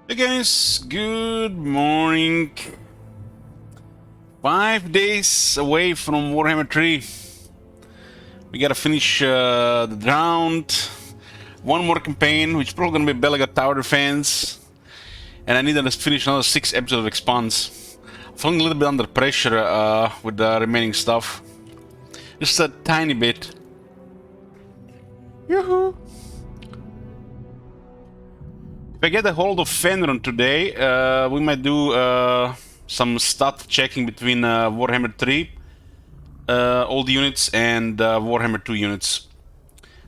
Hey guys, good morning. 5 days away from Warhammer 3. We gotta finish the Drowned. One more campaign, which is probably gonna be Belegar Tower Defense. And I need to finish another 6 episodes of Expanse. I'm feeling a little bit under pressure with the remaining stuff. Just a tiny bit. Yoo-hoo! If I get a hold of Fenron today, we might do some stat checking between Warhammer 3 old units and Warhammer 2 units.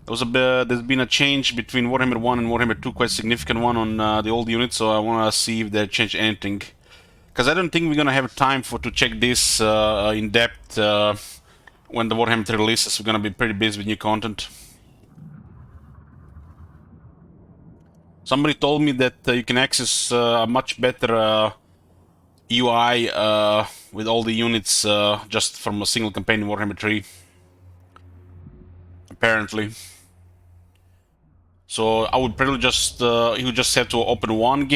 There's been a change between Warhammer 1 and Warhammer 2, quite significant one on the old units, so I want to see if they changed anything. Because I don't think we're gonna have time to check this in depth when the Warhammer 3 releases. We're gonna be pretty busy with new content. Somebody told me that you can access a much better UI with all the units just from a single campaign in Warhammer 3. Apparently. So I would probably just you would just have to open one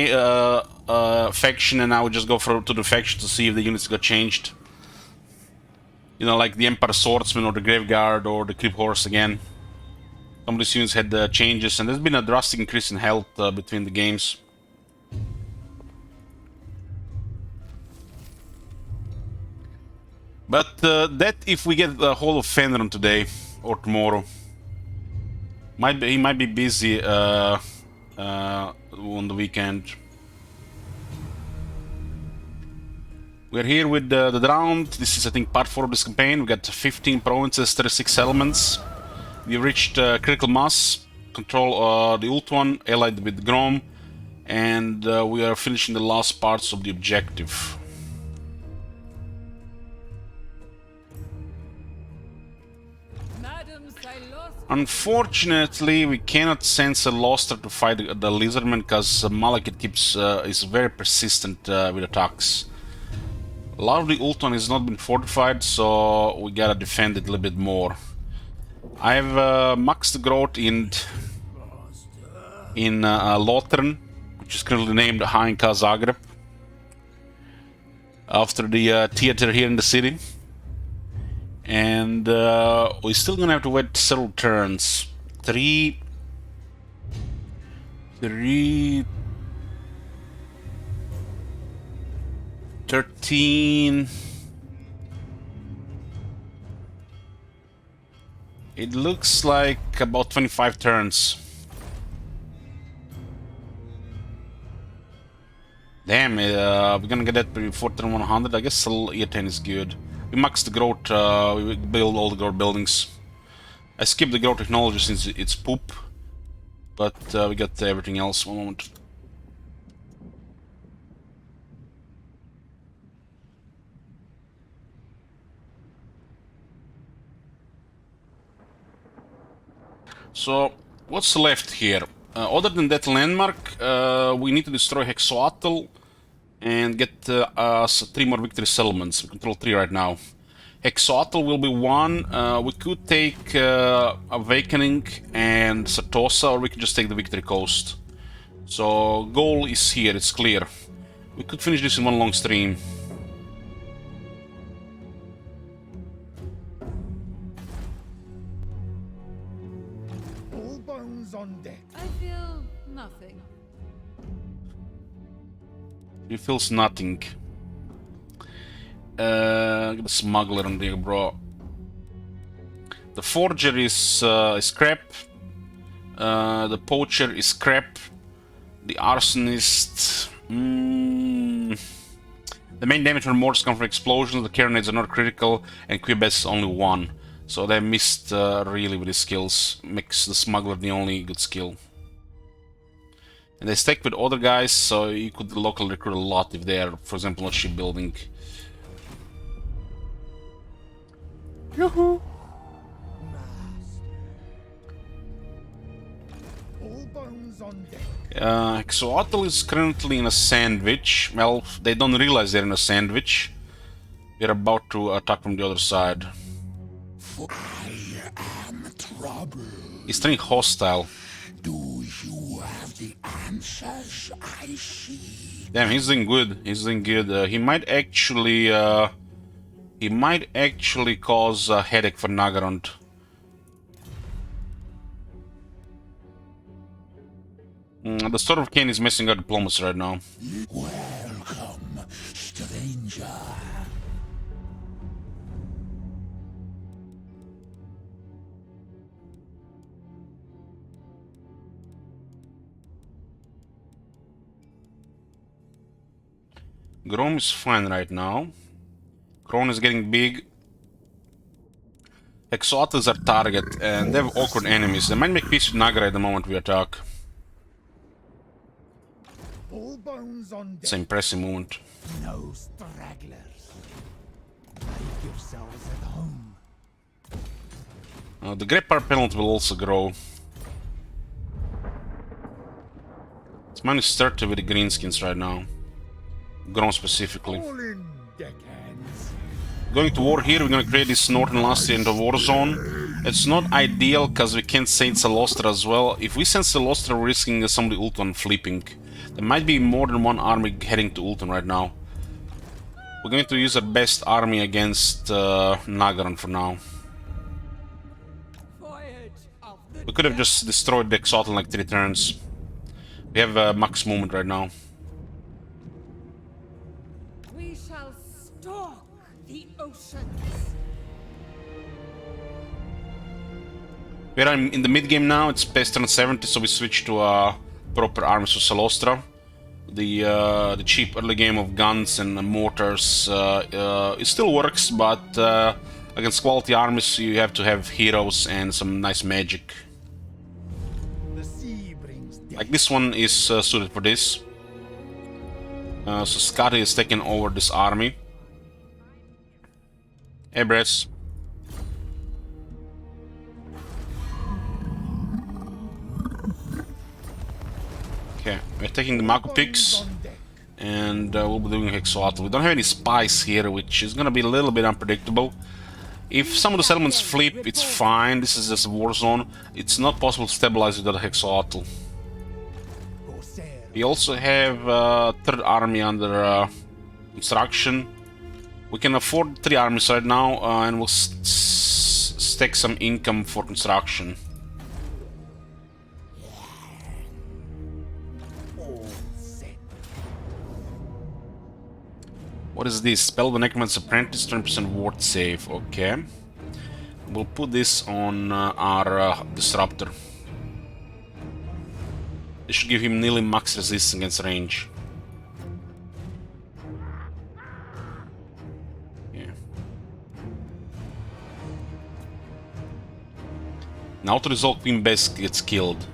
faction, and I would just go to the faction to see if the units got changed. You know, like the Empire Swordsman or the Graveguard or the Crypt Horse again. Some of these units had changes, and there's been a drastic increase in health between the games. But that if we get a hold of Fenron today or tomorrow. He might be busy on the weekend. We're here with the Drowned. This is, I think, part 4 of this campaign. We got 15 provinces, 36 settlements. We reached critical mass, control the Ult One, allied with Grom, and we are finishing the last parts of the objective. Unfortunately, we cannot send a Loster to fight the Lizardman because Malekith is very persistent with attacks. A lot of the Ult One has not been fortified, so we gotta defend it a little bit more. I have maxed the growth in Lothern, which is currently named Hajnka Zagreb, after the theater here in the city. And we're still gonna have to wait several turns. 13. It looks like about 25 turns. Damn, we're gonna get that before turn 100. I guess E10 is good. We max the growth, we build all the growth buildings. I skipped the growth technology since it's poop. But we got everything else. One moment. So, what's left here? Other than that landmark, we need to destroy Hexoatl and get us 3 more victory settlements. We control 3 right now. Hexoatl will be 1. We could take Awakening and Satosa, or we could just take the Victory Coast. So, goal is here, it's clear. We could finish this in one long stream. On deck. I feel nothing. He feels nothing. Get a smuggler on there, bro. The forger is crap. The poacher is crap. The arsonist. The main damage from mortars come from explosions. The carronades are not critical, and Quibes is only 1. So they missed really with his skills. Makes the smuggler the only good skill. And they stack with other guys, so you could locally recruit a lot if they are, for example, not shipbuilding. Yoo-hoo! All bones on deck. Hexoatl is currently in a sandwich. Well, they don't realize they're in a sandwich. We're about to attack from the other side. I am trouble. He's turning hostile. Do You have the answers, I see. Damn, he's doing good. He's doing good. He might actually cause a headache for Nagarond. The Sword of Cain is messing up diplomacy right now. Welcome, stranger. Grom is fine right now. Kron is getting big. Exoat is our target, and they have awkward enemies. They might make peace with Nagara at the moment we attack. All bones on It's deck. an impressive movement. No stragglers. Make yourselves at home. The Great Power penalty will also grow. It's -30 with the greenskins right now. Grom specifically. All in deckhands. Going to war here, we're gonna create this northern last year into war zone. It's not ideal because we can't send Celostra as well. If we send Celostra, we're risking some of the Ultron flipping. There might be more than one army heading to Ultron right now. We're going to use our best army against Nagaran for now. We could have just destroyed the Exalt in like 3 turns. We have max movement right now. We shall stalk the oceans. We're in the mid game now. It's past turn 70, so we switch to proper armies for Celostra. The cheap early game of guns and mortars it still works, but against quality armies you have to have heroes and some nice magic. The sea brings death. Like this one is suited for this. So Scotty is taking over this army. Hey, Bress. Okay, we're taking the Mako picks, On deck. and we'll be doing Hexoatl. We don't have any spies here, which is gonna be a little bit unpredictable. If some of the settlements flip, it's fine. This is just a war zone. It's not possible to stabilize without a Hexoatl. Corsair. We also have third army under construction. We can afford 3 armies right now, and we'll stack some income for construction. All set. What is this? Spell the Necromancer's Apprentice, 20% ward save. Okay. We'll put this on our Disruptor. This should give him nearly max resistance against range. Yeah. Now to resolve Queen Bess gets killed.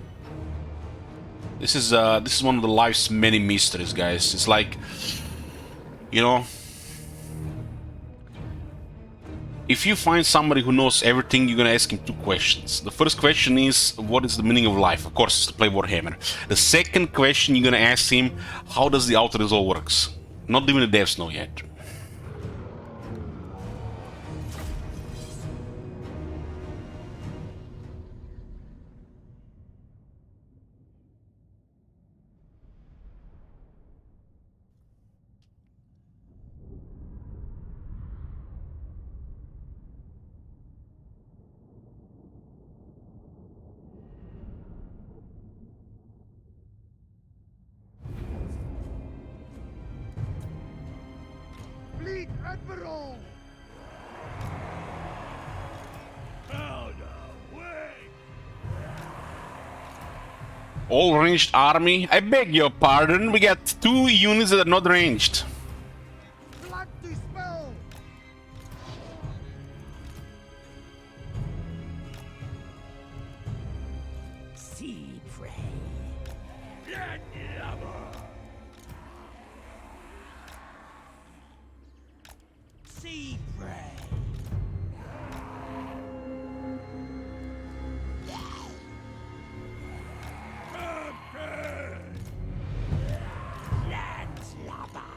This is one of the life's many mysteries, guys. It's like, you know, if you find somebody who knows everything, you're gonna ask him 2 questions. The first question is, what is the meaning of life? Of course, it's to play Warhammer. The second question you're gonna ask him, how does the auto resolve works? Not even the devs know yet. Fleet Admiral. All ranged army? I beg your pardon, we got 2 units that are not ranged. Blood dispel. Sea prey. Blood lover. Sea prey. Landslubber.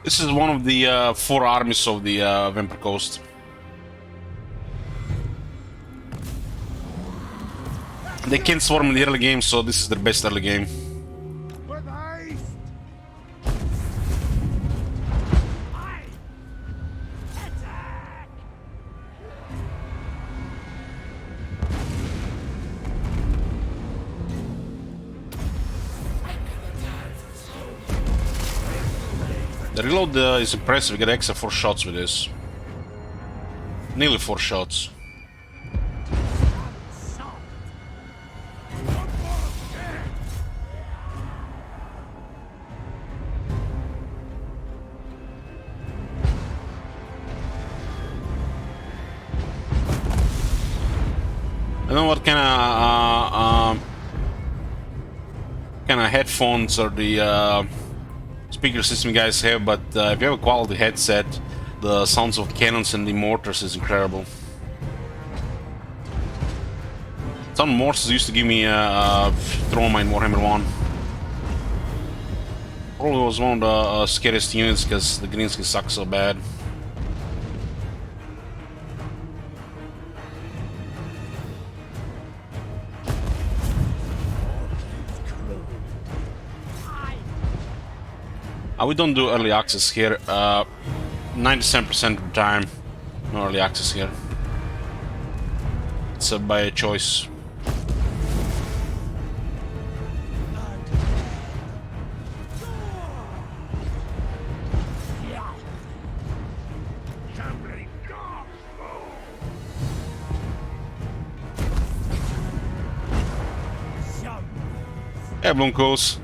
This is one of the 4 armies of the Vampire Coast. They can't swarm in the early game, so this is their best early game. With haste! The reload is impressive. You get extra 4 shots with this. Nearly 4 shots. I don't know what kind of headphones or the speaker system you guys have, but if you have a quality headset, the sounds of cannons and the mortars is incredible. Some mortars used to give me trauma in Warhammer 1. Probably was one of the scariest units because the greens can suck so bad. We don't do early access here. 97% of the time, no early access here. It's by choice. Yeah, Blumkos.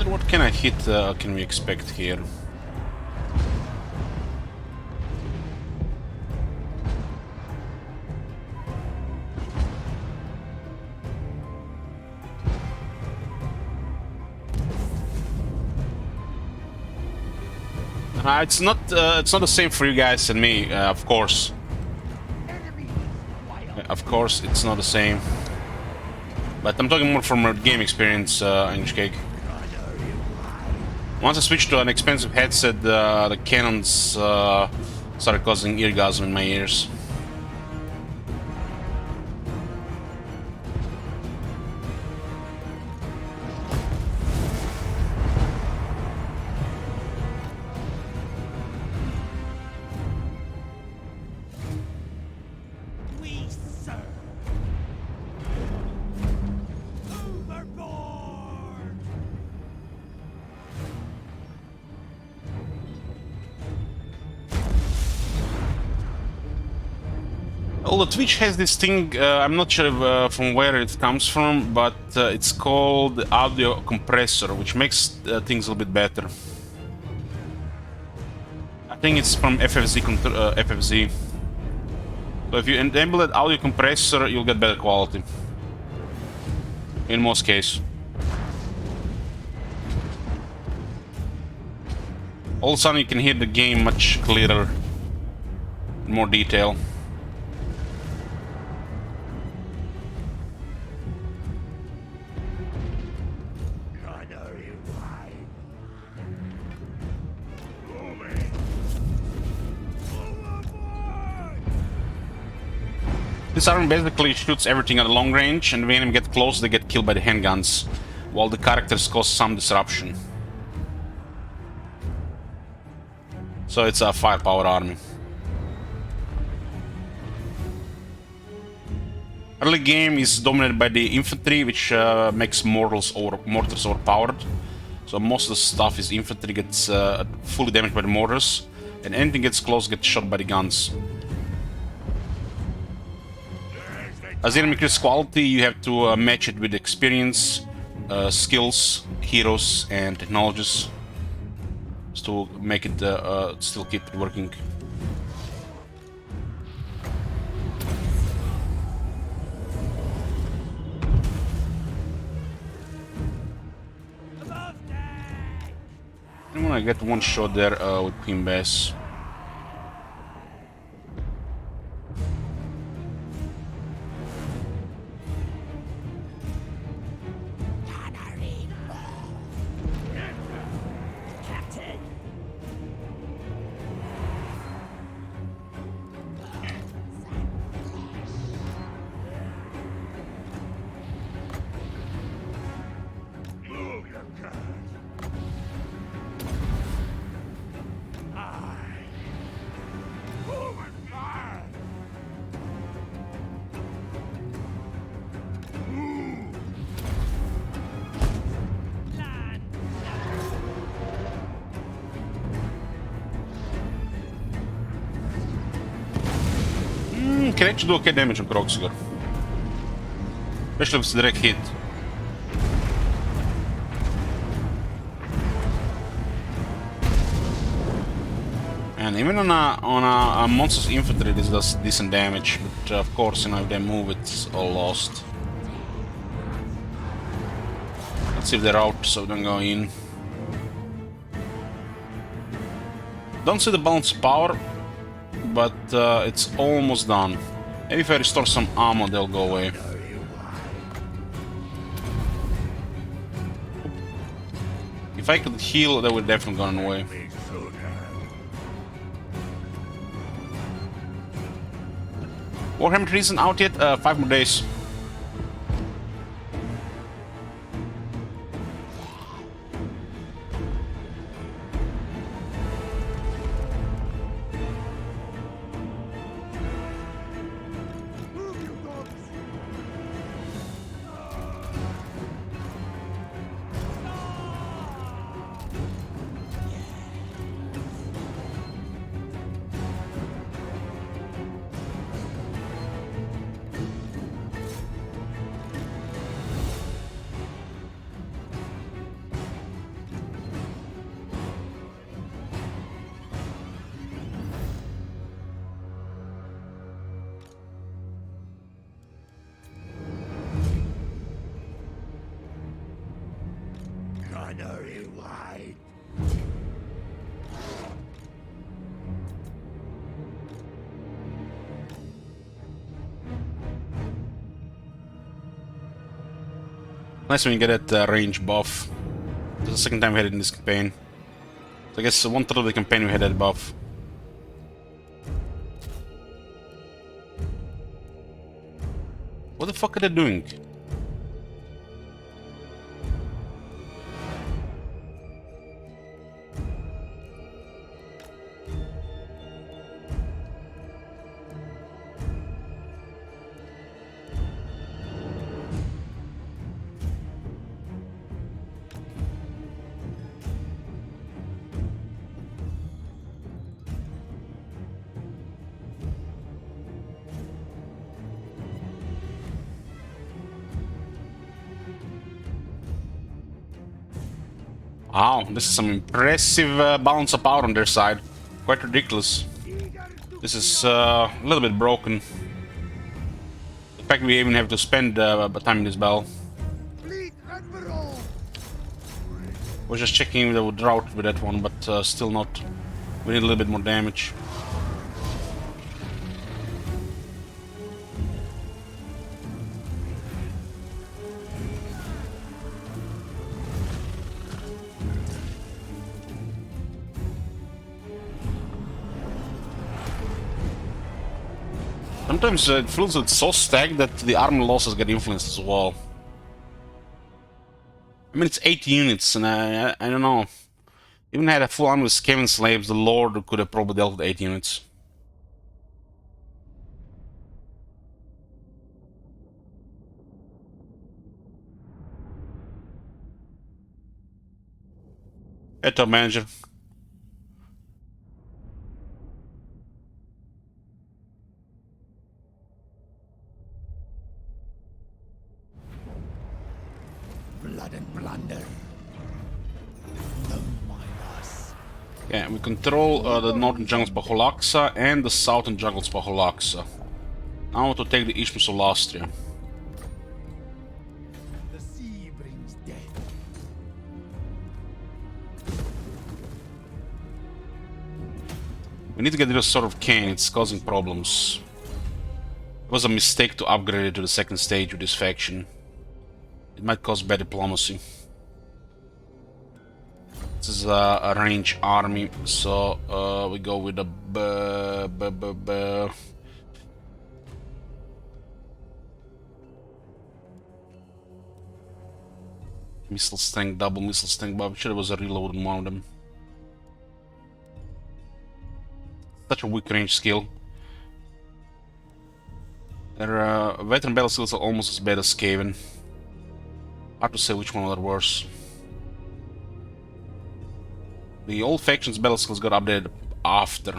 What kind of hit can we expect here? It's not the same for you guys and me, of course. Of course, it's not the same. But I'm talking more from a game experience, English Cake. Once I switched to an expensive headset, the cannons started causing eargasm in my ears. We serve! Overboard! Well, the Twitch has this thing, I'm not sure from where it comes from, but it's called the audio compressor, which makes things a little bit better. I think it's from FFZ. FFZ. So if you enable that audio compressor, you'll get better quality. In most cases. All of a sudden you can hear the game much clearer, in more detail. This arm basically shoots everything at long range, and when enemy get close, they get killed by the handguns, while the characters cause some disruption. So it's a firepower army. Early game is dominated by the infantry, which makes mortars overpowered. So most of the stuff is infantry gets fully damaged by the mortars, and anything gets close gets shot by the guns. As the enemy increases quality, you have to match it with experience, skills, heroes, and technologies, just to make it still keep it working. I'm gonna get one shot there with Queen Bess. Veteran can actually do okay damage on Kroxigor. Especially if it's a direct hit. And even on a monster's infantry, this does decent damage. But of course, you know, if they move, it's all lost. Let's see if they're out, so don't go in. Don't see the balance of power, but it's almost done. Maybe if I restore some ammo, they'll go away. If I could heal, they would definitely gone away. Warhammer 3 isn't out yet, 5 more days. Gunnery wide. Nice when you get that range buff. This is the second time we had it in this campaign. So I guess 1/3 of the campaign we had that buff. What the fuck are they doing? Wow, this is some impressive balance of power on their side. Quite ridiculous. This is a little bit broken. The fact we even have to spend time in this battle. Was just checking if they would drought with that one, but still not. We need a little bit more damage. Sometimes it feels it's so stacked that the armor losses get influenced as well. I mean, it's 8 units, and I don't know. Even had a full army with Skaven slaves, the Lord could have probably dealt with 8 units. Hey, top manager. Blood and plunder. Don't mind us. Yeah, we control the northern jungles by Holaxa and the southern jungles by Holaxa. Now to take the Isthmus of Lastria. The sea brings death. We need to get rid of Sword of Cain, it's causing problems. It was a mistake to upgrade it to the second stage with this faction. It might cause bad diplomacy. This is a range army, so we go with the missile strength, double missile strength, but I'm sure there was a reload on one of them. Such a weak range skill. Their veteran battle skills are almost as bad as Skaven. Hard to say which one are worse. The old faction's battle skills got updated after.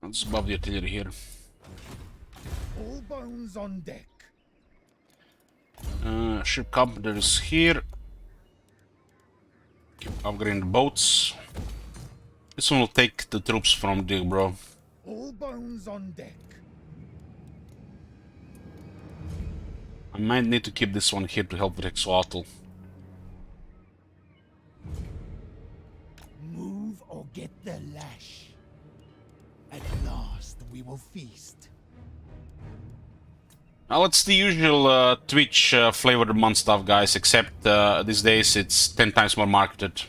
Let's buff the artillery here. All bones on deck. Ship commander is here. Keep upgrading the boats. This one will take the troops from Dig, bro. All bones on deck. I might need to keep this one here to help with Hexuatl. Move or get the lash. At last we will feast. Well, it's the usual Twitch flavor of the month stuff, guys, except these days it's 10 times more marketed.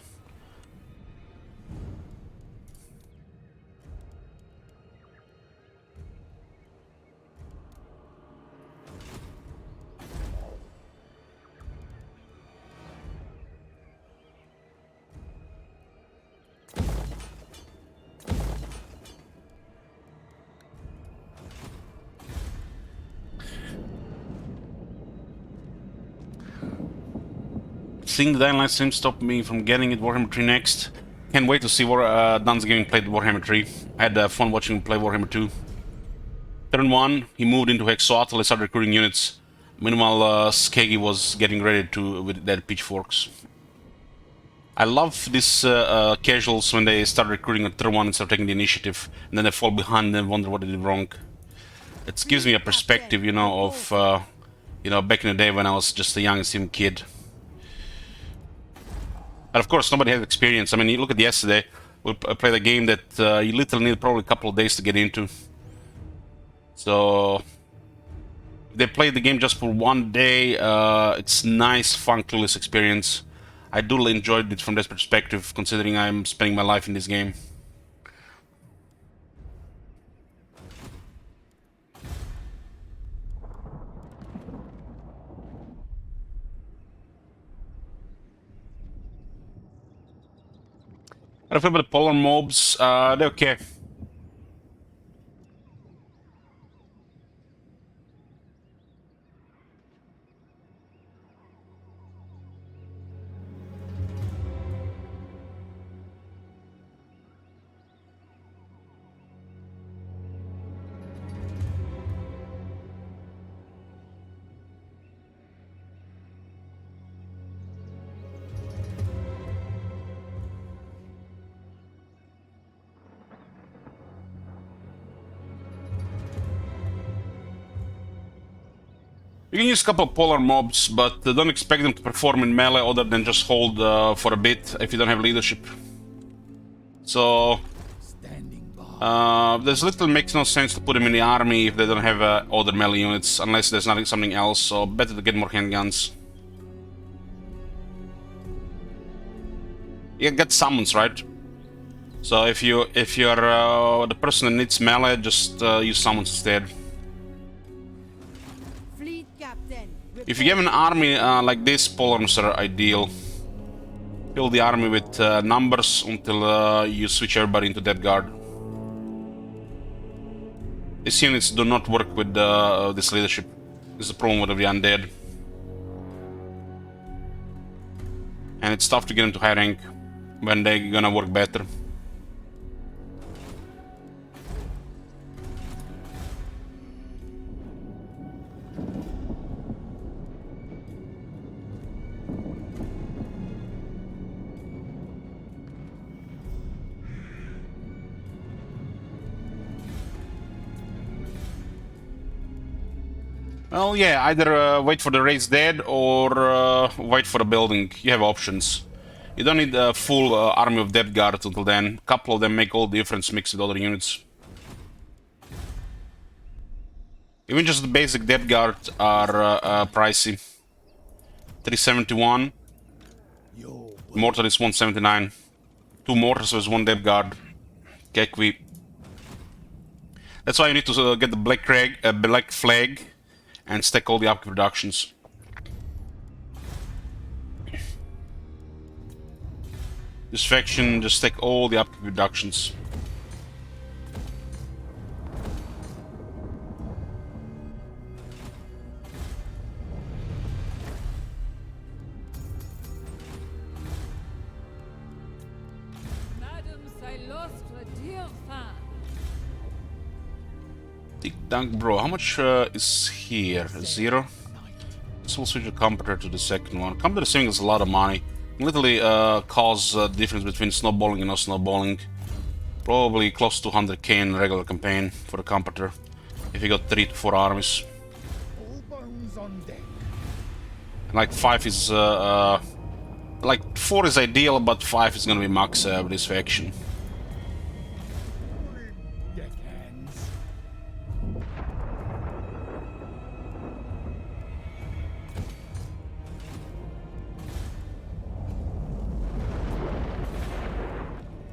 Seeing the Dying Light stream stopped me from getting it Warhammer 3 next. Can't wait to see Dan's Gaming played Warhammer 3. I had fun watching him play Warhammer 2. Turn 1, he moved into Hexuatl and started recruiting units. Meanwhile, Skeggy was getting ready with their pitchforks. I love these casuals when they start recruiting at turn 1 and start taking the initiative, and then they fall behind and wonder what they did wrong. It gives me a perspective, you know, of back in the day when I was just a young sim kid. But of course, nobody has experience. I mean, you look at yesterday, we played a game that you literally need probably a couple of days to get into. So, if they played the game just for one day, it's nice, fun, clueless experience. I do enjoy it from this perspective, considering I'm spending my life in this game. I feel about the polar mobs, they're okay. You can use a couple of polar mobs, but don't expect them to perform in melee other than just hold for a bit if you don't have leadership. So, there's little makes no sense to put them in the army if they don't have other melee units, unless there's something else, so better to get more handguns. You can get summons, right? So if you're the person that needs melee, just use summons instead. If you have an army like this, polearms are ideal. Fill the army with numbers until you switch everybody into Death Guard. These units do not work with this leadership. This is the problem with the undead. And it's tough to get them to high rank when they're gonna work better. Well, yeah, either wait for the race dead or wait for the building. You have options. You don't need a full army of Death Guard until then. A couple of them make all the difference mixed with other units. Even just the basic Death Guard are pricey. 371. Mortar is 179. 2 mortars with 1 Death Guard. Kekwi. That's why you need to get the Black Flag and stack all the upkeep reductions. This faction just stack all the upkeep reductions. Madame, I lost a dear fan. Tick Dunk, bro. How much is here? 0. So we'll switch the comparator to the second one. Comparator saving is a lot of money. Literally cause the difference between snowballing and no snowballing. Probably close to 100k in regular campaign for the comparator. If you got 3 to 4 armies. All bones on deck. Like 5 is like 4 is ideal, but 5 is gonna be max with this faction. All in, deckhands.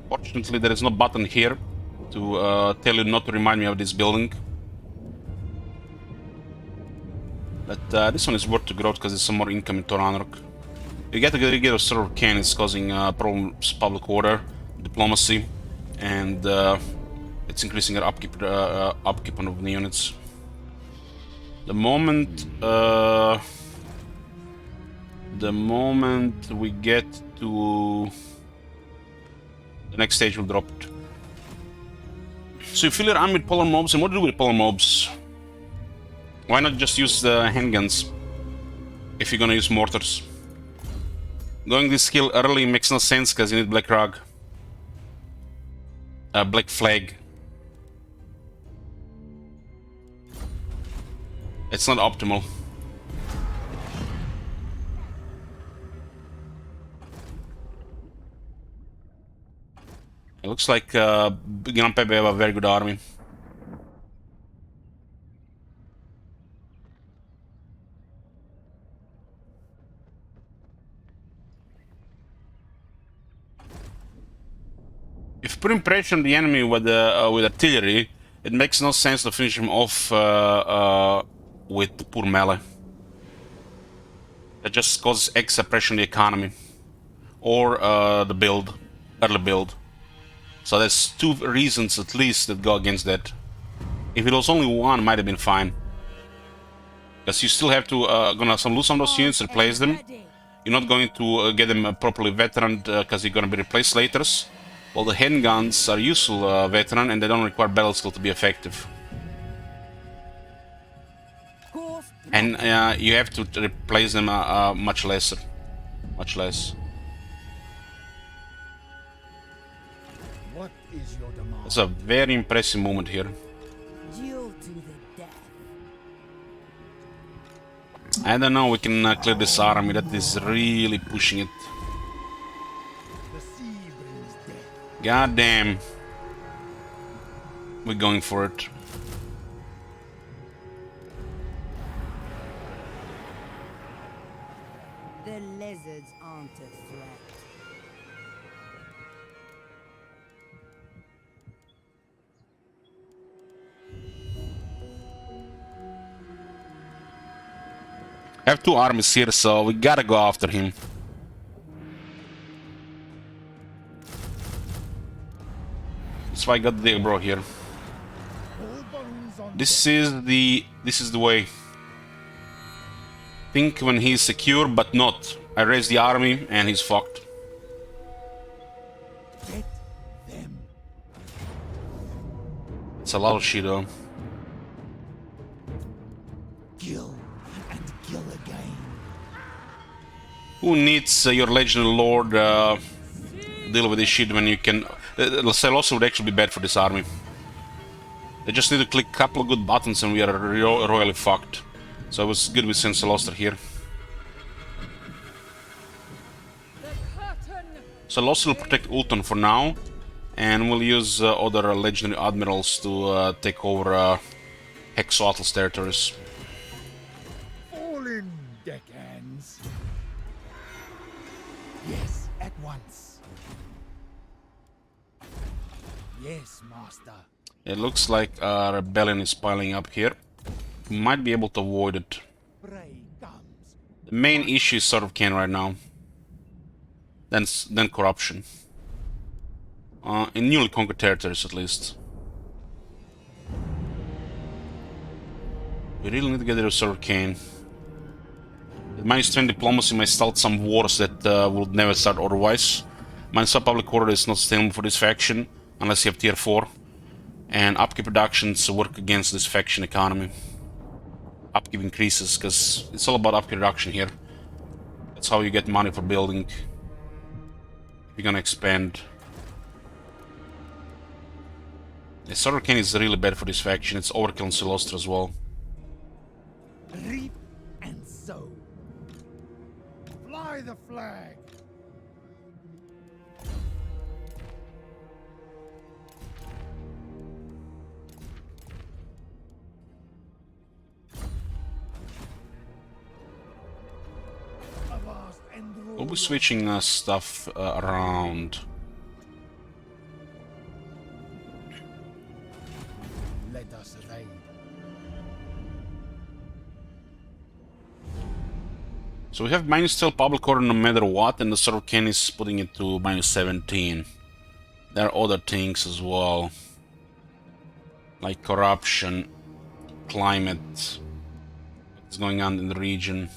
Fortunately, there is no button here to tell you not to remind me of this building. But this one is worth to growth because it's some more income in Toranrok. You get to get rid of Server Can, it's causing problems public order, diplomacy, and it's increasing our upkeep on the units. The moment we get to the next stage, we'll drop it. So you fill your arm with polar mobs, and what do you do with polar mobs? Why not just use the handguns if you're gonna use mortars? Going this skill early makes no sense because you need Black Rug. Black Flag. It's not optimal. It looks like Grand Pepe have a very good army. If putting pressure on the enemy with artillery, it makes no sense to finish him off with poor melee. That just causes extra pressure on the economy. Or the build, early build. So there's 2 reasons at least that go against that. If it was only 1, it might have been fine. Because you still have to gonna lose some of those units, replace them. You're not going to get them properly veteran because you're gonna be replaced later. Well, the handguns are useful veteran and they don't require battle skill to be effective. And you have to replace them much less. What is your demand? It's a very impressive moment here. Duel to the death. I don't know, we can clear this army, that is really pushing it. The sea brings death. God damn. We're going for it. The lizards aren't a threat. I have 2 armies here, so we gotta go after him. That's why I got the bro here. All bones on This is the way. Think when he's secure, but not. I raise the army and he's fucked. deck. Get them. It's a lot of shit though. Kill and kill again. Who needs your legendary lord deal with this shit when you can... Celossus would actually be bad for this army. They just need to click a couple of good buttons and we are royally fucked. So I was good with Celossus here. Celossus will protect Ulton for now. And we'll use other legendary admirals to take over Hexoatls territories. All in, deckhands. Yes, at once. Yes, master. It looks like a rebellion is piling up here. We might be able to avoid it. Prey comes. The main issue is sort of Can right now. Then corruption. In newly conquered territories at least. We really need to get rid of Sir Kane. With -10 diplomacy may start some wars that would never start otherwise. -1 public order is not sustainable for this faction unless you have tier 4. And upkeep reductions work against this faction economy. Upkeep increases, because it's all about upkeep reduction here. That's how you get money for building. If you're gonna expand. The Sorrow-Cane is really bad for this faction. It's overkill on Silostra as well. Reap and sow. Fly the flag. Avast and We'll be roll. switching stuff around. Let us raid. So we have minus still public order no matter what, and the Sorrow-Cane is putting it to minus 17. There are other things as well, like corruption, climate, what's going on in the region.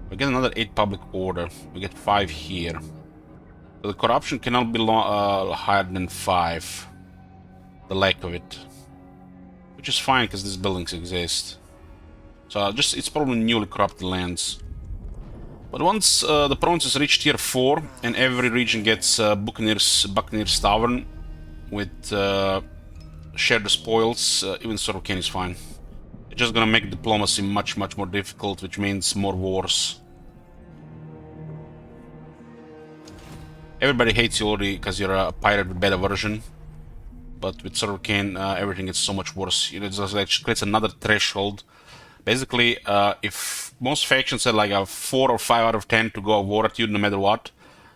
We get another 8 public order. We get 5 here. So the corruption cannot be higher than 5. The lack of it, which is fine because these buildings exist. So it's probably newly corrupted lands. But once the provinces reach tier 4 and every region gets Buccaneer's Tavern with share the spoils, even Sorrow-Cane is fine. It's just gonna make diplomacy much more difficult, which means more wars. Everybody hates you already because you're a pirate with beta version. But with Sorrow-Cane, everything is so much worse. It just like creates another threshold. Basically, if most factions had like a 4 or 5 out of 10 to go war at you no matter what,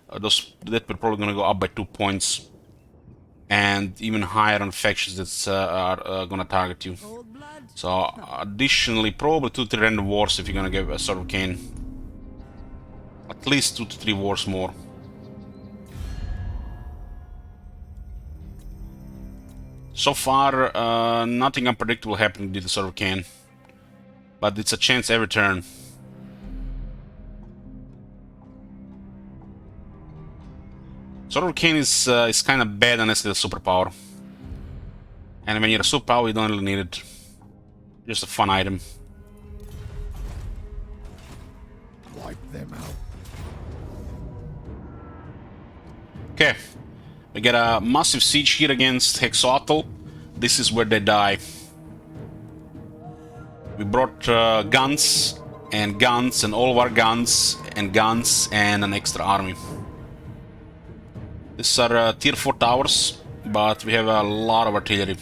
that we're probably gonna go up by 2 points, and even higher on factions that are gonna target you. Cold blood? So additionally, probably 2 to 3 random wars if you're gonna give a Sorrow-Cane. At least 2 to 3 wars more. So far, nothing unpredictable happening with the Sorrow-Cane, but it's a chance every turn. Sorrow-Cane is kind of bad unless it's a superpower. And when you're a superpower, you don't really need it. Just a fun item. Wipe them out. Okay. We get a massive siege here against Hexotl. This is where they die. We brought guns and all of our guns and an extra army. These are tier 4 towers, but we have a lot of artillery.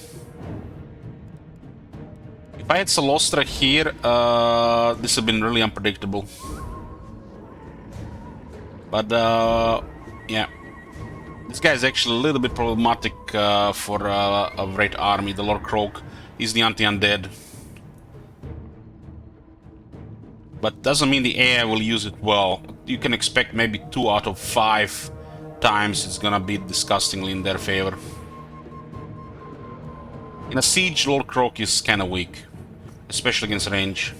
If I had Silostra here, this would have been really unpredictable. But yeah. This guy is actually a little bit problematic for a great army. The Lord Croak is the anti-undead. But doesn't mean the AI will use it well. You can expect maybe 2 out of 5 times it's gonna be disgustingly in their favor. In a siege, Lord Croak is kinda weak, especially against range.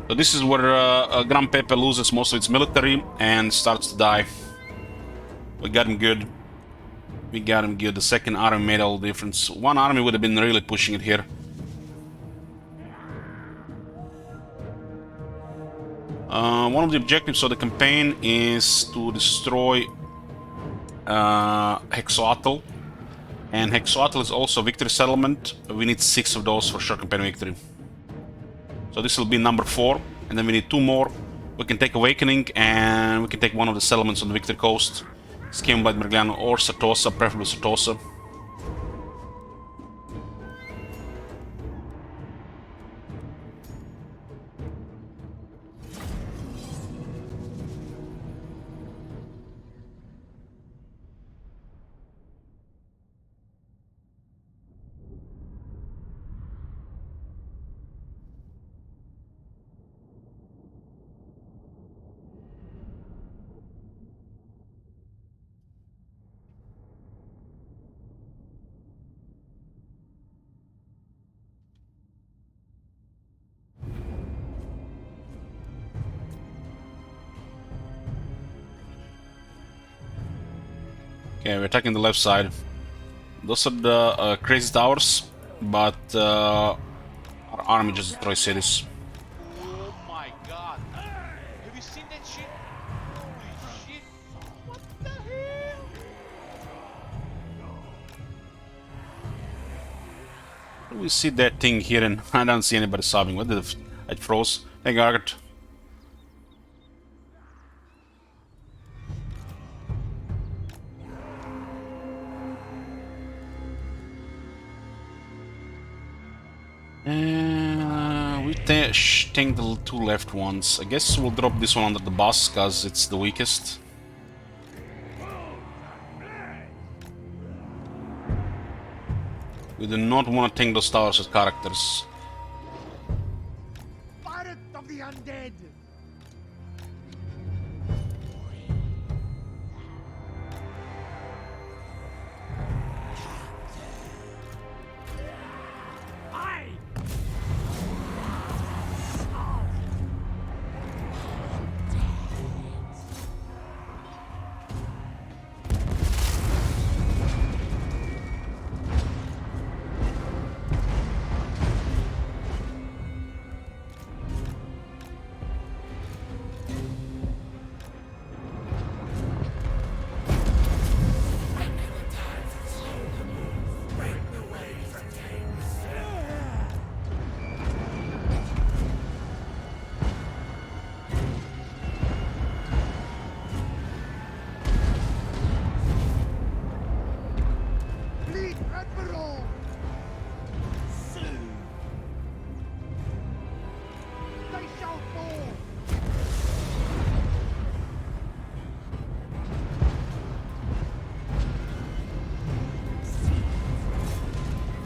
So this is where Gran Pepe loses most of its military and starts to die. We got him good. We got him good. The second army made all the difference. One army would have been really pushing it here. One of the objectives of the campaign is to destroy Hexotl. And Hexotl is also a victory settlement. We need 6 of those for sure campaign victory. So this will be number 4, and then we need 2 more. We can take Awakening, and we can take one of the settlements on the Victory Coast. Scheme by Mergliano or Satosa, preferably Satosa. Okay, we're attacking the left side. Those are the crazy towers, but our army just destroys cities. Oh my god. Have you seen that shit? Holy shit. What the hell? We see that thing here, and I don't see anybody sobbing. What did it froze? Hey, Gargant. We tank the two left ones. I guess we'll drop this one under the bus, cause it's the weakest. We do not want to tank those towers as characters. Pirate of the undead! Fleet Admiral! They shall fall!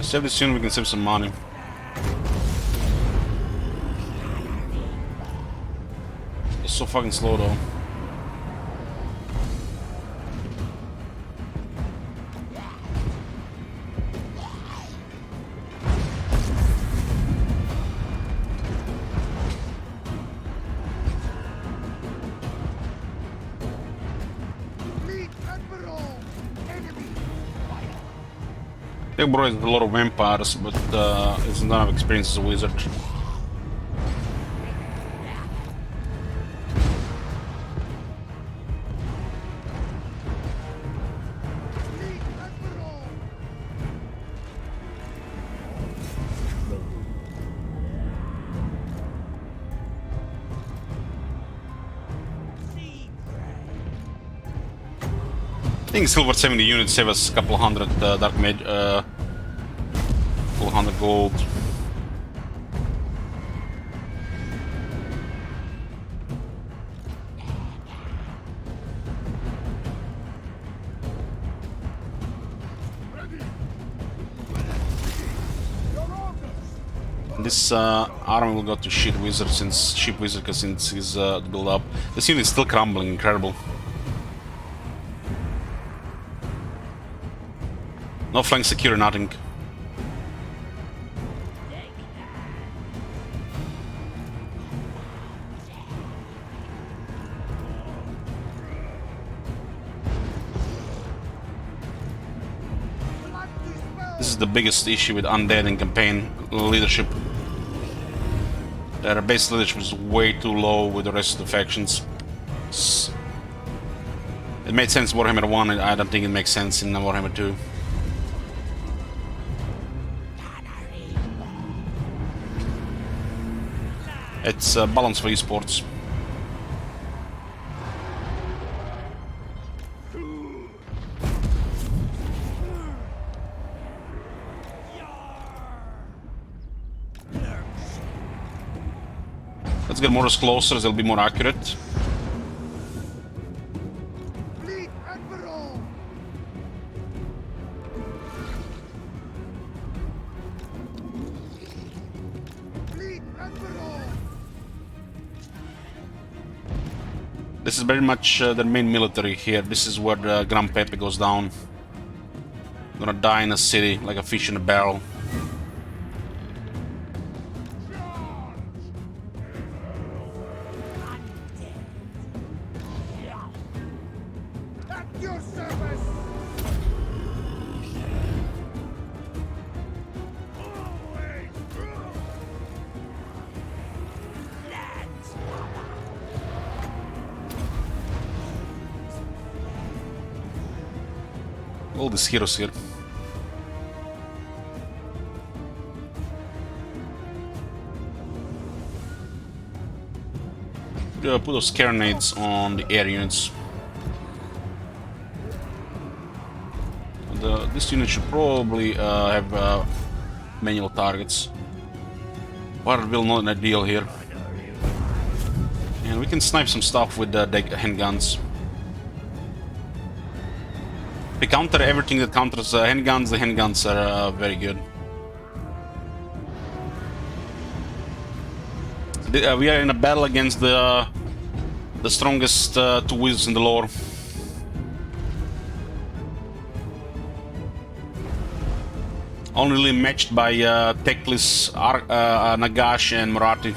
Save this soon, we can save some money. It's so fucking slow though. Fleet Admiral! Enemy! Big Bro has a lot of vampires, but doesn't have experience as a wizard. Fleet Admiral! I think Silver 70 units save us a couple hundred dark mage, couple hundred gold. This army will go to shit wizard since ship wizard since his build up. This unit is still crumbling, incredible. No flank secure, nothing. This is the biggest issue with undead in campaign leadership. Their base leadership is way too low with the rest of the factions. It made sense in Warhammer 1, and I don't think it makes sense in Warhammer 2. It's balance for esports. Let's get mortars closer, they'll be more accurate. Fleet Admiral! Fleet Admiral! This is very much the main military here. This is where the Grand Pepe goes down. Gonna die in a city like a fish in a barrel. At your service! All these heroes here. Put those carronades on the air units. And, this unit should probably have manual targets. Water will not ideal here. And we can snipe some stuff with the handguns. They counter everything that counters handguns. The handguns are very good. We are in a battle against the strongest two wizards in the lore. Only really matched by Teclis, Nagash, and Marathi.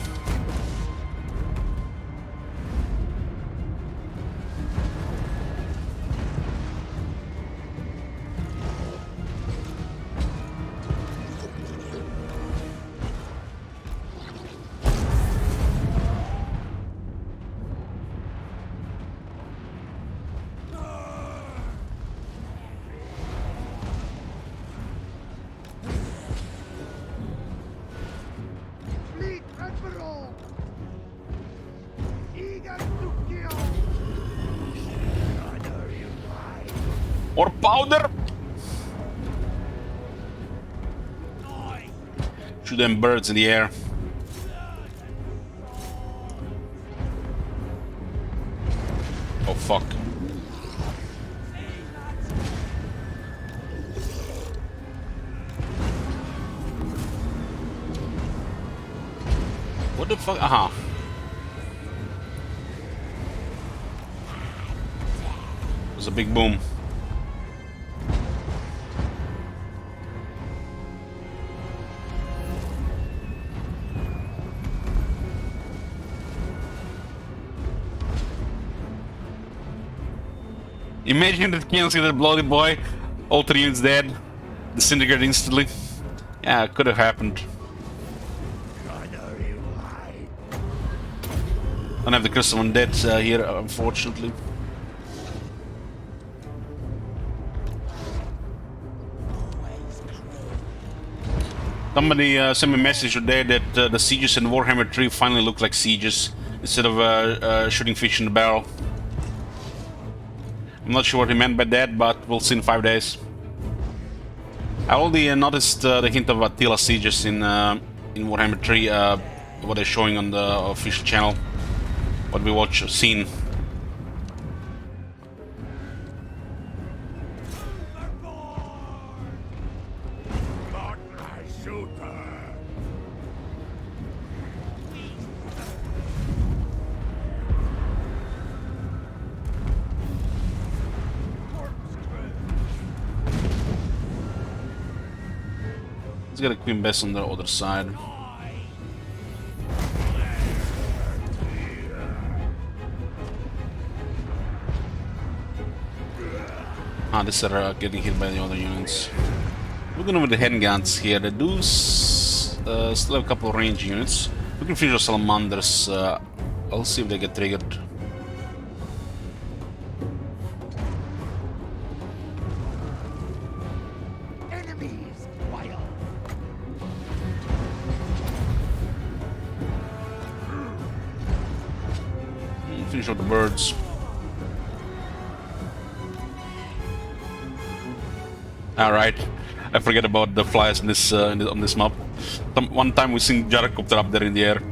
Fleet Admiral! Eager to kill! Or powder! Shoot them birds in the air. Oh fuck. What the fuck? Aha. It was a big boom. Imagine that can't see that bloody boy. All 3 units dead. Disintegrated instantly. Yeah, it could have happened. Don't have the Crystal Undead here, unfortunately. Somebody sent me a message today that the sieges in Warhammer 3 finally look like sieges instead of shooting fish in the barrel. I'm not sure what he meant by that, but we'll see in 5 days. I already noticed the hint of Attila sieges in Warhammer 3, what they're showing on the official channel, what we seen. Let's get a Queen Bess on the other side. Ah, these are getting hit by the other units. Looking over the handguns here, they do still have a couple of range units. We can finish our salamanders. I'll see if they get triggered. Enemies, wild! Finish off the birds. Alright, I forget about the flyers in this on this map. One time we seen gyrocopter up there in the air.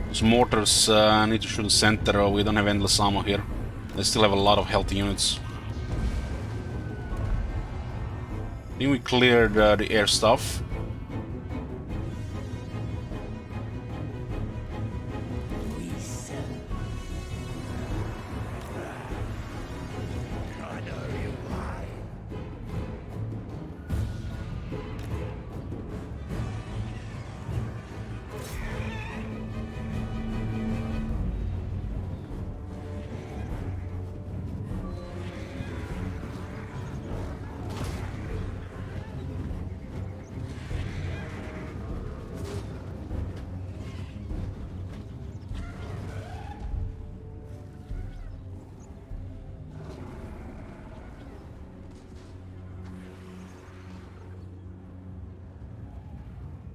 Those mortars need to shoot the center. We don't have endless ammo here. They still have a lot of healthy units. I think we cleared the air stuff.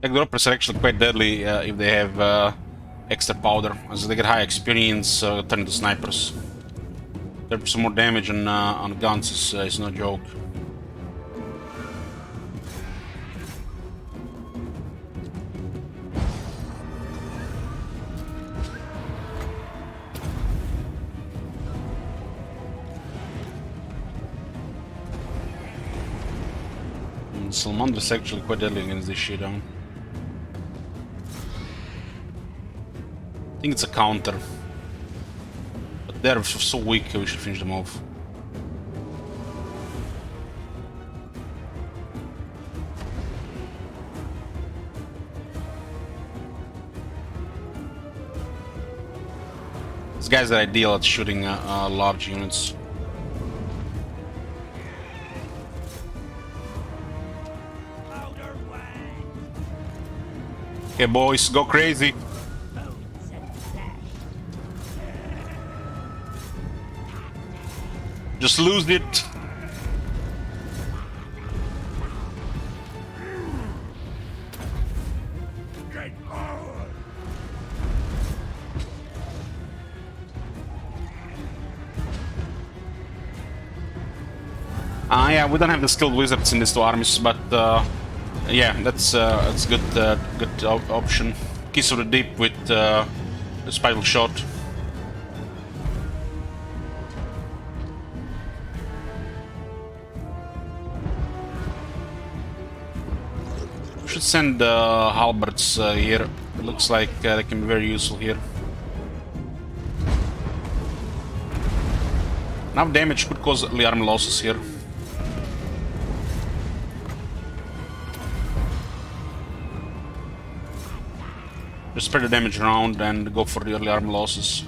Egg droppers are actually quite deadly if they have extra powder, as they get high experience turning to snipers. 30% more damage on guns is no joke. Salamander is actually quite deadly against this shit, huh? I think it's a counter. But they're so weak, we should finish them off. These guys are ideal at shooting large units. Okay, boys, go crazy. Just lose it. Yeah, we don't have the skilled wizards in these two armies, but yeah, that's good. Good option. Kiss of the Deep with the Spiral Shot. We should send halberds here. It looks like they can be very useful here. Now damage could cause early army losses here. Just spread the damage around and go for the early armor losses.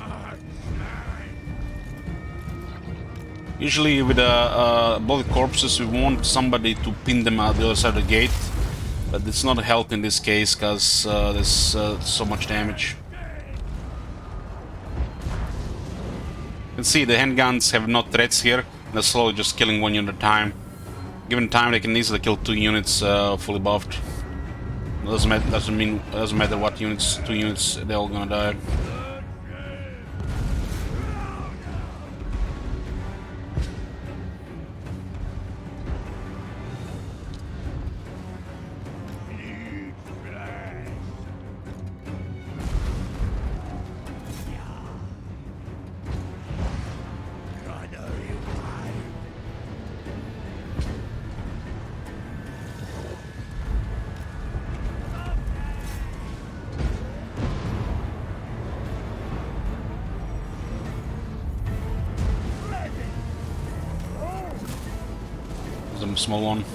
Usually with bloody corpses we want somebody to pin them at the other side of the gate, but it's not a help in this case because there's so much damage. You can see the handguns have no threats here, they're slowly just killing one unit at a time. Given time they can easily kill 2 units fully buffed. Doesn't matter what units, 2 units, they're all gonna die. Some small one.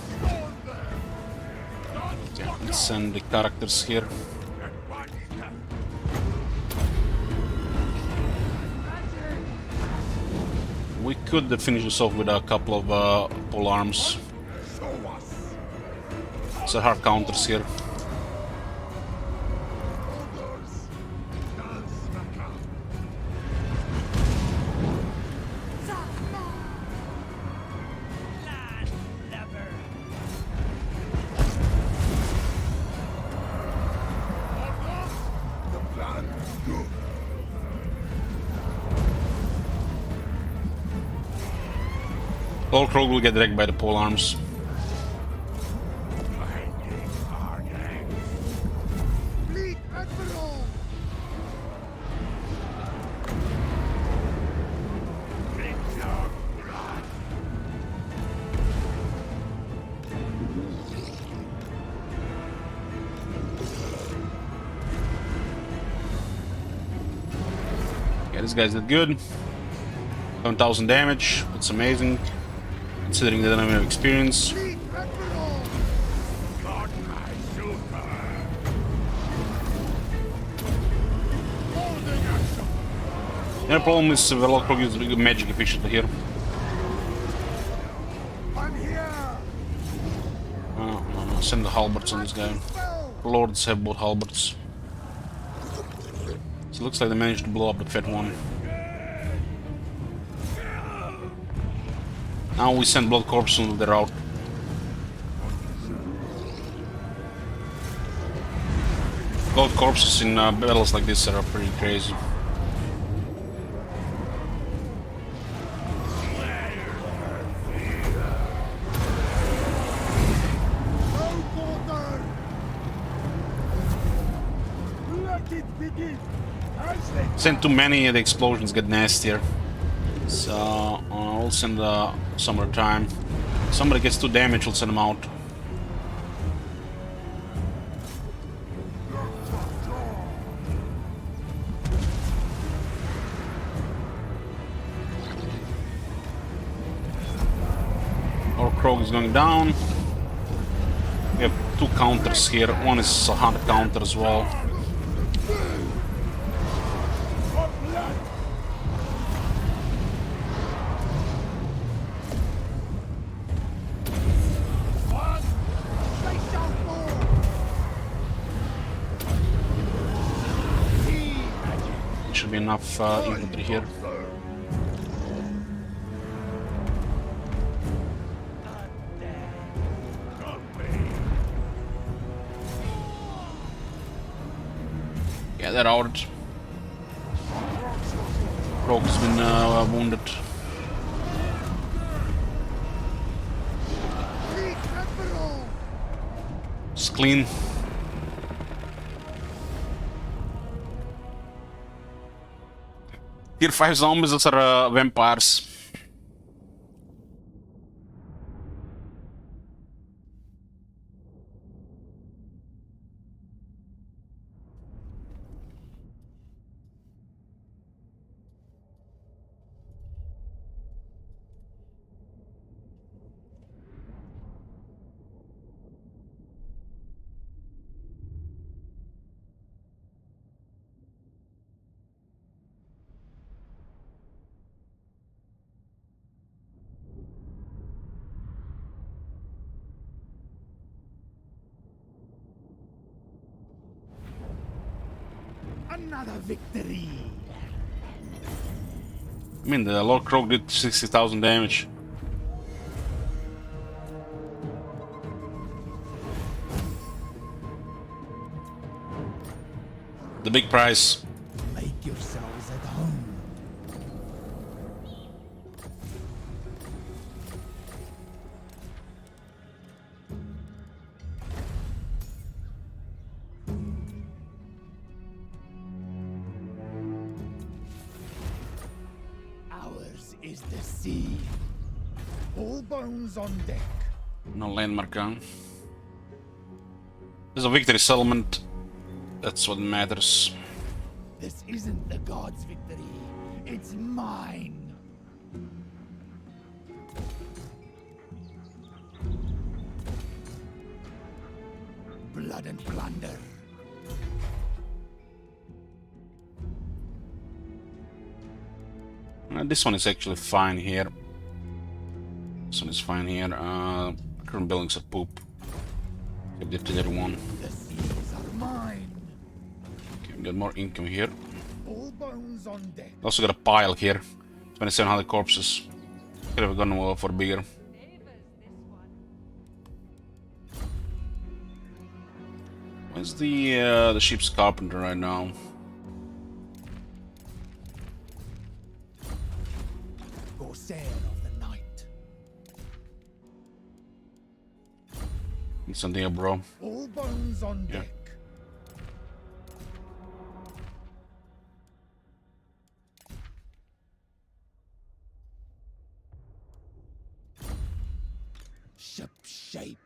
Yeah, let's send the characters here. We could finish this off with a couple of pole arms. So hard counters here. All Krog will get wrecked by the pole arms. Yeah, this guy's did good. 7,000 damage. That's amazing, considering they don't have enough experience. The only problem is Warlock Krog is magic efficiently here. No, send the halberds on this guy. Lords have both halberds. So it looks like they managed to blow up the fat one. Now we send Blood Corpse on the route. Gold corpses in battles like this are pretty crazy. No quarter! Let it begin! As they Send too many, the explosions get nastier. So we'll send summertime. Somebody gets too damaged, we'll send them out. Our Krog is going down. We have two counters here. One is a hard counter as well. they shall fall! See magic! Should be enough infantry here. Yeah, they're out. Krog's been wounded. Great Emperor! It's clean. Tier 5 zombies, those are vampires. Another victory! I mean, the Lord Krog did 60,000 damage. The big prize. Make yourselves at home. Ours is the sea. All bones on deck. No landmark on. There's a victory settlement. That's what matters. This isn't the gods' victory. It's mine. Blood and plunder. This one is actually fine here. This one is fine here. Current buildings are poop. Get the artillery one. The seas are mine. Okay, we got more income here. All bones on deck. Also got a pile here. 2,700 corpses. Could have gone for bigger. Where's the ship's carpenter right now? Corsair of the night. Need something here, bro. All bones on Yeah. deck. Ship shape.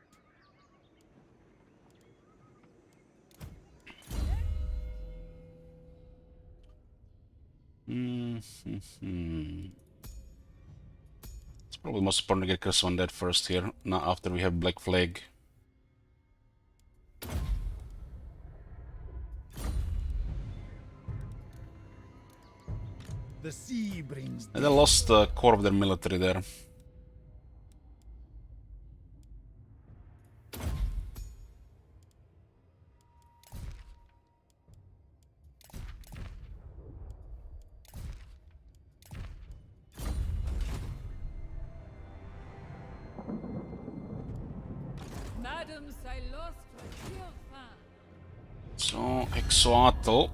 It's probably most important to get Chris on that first here, not after we have Black Flag. The sea brings And they lost the core of their military there. Madame, I lost my dear fan. So, Exoatl.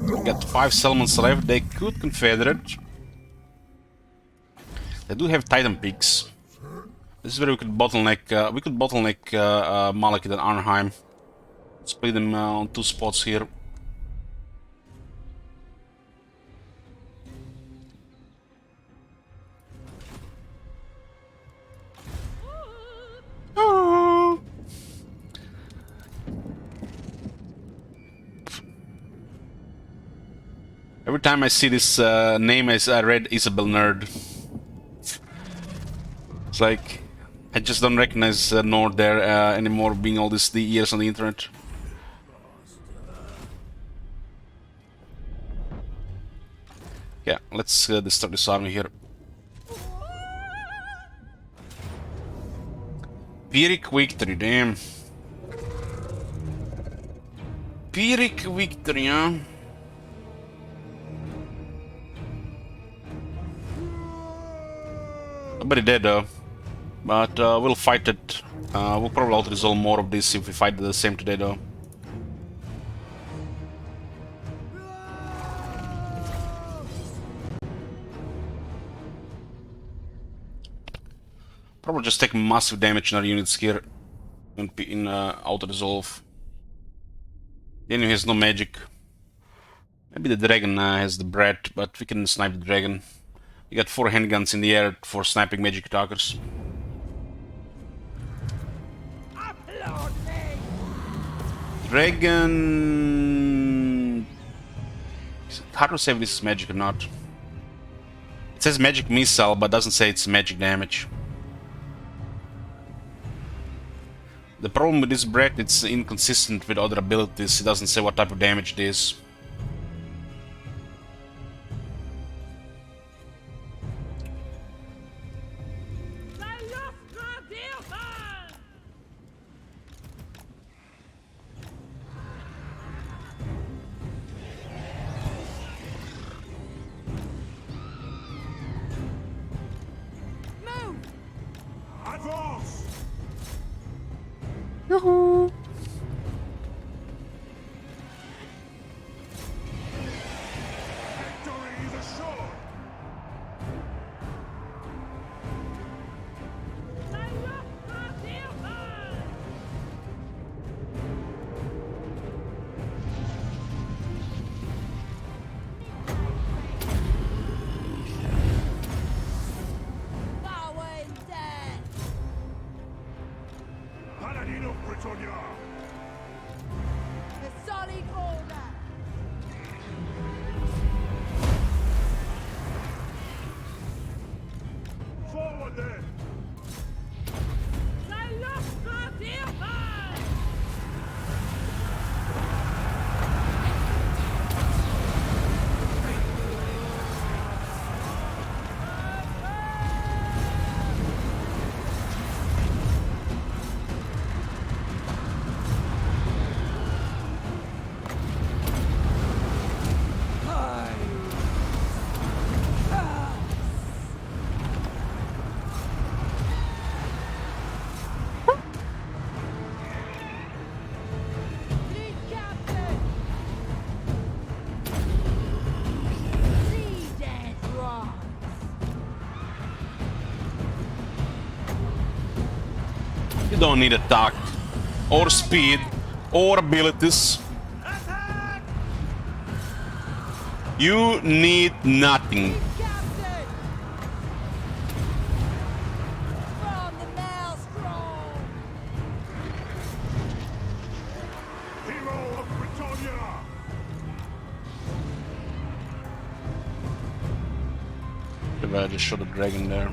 We got 5 settlements left. They could confederate. They do have Titan peaks. This is where we could bottleneck. Malekith and Arnheim. Split them on 2 spots here. Oh. Every time I see this name, I read Isabel Nerd. It's like I just don't recognize Nord there anymore, being all the years on the internet. Yeah, let's start this army here. Pyrrhic victory, damn. Pyrrhic victory, huh? Nobody dead though. But we'll fight it. We'll probably auto-resolve more of this if we fight the same today though. Probably just take massive damage in our units here in auto-resolve. The enemy has no magic. Maybe the dragon has the bread, but we can snipe the dragon. We got 4 handguns in the air for sniping magic attackers. Dragon... It's hard to say if this is magic or not. It says magic missile, but doesn't say it's magic damage. The problem with this bread, it's inconsistent with other abilities. It doesn't say what type of damage it is. Yoo-hoo! You don't need attack, or speed, or abilities. You need nothing. If I just shot a dragon there.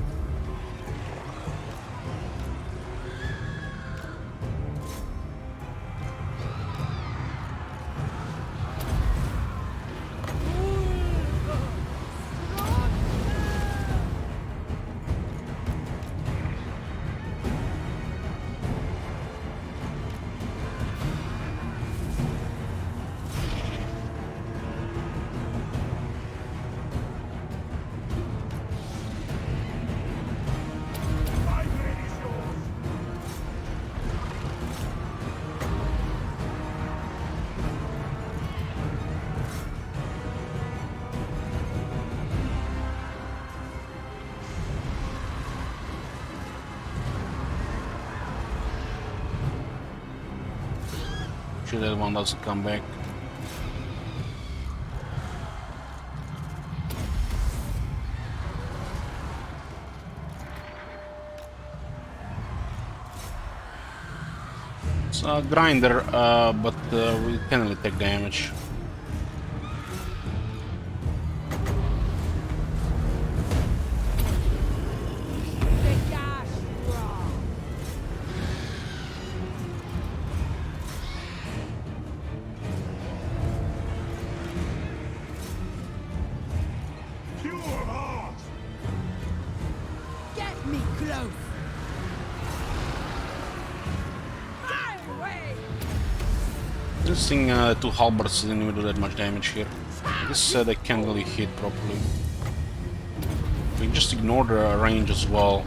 Shit, that one doesn't come back. It's a grinder, but we can only take damage. Get me close. Fire away. This thing, two halberds didn't even do that much damage here. I guess they can't really hit properly. We just ignore the range as well.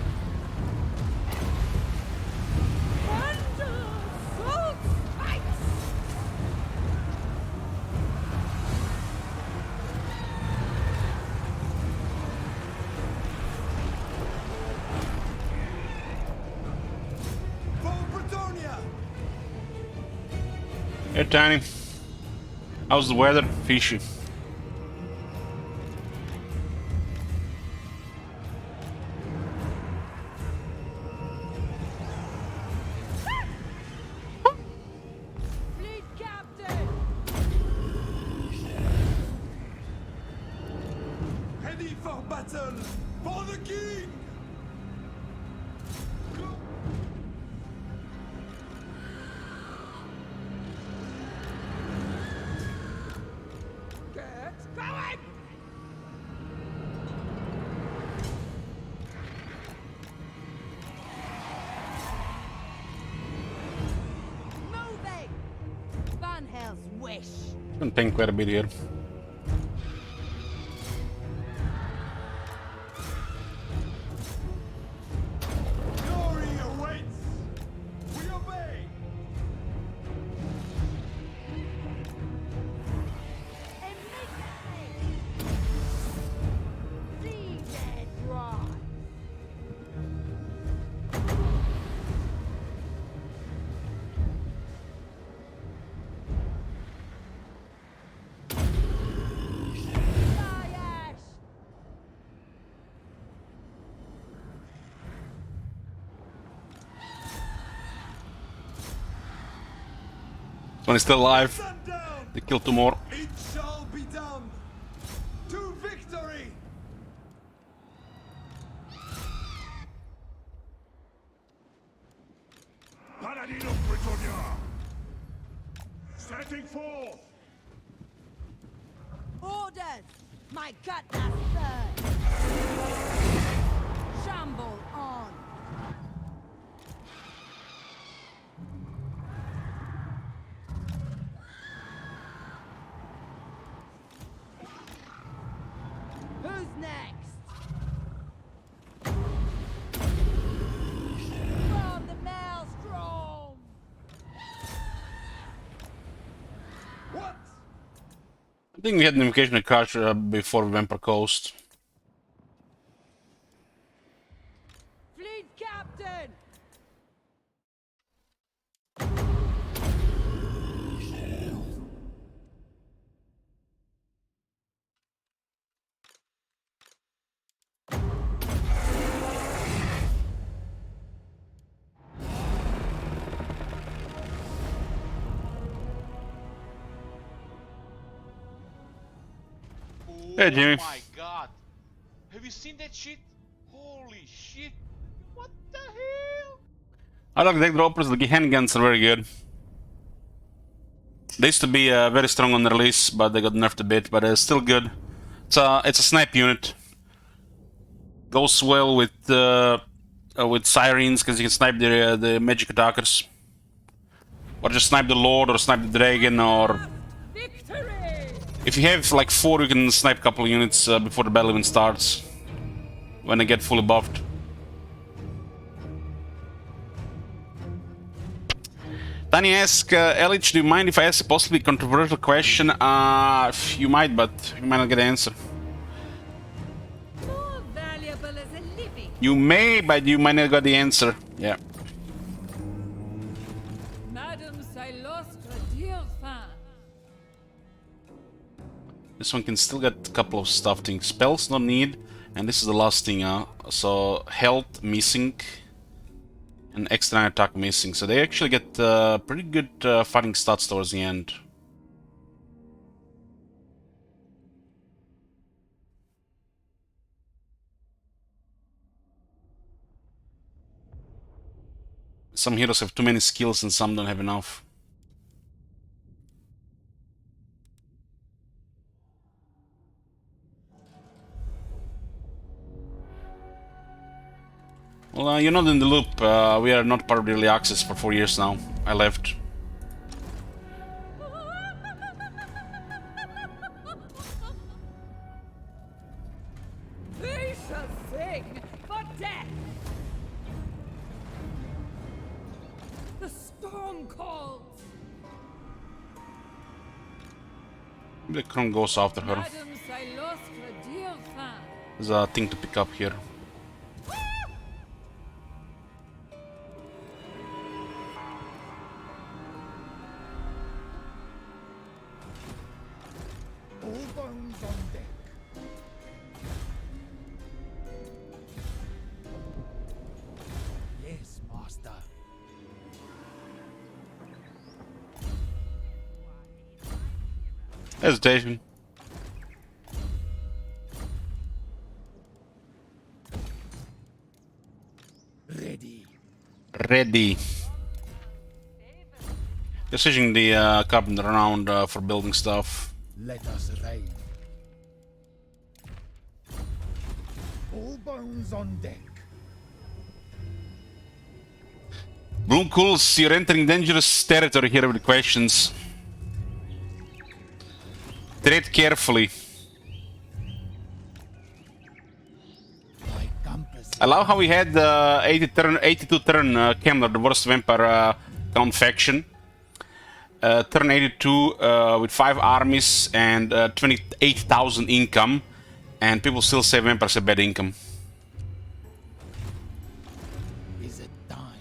Hey Tiny, how's the weather? Fishy. Fleet captain. Ready for battle! For the king! Get going. Moving. Van Hell's wish. Can tank quite a bit here. Glory awaits! We obey! See dead dry. Fire ash. This one is still alive. Stand down! They killed two more. It shall be done! To victory! Paladin of Britannia! Setting forth! Orders. My cutlass third. Shamble on. Who's next? From the maelstrom. What? I think we had an invocation of Crash before Vampire Coast. Fleet captain. Hey, Jimmy. Oh my god. Have you seen that shit? Holy shit. What the hell? I like deck droppers, the handguns are very good. They used to be very strong on the release, but they got nerfed a bit, but they're still good. It's a snipe unit. Goes well with sirens, because you can snipe the magic attackers. Or just snipe the lord, or snipe the dragon, or... Victory. If you have like 4, you can snipe a couple of units before the battle even starts. When they get fully buffed. Tani asks, Elich, do you mind if I ask a possibly controversial question? You might, but you might not get an answer. More valuable as a living. You may, but you might not get the answer. Yeah. Madame Silostra deals This one can still get a couple of stuff things. Spells, no need. And this is the last thing, so health missing. And extra attack missing. So they actually get pretty good fighting stats towards the end. Some heroes have too many skills and some don't have enough. Well, you're not in the loop. We are not part of the early access for 4 years now. I left. They shall sing for death. The storm calls. The crown goes after her. Madam Silostra Dielfan. There's a thing to pick up here. All bones on deck. Yes, master. Hesitation. Ready. Ready. Just switching the carpenter around for building stuff. Let us reign. All bones on deck. Bloomcools, you're entering dangerous territory here with the questions. Tread carefully. My compass. I love how we had 82 turn Kemler, the worst vampire count faction. Turn 82 with 5 armies and 28,000 income, and people still say vampires have bad income. Is it time?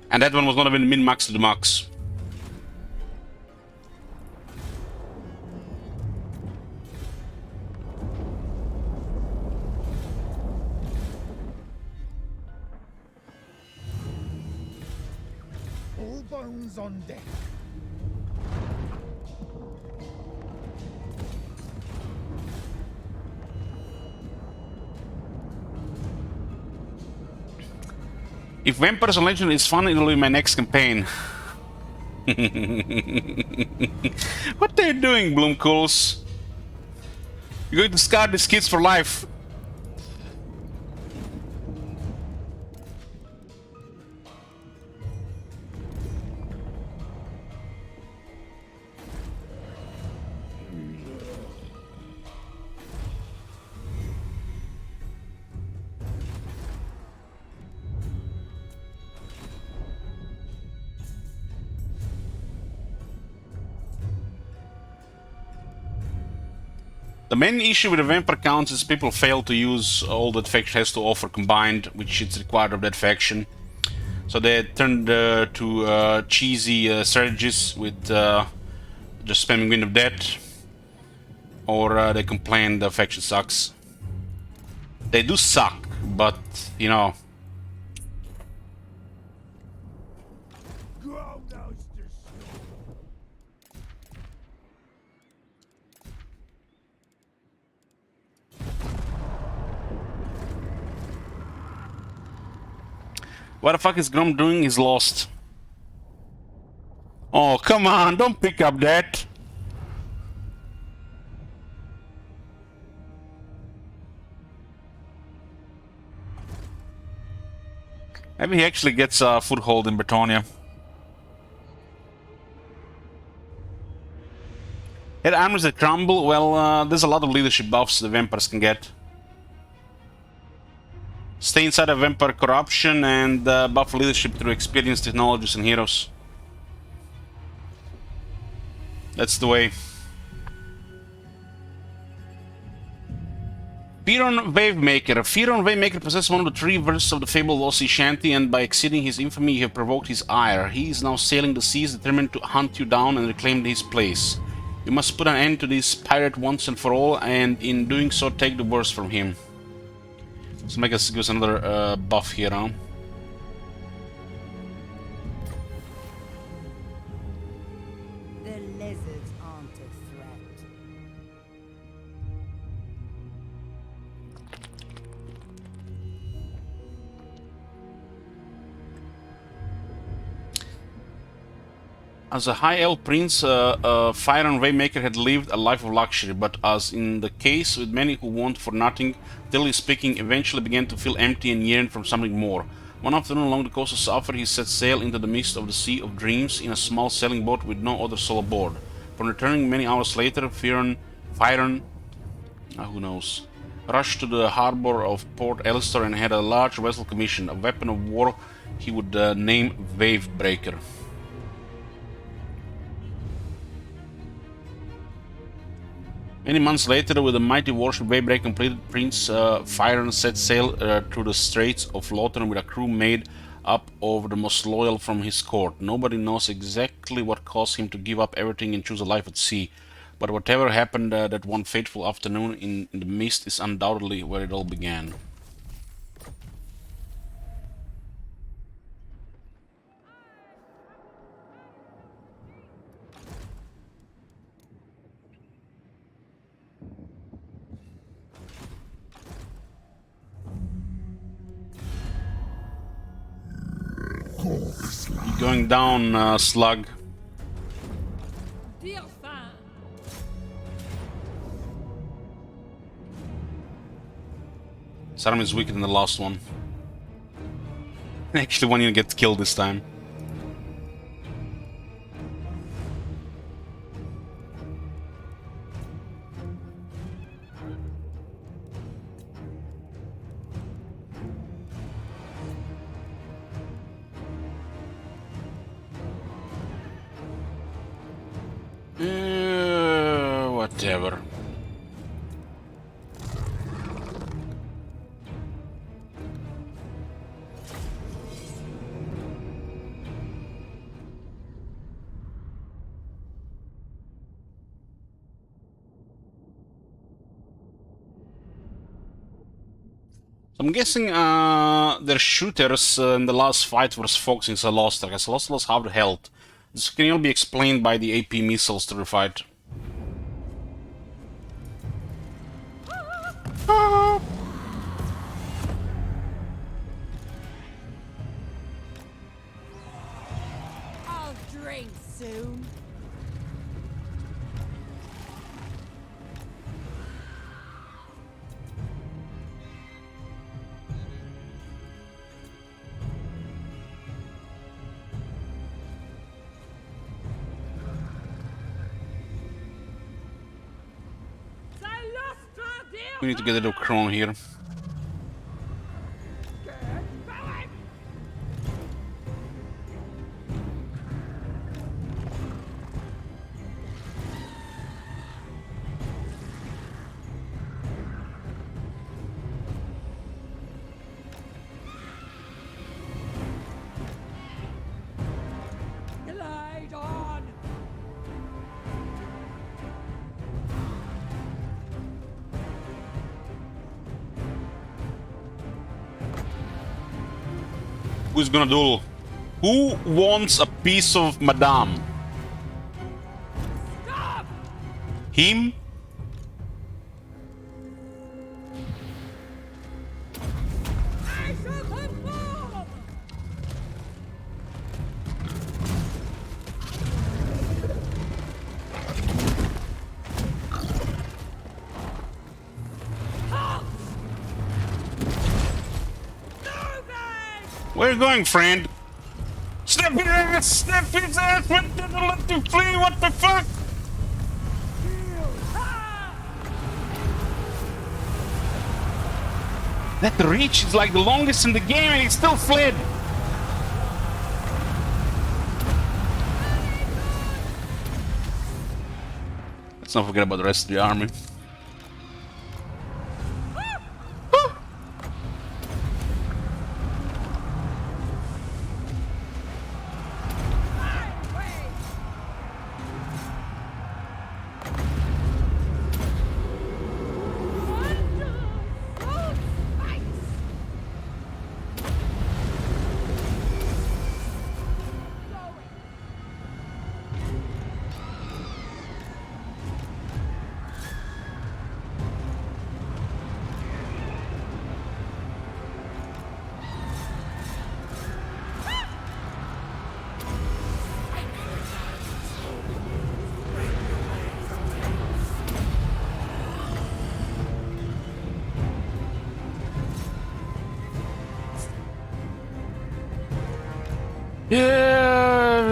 And that one was not even min-max to the max. All bones on deck. If Vampires and Legend is fun, it'll be my next campaign. What are you doing, Bloomcools? You're going to scar these kids for life. The main issue with the vampire counts is people fail to use all that faction has to offer combined, which is required of that faction. So they turned to cheesy strategies with just spamming Wind of Death, or they complain the faction sucks. They do suck, but you know. Ground those to snow. What the fuck is Grom doing? He's lost. Oh, come on, don't pick up that. Maybe he actually gets a foothold in Bretonia. Hit armies that crumble, well, there's a lot of leadership buffs the vampires can get. Stay inside of vampire corruption and buff leadership through experience, technologies, and heroes. That's the way. Firon Wavemaker. Firon Wavemaker possesses one of the 3 verses of the fabled Lost Sea Shanty, and by exceeding his infamy, you have provoked his ire. He is now sailing the seas, determined to hunt you down and reclaim his place. You must put an end to this pirate once and for all, and in doing so, take the worst from him. Let's make us give us another buff here, huh? The lizards aren't a threat. As a High Elf Prince, Fire and Waymaker had lived a life of luxury, but as in the case with many who want for nothing, generally speaking, eventually began to feel empty and yearn for something more. One afternoon along the coast of Safar, he set sail into the midst of the Sea of Dreams in a small sailing boat with no other soul aboard. Upon returning many hours later, Fyron, who knows, rushed to the harbor of Port Alistar and had a large vessel commissioned, a weapon of war he would name Wavebreaker. Many months later, with a mighty warship Wavebreaker completed, Prince Fyron set sail through the Straits of Lothern with a crew made up of the most loyal from his court. Nobody knows exactly what caused him to give up everything and choose a life at sea, but whatever happened that one fateful afternoon in the mist is undoubtedly where it all began. You're going down, Slug. Dear fan. Sarum is weaker than the last one. Actually, one even gets killed this time. Whatever. I'm guessing their shooters in the last fight was focusing Zalostar. Zalostar lost half the health. This can only be explained by the AP missiles to the fight. I'll drink soon. Silustra, dear We need to get rid of Krone here. Glide on. Who's gonna duel? Who wants a piece of Madame? Stop! Him? I shall perform! Where you going, friend? Snap his ass! Snap his ass! What didn't let him flee? What the fuck? That reach is like the longest in the game and he still fled! Let's not forget about the rest of the army. Yeah,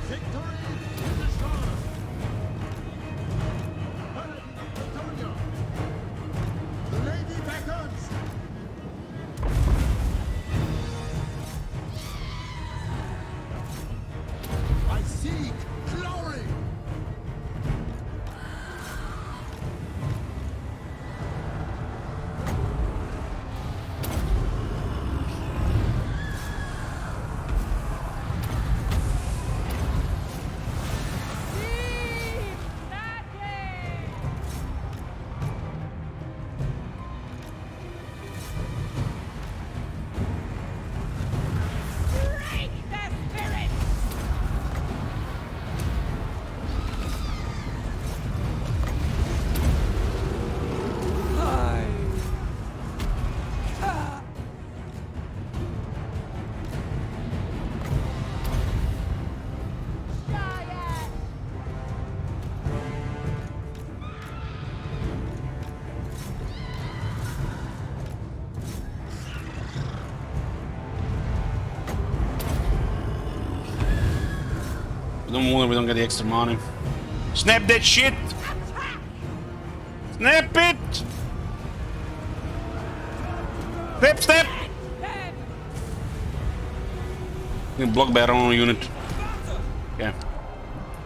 Victory is assured. Paladin Antonio. The lady beckons. I seek glory. Team Magic! Break their spirits! Giant! don't move, we don't get the extra money. Snap that shit! Snap it! Snap, snap! Dead! You can block by our own unit. Okay. I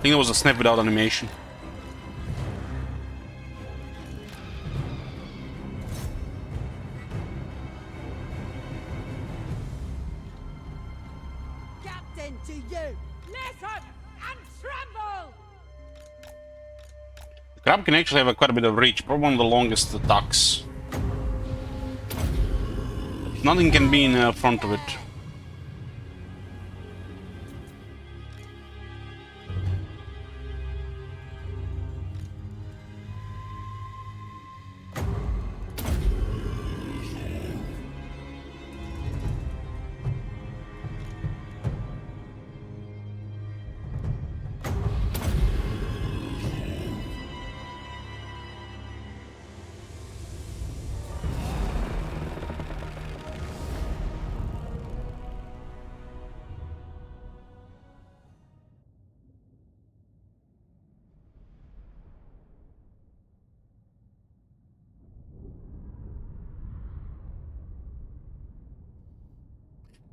think it was a snap without animation. Captain, to you! Listen and tremble! The crab can actually have quite a bit of reach, probably one of the longest attacks. Nothing can be in front of it.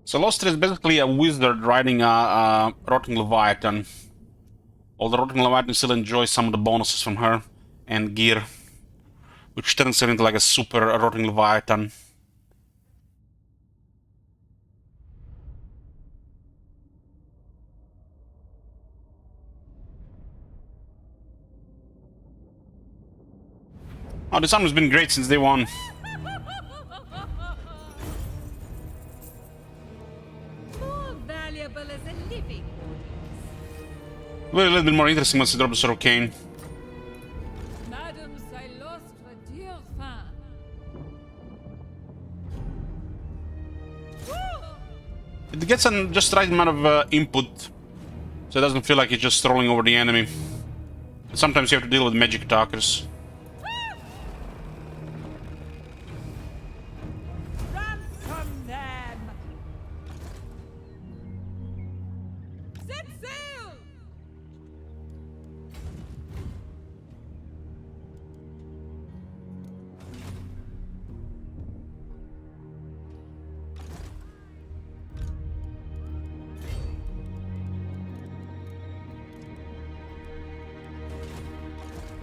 So Lostria is basically a wizard riding a Rotting Leviathan. Although Rotting Leviathan still enjoys some of the bonuses from her and gear, which turns her into like a super Rotting Leviathan. Oh, this armor's been great since day one. More valuable as a living. Well, a little bit more interesting once you drop the Sword of Cain. Madame, I lost a dear fan. It gets just the right amount of input, so it doesn't feel like it's just rolling over the enemy. Sometimes you have to deal with magic attackers. Ransom them! Set sail!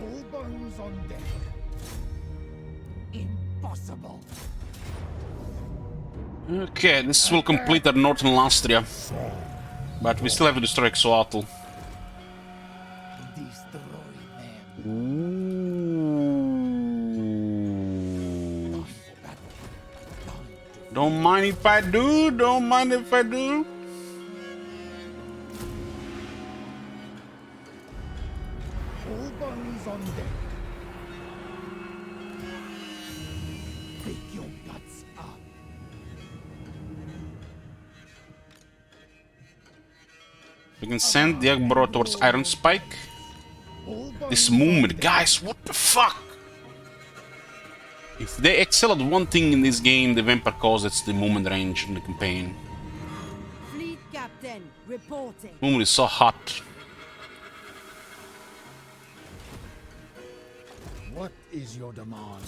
All bones on deck. Impossible. Okay, this will complete our Northern Lastria. But we still have to destroy Xoatl. These Don't mind if I do, don't mind if I do. All bones on deck. Pick your guts up. We can send the Agboro towards Iron Spike. All This bones on movement, deck. guys, what the fuck? If they excel at one thing in this game, the Vampire cause it's the movement range in the campaign. Fleet captain reporting. Movement is so hot. What is your demand?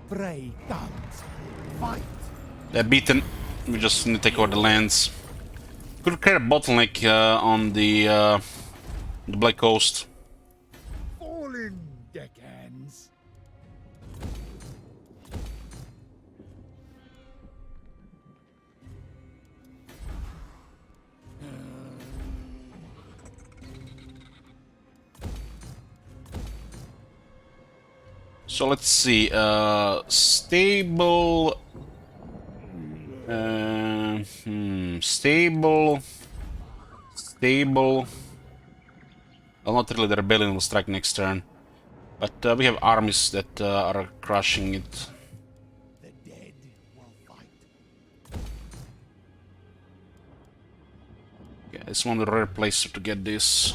Prey comes. Fight. They're beaten. We just need to take over the lands. Could create a bottleneck on the Black Coast. Fall in, deckhands. So let's see. Stable. Stable. Stable. Well, not really. The rebellion will strike next turn, but we have armies that are crushing it. The dead will fight. Yeah, it's one of the rare places to get this.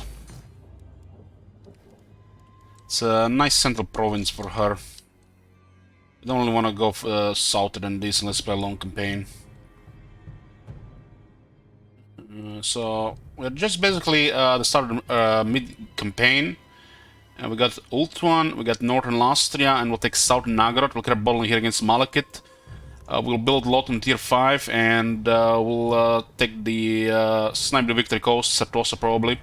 It's a nice central province for her. We don't really want to go south than this unless we play a long campaign. So we're just basically the start of the mid-campaign. And we got Ultuan, we got Northern Lastria, and we'll take Southern Nagorod. We'll get a battle here against Malekith. We'll build Lot in tier 5, and we'll take the Snipe the Victory Coast, Satosa probably.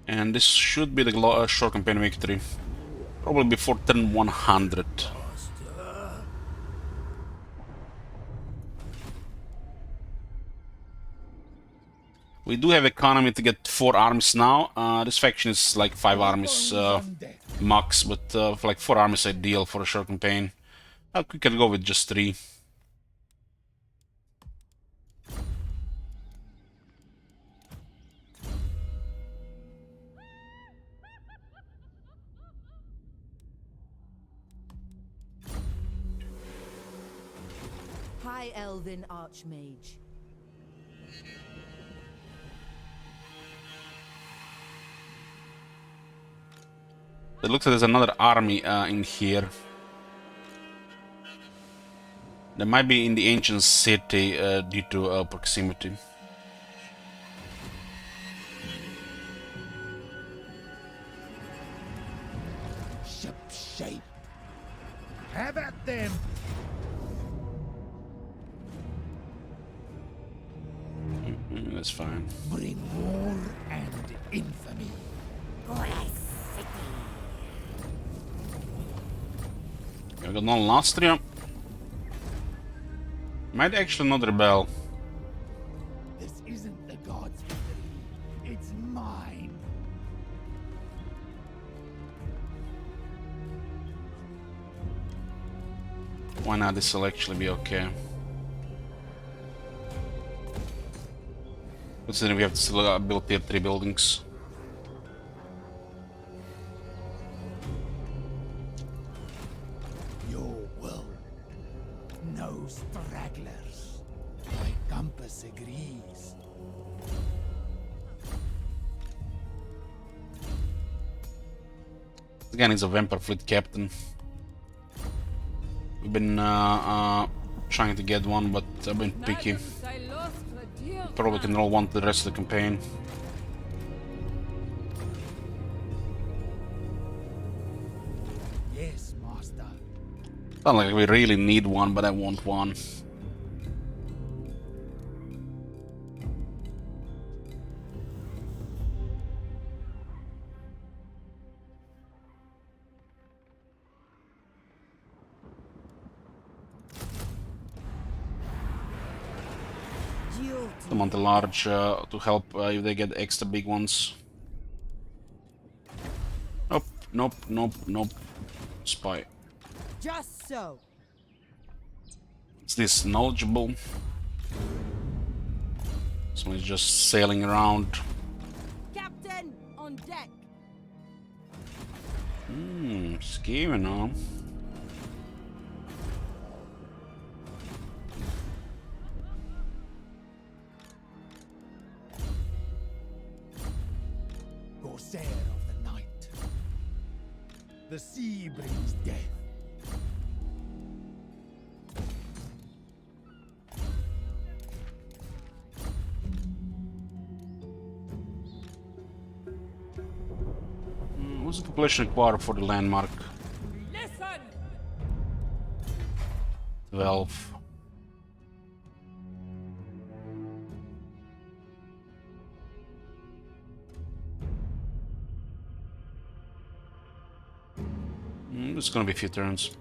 And this should be the short campaign victory. Probably before turn 100. We do have economy to get 4 armies now. This faction is like 5 armies On deck. max, but for like 4 armies ideal for a short campaign. We can go with just 3. High Elven Archmage. It looks like there's another army in here. They might be in the ancient city due to proximity. Ship shape. Have at them. That's fine. Bring war and infamy. We got no Lastria. Might actually not rebel. This isn't the gods' victory. It's mine. Why not? This will actually be okay. Considering we have to still build tier 3 buildings. Your will. No stragglers. My compass agrees. Again, he's a Vampire Fleet captain. We've been trying to get one, but I've been picky. Probably can roll one to the rest of the campaign. Yes, master. Not like we really need one, but I want one. Duty. Them on the large to help if they get extra big ones. Nope, nope, nope, nope. Spy. Just so. Is this knowledgeable? Someone's just sailing around. Captain, on deck. Scheming, huh? Corsair of the night. The sea brings death. What's the population required for the landmark? Listen! 12. It's gonna be a few turns.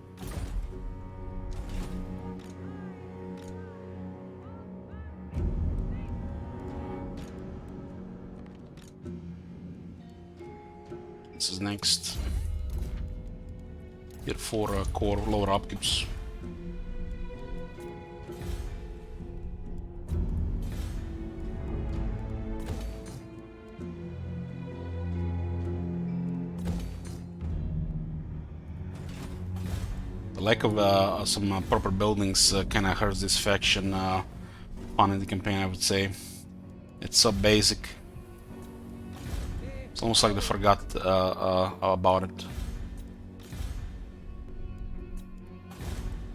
This is next. Here 4 core lower upkeeps. The lack of some proper buildings kind of hurts this faction fun in the campaign, I would say. It's so basic. It's almost like they forgot about it.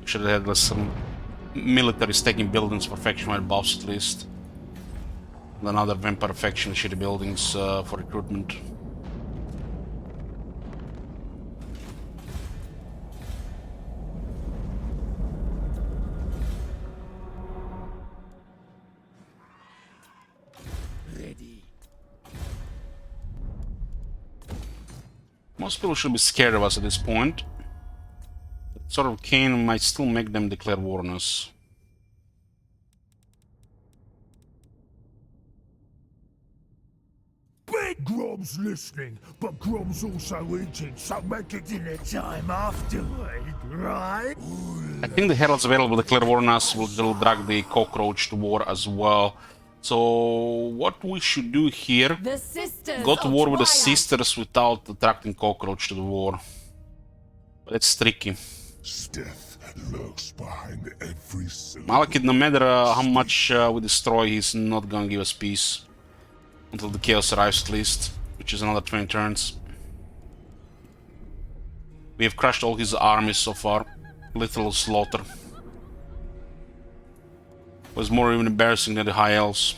Should have had some military taking buildings for faction-wide buffs at least. And another vampire faction shitty buildings for recruitment. Ready. Most people should be scared of us at this point. That sort of cane might still make them declare war on us. Big Grom's listening, but Grom's also eating, so make it dinner time afterward, right? I think the heralds available to declare war on us will drag the cockroach to war as well. So what we should do here, The sisters. go to of war with the Twilight. sisters without attracting cockroach to the war. But it's tricky. Death lurks behind every syllable. Malekith, no matter how much we destroy, he's not gonna give us peace. Until the chaos arrives at least, which is another 20 turns. We have crushed all his armies so far. Literal slaughter. Was more even embarrassing than the High Elves.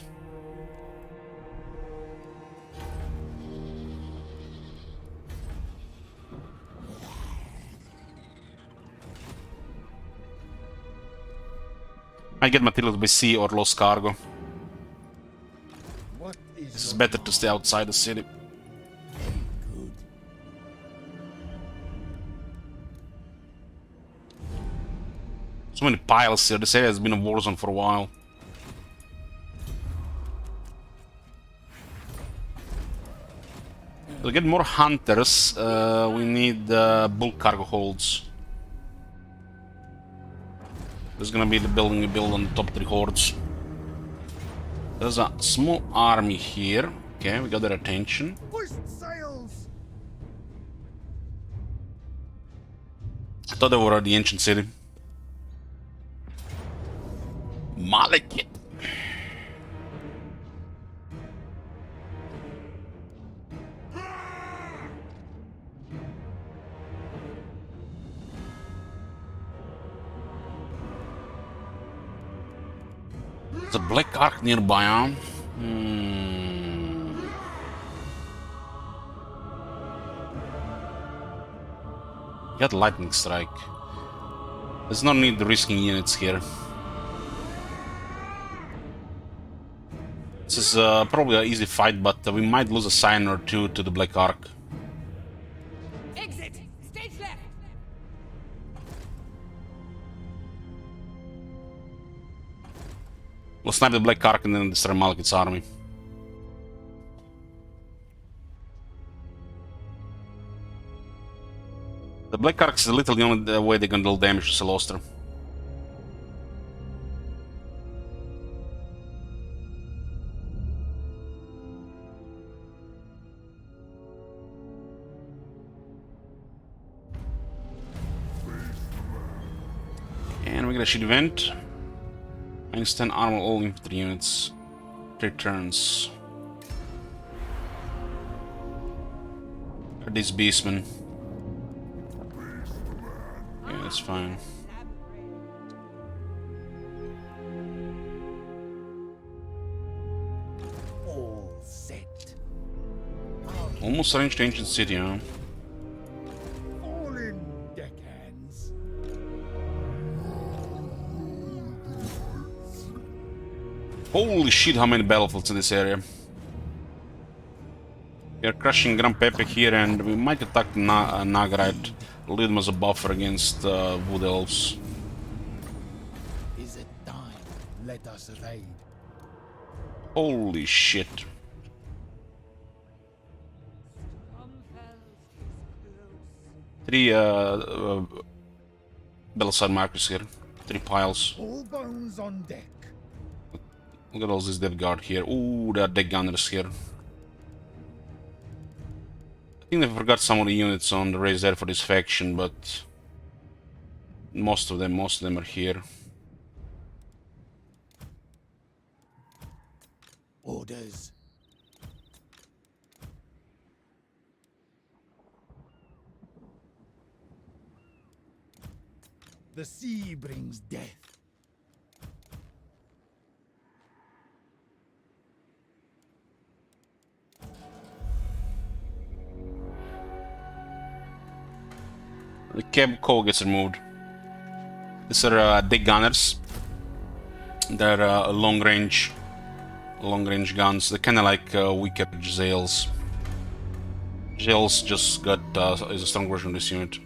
I get materials by sea or lost cargo. What is This is better to stay outside the city. good? So many piles here. This area has been a war zone for a while. To get more hunters, we need bulk cargo holds. This is gonna be the building we build on the top 3 hordes. There's a small army here. Okay, we got their attention. Hoist sails! I thought they were at the ancient city. Malekith. There's a black ark nearby, huh? Got lightning strike. There's no need risking units here. This is probably an easy fight, but we might lose a sign or two to the Black Ark. Exit! Stage left! We'll snipe the Black Ark and then destroy Malekith's army. The Black Arcs is literally the only way they can deal damage to Celostra. And we get a shield event. Minus 10 armor all infantry units. 3 turns. These beastmen. Yeah, that's fine. All set. Almost arranged ancient city, huh? All in, deckhands. Holy shit, how many battlefields in this area. We are crushing Grand Pepe here, and we might attack Nagarite. Leave them as a buffer against Wood Elves. Is it time? Let us raid. Holy shit. Three Belside markers here. 3 piles. All bones on deck. Look at all this death guard here. Ooh, there are deck gunners here. I think they forgot some of the units on the race there for this faction, but most of them are here. Orders. The sea brings death. The cab core gets removed. These are deck gunners. They're long range guns. They're kind of like weaker Zales. Zales just got is a strong version of this unit.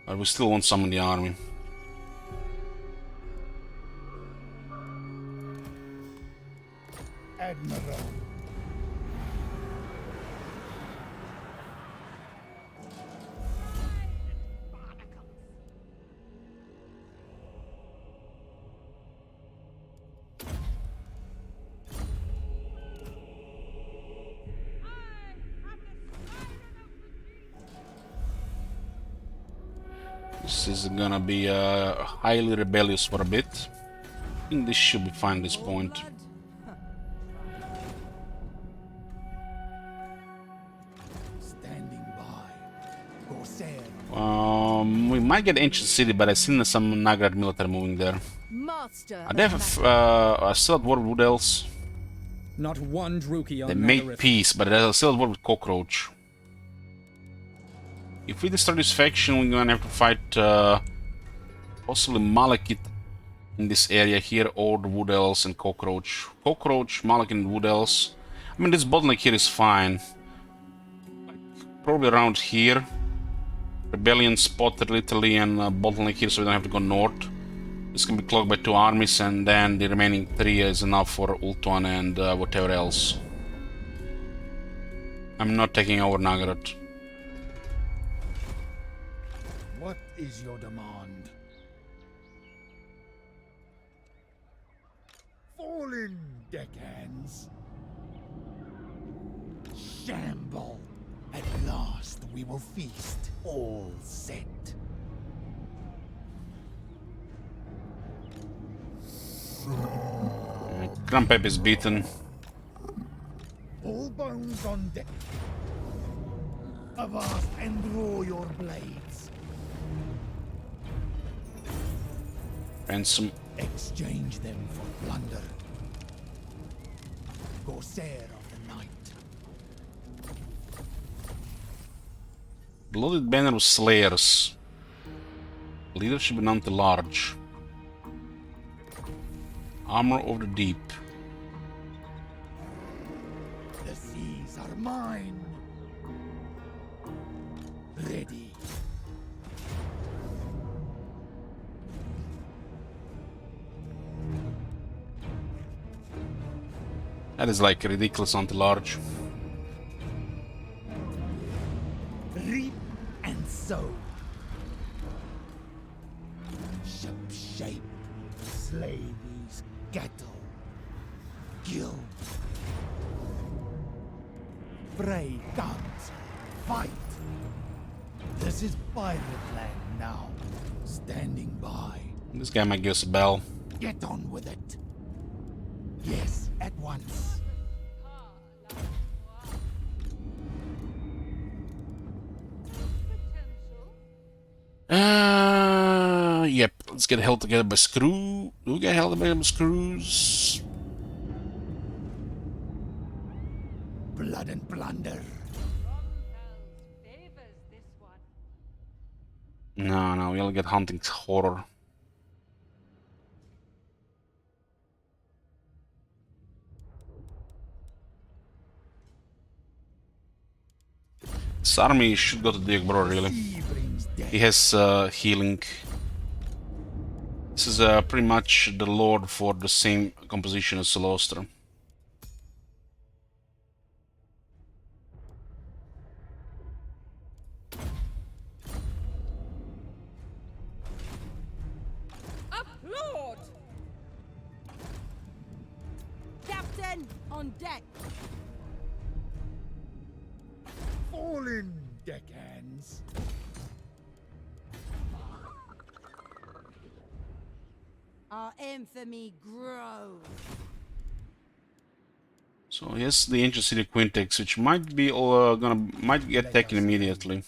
But we still want some in the army. Admiral. This is gonna be highly rebellious for a bit. I think this should be fine at this point. Standing by. Corsair. We might get Ancient City, but I've seen some Nagarite military moving there. Master. They have I still at war with Wood Elves. Not one Druki on They made Nagareth. peace, but they're still at war with Cockroach. If we destroy this faction, we're gonna have to fight possibly Malekith in this area here, or the Wood Elves and Cockroach. Cockroach, Malekith, and Wood Elves. I mean, this bottleneck here is fine. Probably around here. Rebellion spotted literally, and bottleneck here, so we don't have to go north. This can be clogged by 2 armies, and then the remaining 3 is enough for Ultuan and whatever else. I'm not taking over Nagaroth. What is your demand? Fall in, deckhands. Shamble. At last we will feast. All set. Grand Pepe is beaten. All bones on deck. Avast and draw your blades. Ransom. Exchange them for plunder. Corsair of the night. Blooded Banner of Slayers. Leadership and anti-large. Armor of the Deep. The seas are mine. Ready. That is like ridiculous anti-large. sow. Ship shape. Slay these cattle. Kill. Fray comes. Fight. This is pirate land now. Standing by. This guy might give us a bell. Get on with it. Yes, at once. Yep. Let's get held together by Screw. Do we get held together by Screws? Blood and plunder. Favors this one. No, we only get hunting horror. This army should go to Diegbro, really. Sea brings death. He has healing. This is pretty much the lord for the same composition as Solostra. Applaud! Captain, on deck. Fall in, deckhands. Our infamy grows. So here's the ancient city Quintex, which might be might get taken immediately.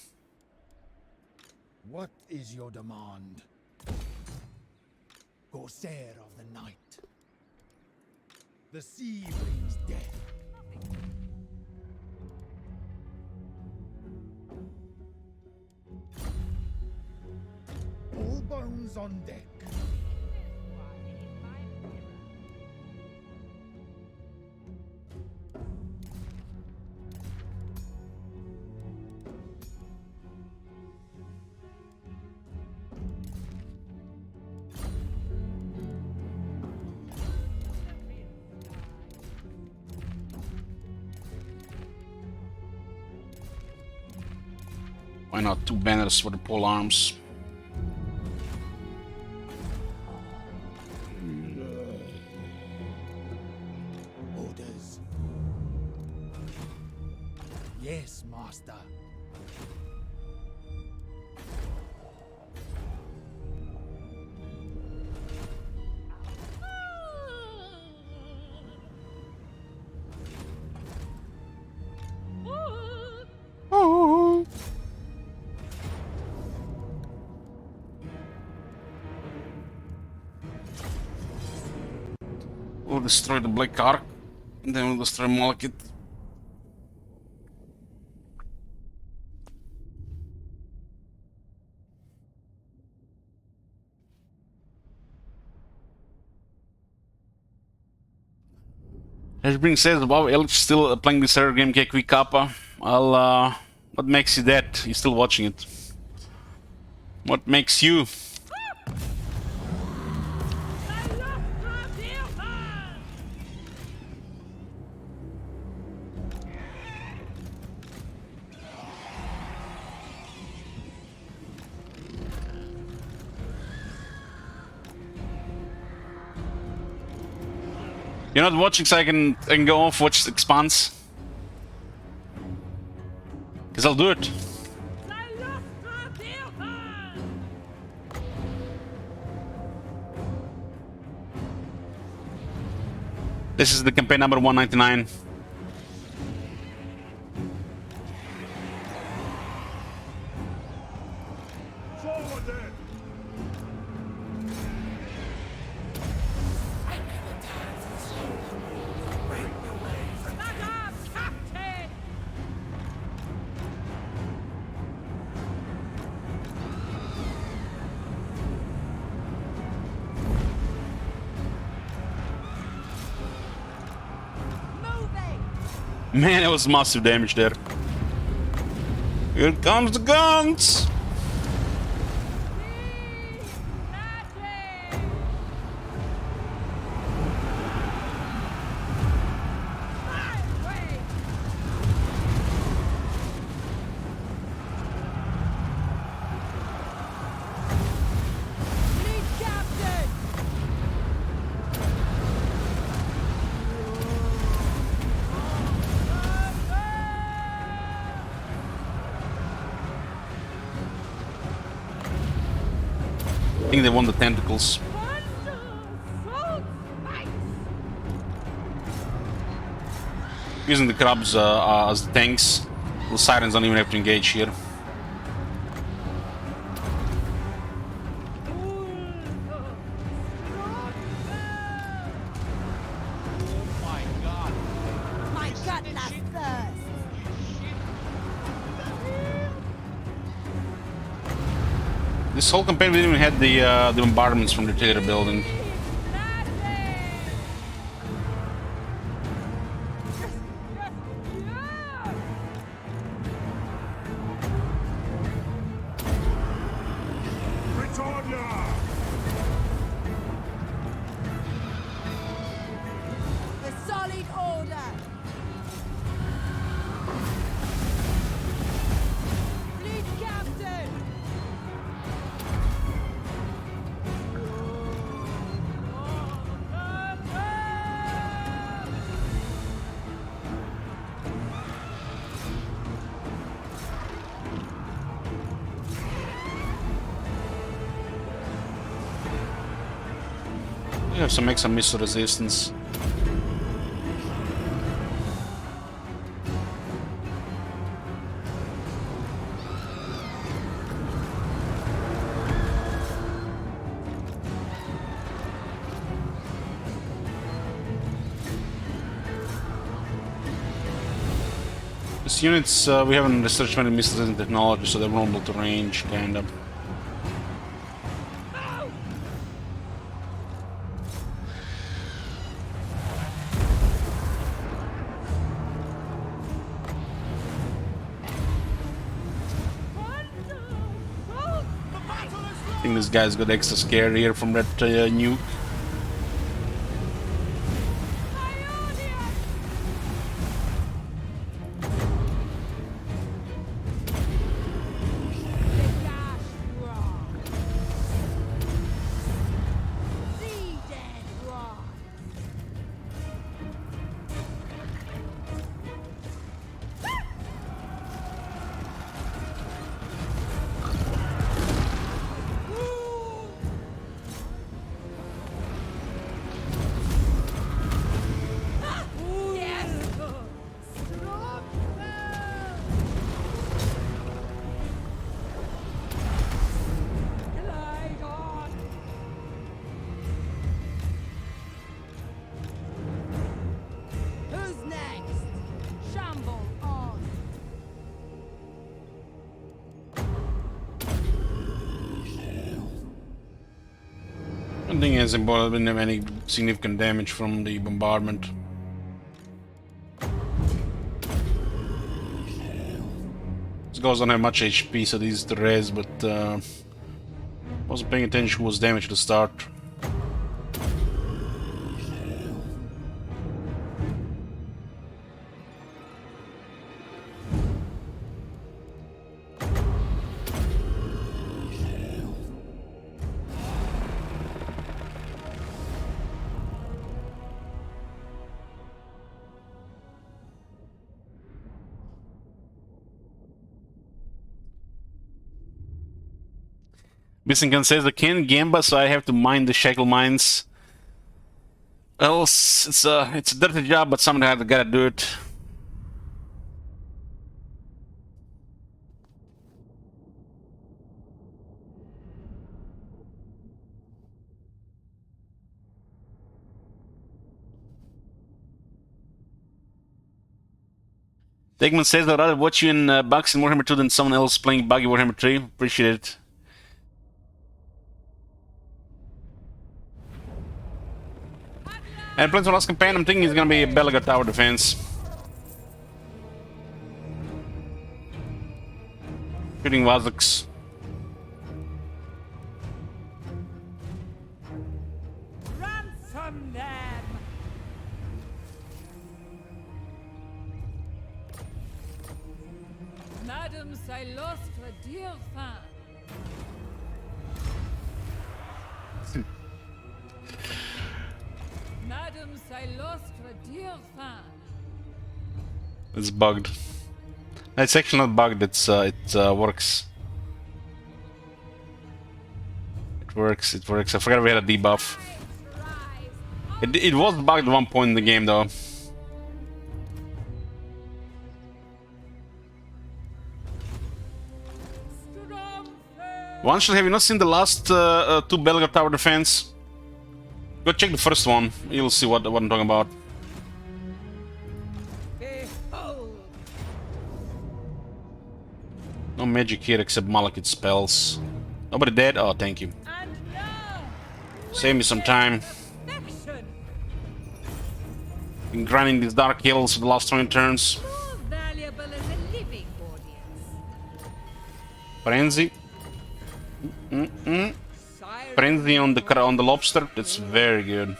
What is your demand? Corsair of the night. The sea brings death. All bones on deck. Why not 2 banners for the pole arms? Orders. Yes, master. We'll destroy the Black Ark, and then we'll destroy Malekith. As being said, Bob Elch still playing this rare game KQ Kappa. Well, what makes you that? You're still watching it. What makes you? You're not watching so I can go off, watch Expanse? Because I'll do it. This is the campaign number 199. Forward there! Captain! Moving! Man, it was massive damage there. Here comes the guns! Magic! My way! think they won the tentacles. Using the crabs as the tanks. The sirens don't even have to engage here. Oh my god. My cutlass thirst. This whole campaign we didn't even had the bombardments from the theater building. Britannia! The solid order. Fleet captain. We have some extra missile resistance. These units, we haven't researched many missiles and technology, so they're vulnerable to range, kind of. I think this guy's got extra scare here from that nuke. Who's next? Shamble on. I don't think it's important. Didn't have any significant damage from the bombardment. These guys don't have much HP, so these the res, but wasn't paying attention who was damaged at the start. Bissingham says I can't Gamba, so I have to mine the shackle mines. Well, it's a dirty job, but someone had to gotta do it. Degman says I'd rather watch you in Bugs in Warhammer 2 than someone else playing Buggy Warhammer 3. Appreciate it. And plans for last campaign, I'm thinking it's gonna be Belaga Tower Defense. Shooting Vazax. Ransom them! Madams, I lost a dear fan. Madams, I lost a dear fan. It's bugged. It's actually not bugged, it works. It works, it works. I forgot we had a debuff. It was bugged at one point in the game though. One, have you not seen the last two Belgrade Tower Defense? Go check the first one. You'll see what I'm talking about. No magic here except Malekith spells. Nobody dead? Oh, thank you. And now, Save me some time. perfection. Been grinding these Dark Hills for the last 20 turns. More valuable as a living audience. Frenzy. Frenzy on the lobster. That's very good.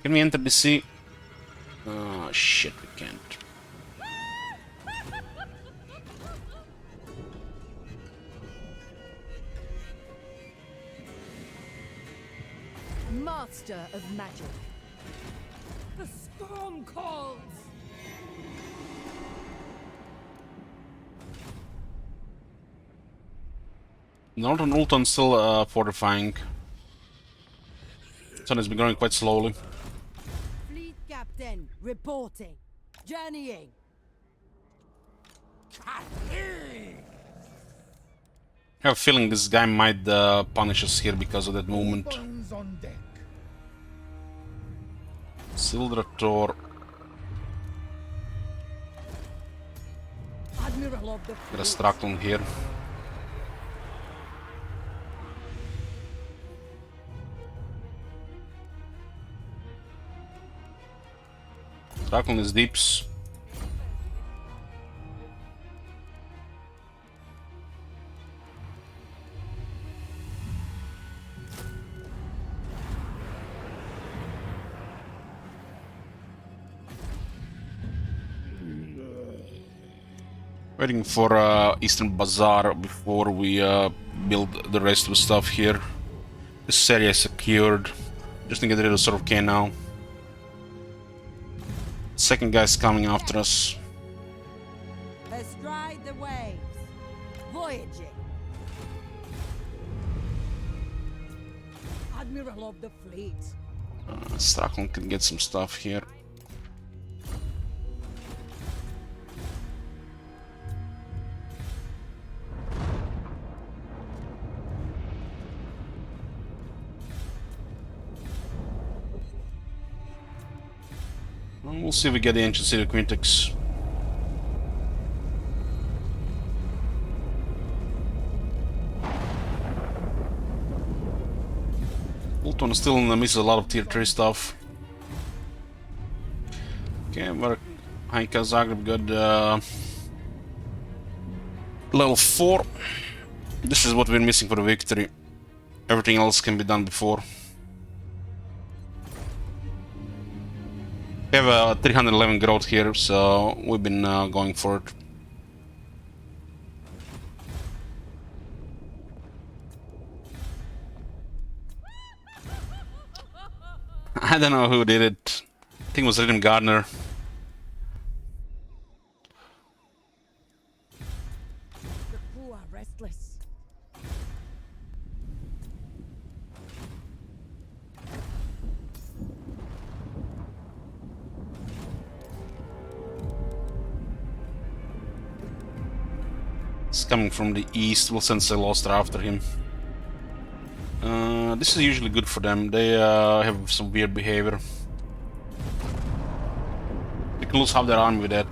Can we enter the sea? Oh shit, we can't. Master of magic. The storm calls. Northern Ulton still fortifying. Sun has been growing quite slowly. Fleet captain, reporting. Journeying. I have a feeling this guy might punish us here because of that movement. Bones on deck. Sildrator. Admiral of the Get a fleet. Strakton here. Strakton is deeps. Waiting for Eastern Bazaar before we build the rest of the stuff here. This area is secured. Just to get rid of Sword of Khaine now. Second guy's coming after us. Astride the waves. Voyaging. Admiral of the fleet. Strakton can get some stuff here. We'll see if we get the Ancient City of Quintex. Ulton is still in the midst of a lot of tier 3 stuff. Okay, we're Haika Zagreb got level 4. This is what we're missing for the victory. Everything else can be done before. We have a 311 growth here, so we've been going for it. I don't know who did it. I think it was Rhythm Gardner. The crew are restless. It's coming from the east. We'll send Celostra after him. This is usually good for them. They have some weird behavior. They can lose half their army with that.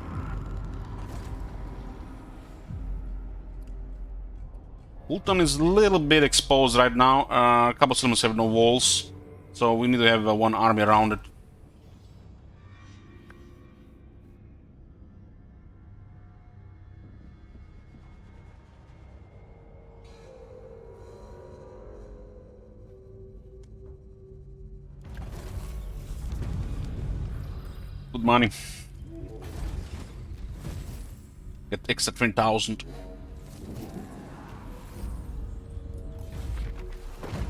Ulton is a little bit exposed right now. A couple of settlements have no walls, so we need to have one army around it. Good money. Get extra 20,000.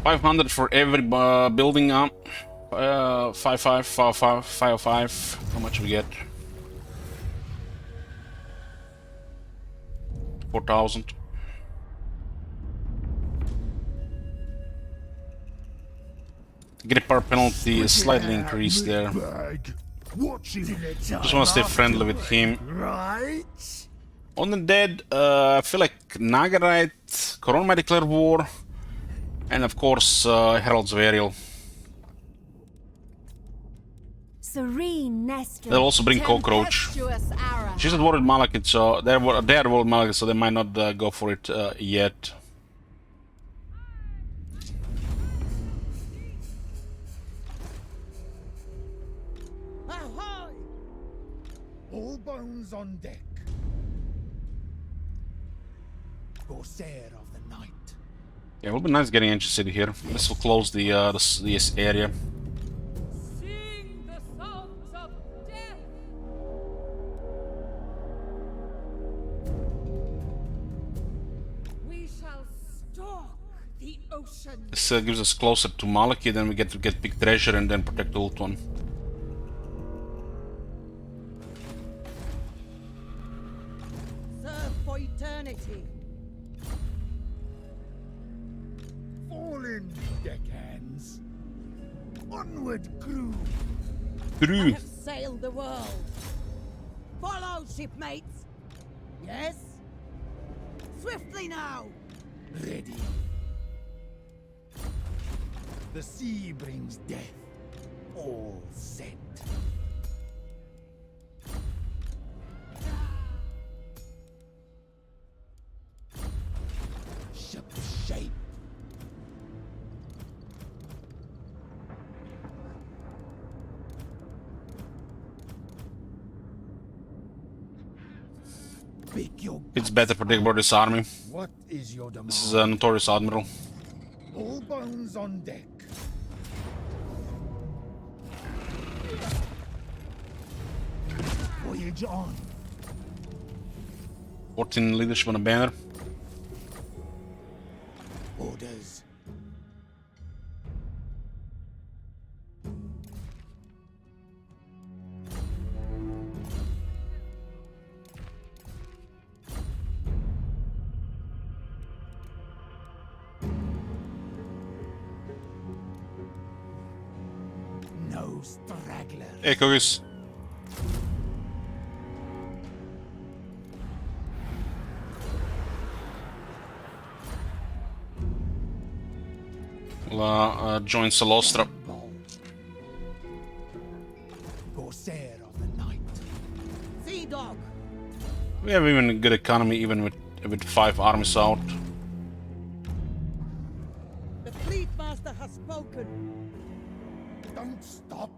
500 for every building up. 505. How much we get? 4,000. The gripper penalty is slightly increased there. Bag. Watch it in a time Just want to stay friendly with him. right? On the dead, I feel like Nagarite, Corona might declare war, and of course Herald's Varial. Serene Nestor. They'll also bring Cockroach. Tempestuous Ara. She's at war with Malekith, so they're at war with Malekith, so they might not go for it yet. Ahoy! All bones on deck. Corsair of the night. Yeah, it would be nice getting Ancient City here. This will close this area. Sing the songs of death. We shall stalk the ocean. This gives us closer to Malekith, then we get to get big treasure and then protect the Ult one. Serve for eternity. Fall in, deckhands. Onward, crew. I True. have sailed the world. Follow, shipmates. Yes? Swiftly now. Ready. The sea brings death. All set. Ship shape. Pick your It's better for take about this army. What is your demand? This is a Notorious Admiral. All bones on deck. Voyage on. 14 leadership on a banner. Orders. No straggler. Hey, Cookies. We'll join Salostra. Corsair of the night. Sea dog. We have even a good economy, even with 5 armies out. The fleet master has spoken. Don't stop.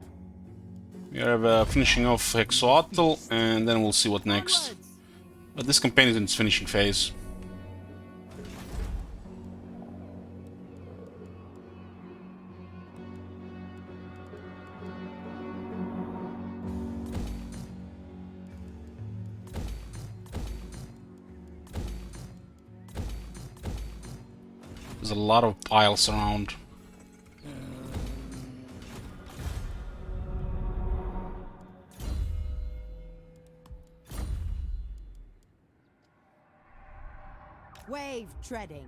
We have finishing off Hexoatl, and then we'll see what next. Onwards. But this campaign is in its finishing phase. There's a lot of piles around. Wave treading.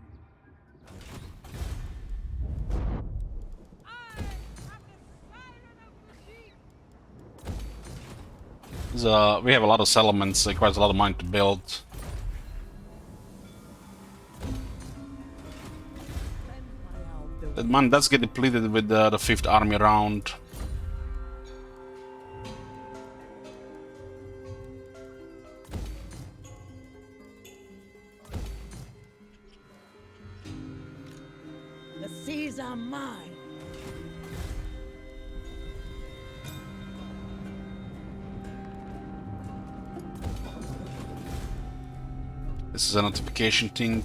We have a lot of settlements, it requires a lot of money to build. That money does get depleted with the 5th army round. The seas are mine. This is a notification thing.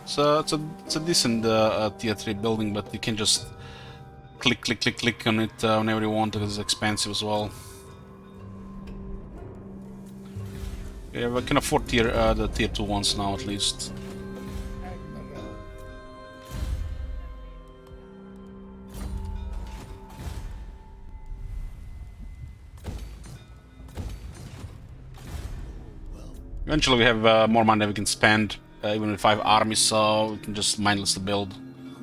So it's a decent tier 3 building, but you can just click on it whenever you want because it's expensive as well. Yeah, we can afford the tier 2 ones now at least. Eventually we have more money we can spend, even with 5 armies, so we can just mindlessly build.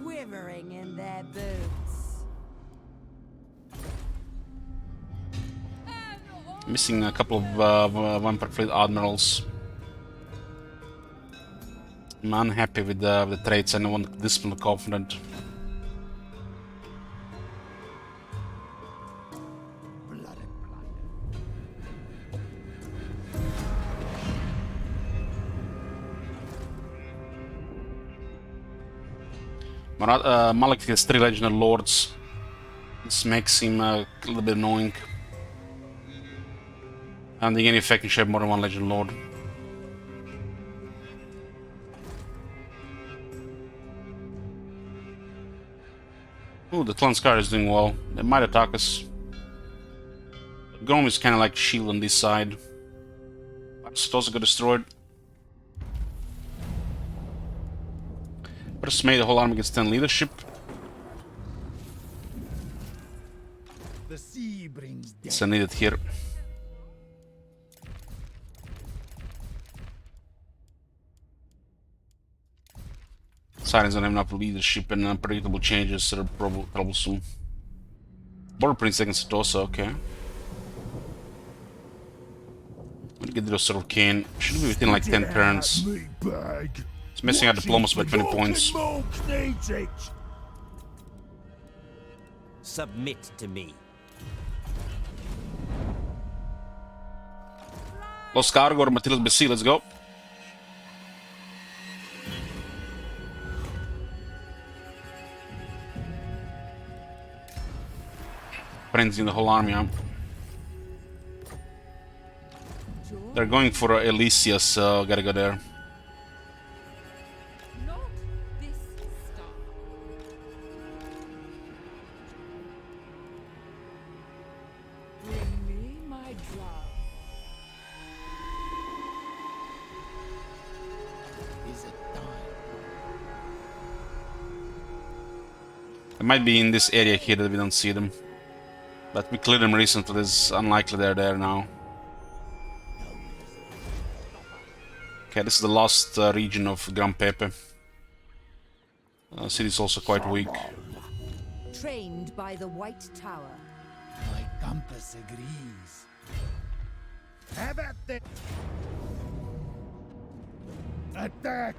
Quivering in their boots. Missing a couple of Vampire Fleet Admirals. I'm unhappy with the traits. I don't want Discipline Confident. Blood and plunder. Malik has 3 Legendary Lords. This makes him a little bit annoying. I don't think any effect can have more than 1 Legendary Lord. Ooh, the Clan Scar is doing well. They might attack us. Grom is kind of like shield on this side. Stoza got destroyed. First made the whole army gets 10 leadership. The sea brings death. It's needed here. Sirens don't have enough leadership and unpredictable changes that are troublesome. Border Prince against Stoza, okay. We'll get rid of Sir Kane. Should be within like 10 turns. It's messing out diplomacy by 20 points. Submit to me. Lost Cargo, Matilda's BC, let's go. Frenzying the whole army up. They're going for Elysia, so gotta go there. Not this star. Bring me my drum. Is it time? They might be in this area here that we don't see them. But we cleared them recently, it's unlikely they're there now. Okay, this is the last region of Gran Pepe. City's also quite weak. Trained by the White Tower. My compass agrees. Have at it! Attack!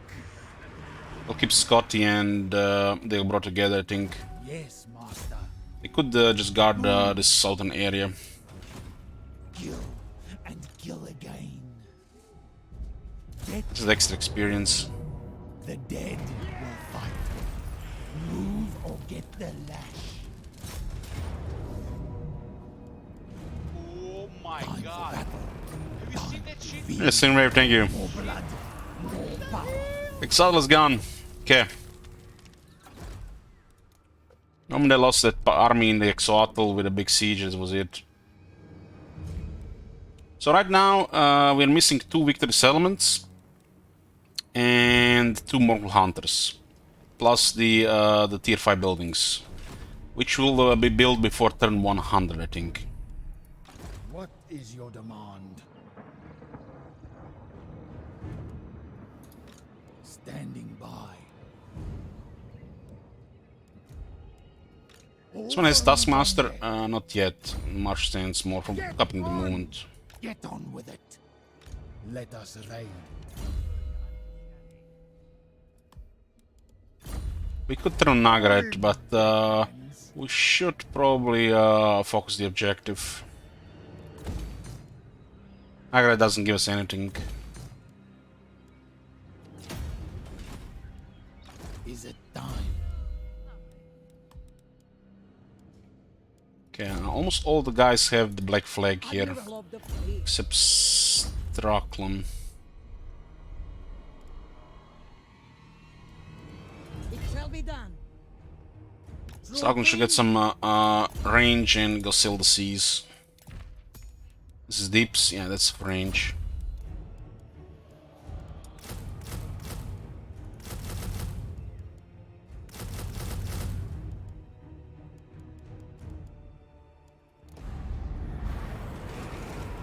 We'll keep Scotty and they'll brought together, I think. Yes, master. They could just guard this southern area. Kill and kill again. This is extra experience. The dead will fight. Move or get the lash. Oh my Time for god. battle. Have you seen that shit? Yes, Stingrave, thank you. More blood, more power. Exile is gone. Okay. They lost that army in the Exoatl with a big siege, that was it. So right now, we're missing 2 victory settlements and 2 Morgul hunters, plus the tier 5 buildings, which will be built before turn 100, I think. What is your demand? Standing by. This one has Taskmaster, not yet. March stands more from copying the movement. Get on with it. Let us raid. We could turn on Nagaret, but we should probably focus the objective. Nagaret doesn't give us anything. Is it time? Okay, almost all the guys have the black flag here, Admiral of the fleet. except Straklan. It shall be done. Straklan should get some range and go sail the seas. This is deeps, yeah, that's range.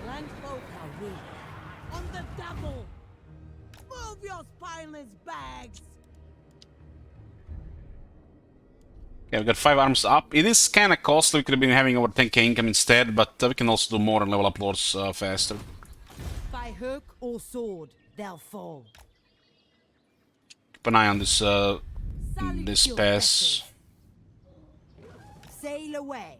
Land folk are weak. On the devil! Move your spineless bags! Okay, we've got 5 arms up. It is kind of costly. We could have been having over 10k income instead, but we can also do more and level up lords faster. By hook or sword, they'll fall. Keep an eye on this Salute this your pass. vessels. Sail away.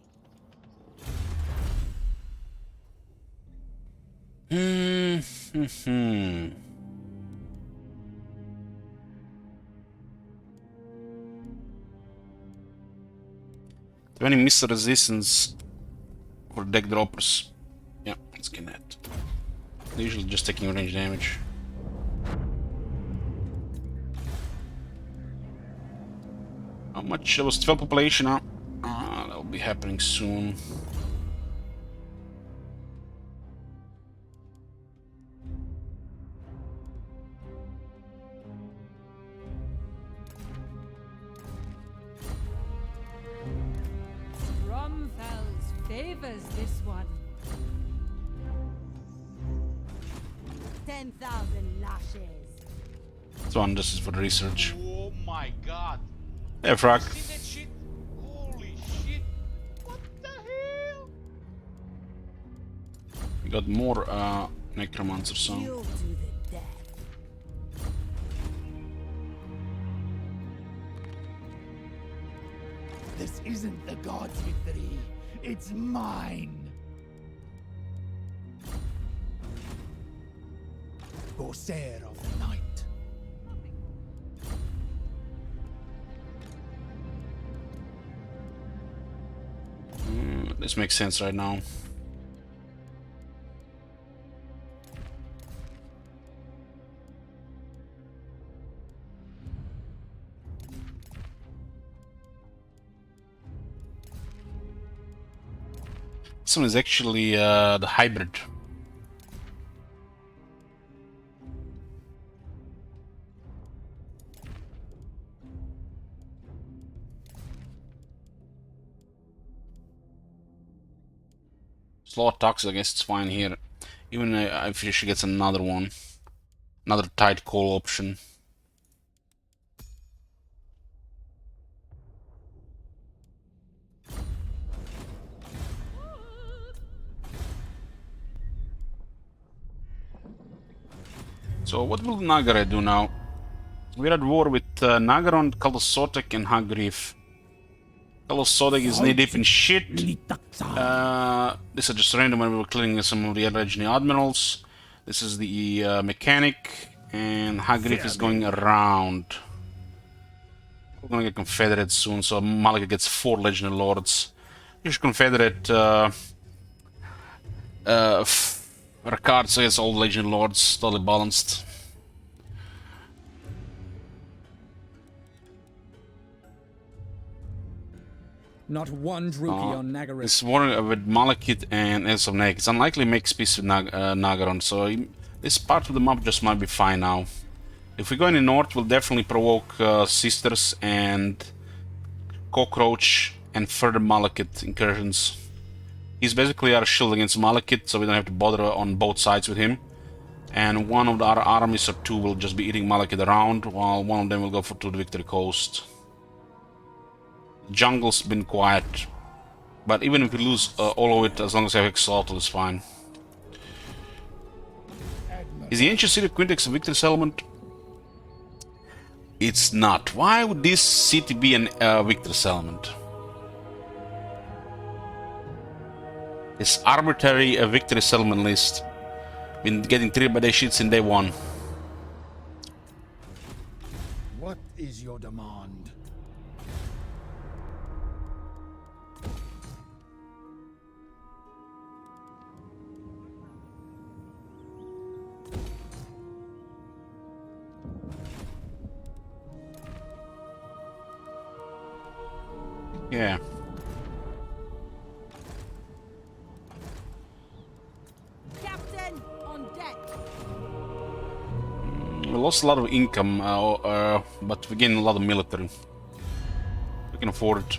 Do any missile resistance for deck droppers? Yeah, let's get that. They're usually just taking range damage. How much? There was 12 population now. That'll be happening soon. Bromfels favors this one. 10,000 lashes. This is for the research. Oh my god. Yeah, frag. See that shit? Holy shit. What the hell? We got more necromancer, so. You'll do the death. This isn't the god's victory. It's mine. Corsair of the night. This makes sense right now. This one is actually the hybrid. Slow attacks, I guess it's fine here. Even if she gets another one. Another tight call option. So what will Nagare do now? We're at war with Nagaron, Kaldosotek and Hagriff. Kaldosotek is knee deep in shit. This is just random when we were clearing some of the legendary admirals. This is the mechanic, and Hagriff is going around. We're gonna get Confederate soon, so Malika gets 4 legendary lords. You should Confederate Rakard, so it's all legendary lords, totally balanced. Not one Druki on Nagaris. This war with Malekith and Ace of Neg. It's unlikely to make peace with Nagaron, so this part of the map just might be fine now. If we go any north, we'll definitely provoke Sisters and Cockroach and further Malekith incursions. He's basically our shield against Malekith, so we don't have to bother on both sides with him. And one of our armies or 2 will just be eating Malekith around, while one of them will go to the Victory Coast. Jungle's been quiet, but even if we lose all of it, as long as I have Exalted, it's fine. Is the ancient city of Quintex a victory settlement? It's not. Why would this city be a victory settlement? It's arbitrary a victory settlement list. Been getting treated by their shits in day 1. What is your demand? Yeah. Captain, on deck. We lost a lot of income, but we gained a lot of military. We can afford it.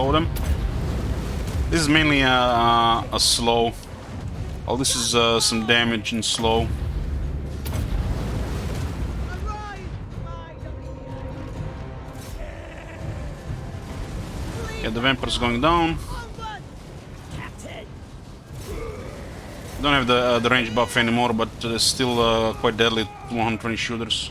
slow them. This is mainly a slow. Oh, this is some damage and slow. Yeah, the Vampire's going down. Don't have the range buff anymore, but it's still quite deadly. 120 shooters.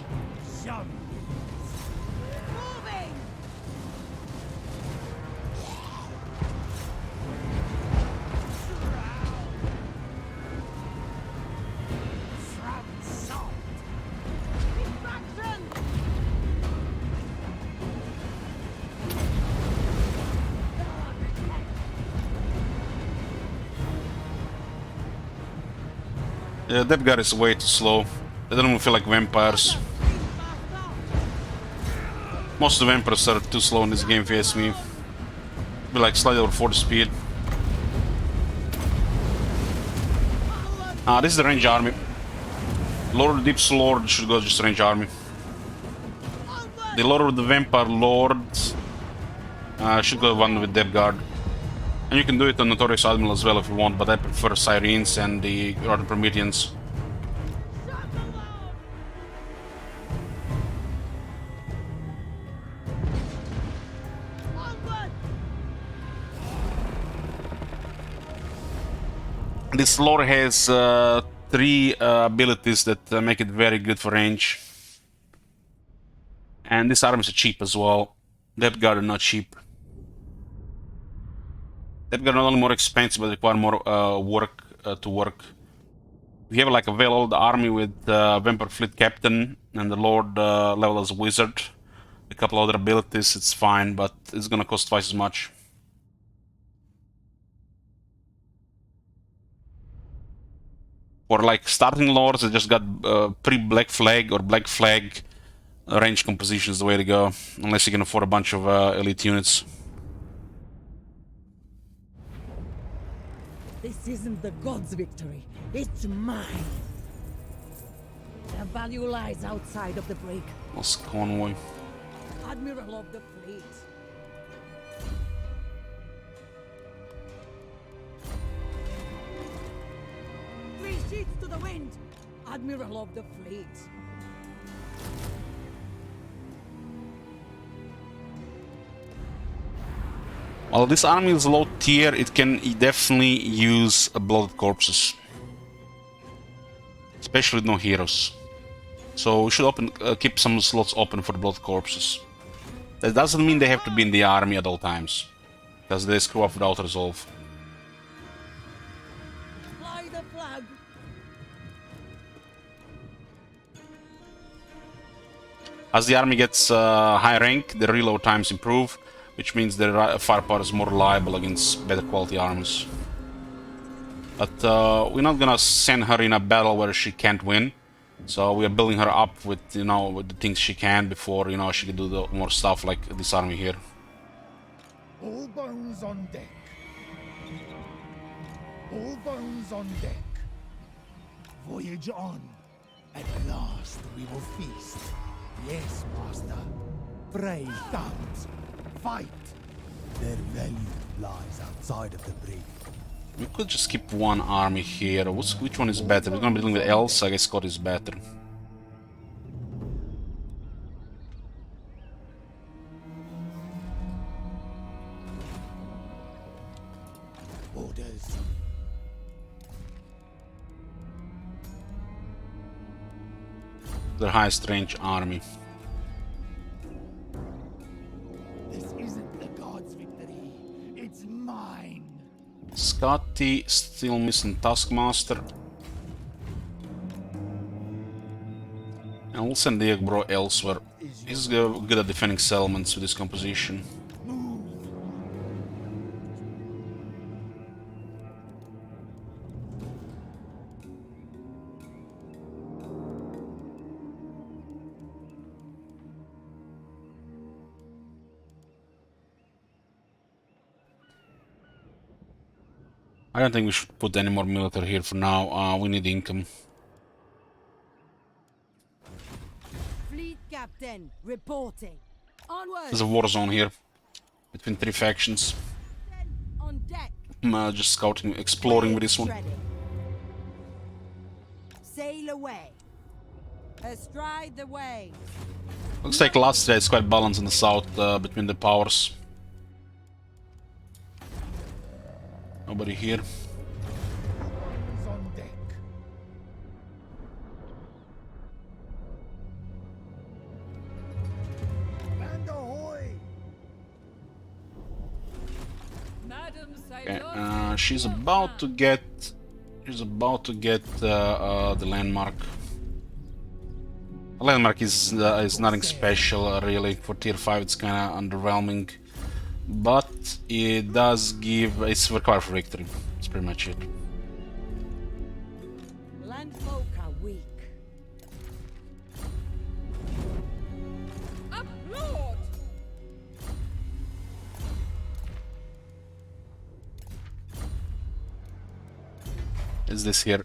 Yeah, that guy is way too slow. They don't even feel like vampires. Most of the vampires are too slow in this game, if you ask me. Be like slightly over 40 speed. This is the range army. Lord of the Deep's Lord should go just range army. The Lord of the Vampire Lords should go one with Death Guard. And you can do it on Notorious Admiral as well if you want, but I prefer Sirens and the Garden Prometheans. This lore has 3 abilities that make it very good for range. And these armies are cheap as well. Death Guard are not cheap. Death Guard are not only more expensive, but require more work to work. If you have like a well-oiled army with Vampire Fleet Captain and the Lord level as a Wizard, a couple other abilities, it's fine, but it's gonna cost twice as much. For like starting lords, I just got pre-Black Flag or Black Flag range composition is the way to go, unless you can afford a bunch of elite units. This isn't the gods' victory. It's mine. The value lies outside of the break. What's convoy? Admiral of the fleet. Three sheets to the wind. Admiral of the fleet. While this army is low tier, it can definitely use blooded corpses. Especially with no heroes. So we should keep some slots open for the blood corpses. That doesn't mean they have to be in the army at all times, because they screw up without resolve. Fly the flag. As the army gets high rank, the reload times improve, which means their firepower is more reliable against better quality armies. But we're not gonna send her in a battle where she can't win. So we are building her up with, you know, with the things she can before, you know, she can do the more stuff like this army here. All bones on deck. All bones on deck. Voyage on. At last we will feast. Yes, master. Brave tongues. Fight. Their value lies outside of the break. We could just keep one army here. Which one is better? We're gonna be dealing with elves. I guess Scott is better. Orders. The highest range army. This isn't the gods' victory. It's mine. Scotty still missing Taskmaster. And we'll send Diego elsewhere. He's good at defending settlements with this composition. I don't think we should put any more military here for now. We need income. Fleet captain reporting. Onward. There's a war zone here. between three factions. On deck. I'm just scouting, exploring with this one. Shredding. Sail away. Astride the way. Looks like Lastria is quite balanced in the south between the powers. Nobody here. Guns on deck. Land ahoy! Madam Okay, Sailor. she's about to get. She's about to get the landmark. The landmark is nothing special really. For tier 5 it's kinda underwhelming. But it does give... it's required for victory. That's pretty much it. Landfolk are weak. Applaud! Is this here?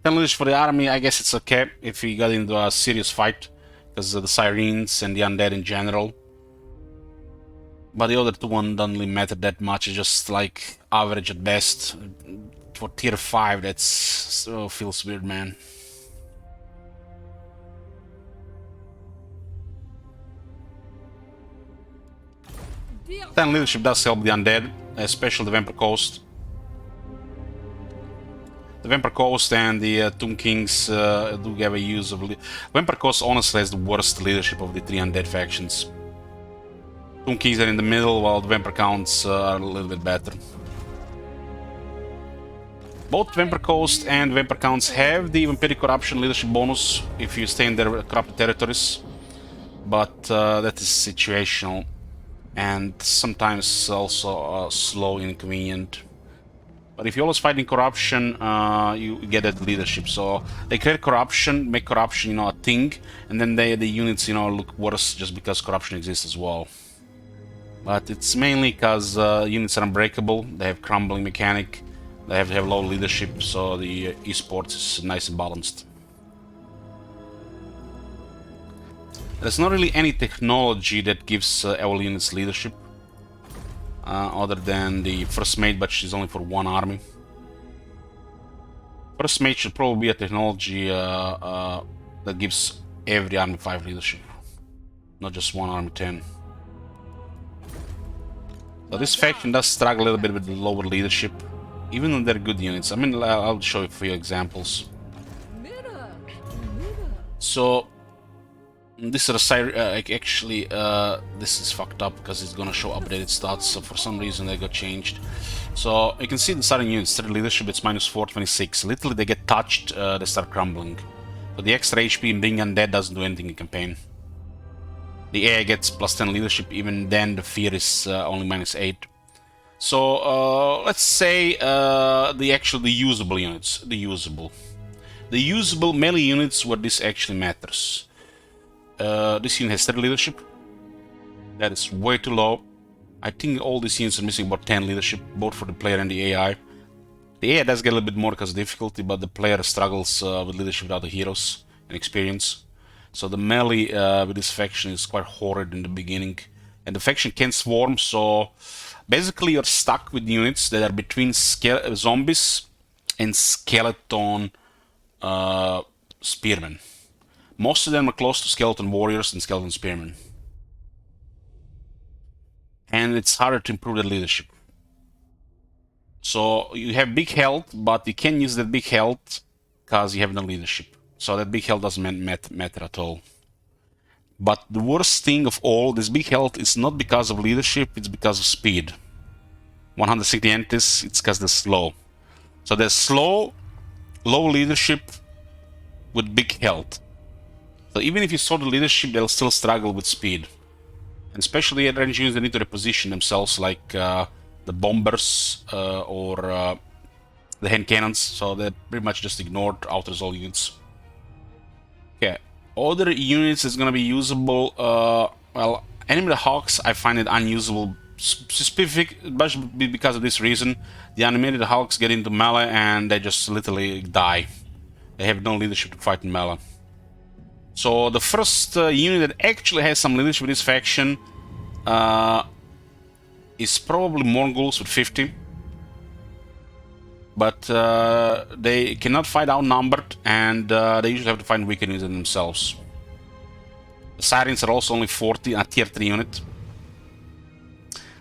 10 leadership for the army, I guess it's okay if we got into a serious fight. Because of the Sirens and the Undead in general. But the other two one don't really matter that much, it's just like average at best. For tier 5 that's... feels weird, man. Dear 10 leadership does help the Undead, especially the Vampire Coast. The Vampire Coast and the Tomb Kings do have a use of... Vampire Coast honestly has the worst leadership of the three Undead factions. Tomb Kings are in the middle, while the Vampire Counts are a little bit better. Both Vampire Coast and Vampire Counts have the Vampiric Corruption leadership bonus if you stay in their corrupted territories. But that is situational and sometimes also slow and inconvenient. But if you're always fighting corruption, you get that leadership. So they create corruption, make corruption, you know, a thing, and then the units, you know, look worse just because corruption exists as well. But it's mainly because units are unbreakable, they have crumbling mechanic, they have to have low leadership, so the esports is nice and balanced. There's not really any technology that gives our units leadership. Other than the First Mate, but she's only for one army. First Mate should probably be a technology that gives every army 5 leadership, not just one army 10. So this faction does struggle a little bit with the lower leadership, even though they're good units. I mean, I'll show you a few examples. mirror. So this is actually this is fucked up because it's gonna show updated stats, so for some reason they got changed. So you can see the starting units, third leadership, it's minus 426. Literally they get touched, they start crumbling. So the extra HP in being undead doesn't do anything in campaign. The AI gets plus 10 leadership, even then the fear is only minus 8. So let's say the usable units, the usable melee units where this actually matters. This unit has 30 leadership. That is way too low. I think all these units are missing about 10 leadership, both for the player and the AI. The AI does get a little bit more because of difficulty, but the player struggles with leadership without the heroes and experience. So the melee with this faction is quite horrid in the beginning. And the faction can swarm, so basically you're stuck with units that are between zombies and skeleton spearmen. Most of them are close to skeleton warriors and skeleton spearmen. And it's harder to improve the leadership. So you have big health, but you can't use that big health because you have no leadership. So that big health doesn't matter at all. But the worst thing of all, this big health is not because of leadership, it's because of speed. 160 entities, it's because they're slow. So they're slow, low leadership with big health. So even if you saw the leadership, they'll still struggle with speed. And especially at range units, they need to reposition themselves, like the bombers or the hand cannons. So they're pretty much just ignored out of all units. Okay, other units is gonna be usable. Well, Animated Hawks, I find it unusable, specific, because of this reason. The Animated Hawks get into melee and they just literally die. They have no leadership to fight in melee. So the first unit that actually has some leadership with this faction is probably Mongols with 50. But they cannot fight outnumbered, and they usually have to find weaker units in themselves. The Sirens are also only 40, a tier 3 unit.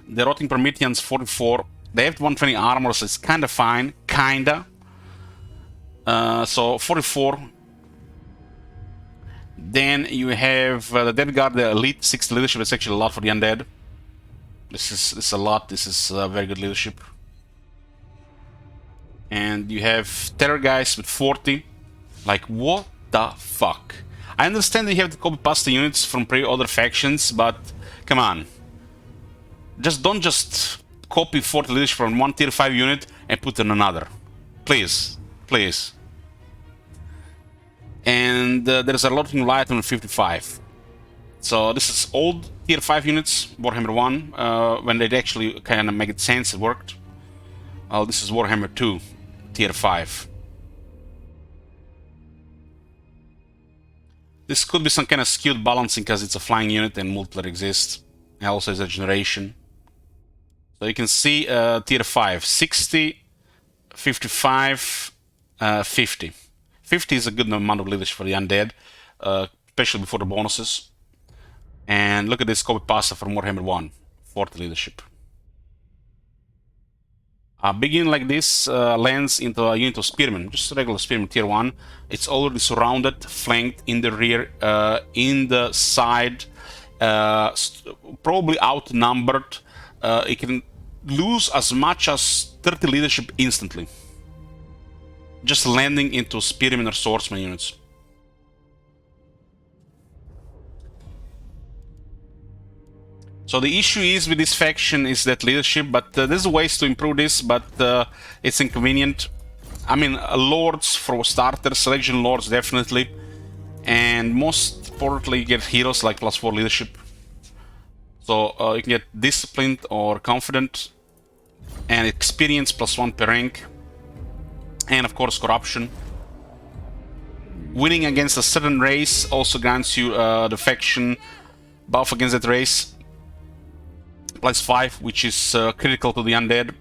The Rotting Prometheans 44. They have 120 armor, so it's kinda fine. Kinda. So 44. Then you have the Dead Guard, the Elite 60 leadership. It's actually a lot for the undead. This is a lot. This is very good leadership. And you have Terror Guys with 40. Like, what the fuck? I understand that you have to copy past the units from other factions, but come on. Don't just copy 40 leadership from one tier 5 unit and put in another. Please. Please. And there's a lot of light on 55. So this is old tier 5 units, Warhammer 1, when they actually kind of make sense, it worked. Well, this is Warhammer 2, tier 5. This could be some kind of skewed balancing because it's a flying unit and multiplayer exists. And also is a generation. So you can see tier 5, 60, 55, 50. 50 is a good amount of leadership for the undead, especially before the bonuses. And look at this copy pasta from Warhammer 1, 40 leadership. A big unit like this lands into a unit of spearmen, just a regular spearman tier 1. It's already surrounded, flanked in the rear, in the side, probably outnumbered. It can lose as much as 30 leadership instantly. Just landing into spearmen or swordsman units. So the issue is with this faction is that leadership, but there's ways to improve this, but it's inconvenient. I mean, lords for starters, legion lords definitely, and most importantly you get heroes like +4 leadership. So you can get disciplined or confident, and experience +1 per rank. And of course corruption. Winning against a certain race also grants you the faction buff against that race +5, which is critical to the undead.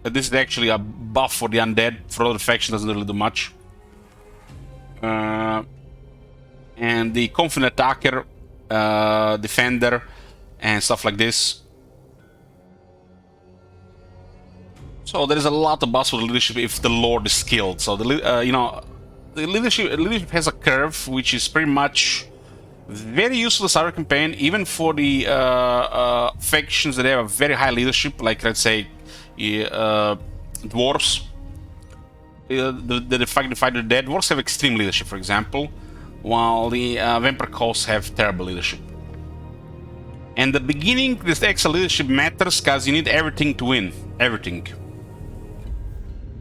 But this is actually a buff for the undead. For other faction doesn't really do much. And the confident attacker, defender, and stuff like this. So there is a lot of buffs for the leadership if the lord is skilled. So the leadership has a curve which is pretty much very useful to start a campaign, even for the factions that have a very high leadership, like let's say dwarves. The fact to fight the dead dwarves have extreme leadership, for example, while the vampire costs have terrible leadership. And the beginning, this extra leadership matters because you need everything to win, everything.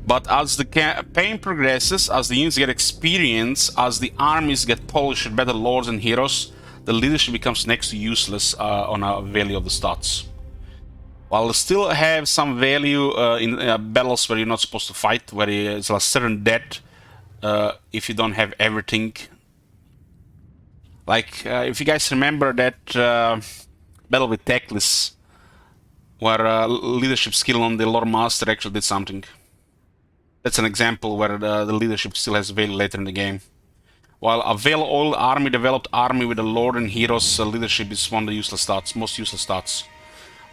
But as the campaign progresses, as the units get experience, as the armies get polished with better lords and heroes, the leadership becomes next to useless on a value of the stats. While still have some value in battles where you're not supposed to fight, where it's a certain death if you don't have everything. Like, if you guys remember that battle with Teclis, where leadership skill on the Lord Master actually did something. That's an example where the leadership still has value later in the game. While a well-oiled army, developed army with a lord and heroes, leadership is one of the useless stats, most useless stats.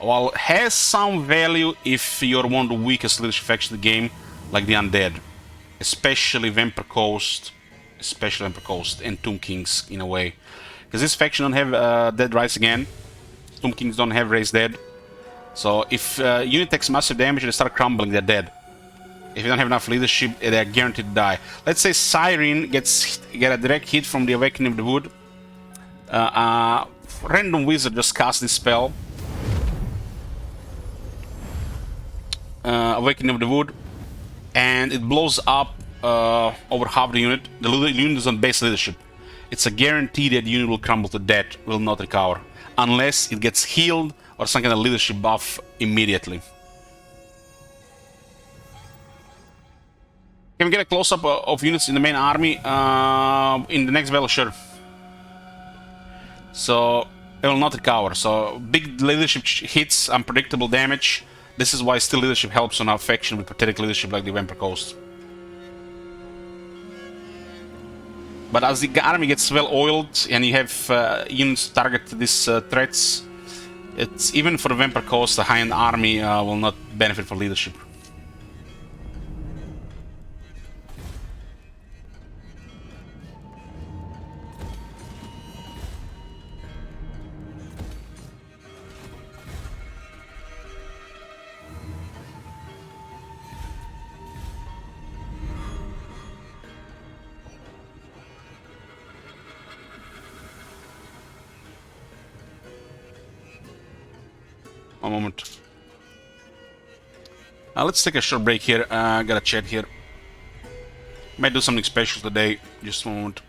While it has some value if you're one of the weakest leadership factions in the game, like the Undead. Especially Vampire Coast, and Tomb Kings in a way. Because this faction don't have Dead Rise again. Tomb Kings don't have Raised Dead. So if unit takes massive damage, they start crumbling, they're dead. If you don't have enough leadership, they're guaranteed to die. Let's say Siren get a direct hit from the Awakening of the Wood. Random wizard just casts this spell. Awakening of the Wood. And it blows up over half the unit. The unit is on base leadership. It's a guarantee that the unit will crumble to death, will not recover. Unless it gets healed or some kind of leadership buff immediately. Can we get a close-up of units in the main army in the next battle? Sure. So, It will not recover. So big leadership hits, unpredictable damage. This is why still leadership helps on our faction with pathetic leadership like the Vampire Coast. But as the army gets well oiled and you have units target these threats, it's even for the Vampire Coast, the high-end army will not benefit from leadership. One moment. Let's take a short break here. Got a chat here. Might do something special today. Just a moment.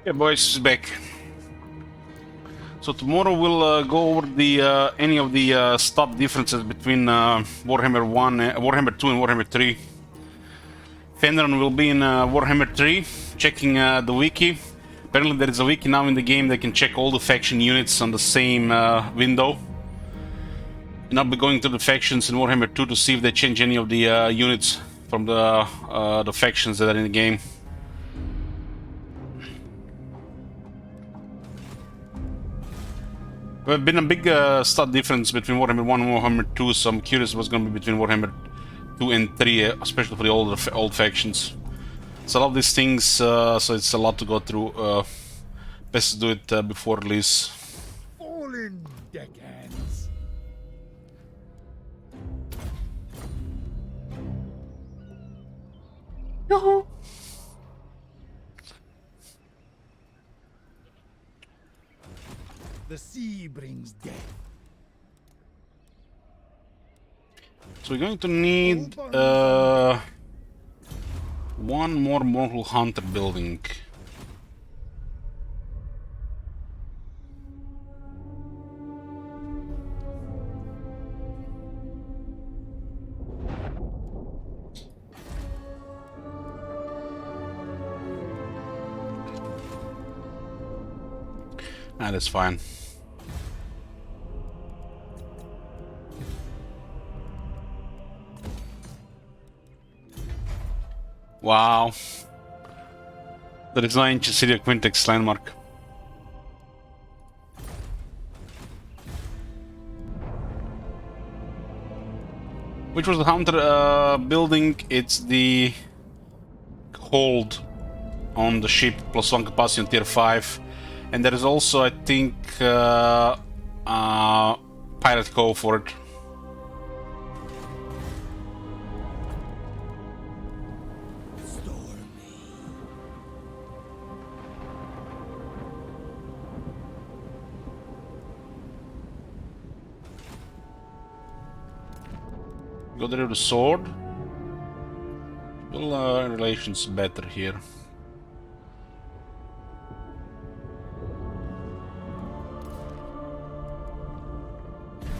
Yeah, boys, back. So tomorrow we'll go over the any of the stat differences between Warhammer 1, Warhammer 2 and Warhammer 3. Fenrir will be in Warhammer 3, checking the wiki. Apparently there is a wiki now in the game that can check all the faction units on the same window. And I'll be going to the factions in Warhammer 2 to see if they change any of the units from the factions that are in the game. There's been a big stat difference between Warhammer 1 and Warhammer 2, so I'm curious what's going to be between Warhammer 2 and 3, especially for the old factions. So I love these things, so it's a lot to go through. Best to do it before release. Fall in, deckhands. The sea brings death. So we're going to need one more Mortal Hunter building. Ah, that's fine. Wow. There is no ancient city of Quintex landmark. Which was the Hunter building? It's the hold on the ship, +1 capacity on tier 5. And there is also, I think, Pirate Cove for it. Got rid of the sword. Well, relations better here.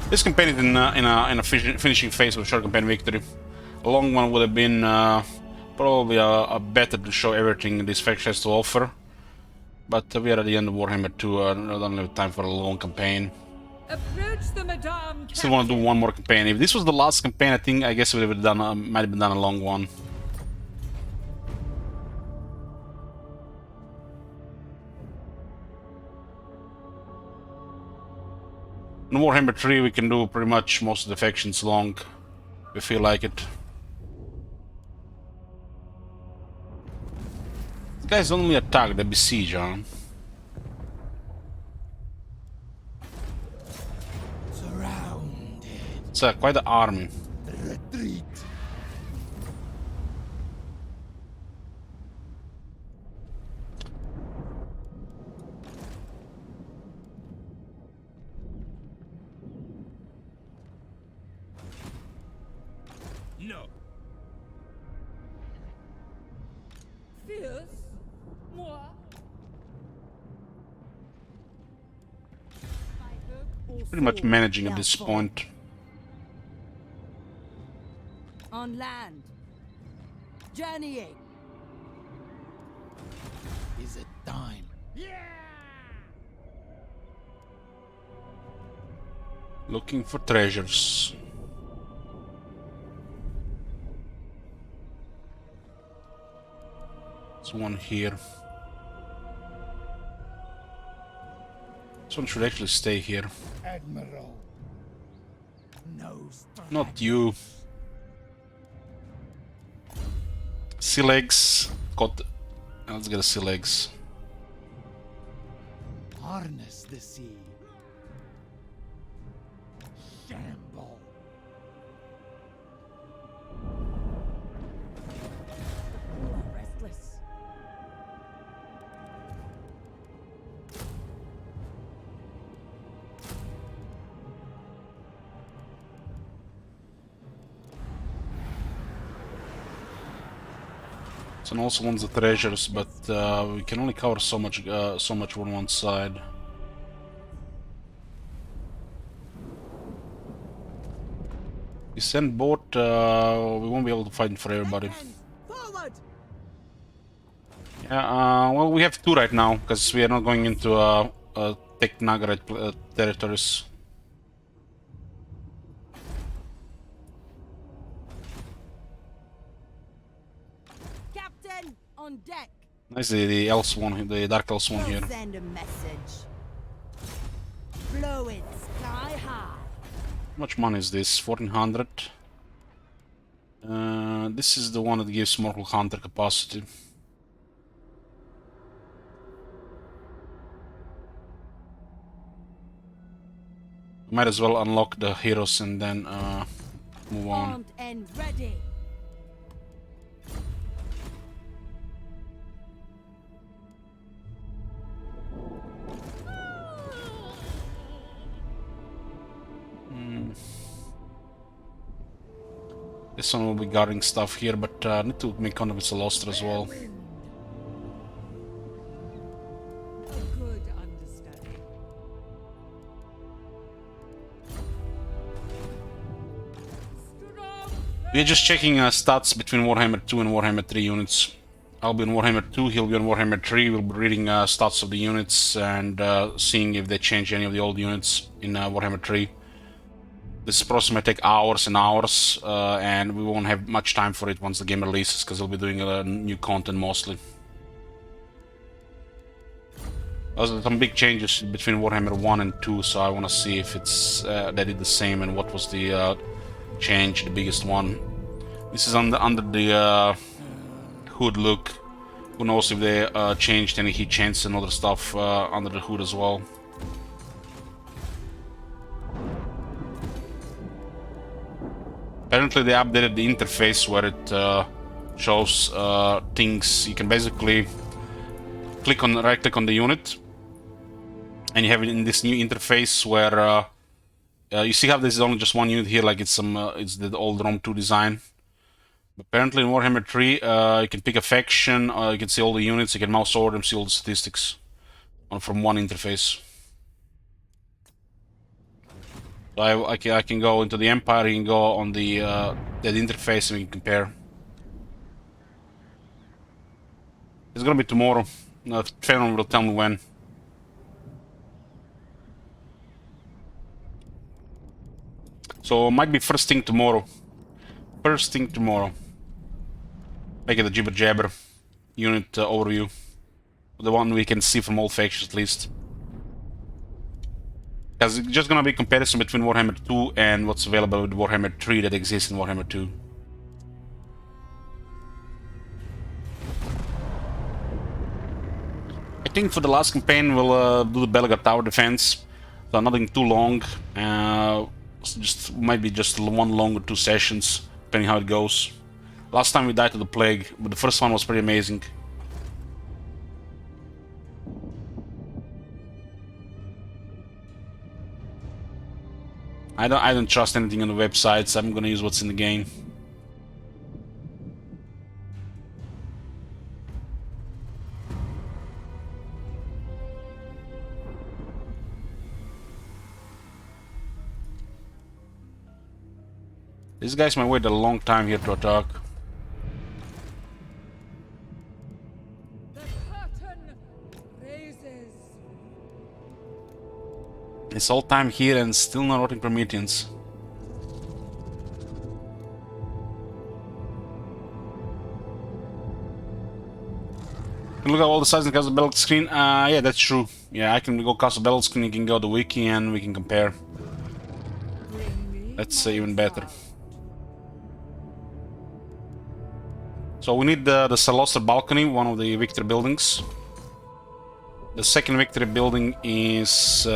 This campaign is in a finishing phase with a short campaign victory. A long one would have been probably a better to show everything this faction has to offer. But we are at the end of Warhammer 2. I don't have time for a long campaign. Approach the Madame. Still want to do one more campaign. If this was the last campaign, I guess we would have done might have been done a long one. In Warhammer 3 we can do pretty much most of the factions long, if we feel like it. These guys don't only attack, they besiege, huh? Surrounded. It's quite an army. Retreat. No. Fierce. Moi. Pretty much managing at this point. On land. Journeying. Is it time? Looking for treasures. There's one here. This one should actually stay here. Admiral. No strike. Not you. Sea legs. Got. Let's get a sea legs. Harness the sea. Shamble. Restless. So also wants the treasures, but we can only cover so much on one side. We send boat, we won't be able to fight for everybody. Forward! Yeah, well, we have 2 right now, because we are not going into Tech Nagaret territories. Captain, on deck. Nice, the Elves one, the Dark Elves one here. Send a message. Blow it sky high. How much money is this? 1400. This is the one that gives Mortal Hunter capacity. Might as well unlock the heroes and then move on. Armed and ready. This one will be guarding stuff here, but I need to make contact with Celostra as well. A good understudy. Strong. We're just checking stats between Warhammer 2 and Warhammer 3 units. I'll be on Warhammer 2, he'll be on Warhammer 3. We'll be reading stats of the units and seeing if they change any of the old units in Warhammer 3. This process might take hours and hours, and we won't have much time for it once the game releases, because we'll be doing new content mostly. There's some big changes between Warhammer 1 and 2, so I want to see if it's they did the same and what was the change, the biggest one. This is under the hood look. Who knows if they changed any heat chains and other stuff under the hood as well. Apparently they updated the interface where it shows things. You can basically right click on the unit and you have it in this new interface where you see how there's only just one unit here, like it's the old Rome 2 design. But apparently in Warhammer 3 you can pick a faction, you can see all the units, you can mouse over them, see all the statistics from one interface. So I can go into the Empire, you can go on the that interface and we can compare. It's gonna be tomorrow. Fenron will tell me when. So it might be first thing tomorrow. First thing tomorrow. Make it a jibber jabber unit overview. The one we can see from all factions at least. Because it's just gonna be a comparison between Warhammer 2 and what's available with Warhammer 3 that exists in Warhammer 2. I think for the last campaign we'll do the Belagor Tower defense. So nothing too long. Might be just one long or 2 sessions, depending how it goes. Last time we died to the plague, but the first one was pretty amazing. I don't trust anything on the websites. I'm gonna use what's in the game. These guys might wait a long time here to attack. The curtain raises. It's all time here and still not rotting Prometheans. Can look at all the sides in the Castle Battle screen. Yeah, that's true. Yeah, I can go Castle Battle screen, you can go to Wiki and we can compare. That's even better. So we need the Celostra balcony, one of the victory buildings. The second victory building is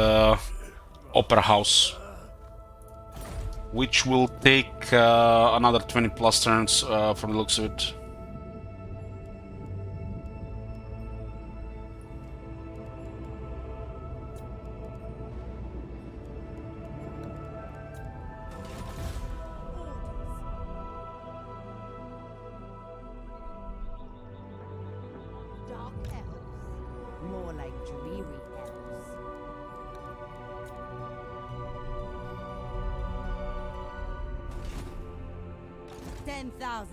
Opera House, which will take another 20 plus turns from the looks of it. dreary hells.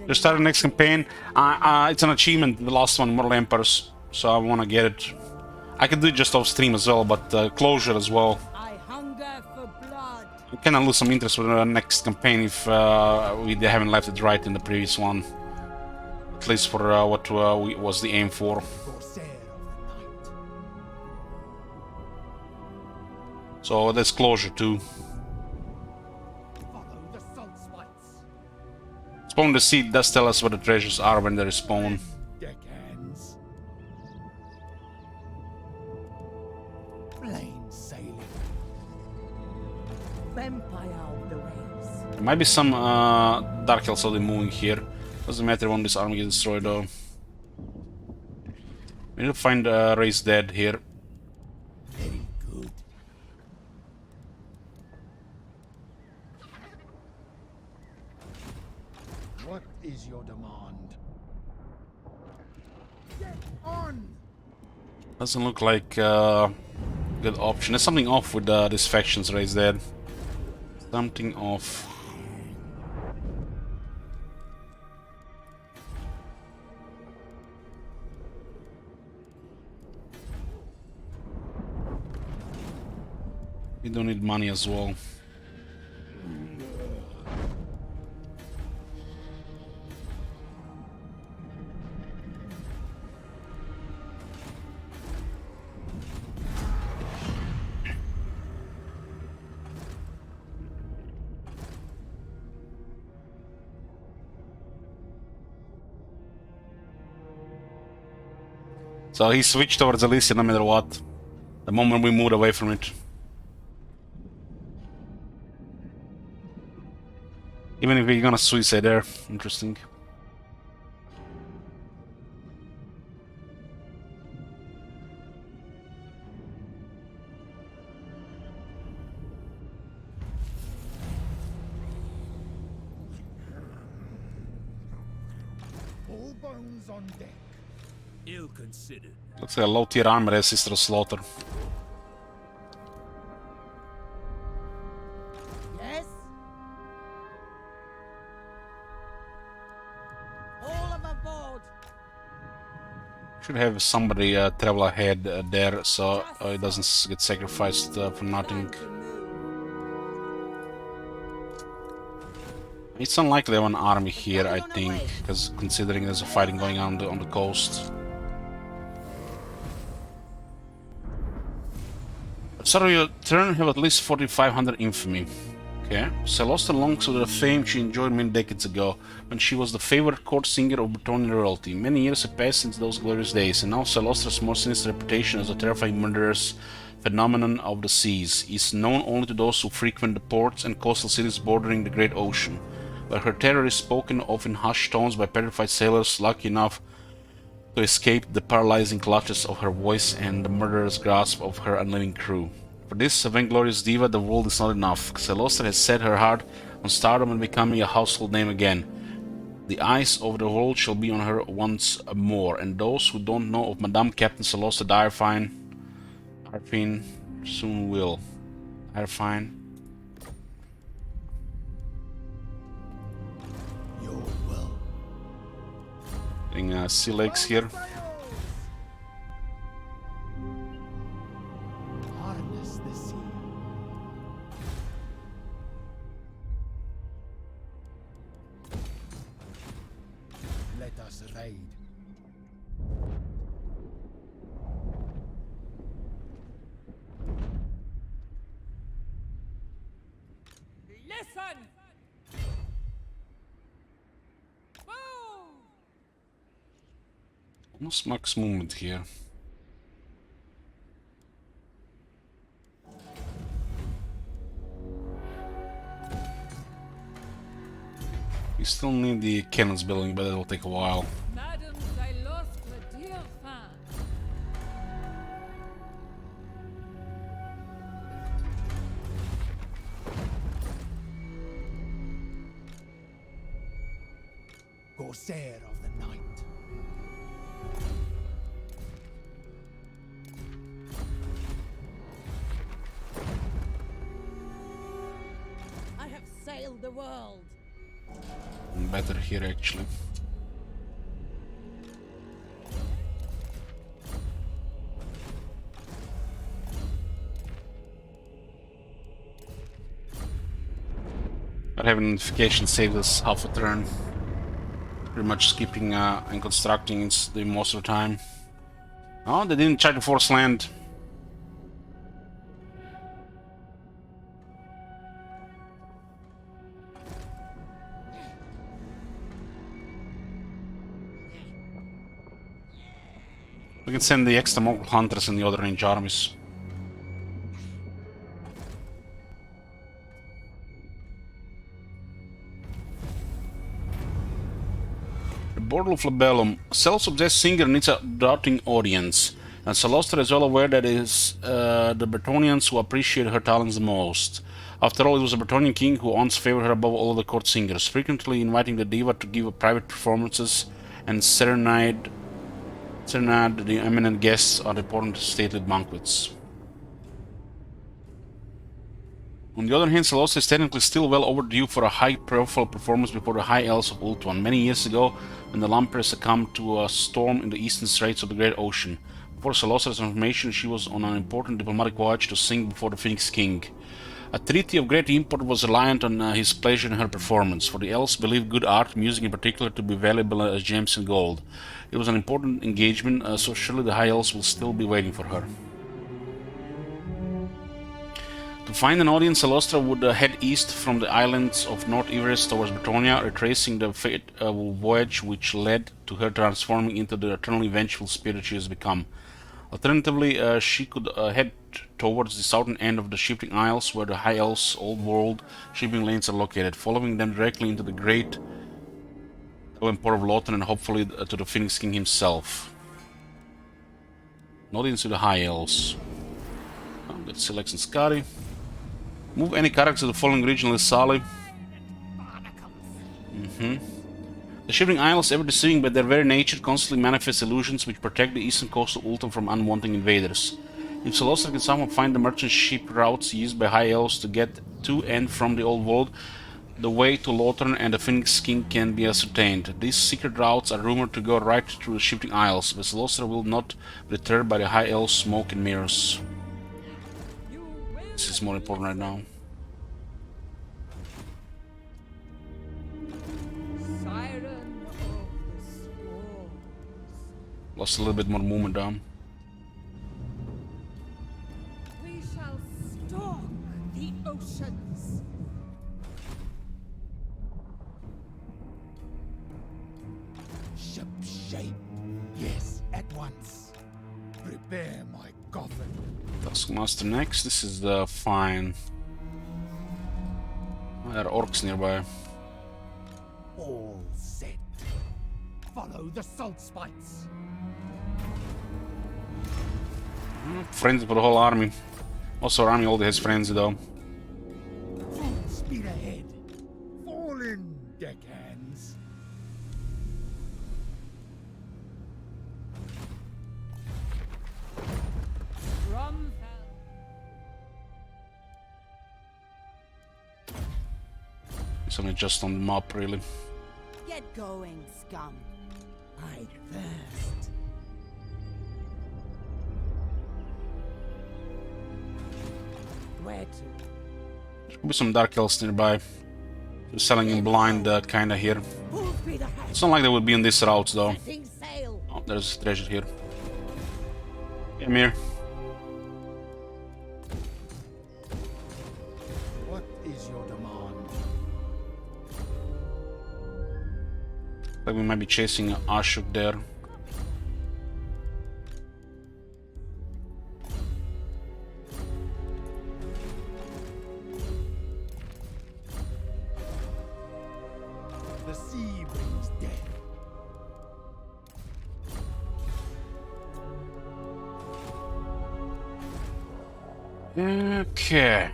Just started the next campaign. It's an achievement, the last one, Mortal Emperors, so I want to get it. I can do it just off stream as well, but closure as well. I hunger for blood. I kind of lose some interest with the next campaign if we haven't left it right in the previous one. At least for what was the aim for. Corsair of the night. So there's closure too. Follow the salt spikes. Spawn the seed does tell us where the treasures are when they respawn. Deckhands. Plain sailing. Vampire of the waves. There might be some Dark Elves already moving here. Doesn't matter when this army gets destroyed though. We need to find Ray's dead here. Very good. What is your demand? Get on! Doesn't look like a good option. There's something off with these factions Ray's dead. Something off. We don't need money as well. So he switched towards Elysia no matter what. The moment we moved away from it. Even if we're gonna suicide there. Interesting. All bones on deck. Ill considered. Looks like a low tier armor as Sister of Slaughter. Yes? All of aboard. Should have somebody travel ahead there so it doesn't get sacrificed for nothing. It's unlikely to have an army here, I think, because considering there's a fighting going on on the coast. Start of your turn, have at least 4,500 infamy. Okay. Celostra longs for the fame she enjoyed many decades ago, when she was the favorite court singer of Bretonnian royalty. Many years have passed since those glorious days, and now Celostra's more sinister reputation as a terrifying murderous phenomenon of the seas is known only to those who frequent the ports and coastal cities bordering the great ocean, where her terror is spoken of in hushed tones by petrified sailors lucky enough to escape the paralyzing clutches of her voice and the murderous grasp of her unliving crew. For this vainglorious diva, the world is not enough. Celostra has set her heart on stardom and becoming a household name again. The eyes of the world shall be on her once more, and those who don't know of Madame Captain Celostra Arfine soon will. Arfine. Your will. Getting sea legs here. Harness the sea. Let us raid. Listen! Move! Almost max movement here. We still need the cannons building, but it'll take a while. Madam, I lost a dear fan. Corsair of the night. sail the world. Better here, actually. But having notification saves us half a turn. Pretty much skipping and constructing is the most of the time. Oh, they didn't try to force land. We can send the extra Mongol hunters and the other range armies. The Bordel of Labellum. A self-obsessed singer needs a doubting audience, and Salostra is well aware that it is the Bretonnians who appreciate her talents the most. After all, it was the Bretonnian king who once favored her above all the court singers, frequently inviting the diva to give private performances and serenade the eminent guests at important stately banquets. On the other hand, Salostra is technically still well overdue for a high-profile performance before the High Elves of Ultuan, many years ago when the Lamprey succumbed to a storm in the eastern straits of the Great Ocean. Before Salostra's information, she was on an important diplomatic voyage to sing before the Phoenix King. A treaty of great import was reliant on his pleasure in her performance, for the elves believed good art, music in particular, to be valuable as gems and gold. It was an important engagement, so surely the High Elves will still be waiting for her. To find an audience, Salostra would head east from the islands of North Everest towards Bretonnia, retracing the fateful voyage which led to her transforming into the eternally vengeful spirit she has become. Alternatively, she could head towards the southern end of the Shifting Isles, where the High Elves' old world shipping lanes are located, following them directly into the great port of Lothar and hopefully to the Phoenix King himself. Not into the High Elves. Let's select some Skadi. Move any character to the following region list, Sally. The Shifting Isles, ever deceiving by their very nature, constantly manifest illusions which protect the eastern coast of Ultum from unwanted invaders. If Salostra can somehow find the merchant ship routes used by High Elves to get to and from the Old World, the way to Lothar and the Phoenix King can be ascertained. These secret routes are rumored to go right through the Shifting Isles, but Salostra will not be deterred by the High Elves' smoke and mirrors. This is more important right now. Siren of the storms. Lost a little bit more movement down. We shall stalk the oceans. Ship shape. Yes, at once. Prepare my coffin. Taskmaster next. This is the fine. There are orcs nearby. All set. Follow the salt spikes. Friends for the whole army. Also, our army already has friends though. Full speed ahead. Fall in, deckhands. Cromfell. It's only just on the map, really. Get going, scum. I thirst. Where to? There could be some Dark Elves nearby. They're selling in blind, kinda here. Full speed ahead. It's not like they would be in this route though. Setting sail. Oh, there's treasure here. Come here. What is your demand? Like we might be chasing Ashok there. The sea brings death. Okay.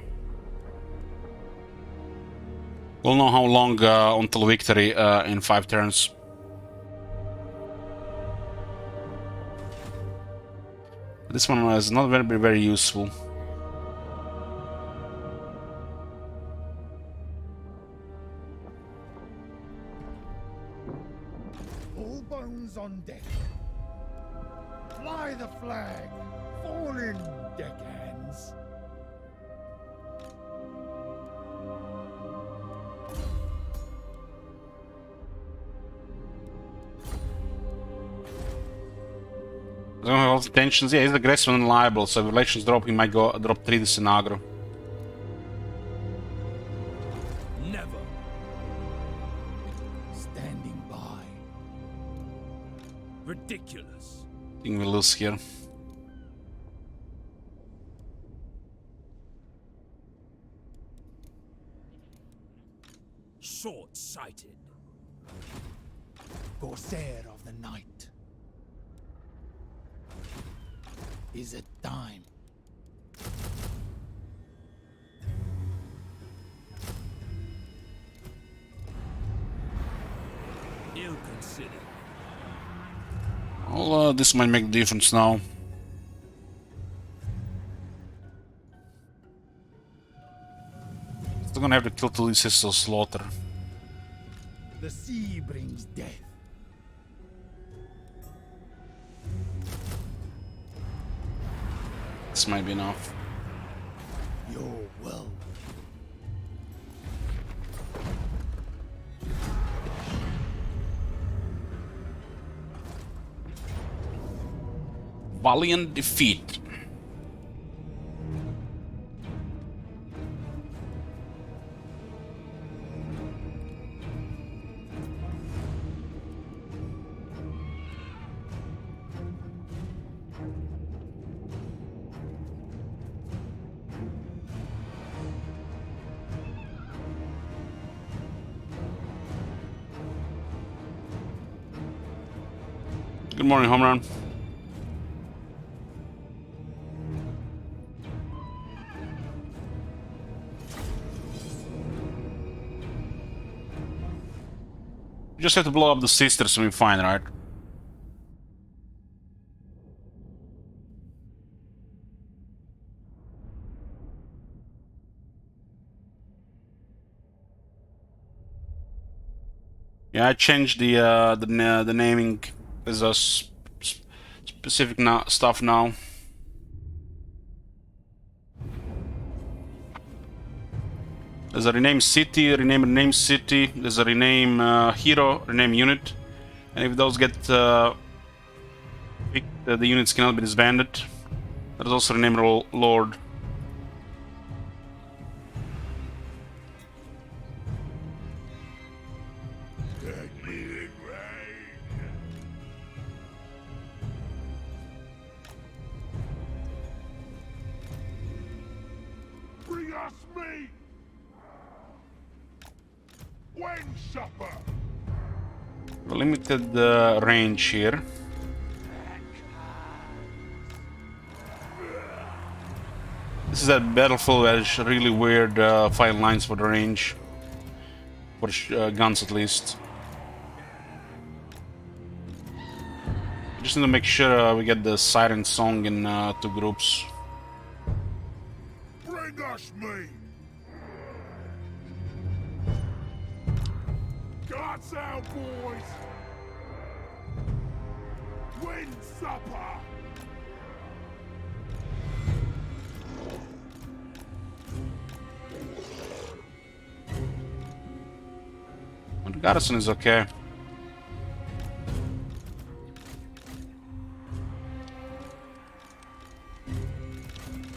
We'll know how long until victory in 5 turns. This one is not very useful. All bones on deck. Fly the flag. Fall in, deckhands. Don't have all the tensions. Yeah, he's aggressive and liable, so if relations drop, he might go drop 3 to Sinagro. Never. Standing by. Ridiculous. I think we lose here. Short-sighted. Corsair of the night. Is it time? Ill-considered. Well, this might make a difference now. Still gonna have to kill Tullius or slaughter. The sea brings death. This might be enough. Your will. Valiant defeat. Good morning, home run. You just have to blow up the sisters and we're fine, right? Yeah, I changed the naming as a specific stuff now. There's a rename city, rename city. There's a rename hero, rename unit, and if those get picked, the units cannot be disbanded. There's also rename lord. Bring us meat! When supper? Limited range here. This is a battlefield where there's really weird fine lines for the range. For guns at least. Just need to make sure we get the siren song in 2 groups. Bring us meat! Guts out, boys! When supper? The garrison is okay.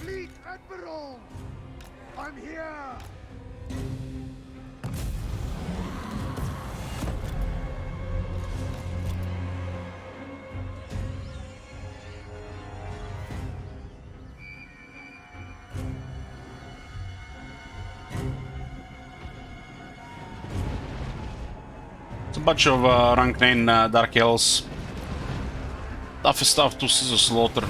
Fleet Admiral! I'm here! It's a bunch of rank 9 Dark Elves. Toughest stuff to Scissor Slaughter.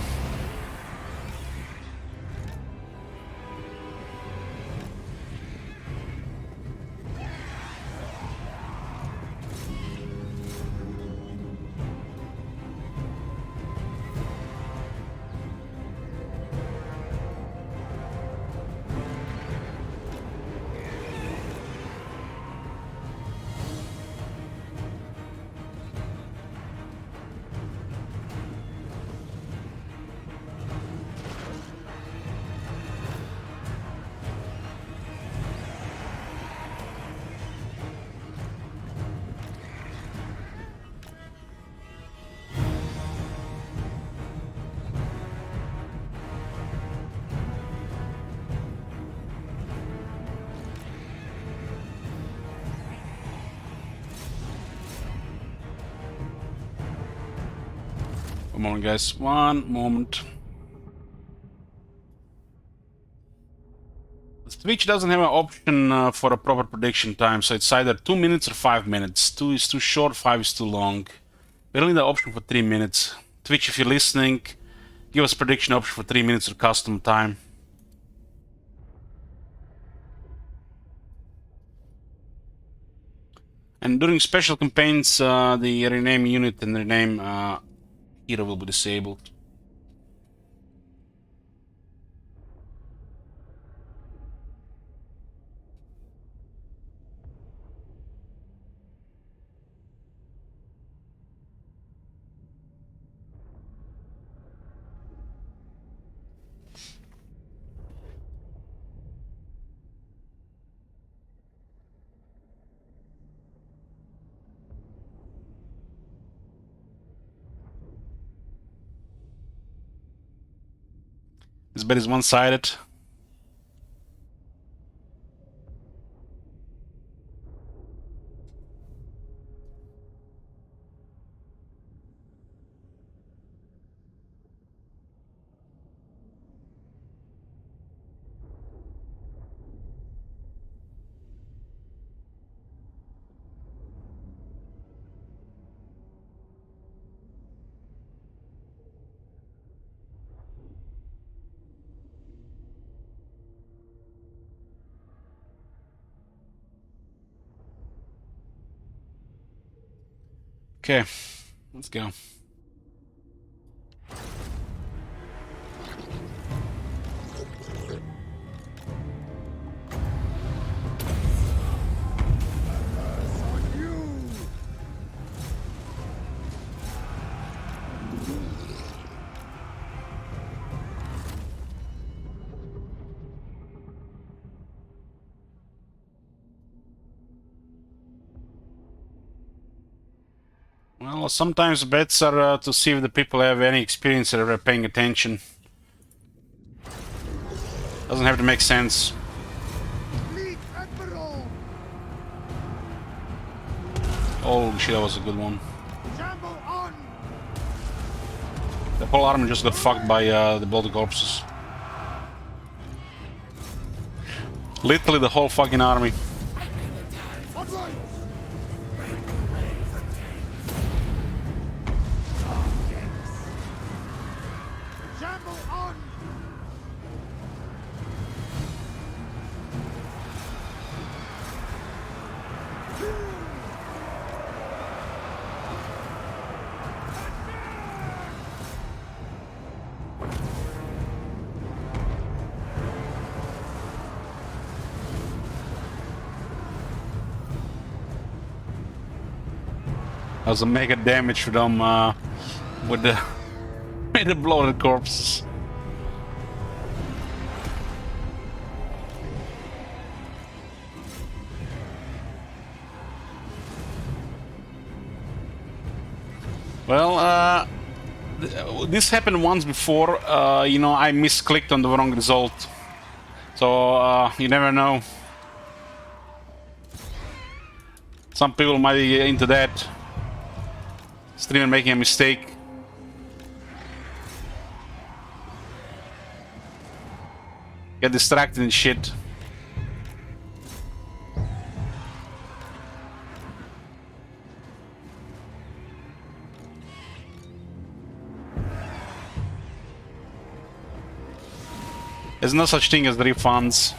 One moment, guys. One moment. Twitch doesn't have an option for a proper prediction time, so it's either 2 minutes or 5 minutes. 2 is too short, 5 is too long. We only need the option for 3 minutes. Twitch, if you're listening, give us prediction option for 3 minutes or custom time. And during special campaigns, the rename unit and rename hero will be disabled. This bet is one-sided. Okay, let's go. Well, sometimes bets are to see if the people have any experience or are paying attention. Doesn't have to make sense. Fleet Admiral! Holy shit, that was a good one. Shamble on! The whole army just got fucked by the bloody corpses. Literally the whole fucking army. On right! Shamble on! That was a mega damage for them with the with the bloated corpses. Well, this happened once before. You know, I misclicked on the wrong result, so you never know. Some people might be into that. Streamer making a mistake. Get distracted and shit. There's no such thing as refunds.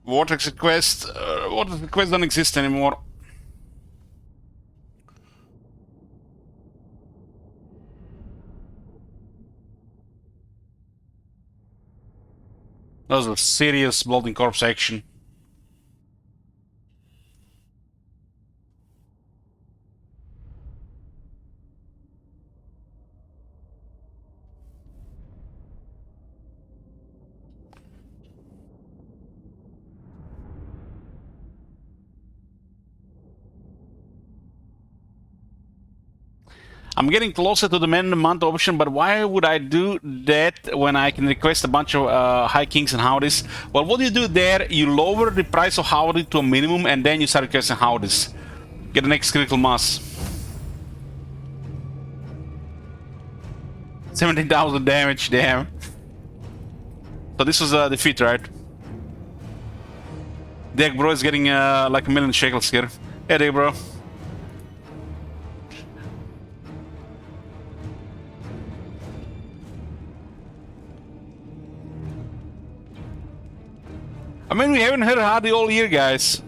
Vortex request don't exist anymore. That was a serious blood and corpse action. I'm getting closer to the man of the month option, but why would I do that when I can request a bunch of High Kings and Howdies? Well, what you do there, you lower the price of Howdy to a minimum, and then you start requesting Howdies. Get the next critical mass. 17,000 damage, damn. So this was a defeat, right? Dick bro is getting like 1,000,000 shekels here. Hey Dick bro. I mean, we haven't heard Hardy all year, guys.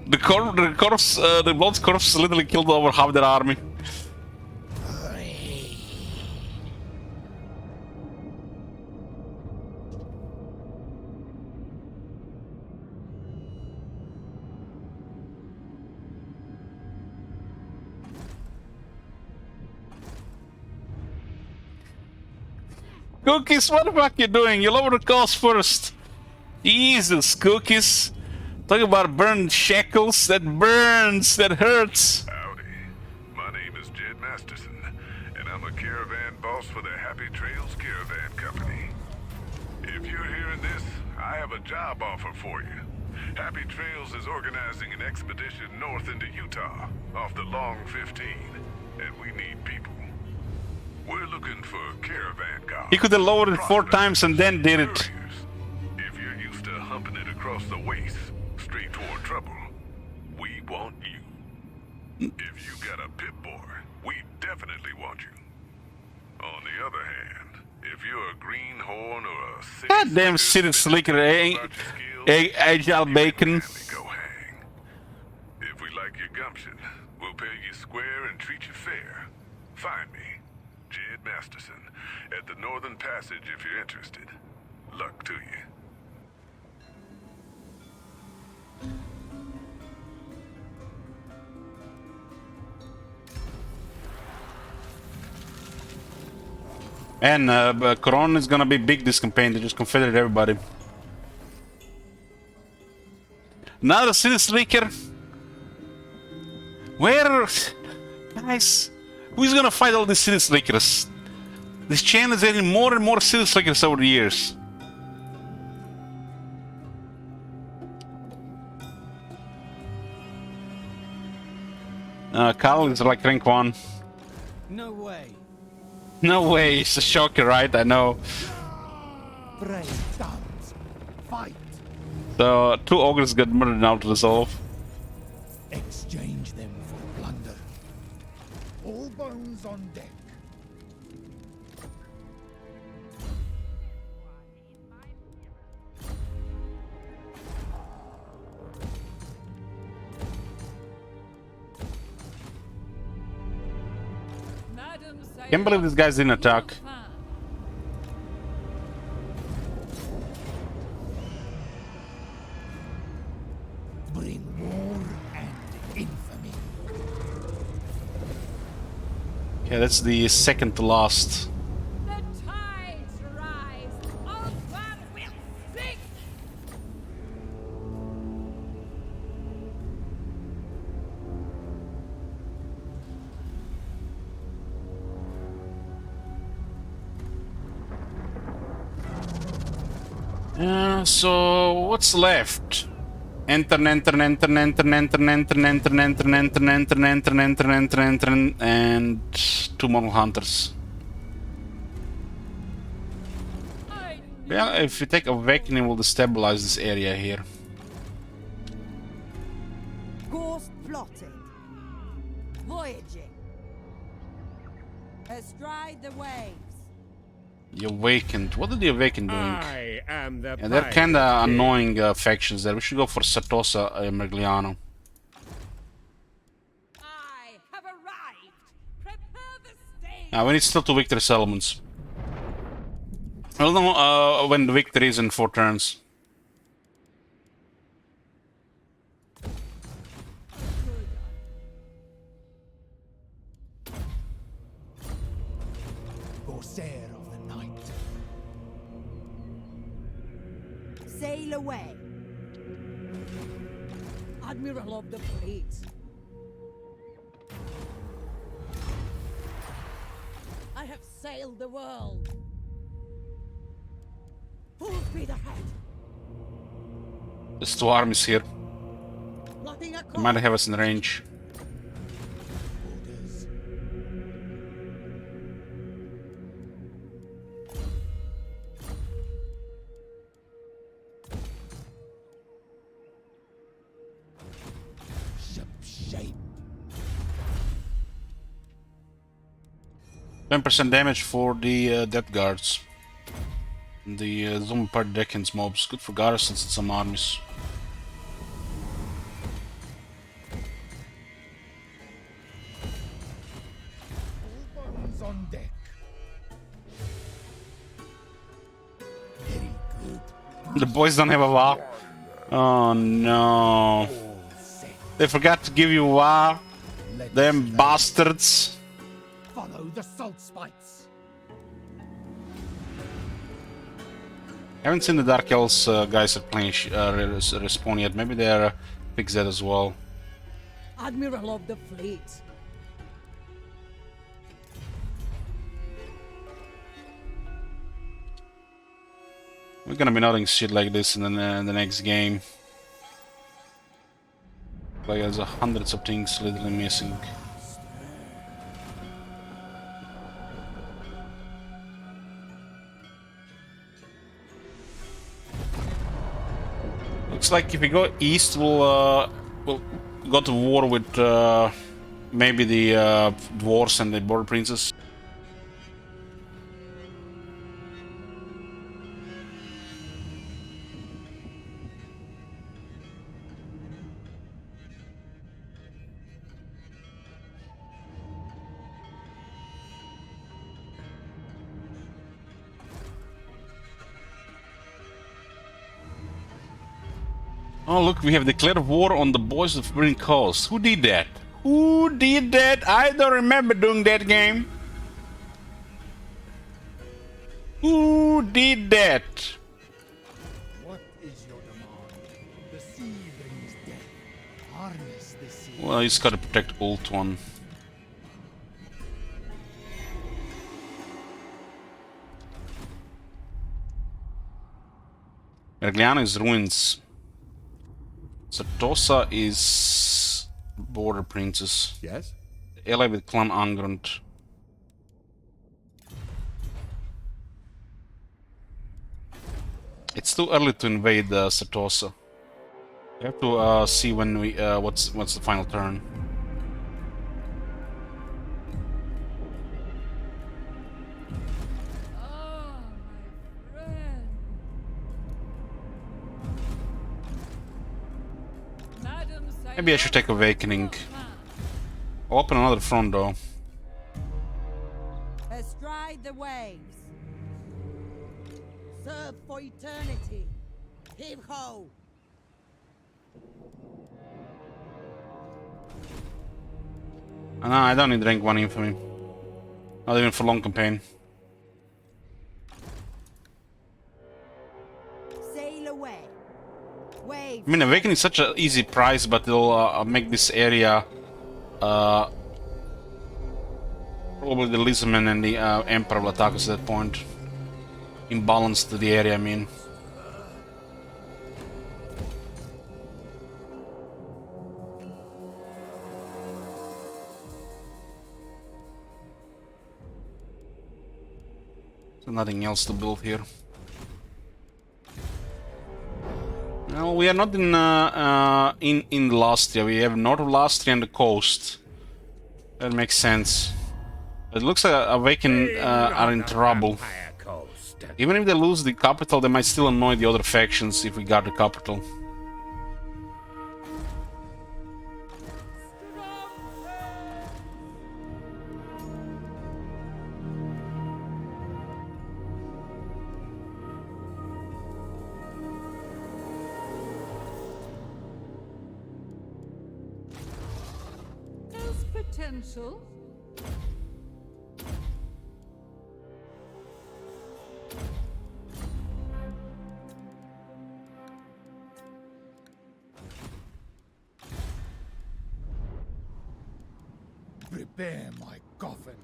The corpse, the Blood's corpse literally killed over half their army. Cookies, what the fuck you doing? You lower the cost first. Jesus, Cookies. Talk about burned shekels. That burns. That hurts. Howdy. My name is Jed Masterson, and I'm a caravan boss for the Happy Trails Caravan Company. If you're hearing this, I have a job offer for you. Happy Trails is organizing an expedition north into Utah, off the Long 15, and we need people. We're looking for caravan guards. He could have lowered it 4 times and then did it. If you're used to humping it across the waist, straight toward trouble, we want you. If you got a pit boy, we definitely want you. On the other hand, if you're a greenhorn or a Goddamn city slicker, agile bacon. go hang. If we like your gumption, we'll pay you square and treat you fair. Find me, Jed Masterson, at the Northern Passage if you're interested. Luck to you. And Coron is gonna be big this campaign. They just confederate everybody. Another city slicker. Where, guys? Who's gonna fight all these city slickers? This chain is getting more and more city slickers over the years. Carl is like rank 1. No way. No way, it's a shocker, right? I know. Brave guns, fight. The 2 ogres got murdered now to resolve. Exchange them for plunder. All bones on deck. Madam Can't believe this guy's didn't attack. Bring war and infamy. Okay, that's the second to last. The tides rise. All one will sink. So what's left? Enter, and 2 model hunters. Yeah, if we take Awakening, we'll destabilize this area here. Course plotted. Voyaging. Astride the waves. The Awakened. What are the Awakened doing? I am the Yeah, they're kinda annoying factions there. We should go for Satosa and Mergliano. I have arrived. Prepare the stage. We need still 2 victory settlements. We'll know when the victory is in 4 turns. Corsair of the night. Sail away. Admiral of the fleet. I have sailed the world. Full speed ahead. There's two armies here. Plotting a They might course. have us in range. Orders. Ship shape. 10% damage for the Death Guards. The Zombie Party Deckhands mobs. Good for garrisons and some armies. All buttons on deck. Very good. The boys don't have a VAR. Oh no. All set. They forgot to give you VAR. Let Them us bastards. follow the salt spikes. Haven't seen the Dark Elves guys are playing respawn yet. Maybe they're fix that as well. Admiral of the fleet. We're gonna be noting shit like this in the next game. Like there's hundreds of things literally missing. Looks like if we go east, we'll go to war with maybe the dwarves and the border princes. Oh look, we have declared war on the boys of Green Coast. Who did that? Who did that? I don't remember doing that game. Who did that? What is your demand? The sea brings death. Harness the sea. Well, he's gotta protect Ult One. Mergliano is ruins. Sartosa is border princess. Yes? Ally with Clan Angrund. It's too early to invade Sartosa. We have to see when we what's the final turn. Oh, my friend. Madam Maybe I should take Awakening. I'll open another front though. Astride the waves. Serve for eternity. Heave ho! No, I don't need rank 1 infamy. Not even for long campaign. Sail away. Wave. I mean, Awakening is such an easy price, but it'll make this area probably the Lizardman and the Emperor will attack us at that point. Imbalance to the area, I mean. So nothing else to build here. No, we are not in Lastria. We have north of Lastria and the coast. That makes sense. It looks like Awaken are in trouble. Even if they lose the capital, they might still annoy the other factions if we got the capital. There's potential. Prepare my coffin.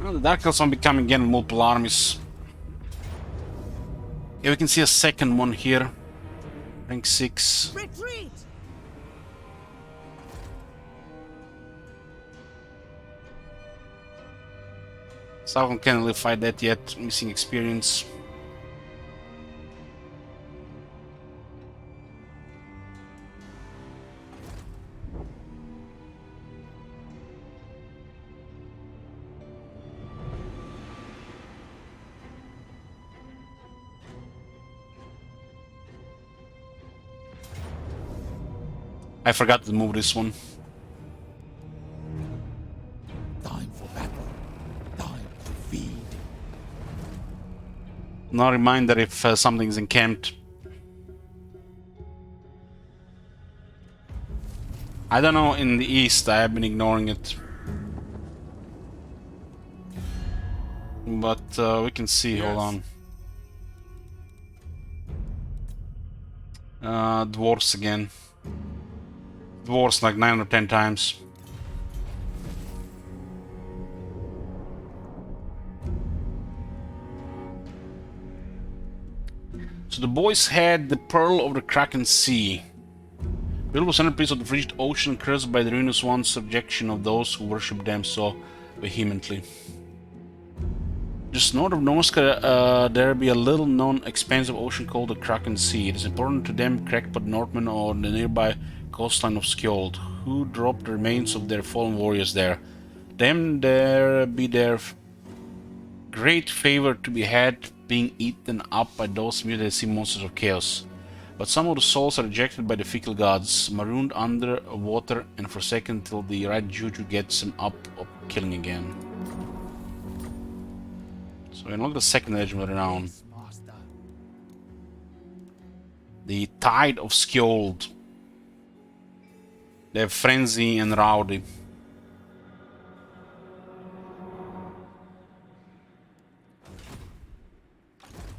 Well, the Dark Elves might be coming again with multiple armies. Yeah, we can see a second one here. Rank 6. Retreat! Southern can't really fight that yet. Missing experience. I forgot to move this one. Time for battle. Time to feed. No reminder if something's encamped. I don't know in the east, I have been ignoring it. But we can see, hold on. Dwarves again. Dwarves like 9 or 10 times. So the boys had the Pearl of the Kraken Sea. Built was centerpiece of the frigid ocean, cursed by the ruinous one's subjection of those who worship them so vehemently. Just north of Norska, there be a little-known expanse of ocean called the Kraken Sea. It is important to them, crackpot Northmen on the nearby coastline of Skjold, who dropped the remains of their fallen warriors there. Them there be their great favor to be had, being eaten up by those mutated sea monsters of chaos. But some of the souls are rejected by the fickle gods, marooned under water and forsaken till the right juju gets them up or killing again. So we unlock the second legend around. Yes, master. The Tide of Skjold. They have Frenzy and Rowdy.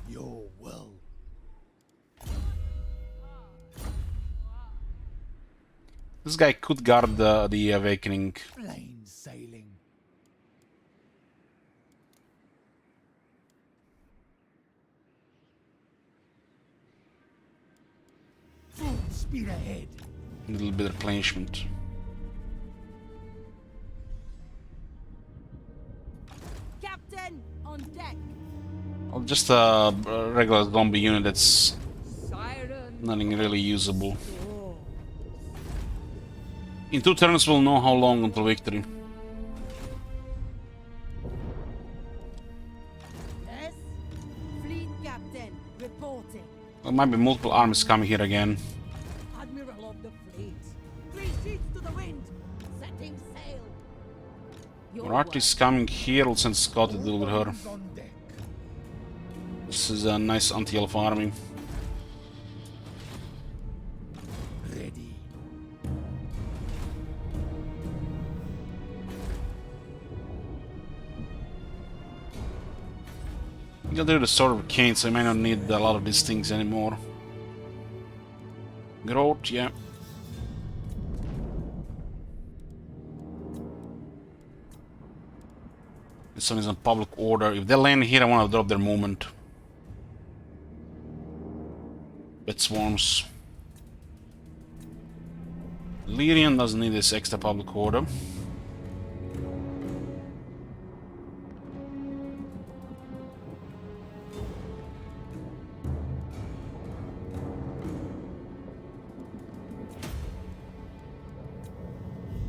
Your will. This guy could guard the Awakening. Plain sailing. Full speed ahead. A little bit of replenishment. Captain, on deck! Well, just a regular zombie unit that's Siren. nothing really usable. In 2 turns we'll know how long until victory. Yes? Fleet captain, reporting. There might be multiple armies coming here again. Admiral of the fleet. 3 sheets to the wind. Setting sail. Your Marty's coming here, we'll send Scott to deal with her. Hands on deck. This is a nice anti-elf army. Ready. You can do the Sword of Cain, so you may not need a lot of these things anymore. Growth, yeah. This one is on public order. If they land here, I want to drop their movement. Bit swarms. Lyrian doesn't need this extra public order.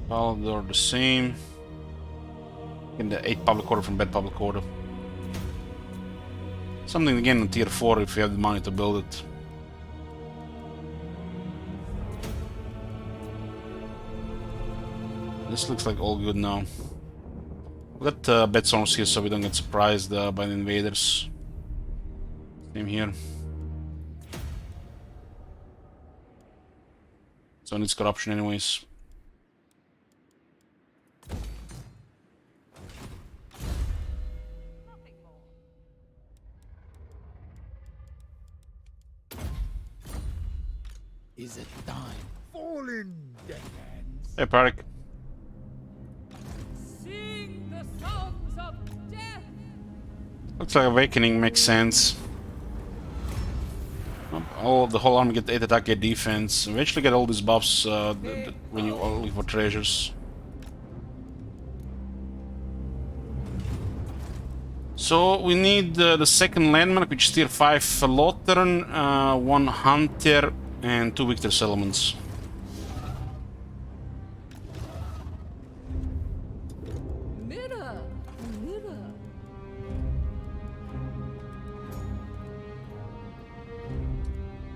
Palador the same. In the 8 public order from bad public order. Something again in tier 4 if you have the money to build it. This looks like all good now. We got bed storms here so we don't get surprised by the invaders. Same here. So it needs corruption anyways. Is it time? Fall in, deckhands. Hey, Parik. Sing the songs of death. Looks like Awakening makes sense. The whole army get 8 attack, 8 defense. Eventually get all these buffs when you all look for treasures. So we need the second landmark, which is tier 5 Lothern, 1 Hunter, and 2 Victor settlements. Mirror! Mirror!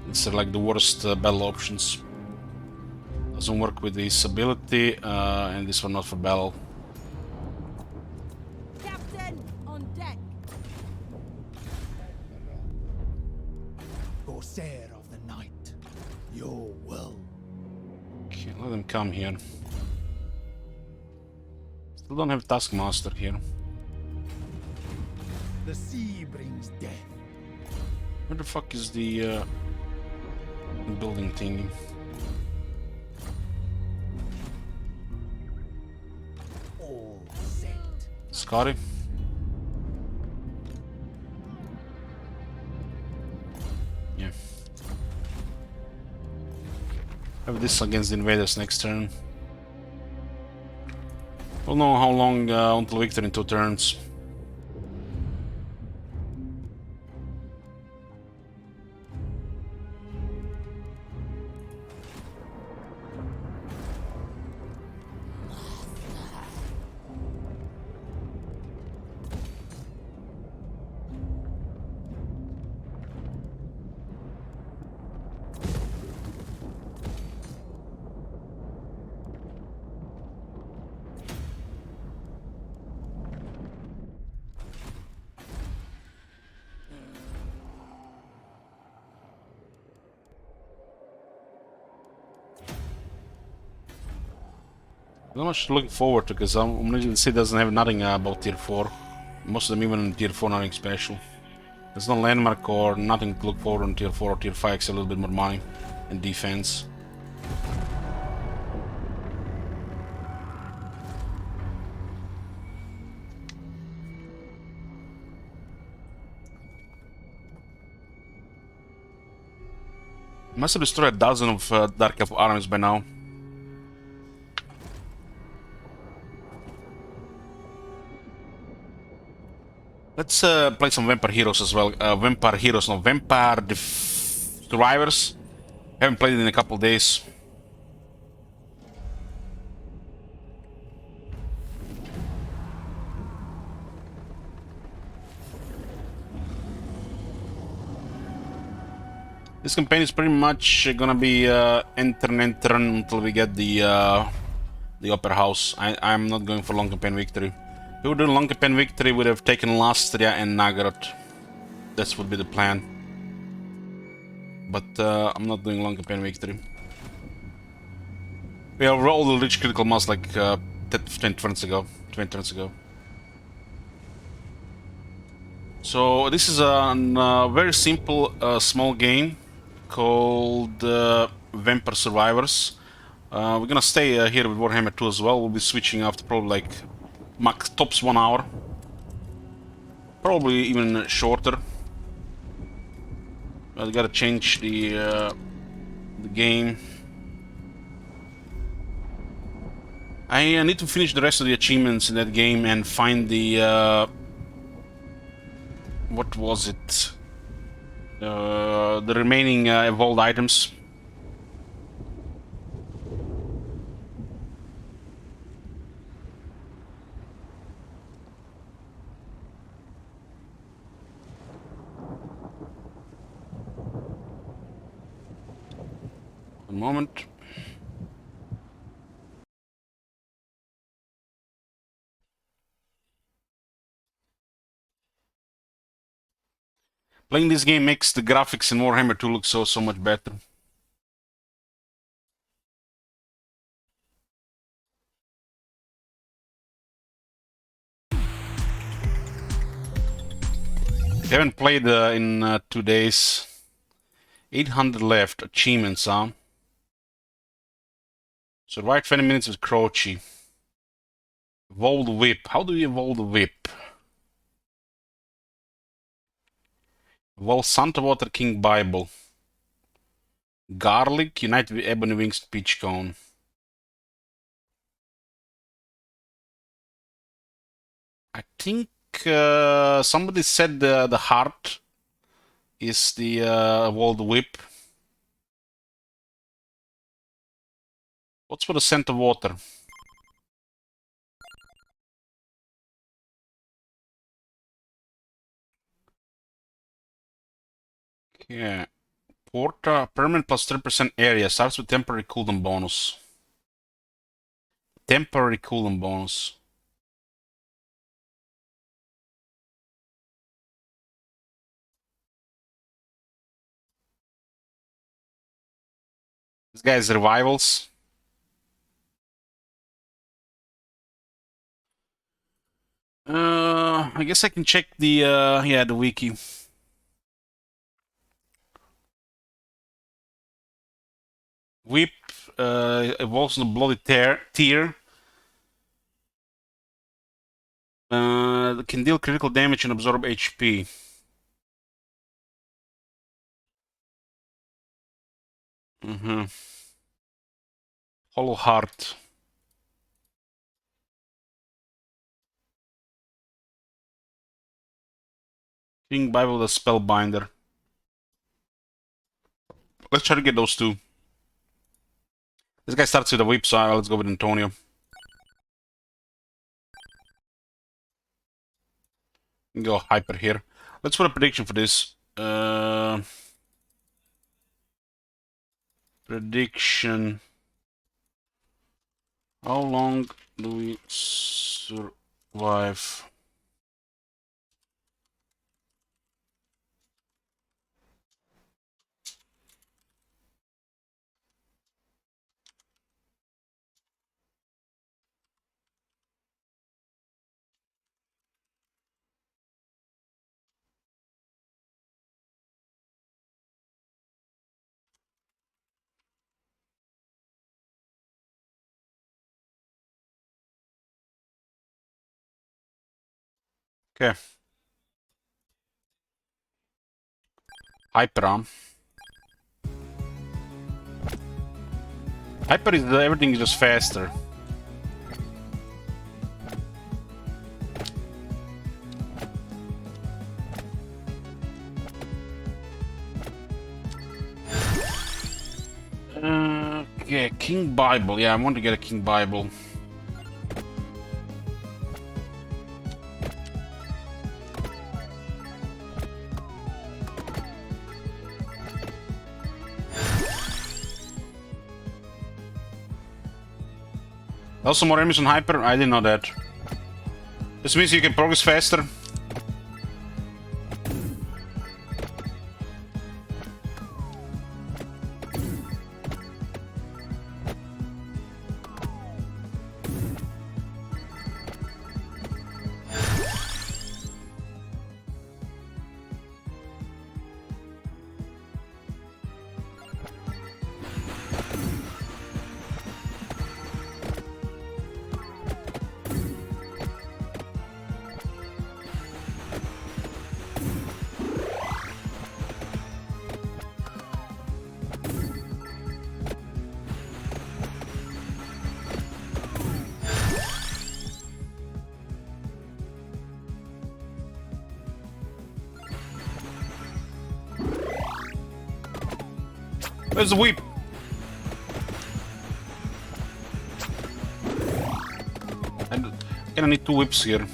These are like the worst battle options. Doesn't work with this ability, and this one not for battle. Captain, on deck. Corsair of the night, your will. Okay, let them come here. Still don't have Taskmaster here. The sea brings death. Where the fuck is the building thingy? All set. Scotty? Yeah. Have this against the invaders next turn. We'll know how long until victory in 2 turns. Not much looking forward to, because Omnigen City doesn't have nothing about tier 4. Most of them even in tier 4 nothing special. There's no landmark or nothing to look forward on tier 4 or tier 5 except a little bit more money and defense. Must have destroyed a dozen of Dark Elf armies by now. Let's play some Vampire Heroes as well. Vampire Heroes, no, Vampire Survivors. Haven't played it in a couple days. This campaign is pretty much gonna be enter and enter until we get the Opera House. I'm not going for long campaign victory. If we were doing long campaign victory, we would have taken Lastria and Nagaroth. That would be the plan. But I'm not doing long campaign victory. We have rolled the rich critical mass like 20 turns ago. So this is a very simple small game called Vampire Survivors. We're gonna stay here with Warhammer 2 as well. We'll be switching after probably like max tops 1 hour. Probably even shorter. I gotta change the game. I need to finish the rest of the achievements in that game and find the what was it? The remaining evolved items. One moment. Playing this game makes the graphics in Warhammer 2 look so much better. If you haven't played in 2 days, 800 left, achievements, huh? Survive 20 minutes with Croce. Evolve the whip. How do you evolve the whip? Well, Santa Water King Bible. Garlic, Unite with Ebony Wings Peach Cone. I think somebody said the heart is the World Whip. What's for the scent of water? Yeah. Porta, permanent plus 3% area. Starts with temporary cooldown bonus. Temporary cooldown bonus. This guy's revivals. I guess I can check the the wiki. Whip evolves in the bloody tear. Can deal critical damage and absorb HP. Hollow Heart. King Bible, the Spellbinder. Let's try to get those two. This guy starts with a whip, so let's go with Antonio. Go hyper here. Let's put a prediction for this. Prediction. How long do we survive? Okay. Hyper arm. Hyper is everything is just faster. Okay, King Bible. Yeah, I want to get a King Bible. Also more enemies on Hyper? I didn't know that. This means you can progress faster. Where's the whip? I'm gonna need 2 whips here.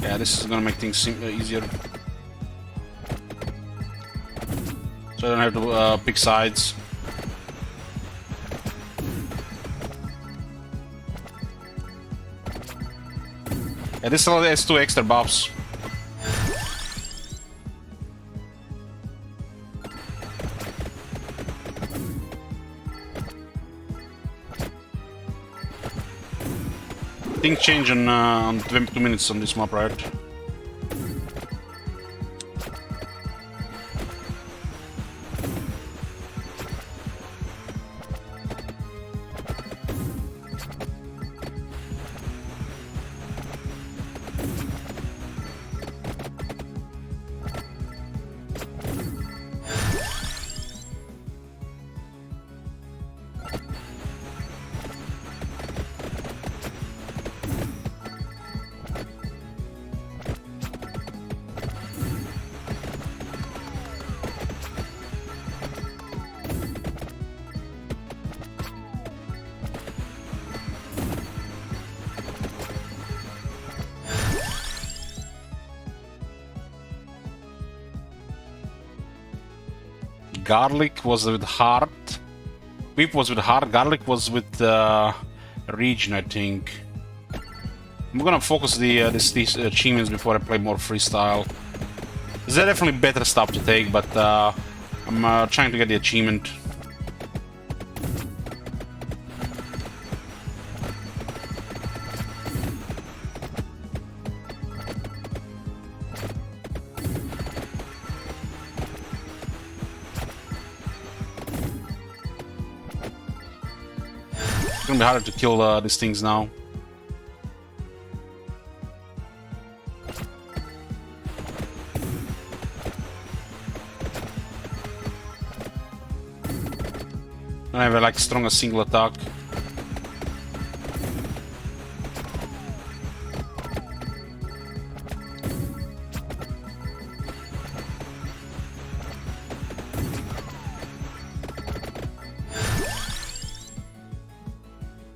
Yeah, this is gonna make things easier. So I don't have to pick sides. Yeah, this has 2 extra buffs. Things change on 22 minutes on this map, right? Garlic was with heart. Whip was with heart. Garlic was with region, I think. I'm gonna focus these achievements before I play more freestyle. There's definitely better stuff to take, but I'm trying to get the achievement. It's gonna be harder to kill these things now. I have like strong a single attack.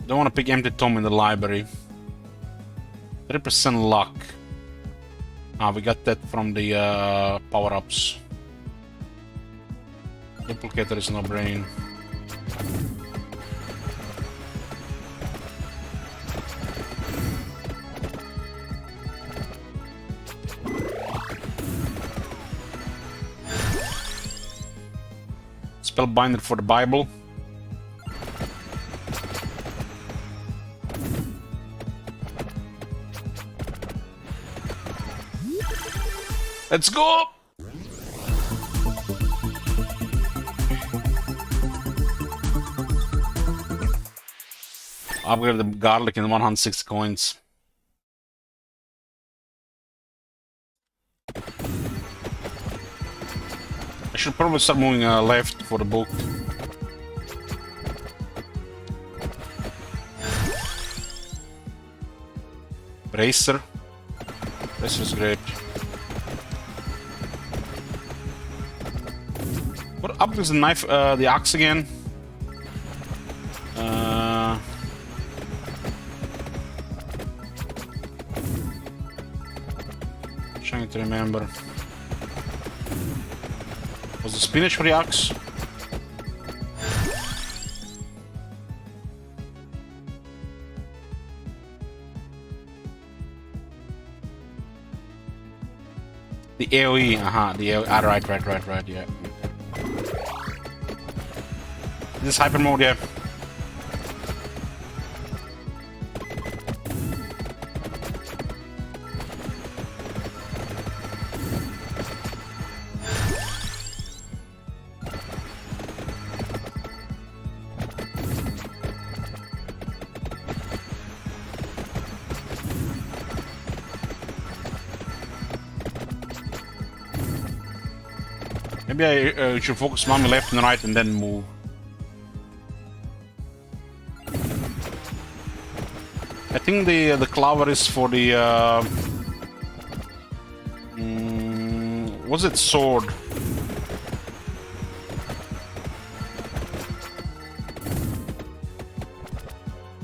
Don't want to pick empty tome in the library. 3% luck. Ah, we got that from the power-ups. Duplicator is no brain. Spellbinder for the Bible. Let's go! Upgrade the garlic in 106 coins. I should probably start moving left for the book. Bracer. Bracer is great. What upgrades the knife, the axe again? Trying to remember. Was the spinach for the axe? The AoE, the AoE, right, yeah. This is hyper mode, yeah. Maybe I should focus on left and right and then move. I think the clover is for the what's it, sword?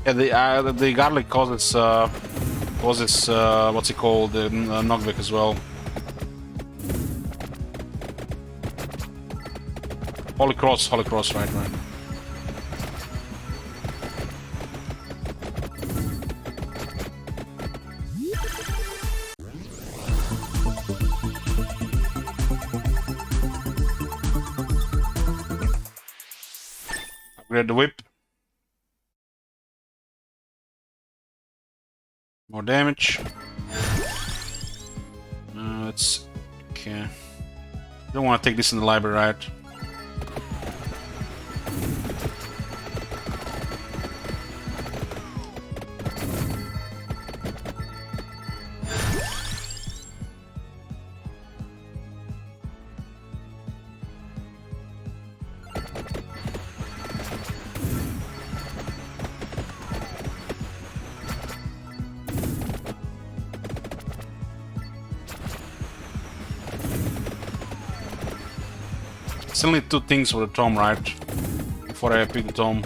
Yeah, the garlic causes what's it called, the knockback as well. Holy cross, right. Upgrade the whip. More damage. Let's... Okay. Don't want to take this in the library, right? Still need 2 things for the tome, right? Before I pick the tome.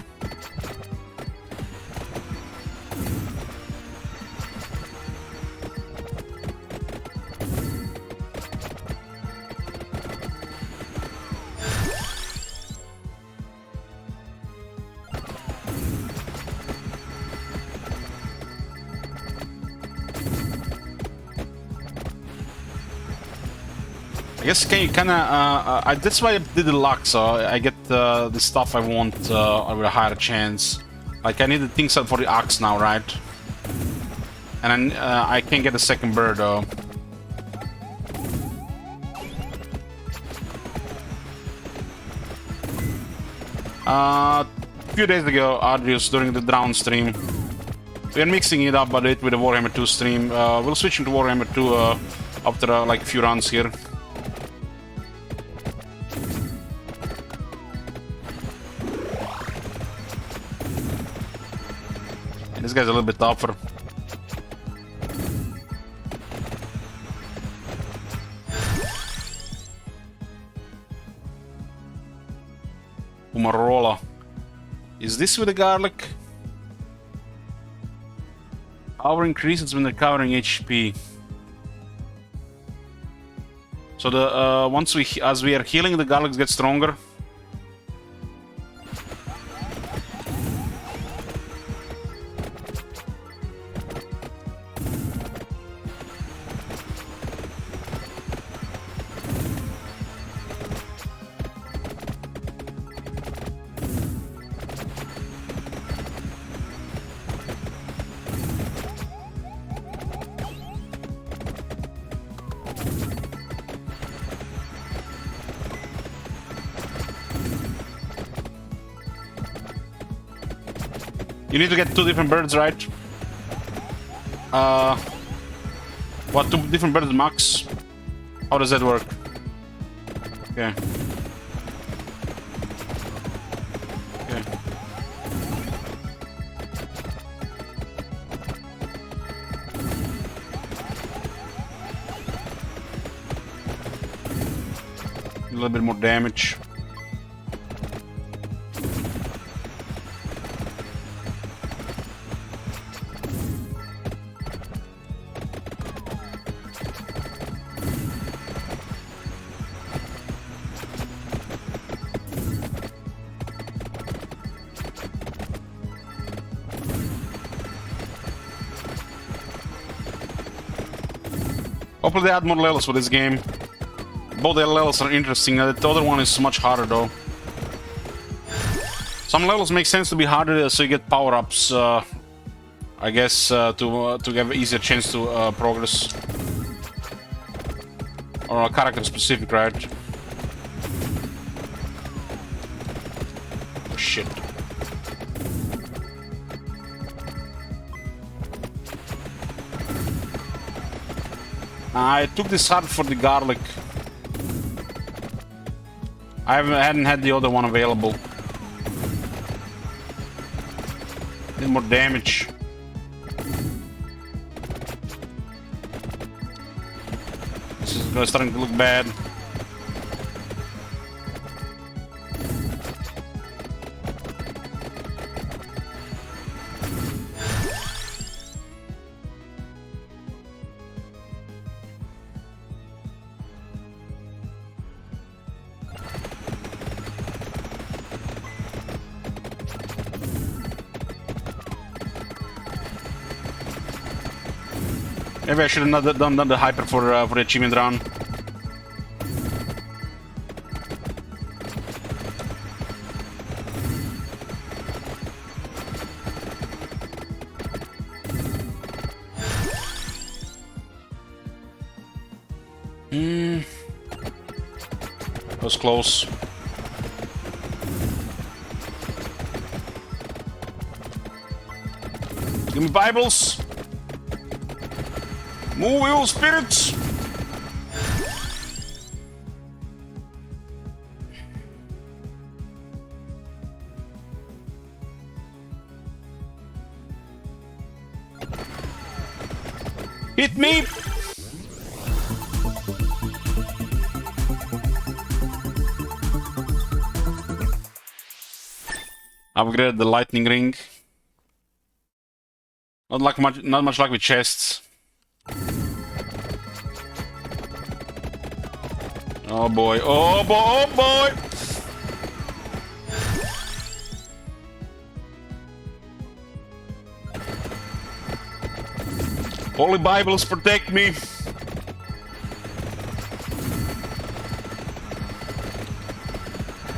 I guess can you kinda, that's why I did the luck, so I get the stuff I want with a higher chance. Like, I need the things for the axe now, right? And then, I can't get a second bird, though. A few days ago, Adrius, during the Drown stream, we are mixing it up a bit with the Warhammer 2 stream. We'll switch into Warhammer 2 after like a few runs here. This guy's a little bit tougher. Umarola. Is this with the garlic? Power increases when recovering HP. So the as we are healing, the garlics get stronger. You need to get 2 different birds, right? What, 2 different birds max? How does that work? Okay. Okay. A little bit more damage. Hopefully they add more levels for this game. Both the levels are interesting, the other one is much harder though. Some levels make sense to be harder so you get power-ups, I guess, to have an easier chance to progress. Or a character specific, right? Shit. I took this heart for the garlic. I hadn't had the other one available. Need more damage. This is starting to look bad. Maybe I should have not done the hyper for the achievement run. was close. Give me Bibles. Move, evil spirits. Hit me! Upgrade the lightning ring. Not much luck with chests. Oh boy! Oh boy! Oh boy! Holy Bibles, protect me!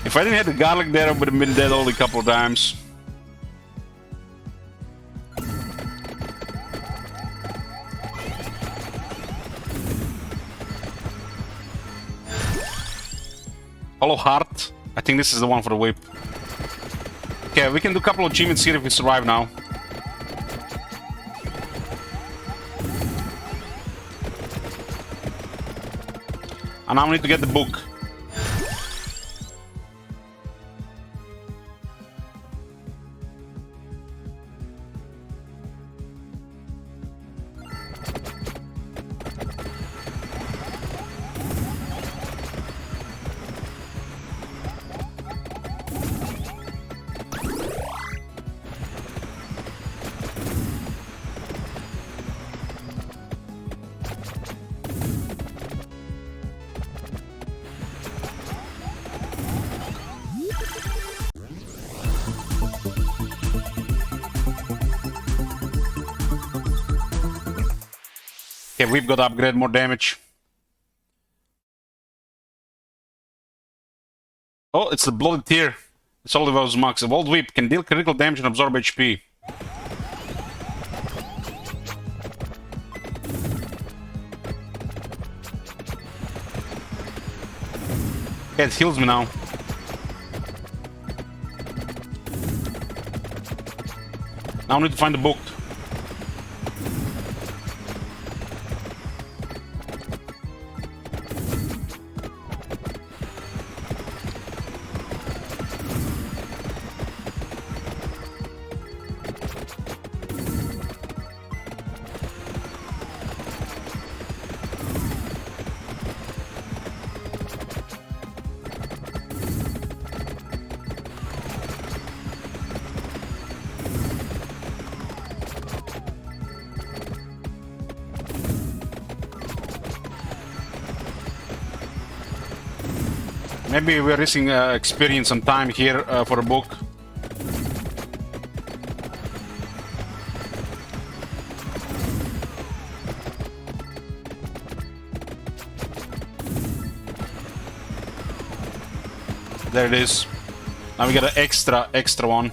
If I didn't have the garlic there, I would have been dead only a couple of times. Hollow Heart. I think this is the one for the whip. Okay, we can do a couple of achievements here if we survive now. And now we need to get the book. Okay, we've got to upgrade more damage. Oh, it's the Bloody Tear. It's all those max. A Volt Whip can deal critical damage and absorb HP. Okay, it heals me now. Now I need to find the book. Maybe we're risking experience and time here for a book. There it is. Now we get an extra one.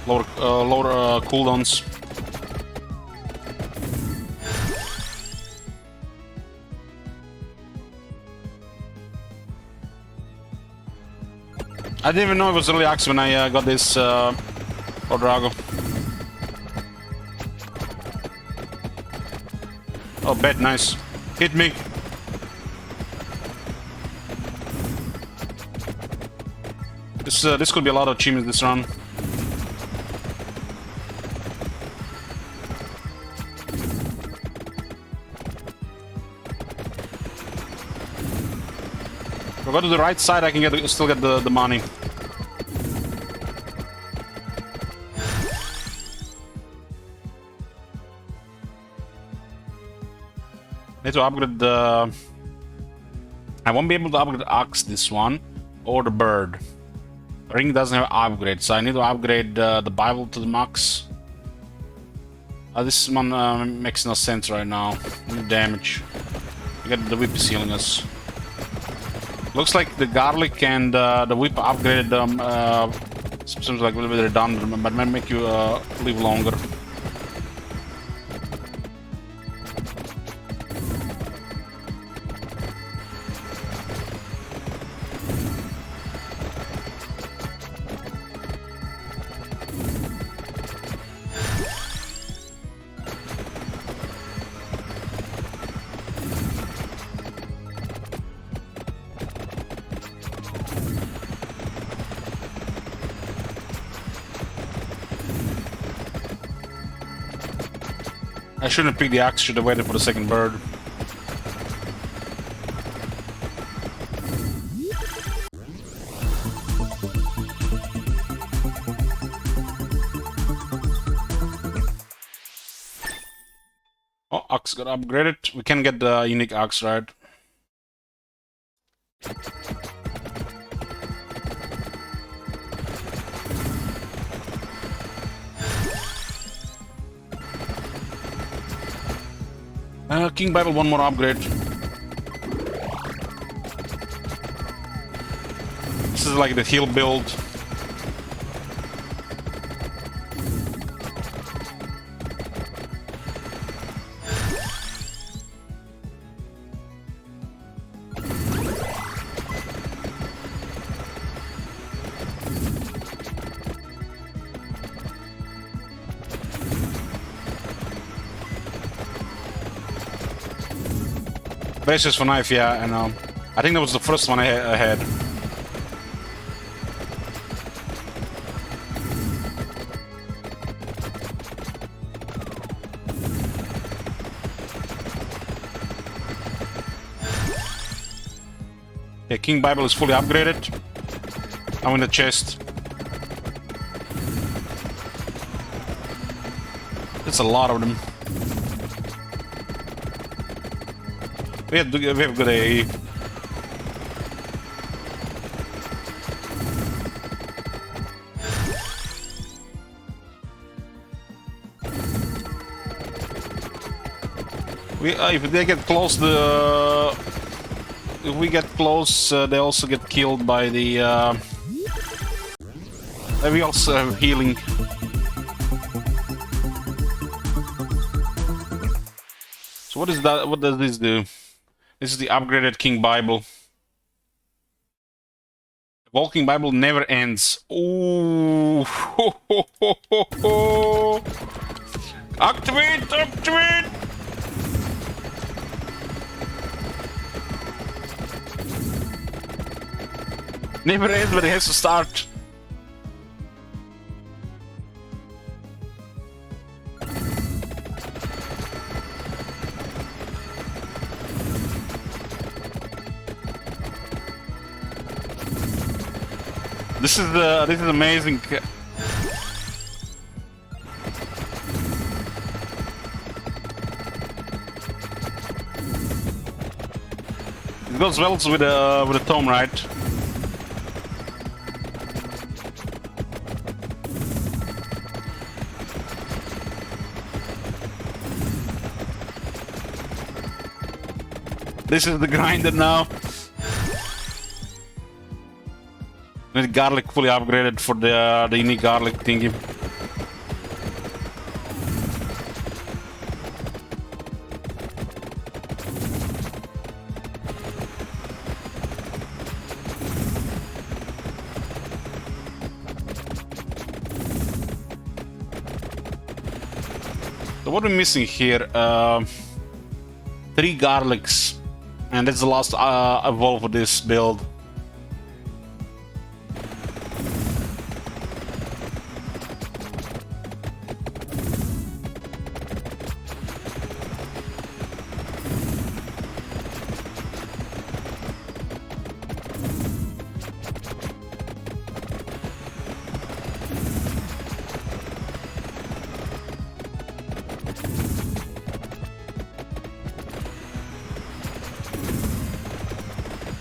Lower cooldowns. I didn't even know it was early access when I got this Drago. Oh, bet, nice. Hit me. This could be a lot of achievements this run. If I go to the right side, I can still get the money. Need to upgrade the... I won't be able to upgrade the axe, this one, or the bird. The ring doesn't have upgrade, so I need to upgrade the Bible to the max. This one makes no sense right now. Need damage. We got the whip is healing us. Looks like the garlic and the whip upgraded seems like a little bit redundant, but might make you live longer. I shouldn't pick the axe, should have waited for the second bird. Oh, axe got upgraded. We can get the unique axe, right? King Bible, one more upgrade. This is like the heal build. Basis for knife, yeah, and I think that was the first one I had. Yeah, King Bible is fully upgraded. I'm in the chest. There's a lot of them. We have good AE. If they get close, if we get close, they also get killed by the. We also have healing. So what is that? What does this do? This is the upgraded King Bible. The Walking Bible never ends. Ooh! Activate! Activate! Never ends, but it has to start. This is amazing. It goes well with the tome, right? This is the grinder now. With garlic fully upgraded for the unique garlic thingy. So what we're missing here? 3 garlics, and that's the last evolve for this build.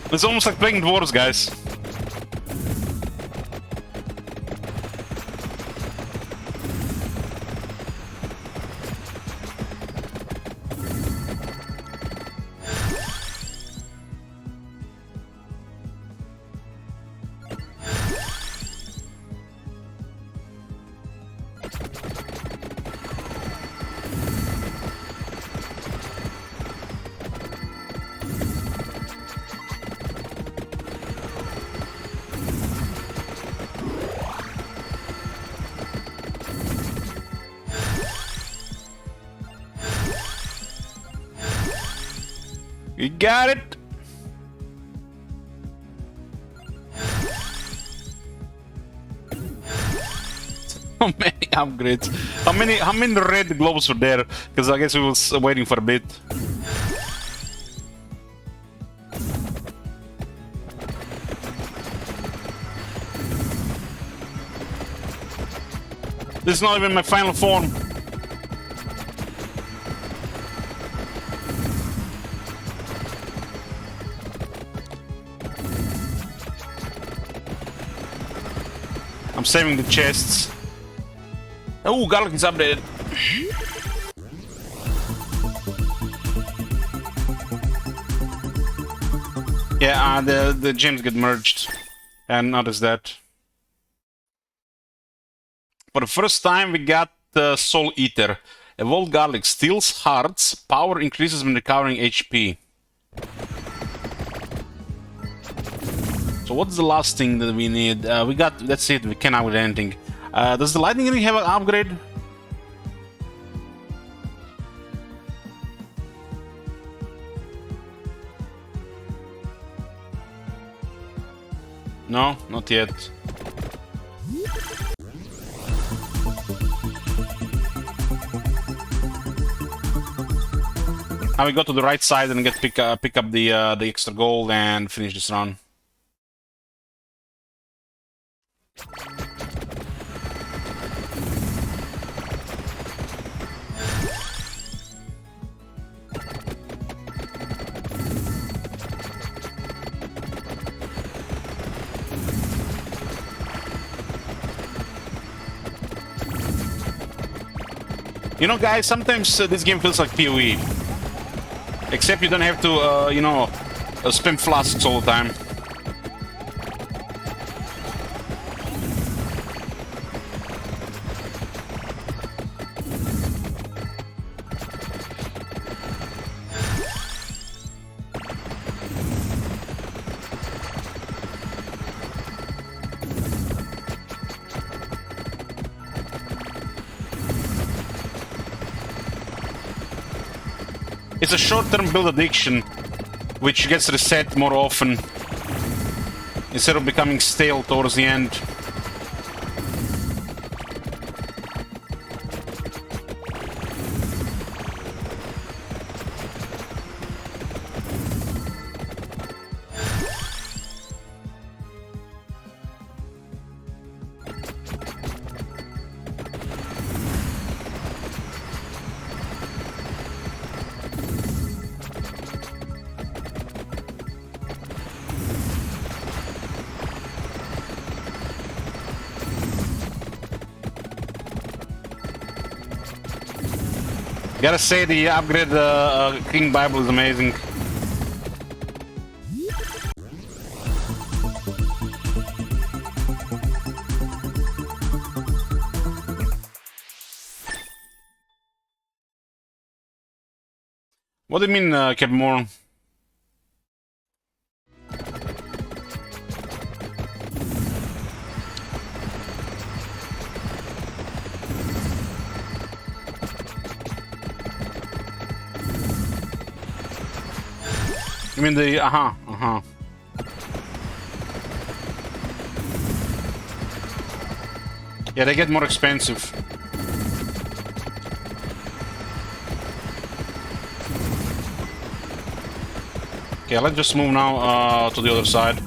It's almost like playing dwarves, guys. You got it. How many upgrades? How many red globes were there? Because I guess we was waiting for a bit. This is not even my final form. I'm saving the chests. Oh, Garlic is updated. Yeah, the gems get merged. And notice that. For the first time, we got the Soul Eater. Evolved Garlic steals hearts. Power increases when recovering HP. So what's the last thing that we need? We got, that's it, we can't upgrade anything. Does the Lightning Ring have an upgrade? No, not yet. Now we go to the right side and pick up the extra gold and finish this run. You know, guys, sometimes this game feels like PoE. Except you don't have to, you know, spam flasks all the time. It's a short-term build addiction, which gets reset more often, instead of becoming stale towards the end. Gotta say, the upgrade King Bible is amazing. What do you mean, Captain Moore? You mean the Yeah, they get more expensive. Okay, let's just move now to the other side.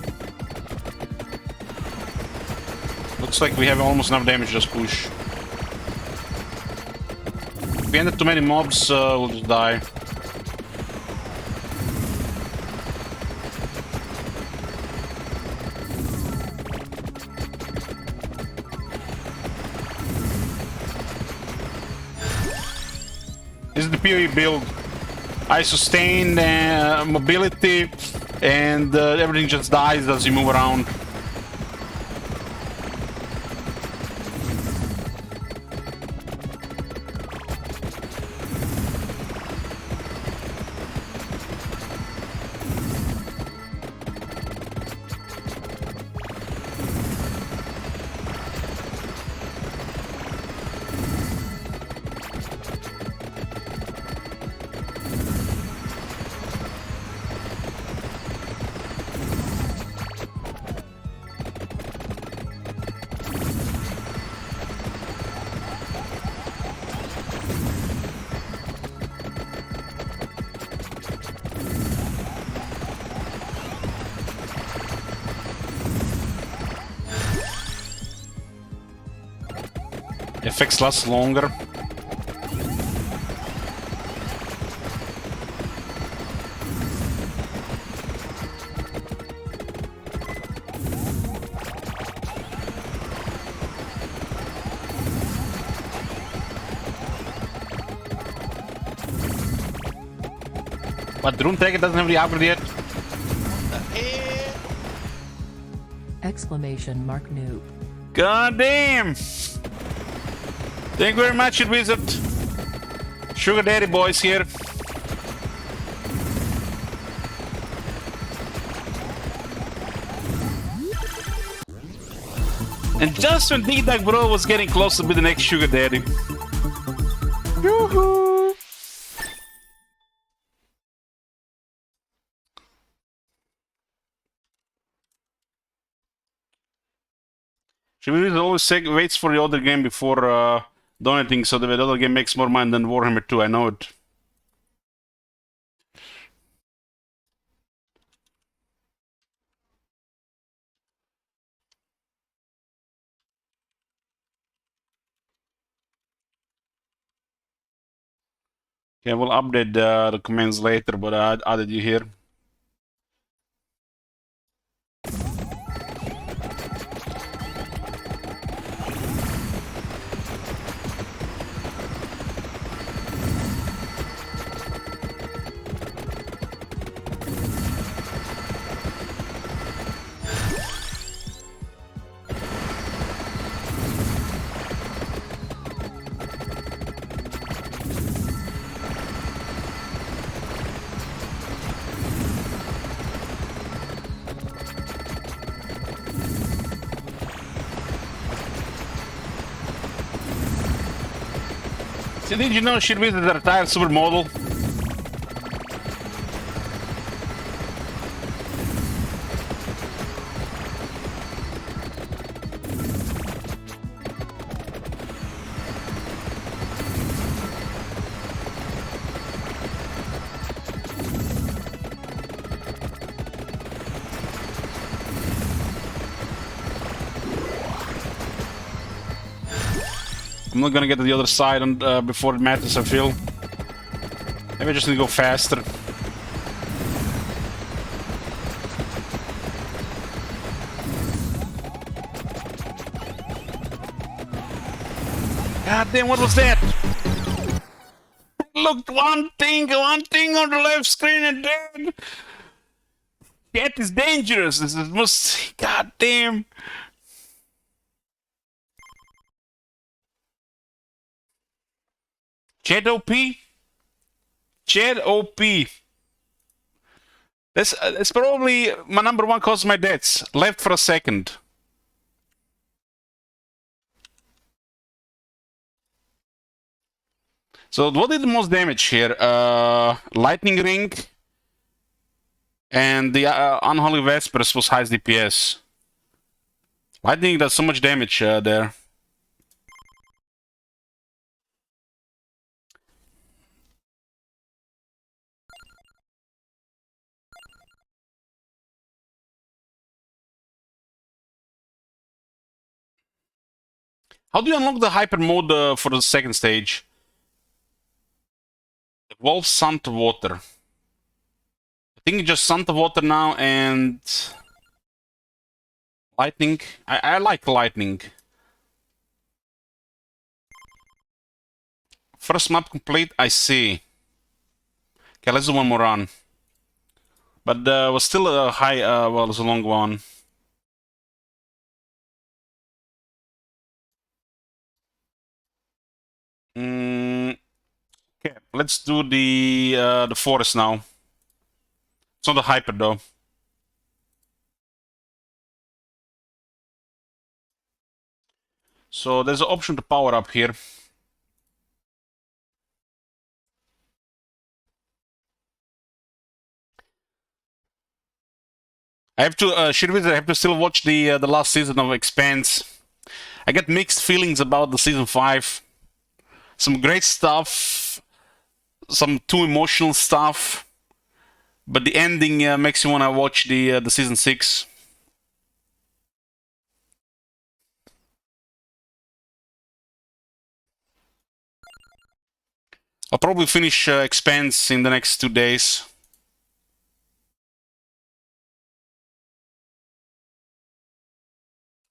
Looks like we have almost enough damage to just push. If we enter too many mobs, we'll just die. This is the PoE build. I sustain mobility, and everything just dies as you move around. Effects last longer. But Drone Taker doesn't have the upgrade yet. Exclamation mark noob. God damn! Thank you very much, Wizard. Sugar Daddy boys here. And just when Dig Dug Bro was getting close to be the next Sugar Daddy. Yoo-hoo! She always waits for the other game before donating, so the other game makes more money than Warhammer 2. I know it. Okay, we'll update the commands later, but I added you here. So did you know she was the retired supermodel? I'm not gonna get to the other side before it matters, I feel. Maybe I just need to go faster. God damn, what was that? Looked one thing on the left screen and then... Cat is dangerous. This is most... God damn. Chat OP? Chat OP. That's probably my number one cause of my deaths. Left for a second. So what did the most damage here? Lightning Ring and the Unholy Vespers was highest DPS. Lightning does so much damage there. How do you unlock the hyper mode for the second stage? Evolve Sun to Water. I think it's just Sun to Water now and... Lightning. I like Lightning. First map complete, I see. Okay, let's do one more run. But was still a high, well, it's a long one. Okay, let's do the forest now. It's not a hyper though. So there's an option to power up here. I have to, I have to still watch the last season of Expanse. I get mixed feelings about the season 5. Some great stuff, some too emotional stuff, but the ending makes you want to watch the season 6. I'll probably finish Expanse in the next 2 days.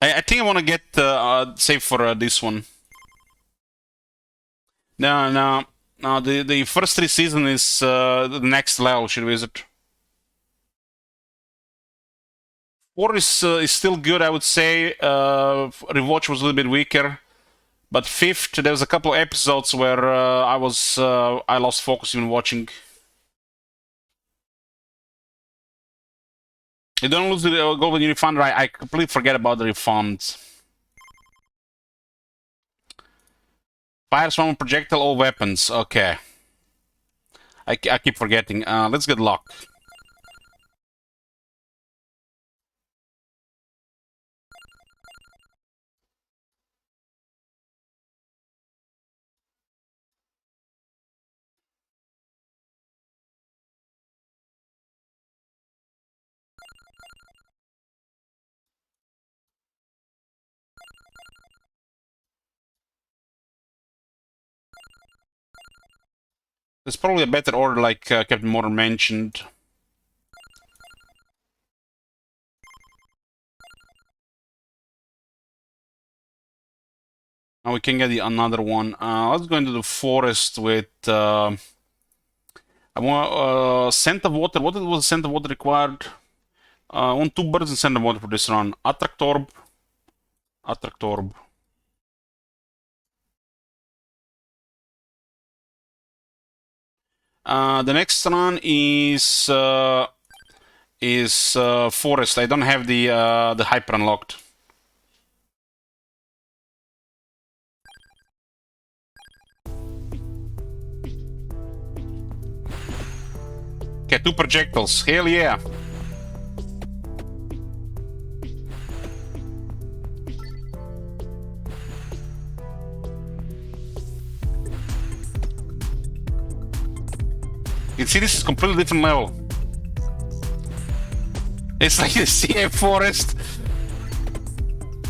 I think I want to get save for this one. No. The first 3 seasons is the next level. Should visit. 4 is still good, I would say. Rewatch was a little bit weaker, but 5th there was a couple of episodes where I lost focus even watching. You don't lose the golden refund, right? I completely forget about the refunds. Fires from a projectile or weapons. Okay. I keep forgetting. Let's get luck. There's probably a better order, like Captain Morgan mentioned. Now we can get another one. Let's go into the forest with... I want scent of water. What was scent of water required? I want 2 birds and scent of water for this run. Attractorb. Attractorb. The next run is forest. I don't have the hyper unlocked. Okay, 2 projectiles. Hell yeah. You see, this is a completely different level. It's like the CA forest.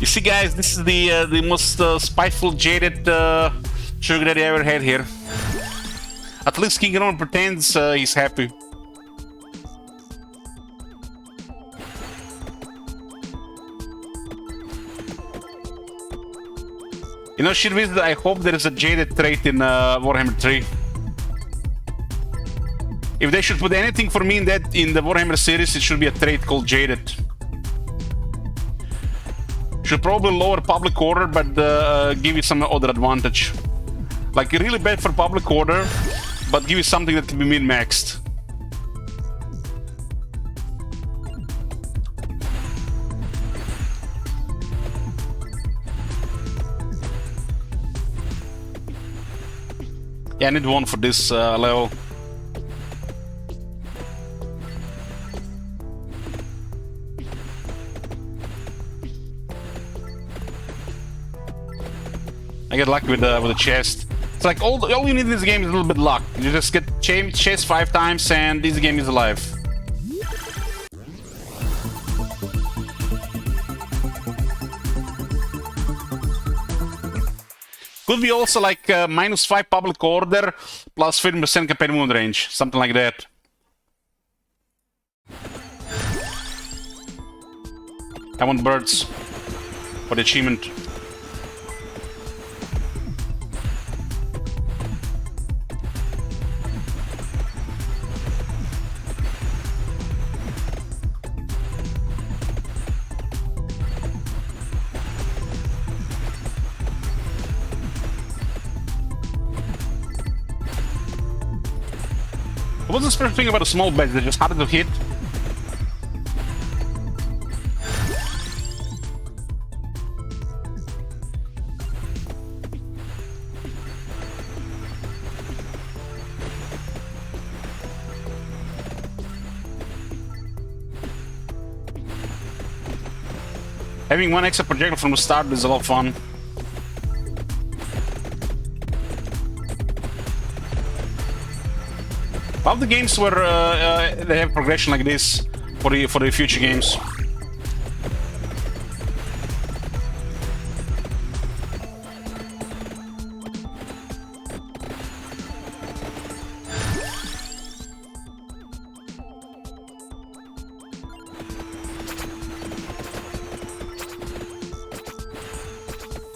You see, guys, this is the most spiteful, jaded sugar daddy I ever had here. At least King Ron pretends he's happy. You know, Shirviz, I hope there is a jaded trait in Warhammer 3. If they should put anything for me in the Warhammer series, it should be a trait called Jaded. Should probably lower public order, but give you some other advantage. Like, really bad for public order, but give you something that can be min-maxed. Yeah, I need one for this level. I get lucky with the chest. It's like all you need in this game is a little bit of luck. You just get chest 5 times and this game is alive. Could be also like -5 public order plus 50% campaign wound range, something like that. I want birds for the achievement. What's the special thing about a small beds? They're just harder to hit. Having 1 extra projectile from the start is a lot of fun. All the games where they have progression like this for the future games.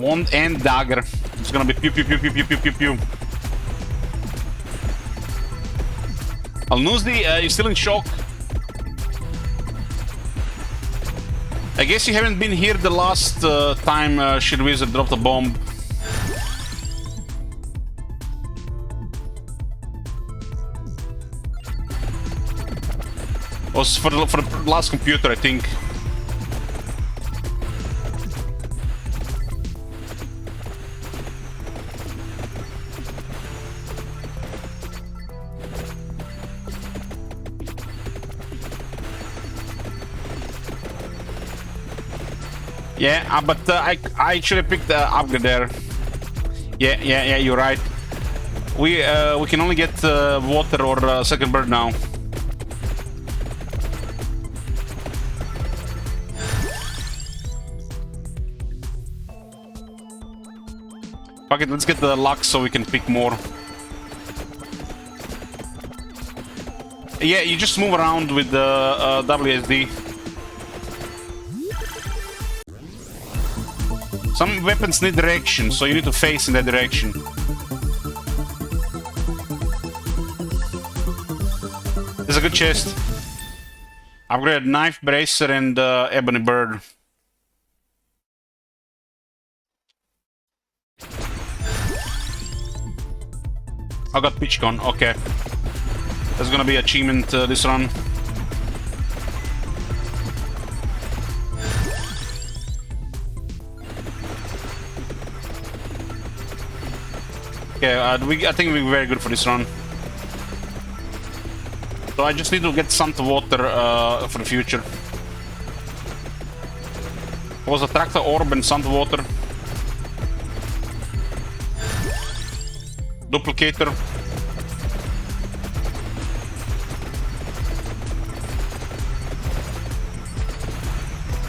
Wand and dagger. It's gonna be pew pew pew pew pew pew pew pew. Al-Nuzdi, you're still in shock. I guess you haven't been here the last time Shield Wizard dropped a bomb. Was for the last computer, I think. Yeah, but I actually picked the upgrade there. Yeah, you're right. We can only get water or second bird now. Fuck it, let's get the luck so we can pick more. Yeah, you just move around with the WSD. Some weapons need direction, so you need to face in that direction. There's a good chest. Upgraded knife, bracer, and ebony bird. I got pitch gun, okay. That's gonna be achievement this run. Okay, I think we're very good for this run. So I just need to get some water for the future. It was a tractor orb and some water. Duplicator.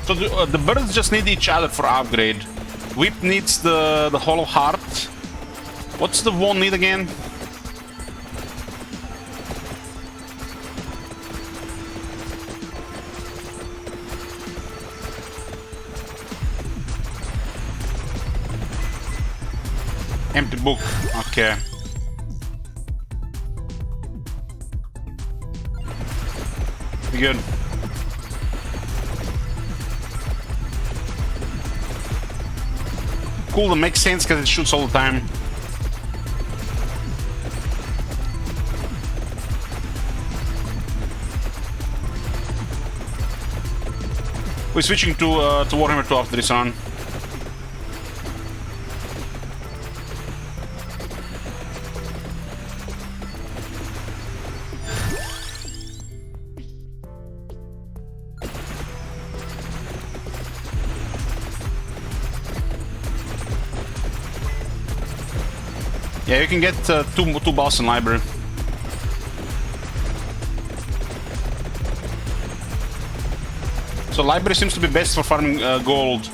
So the birds just need each other for upgrade. Whip needs the Hollow Heart. What's the one need again? Empty book. Okay. Be good. Cool, that makes sense because it shoots all the time. We're switching to Warhammer 2 after this run. Yeah, you can get two balls in library. So library seems to be best for farming gold.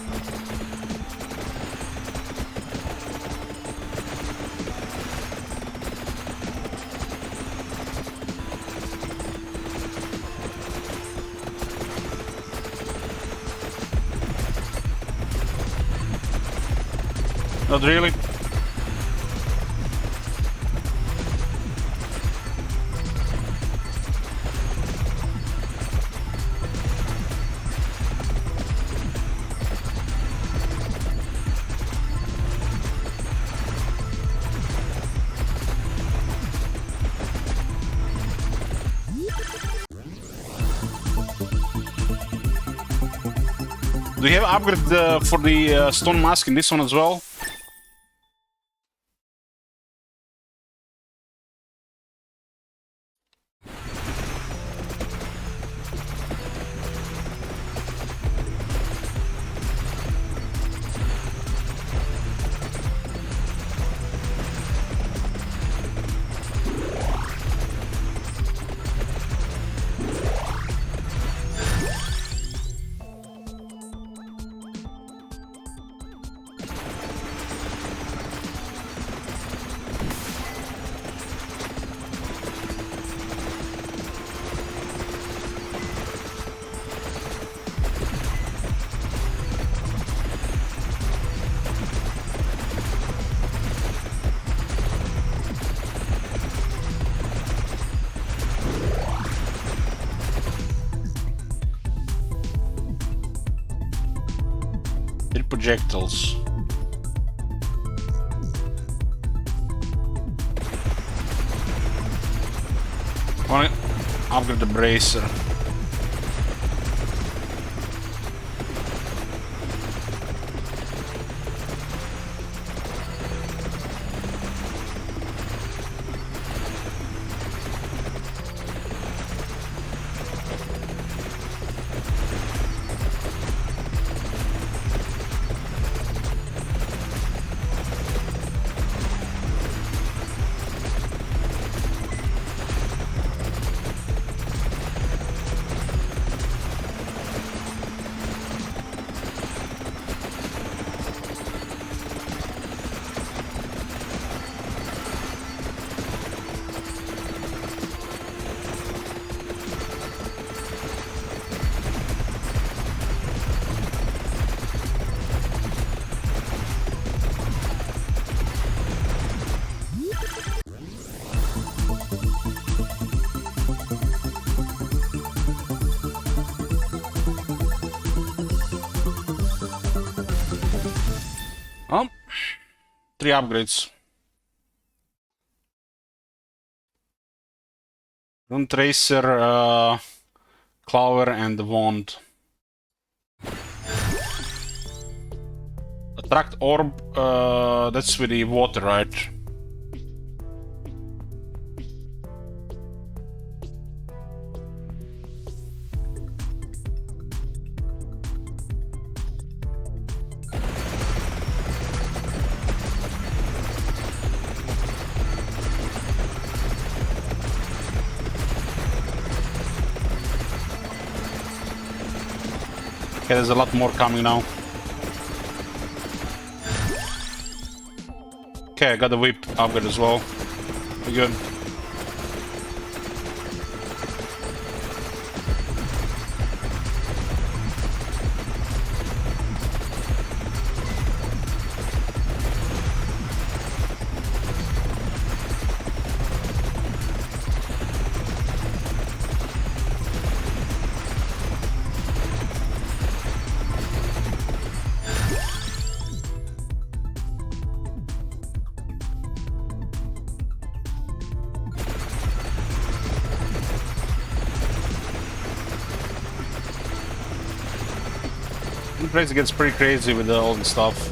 Not really. Do you have an upgrade for the stone mask in this one as well? projectiles. Wanna upgrade the bracer. Oh, 3 upgrades. Rune Tracer, Clover, and the Wand. Attract Orb, that's with the water, right? Okay, there's a lot more coming now. Okay, I got the whip upgrade as well. We're good. The place gets pretty crazy with all the stuff.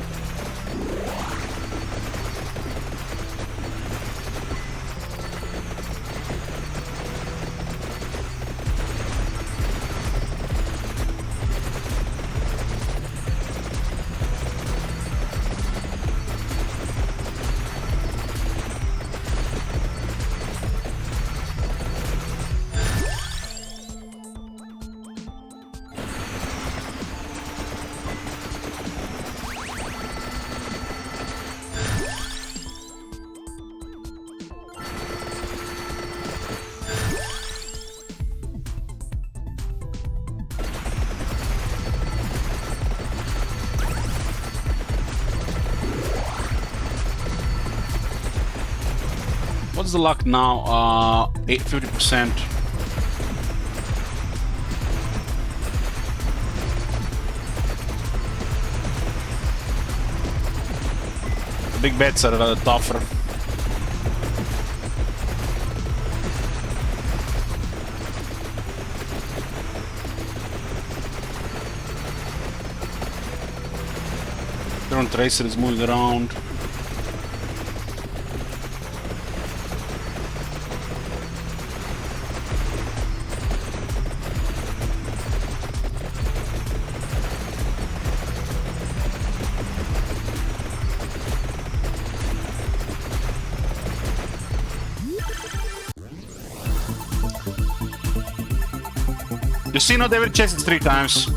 What's the luck now? 50%. The big bets are tougher. Rune Tracer is moving around. You see, not every chest is 3 times.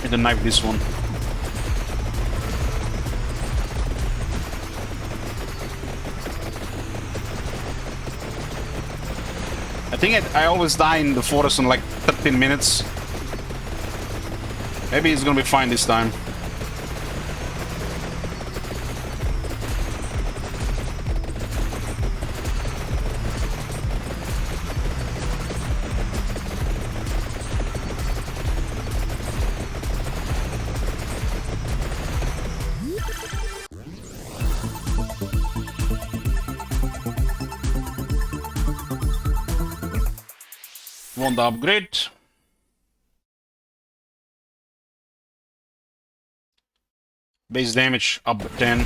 I can knife this one. I think I always die in the forest in like 13 minutes. Maybe it's gonna be fine this time. Want the upgrade. Base damage up 10.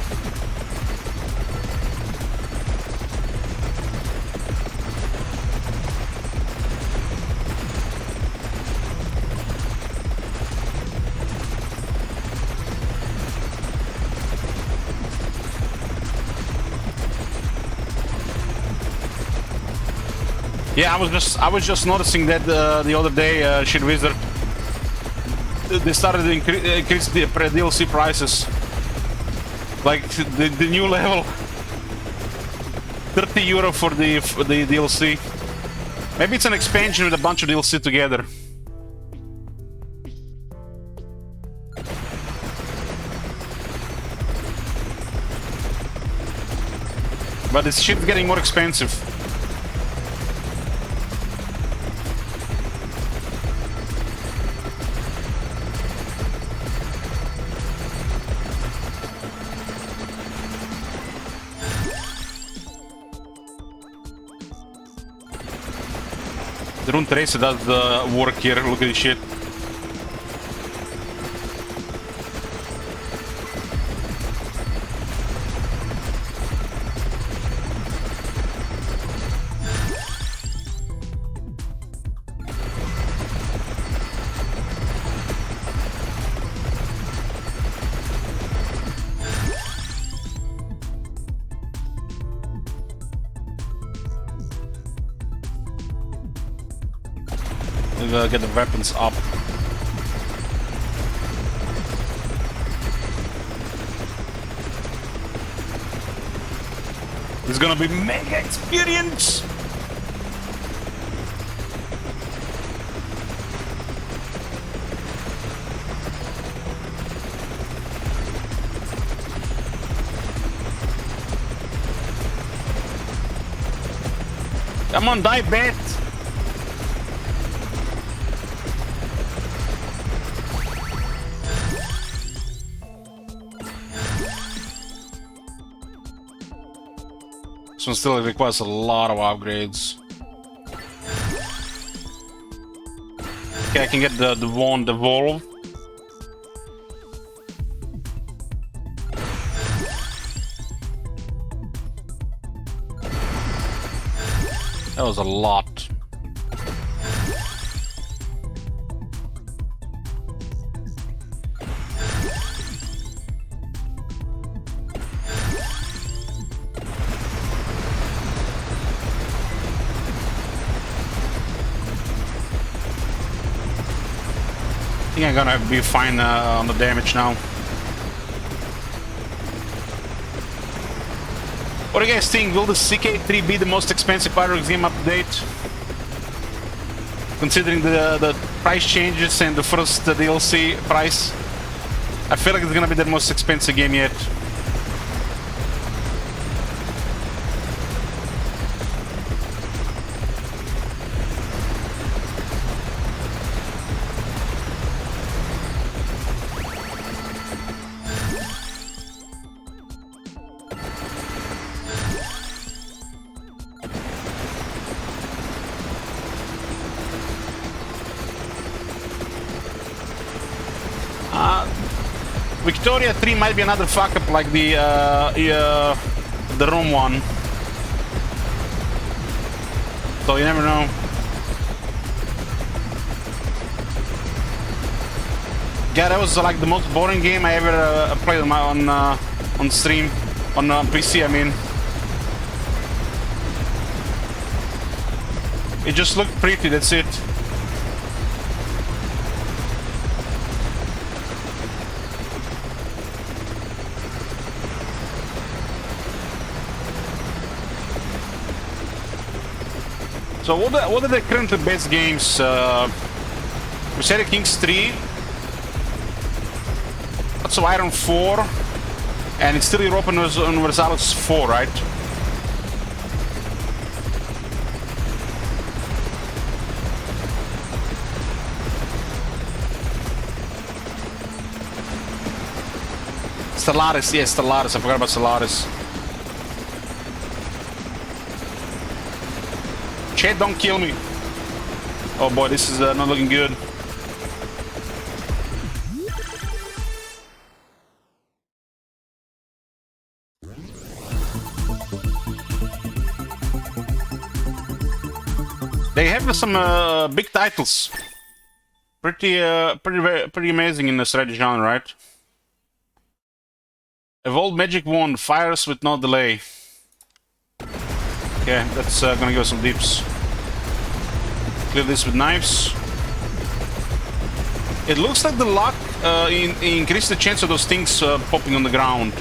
Yeah, I was just noticing that the other day, Shit Wizard, they started to increase the DLC prices. Like the new level, 30 euro for the DLC. Maybe it's an expansion with a bunch of DLC together. But this shit's getting more expensive. The Rune Tracer does the work here, look at this shit. Get the weapons up. It's gonna be mega experience. Come on, die, bet. This one still requires a lot of upgrades. Okay, I can get the wand evolve. That was a lot. I think I'm gonna be fine on the damage now. What do you guys think? Will the CK3 be the most expensive Pyrox game update? Considering the price changes and the first DLC price, I feel like it's gonna be the most expensive game yet. Victoria 3 might be another fuck up like the Rome one. So you never know. Yeah, that was like the most boring game I ever played on stream, on PC. I mean, it just looked pretty. That's it. So what are the currently best games? Crusader Kings 3, Hearts of Iron 4, and it's still Europa Universalis 4, right? Stellaris, yes, Stellaris. I forgot about Stellaris. Chat, don't kill me. Oh boy, this is not looking good. They have some big titles. Pretty amazing in the strategy genre, right? Evolved Magic Wand, fires with no delay. Okay, that's gonna give us some dips. Clear this with knives. It looks like the luck increased the chance of those things popping on the ground.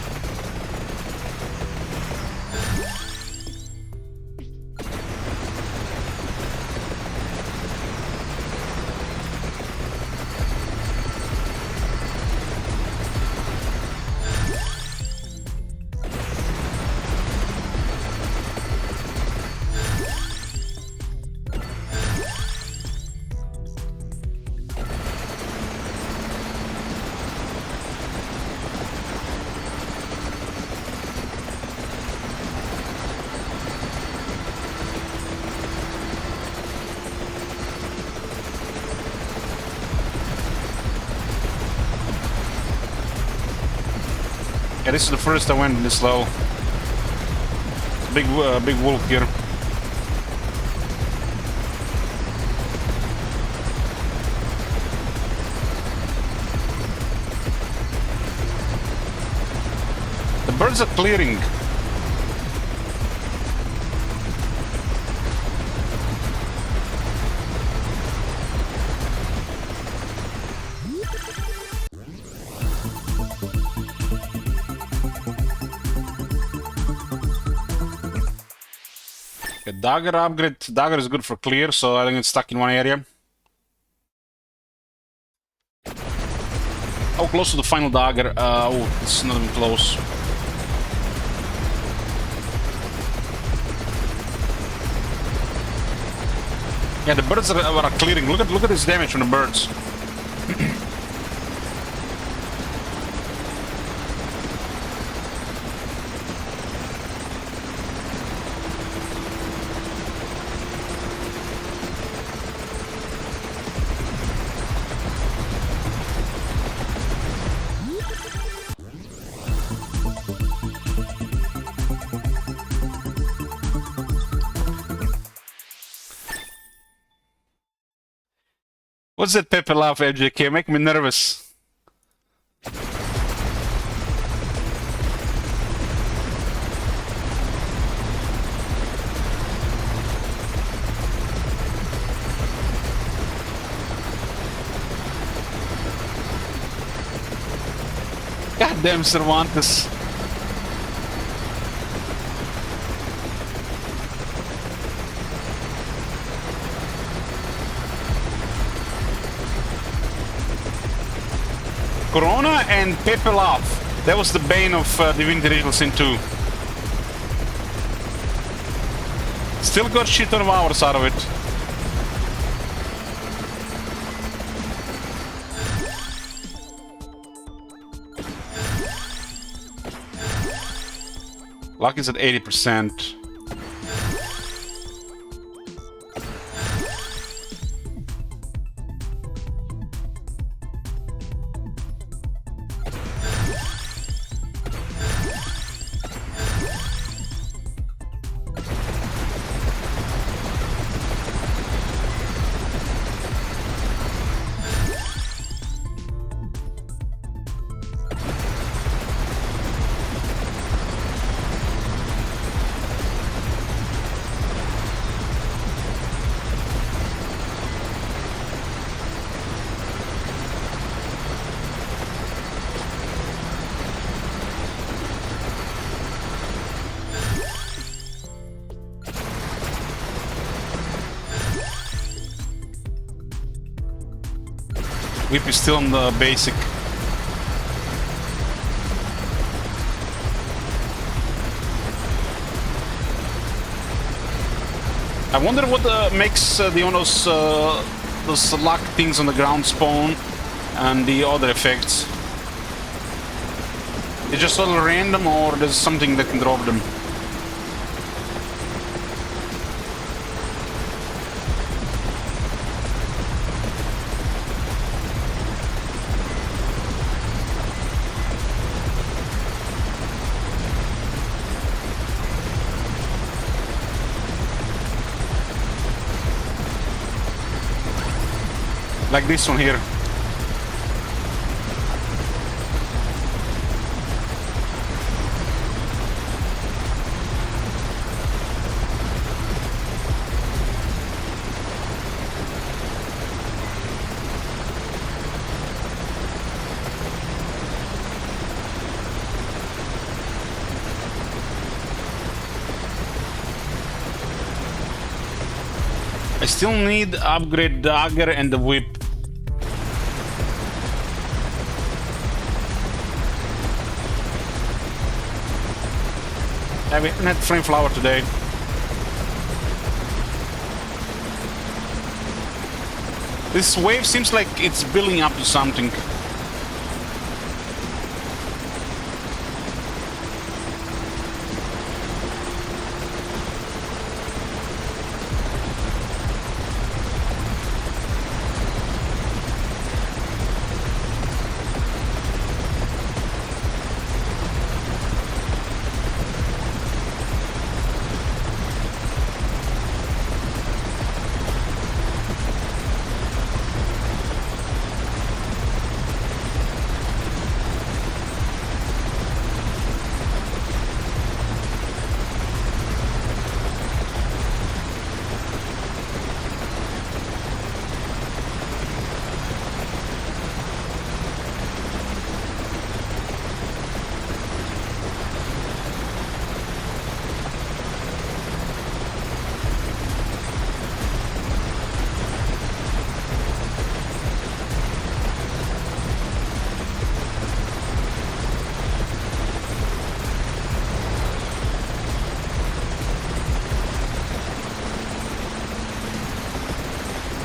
Yeah, this is the first I went this low. Big wolf here. The birds are clearing. Dagger upgrade. Dagger is good for clear, so I think it's stuck in one area. How close to the final dagger? Oh, it's not even close. Yeah, the birds are clearing. Look at this damage from the birds. What's that Pepe laugh, FJK? Make me nervous. Goddamn Cervantes. Corona and Pepe Laugh. That was the bane of Divinity Original Sin 2. Still got shit ton of hours out of it. Luck is at 80%. Whip is still on the basic. I wonder what makes those luck things on the ground spawn and the other effects. It's just all random, or there's something that can drop them. Like this one here. I still need to upgrade dagger and the whip. We haven't had flame flower today. This wave seems like it's building up to something.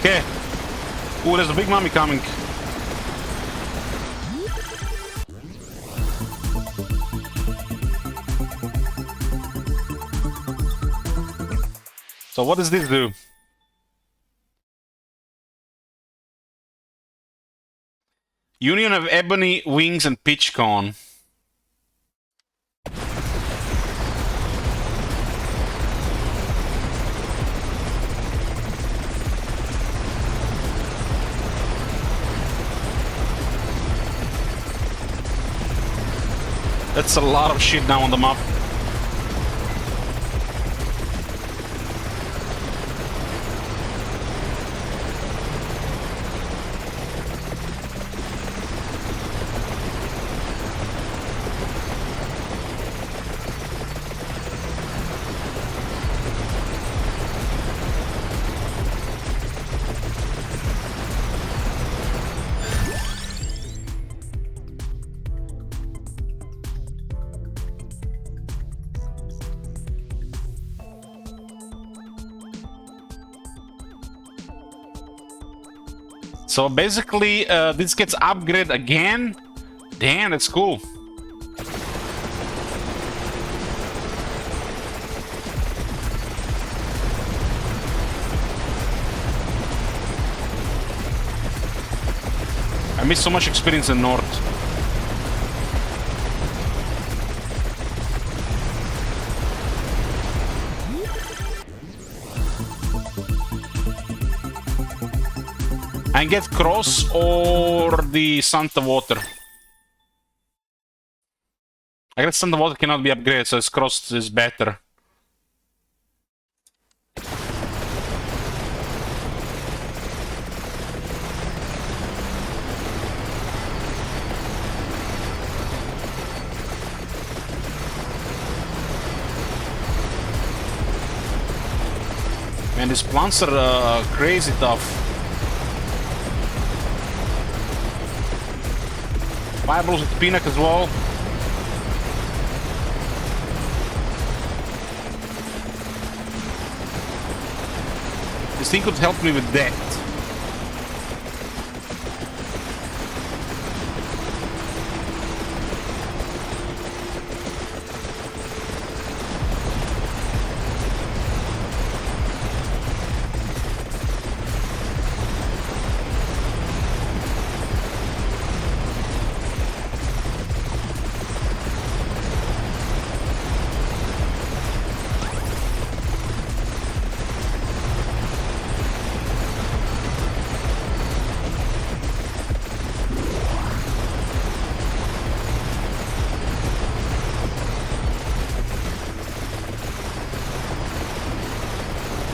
Okay. Ooh, there's a big mummy coming. So what does this do? Union of Ebony, Wings, and Pitchcon. That's a lot of shit now on the map. So basically, this gets upgraded again. Damn, that's cool. I miss so much experience in North. And get Cross or the Santa Water. I guess Santa Water cannot be upgraded, so its Cross is better. Man, these plants are crazy tough. Fireballs with Pinnock as well. This thing could help me with that.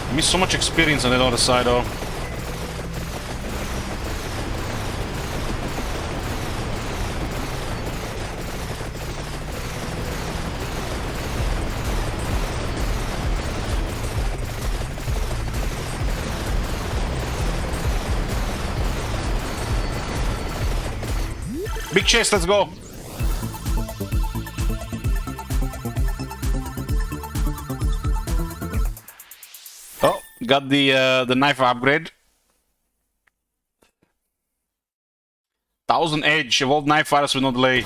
I missed so much experience on the other side though. Big chest, let's go. Oh, got the knife upgrade. 1000 edge, evolved knife fires with no delay.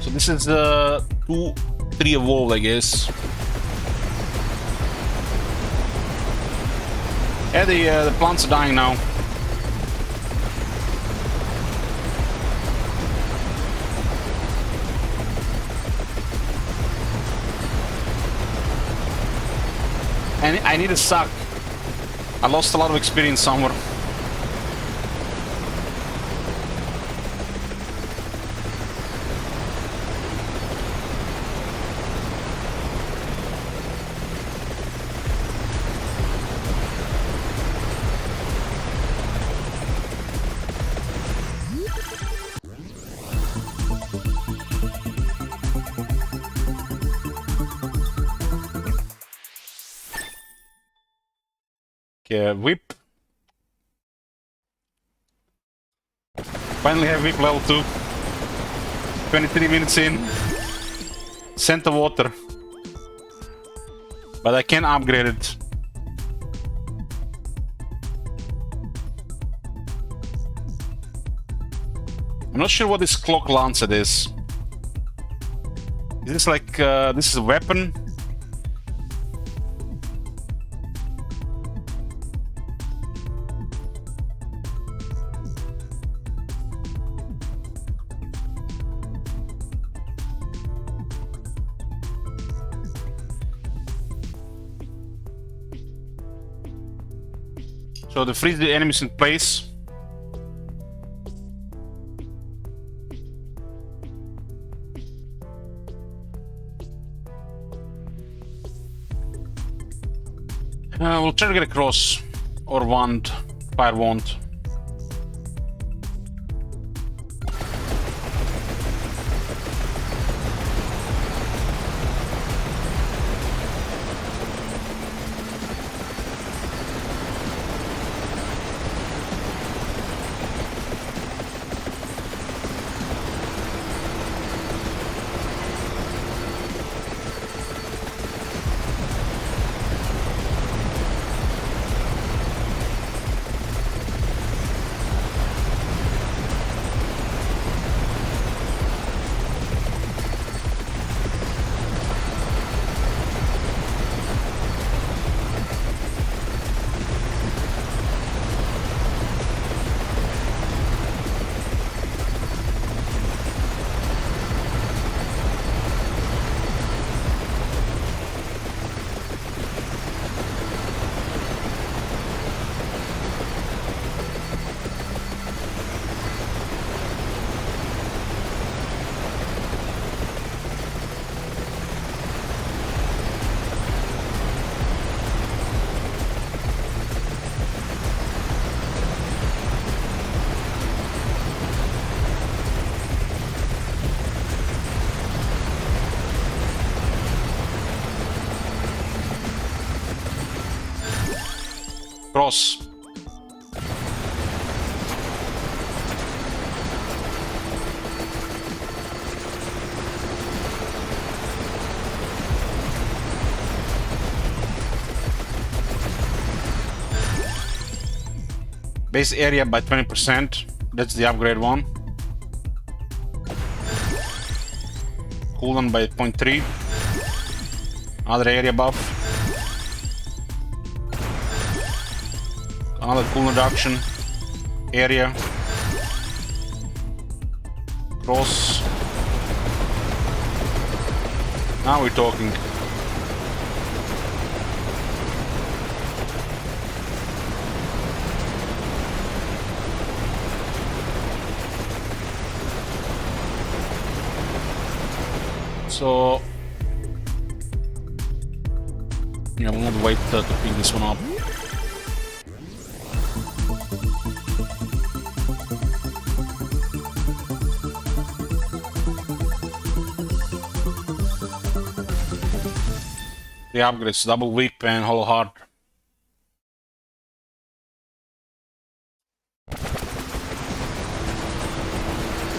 So this is 2-3 evolved, I guess. Yeah, the plants are dying now. And I need a suck. I lost a lot of experience somewhere. Whip. Finally have whip level 2. 23 minutes in. Scent of water. But I can upgrade it. I'm not sure what this clock lancet is. Is this like this is a weapon? So to freeze the enemies in place. We'll try to get across or wand, fire wand. cross. Base area by 20%. That's the upgrade one. Cooldown by 0.3. Other area buff. Another cooldown reduction. Area. Cross. Now we're talking. So, yeah, we'll not wait to pick this one up. The upgrades, double whip and hollow heart.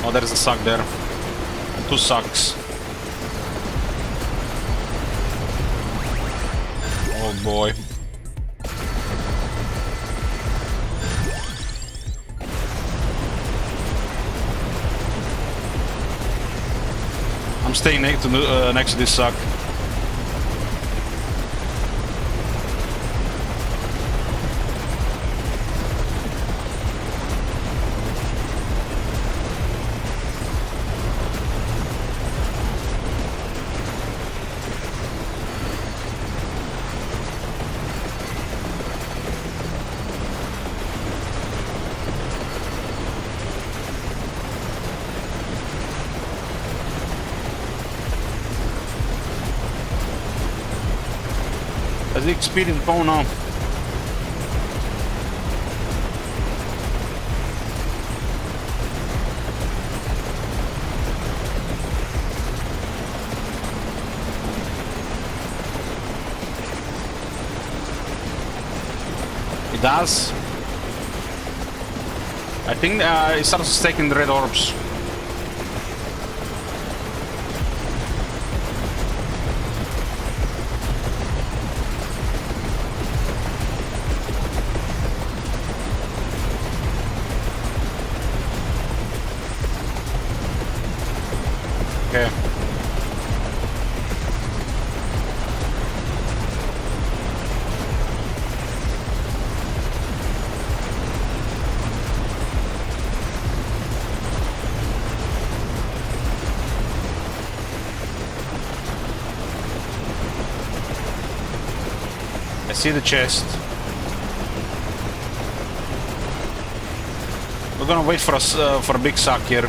Oh, there is a suck there. 2 sucks. Oh boy. I'm staying next to this suck. Has the experience going on? It does. I think it starts staking the red orbs. Okay. I see the chest. We're gonna wait for us for a big suck here.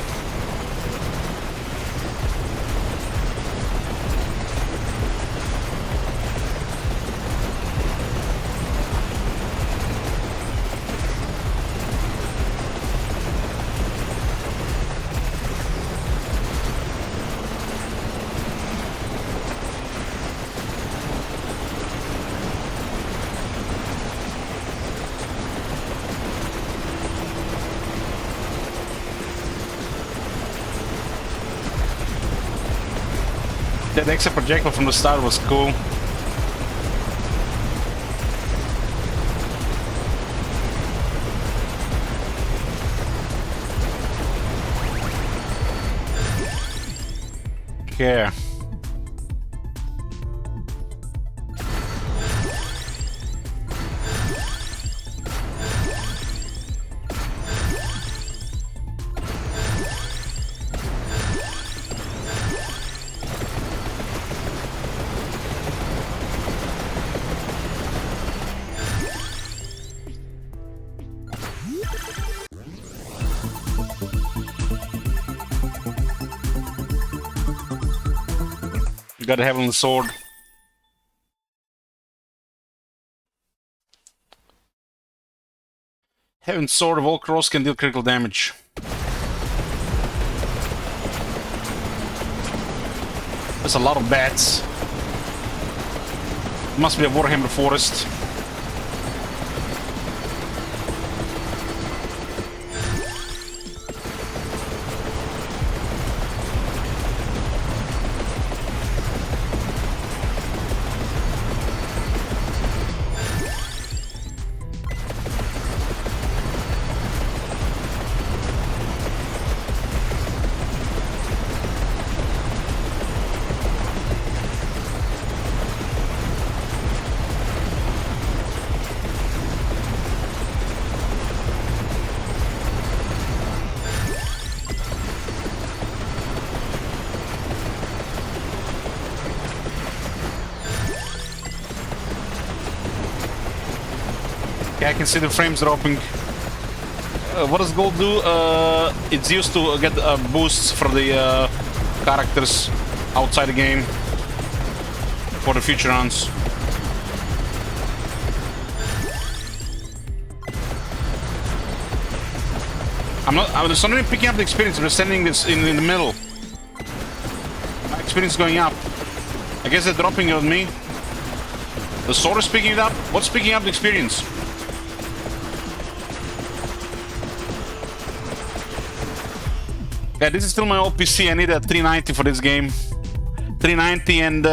That extra projectile from the start was cool. Okay. You got a heavenly sword. Heavenly sword of all cross can deal critical damage. There's a lot of bats. Must be a Warhammer forest. Okay, I can see the frames dropping. What does gold do? It's used to get boosts for the characters outside the game for the future runs. I'm not even picking up the experience, I'm just sending this in the middle. My experience is going up. I guess they're dropping it on me. The sword is picking it up? What's picking up the experience? Yeah, this is still my old PC. I need a 390 for this game. 390 and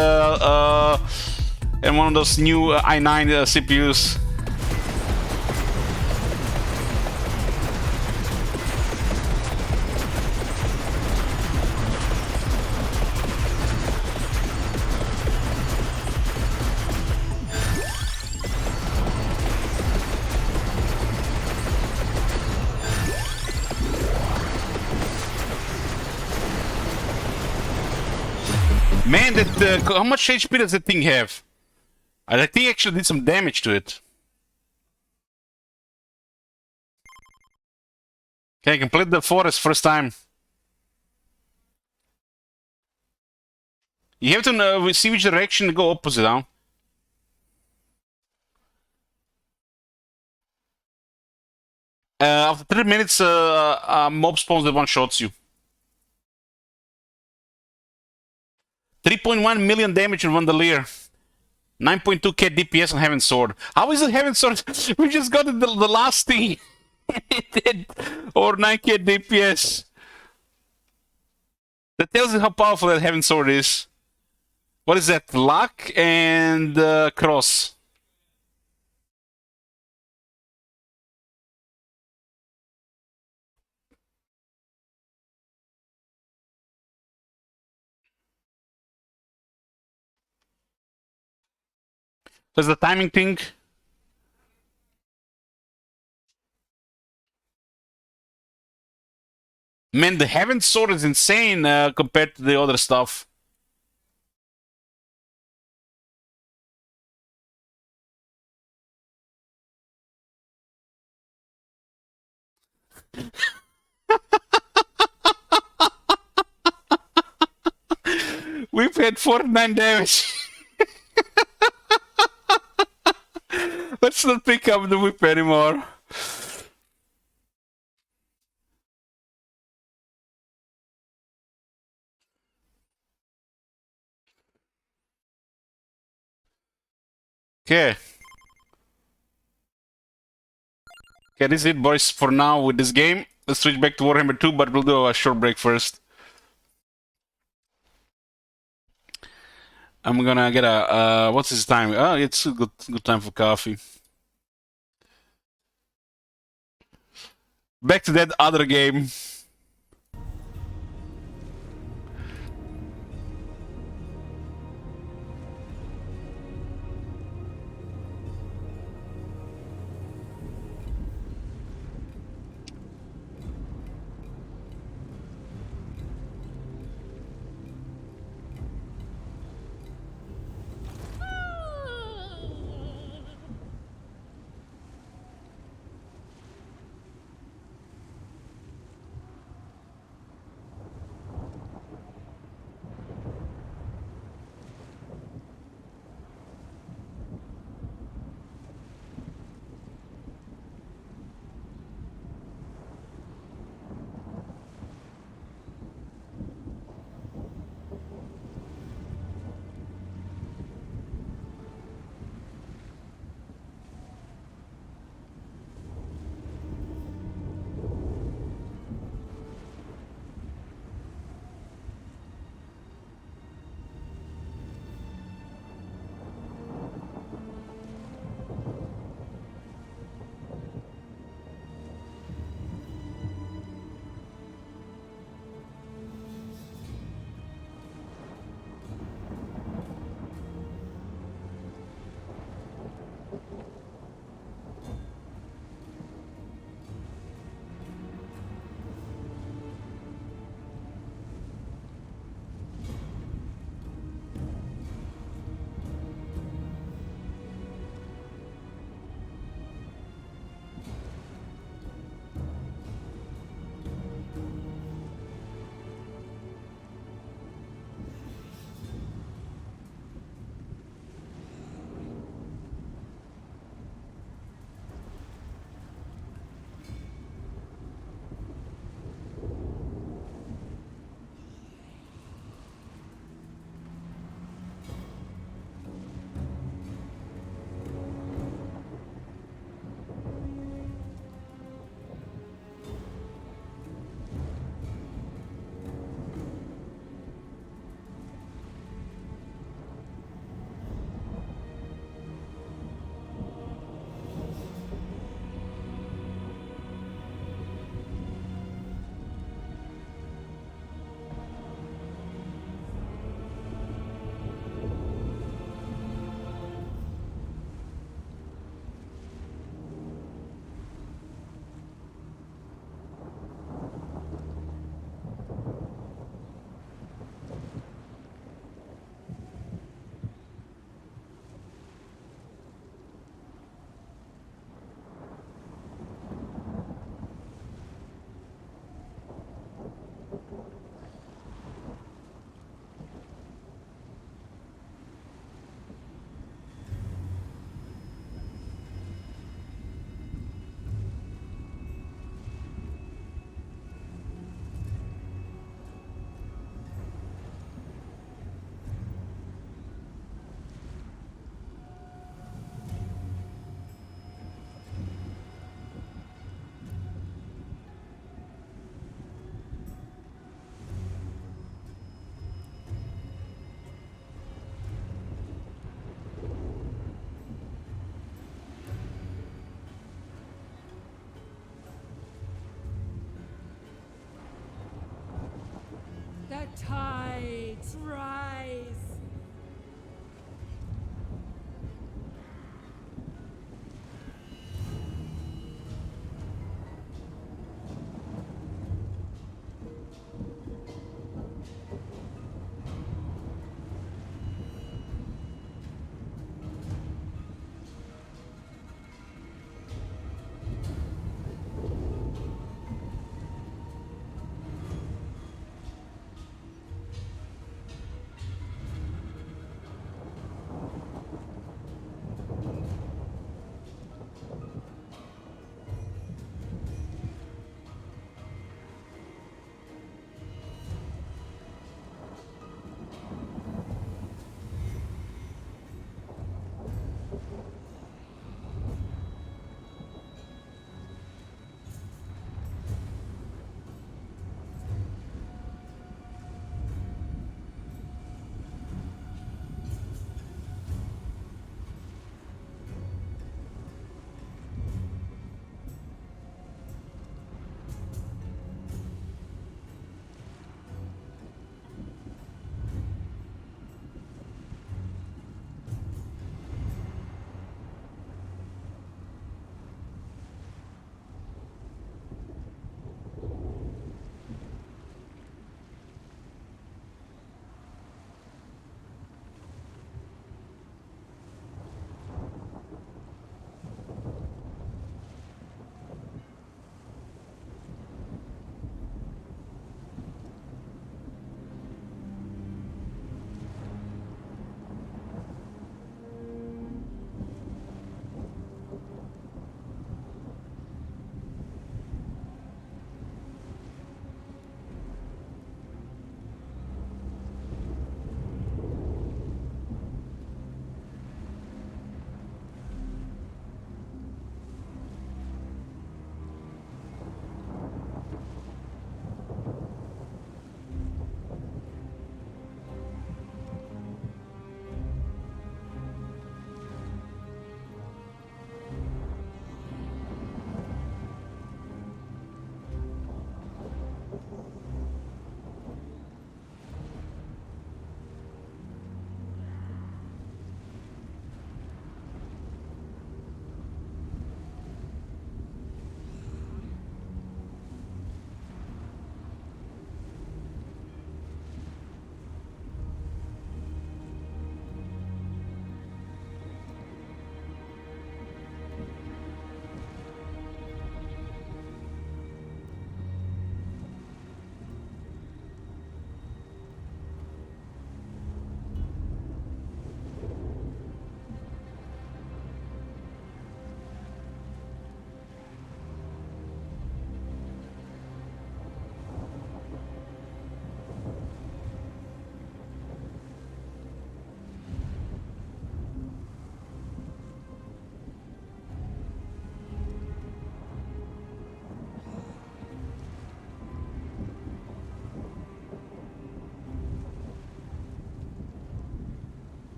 one of those new i9 CPUs. Man, that how much HP does that thing have? I think actually did some damage to it. Okay, I complete the forest first time. You have to see which direction to go opposite, huh? After 3 minutes, mob spawns that one-shots you. 3.1 million damage on Vandalier. 9.2k DPS on Heaven Sword. How is it Heaven Sword? We just got the last thing. It did over 9k DPS. That tells you how powerful that Heaven Sword is. What is that? Luck and cross. There's the timing thing. Man, the Heaven Sword is insane compared to the other stuff. We've had 49 damage. Let's not pick up the whip anymore. Okay. Okay, this is it, boys, for now with this game. Let's switch back to Warhammer 2, but we'll do a short break first. I'm gonna get a, what's this time? Oh, it's a good time for coffee. Back to that other game. tides rise.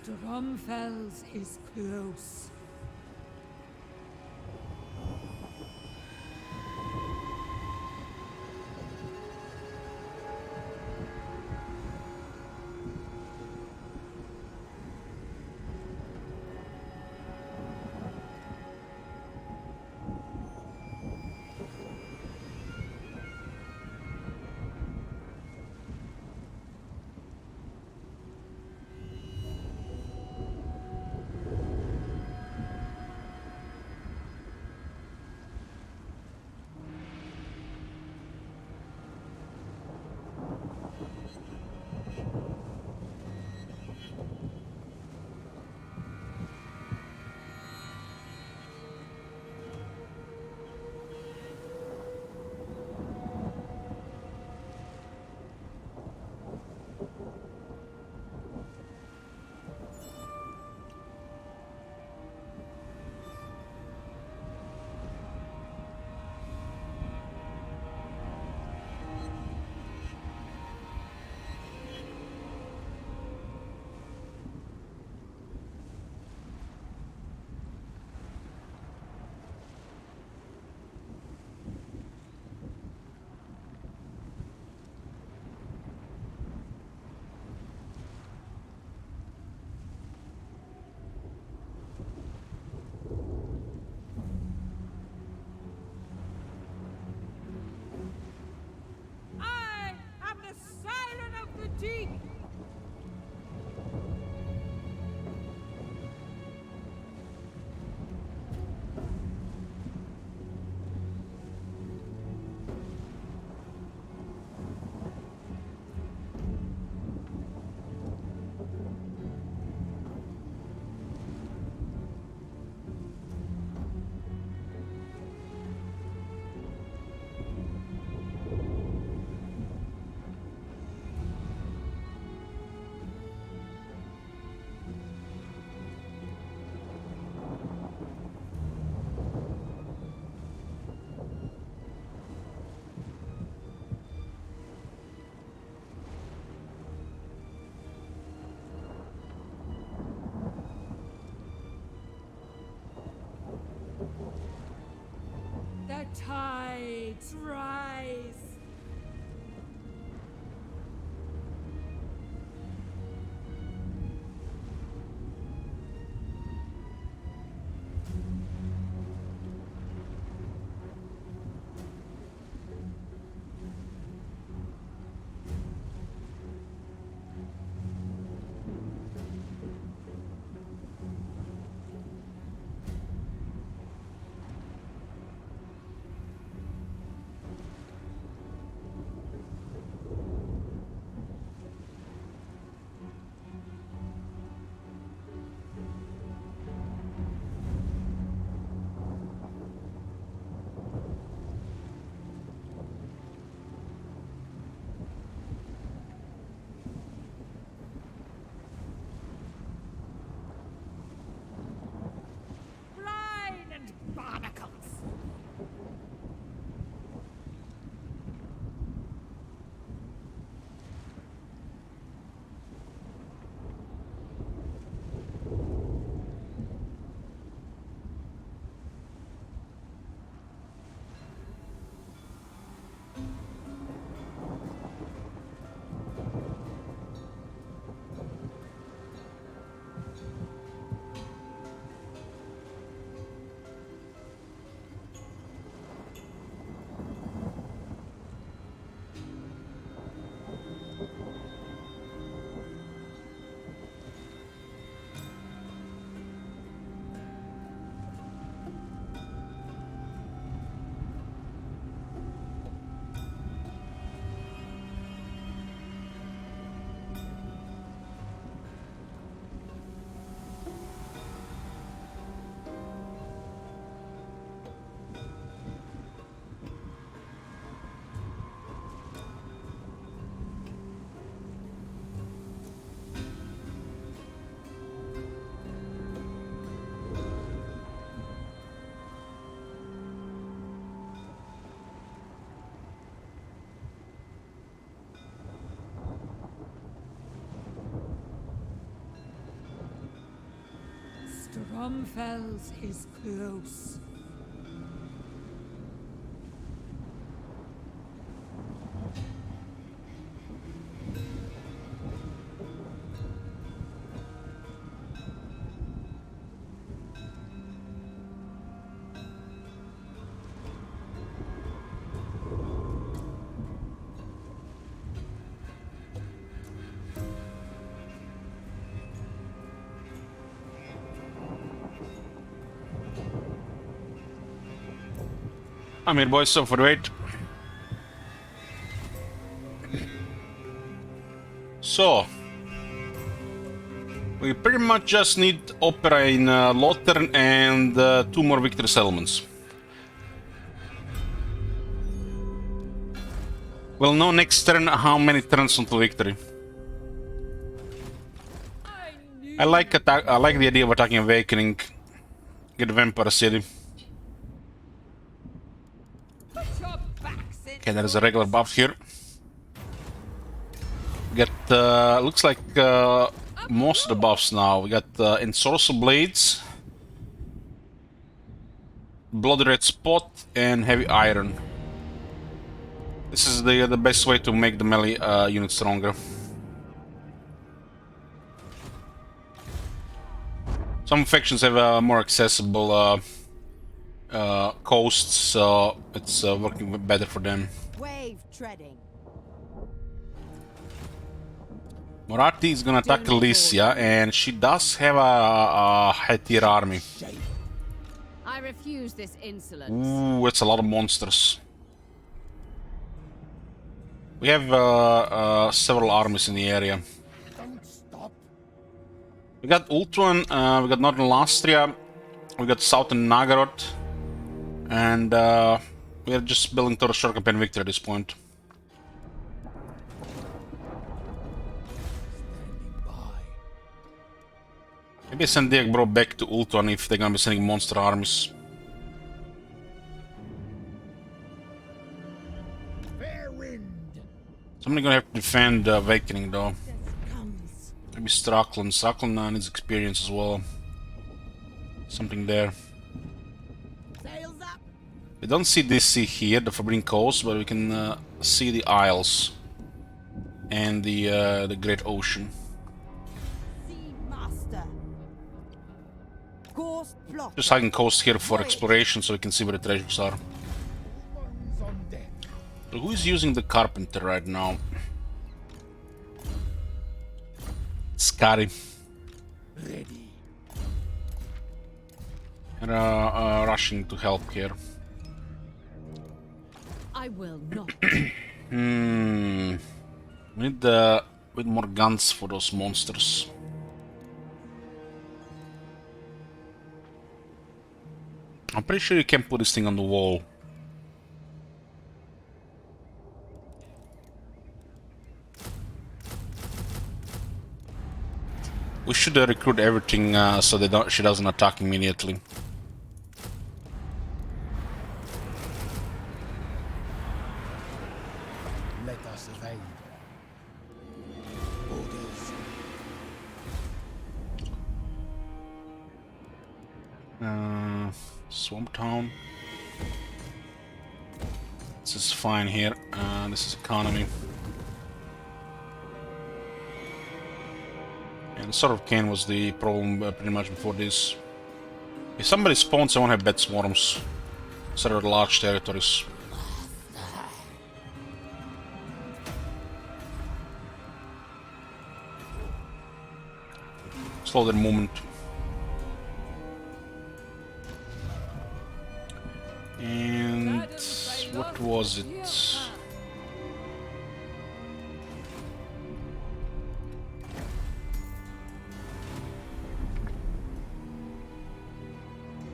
Stromfels is close. tides rise. Brine and barnacles. Stromfels is close. I'm here, boys, so for the wait. So, we pretty much just need Opera in Lothern and 2 more victory settlements. We'll know next turn how many turns until victory. I like the idea of attacking Awakening. Get Vampire City. Okay, there is a regular buff here. We got, looks like most of the buffs now. We got Ensorcel Blades, Blood Red Spot, and Heavy Iron. This is the best way to make the melee unit stronger. Some factions have more accessible coasts, so it's working better for them. Wave treading. Moratti is gonna attack Alicia, and she does have a high-tier army. I refuse this insolence. Ooh, it's a lot of monsters. We have several armies in the area. Don't stop. We got Ultron, we got Northern Lastria, we got Southern Nagaroth, and we are just building towards short campaign victory at this point. Standing by. Maybe send Diagbro back to Ultron if they're gonna be sending monster armies. Fair wind. Somebody's gonna have to defend Awakening though. Comes. Maybe Straklan. Straklan needs experience as well. Something there. Sails up. We don't see this sea here, the Forbidden Coast, but we can see the Isles and the Great Ocean. Sea Master. Ghost plot. Just hugging coast here for exploration, so we can see where the treasures are. Guns on deck. So who is using the Carpenter right now? Scotty. Ready. And rushing to help here. I will not. We need with more guns for those monsters. I'm pretty sure you can put this thing on the wall. We should recruit everything so she doesn't attack immediately. Let us evade. Orders. Swamp Town. This is fine here. This is economy. And the Sword of Cain was the problem pretty much before this. If somebody spawns, I won't have bed swarms. Instead of large territories. Slow their movement. And what was it?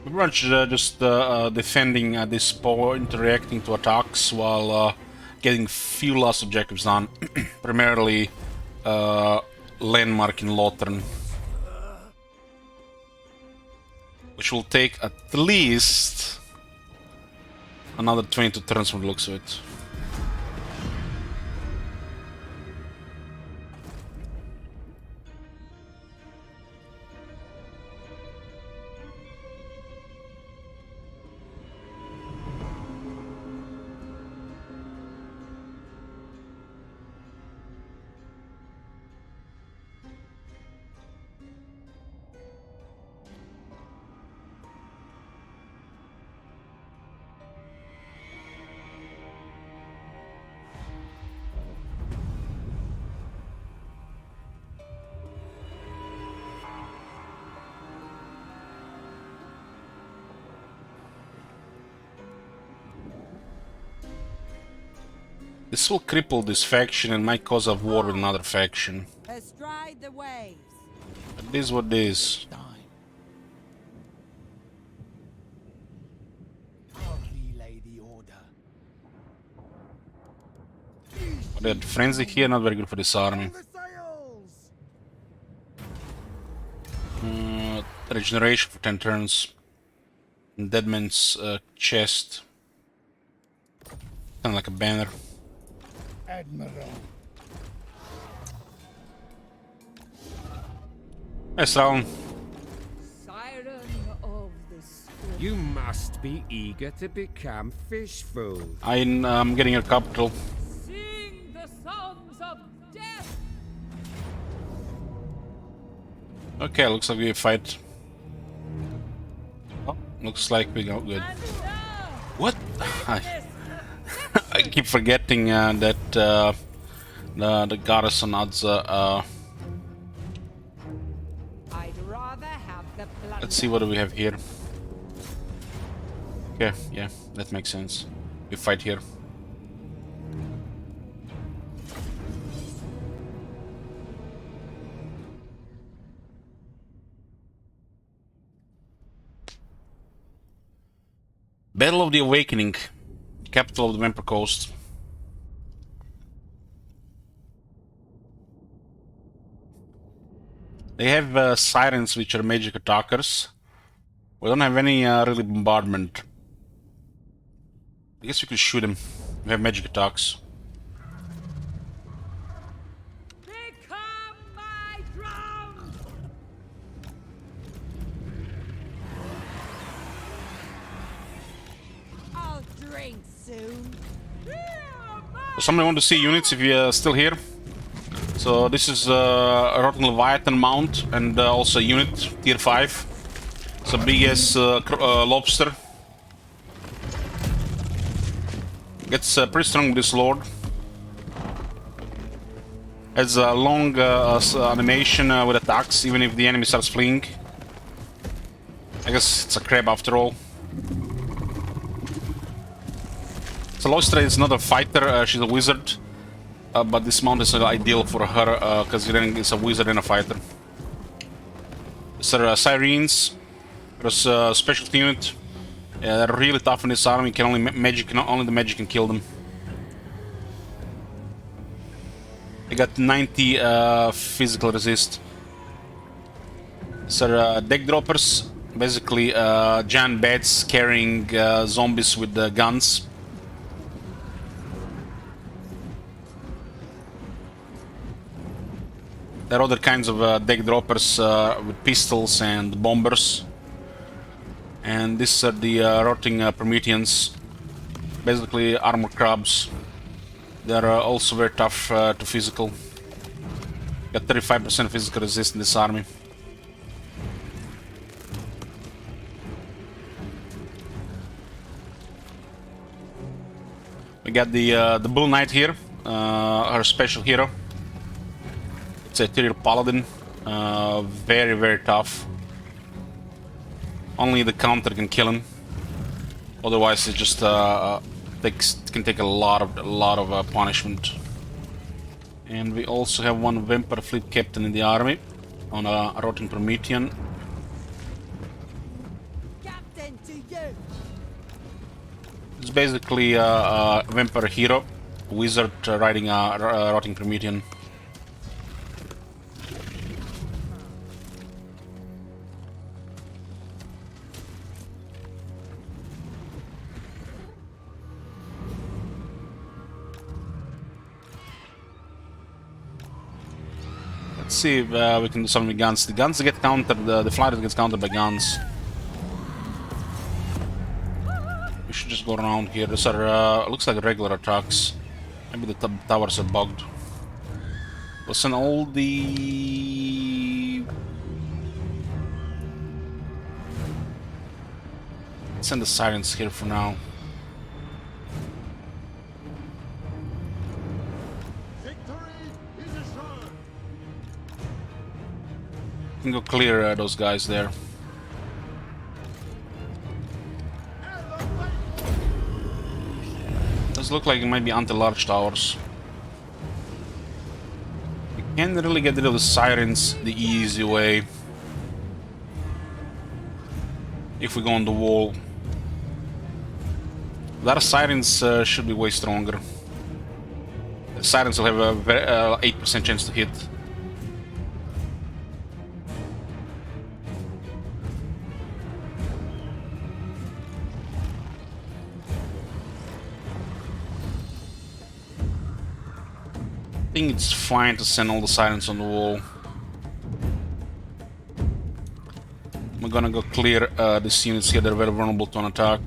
Pretty much just defending this point, reacting to attacks while getting few last objectives done. Primarily landmark in Lothern. Which will take at least another 22 turns from the looks of it. This will cripple this faction and might cause a war with another faction. Astride the waves. But this is what it is. Time. I'll relay the order. That frenzy here, not very good for this army. The sails! Regeneration for 10 turns. Deadman's chest. Kind of like a banner. Admiral. Nice round. Siren of the storm. You must be eager to become fish food. I'm getting your capital. Sing the songs of death. Okay, looks like we fight. Oh, looks like we got good. And now, What? this I keep forgetting that the garrison adds. I'd rather have the blood. Let's see what do we have here. Okay, yeah, that makes sense. We fight here. Battle of the Awakening, capital of the Vampire Coast. They have sirens, which are magic attackers. We don't have any really bombardment. I guess we could shoot them. We have magic attacks. Become my drum. I'll Ain't soon. So somebody want to see units if you're still here? So this is a Rotten Leviathan mount and also a unit, tier 5. It's a big ass lobster. Gets pretty strong with this lord. Has a long animation with attacks, even if the enemy starts fleeing. I guess it's a crab after all. So Lostra is not a fighter, she's a wizard. But this mount is ideal for her, considering it's a wizard and a fighter. So Sirens, there's a specialty unit. They're really tough in this army, can only only the magic can kill them. They got 90 physical resist. So deck droppers, basically giant bats carrying zombies with guns. There are other kinds of deck droppers with pistols and bombers. And these are the rotting Prometheans, basically armor crabs. They are also very tough to physical. Got 35% physical resist in this army. We got the Bull Knight here, our special hero. It's a tier paladin, very very tough. Only the counter can kill him. Otherwise, it just can take a lot of punishment. And we also have one Vampire Fleet Captain in the army on a Rotting Promethean. Captain to you. It's basically a Vampire hero, wizard riding a Rotting Promethean. Let's see if we can do something with guns. The guns get countered, the fighters gets countered by guns. We should just go around here. These are, looks like regular attacks. Maybe the towers are bugged. We'll send all the... Send the sirens here for now. Can go clear those guys there. Does look like it might be anti-large towers. We can't really get rid of the sirens the easy way. If we go on the wall. Their sirens should be way stronger. The sirens will have a 8% chance to hit. I think it's fine to send all the sirens on the wall. We're gonna go clear these units here, they're very vulnerable to an attack.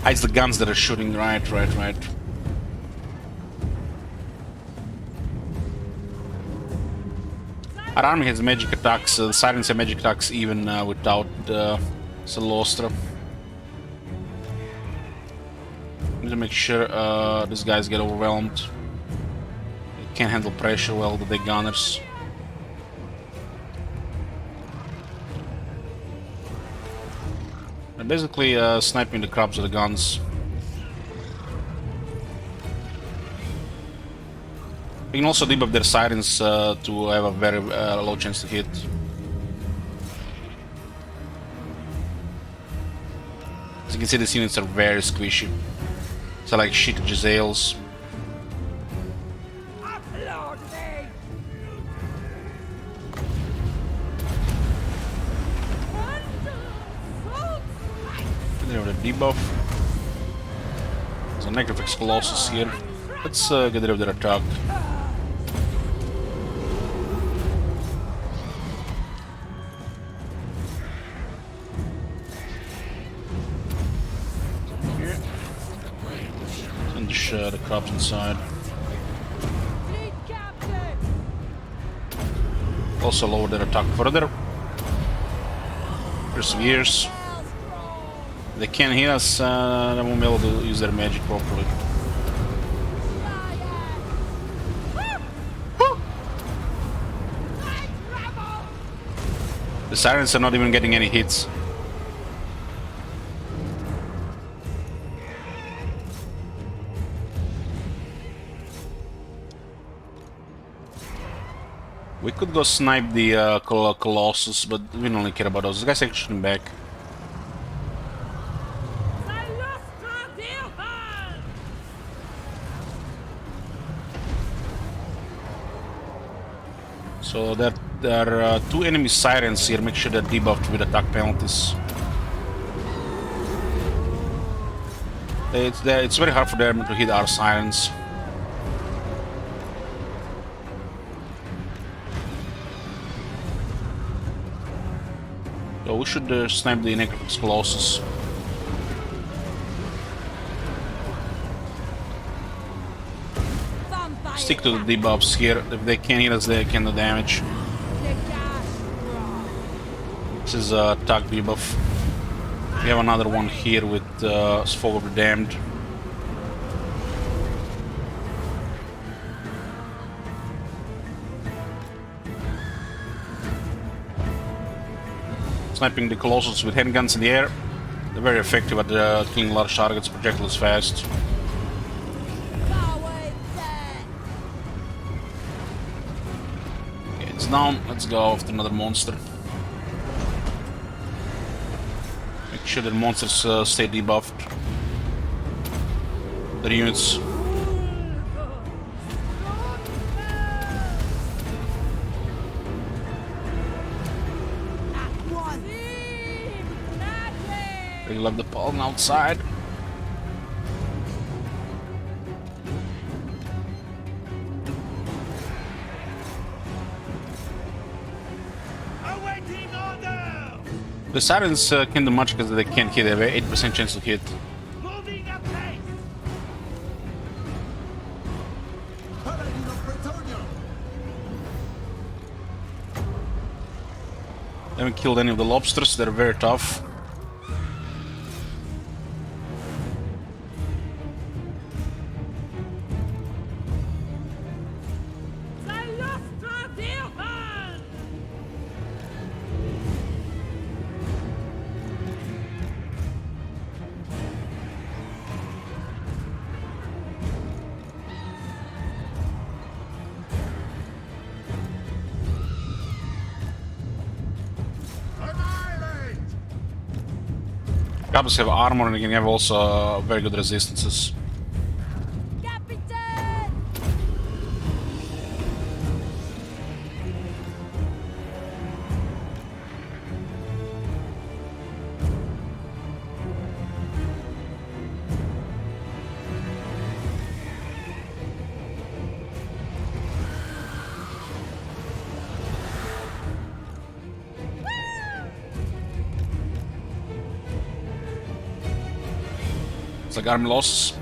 Ah, it's the guns that are shooting, right. Our army has magic attacks, the sirens have magic attacks even without Celostra. To make sure these guys get overwhelmed. They can't handle pressure well, the big gunners. They're basically sniping the crabs with the guns. You can also debuff their sirens to have a very low chance to hit. As you can see, these units are very squishy. So like shit Giselles. There the debuff. There's a Necrophix Colossus here. Let's get rid of their attack. push the crops inside. Fleet captain! Also lower their attack further. Perseveres. If they can't hit us, they won't be able to use their magic properly. The Sirens are not even getting any hits. We could go snipe the Colossus, but we don't really care about those. This guy's actually shooting back. So there are 2 enemy Sirens here. Make sure they're debuffed with attack penalties. It's very hard for them to hit our Sirens. So we should snipe the Necrophix Colossus. Stick to the debuffs here. If they can't hit us, they can do damage. This is a attack debuff. We have another one here with Fog of the Damned. Sniping the Colossus with handguns in the air. They're very effective at killing large targets, projectiles fast. Okay, it's down. Let's go after another monster. Make sure that monsters stay debuffed. Their units. Really love the pollen outside. Awaiting order! The Sirens can't do much because they can't hit. They have an 8% chance to hit. Moving apace! They haven't killed any of the lobsters. They're very tough. Goblins have armor and can have also very good resistances. It's like army loss.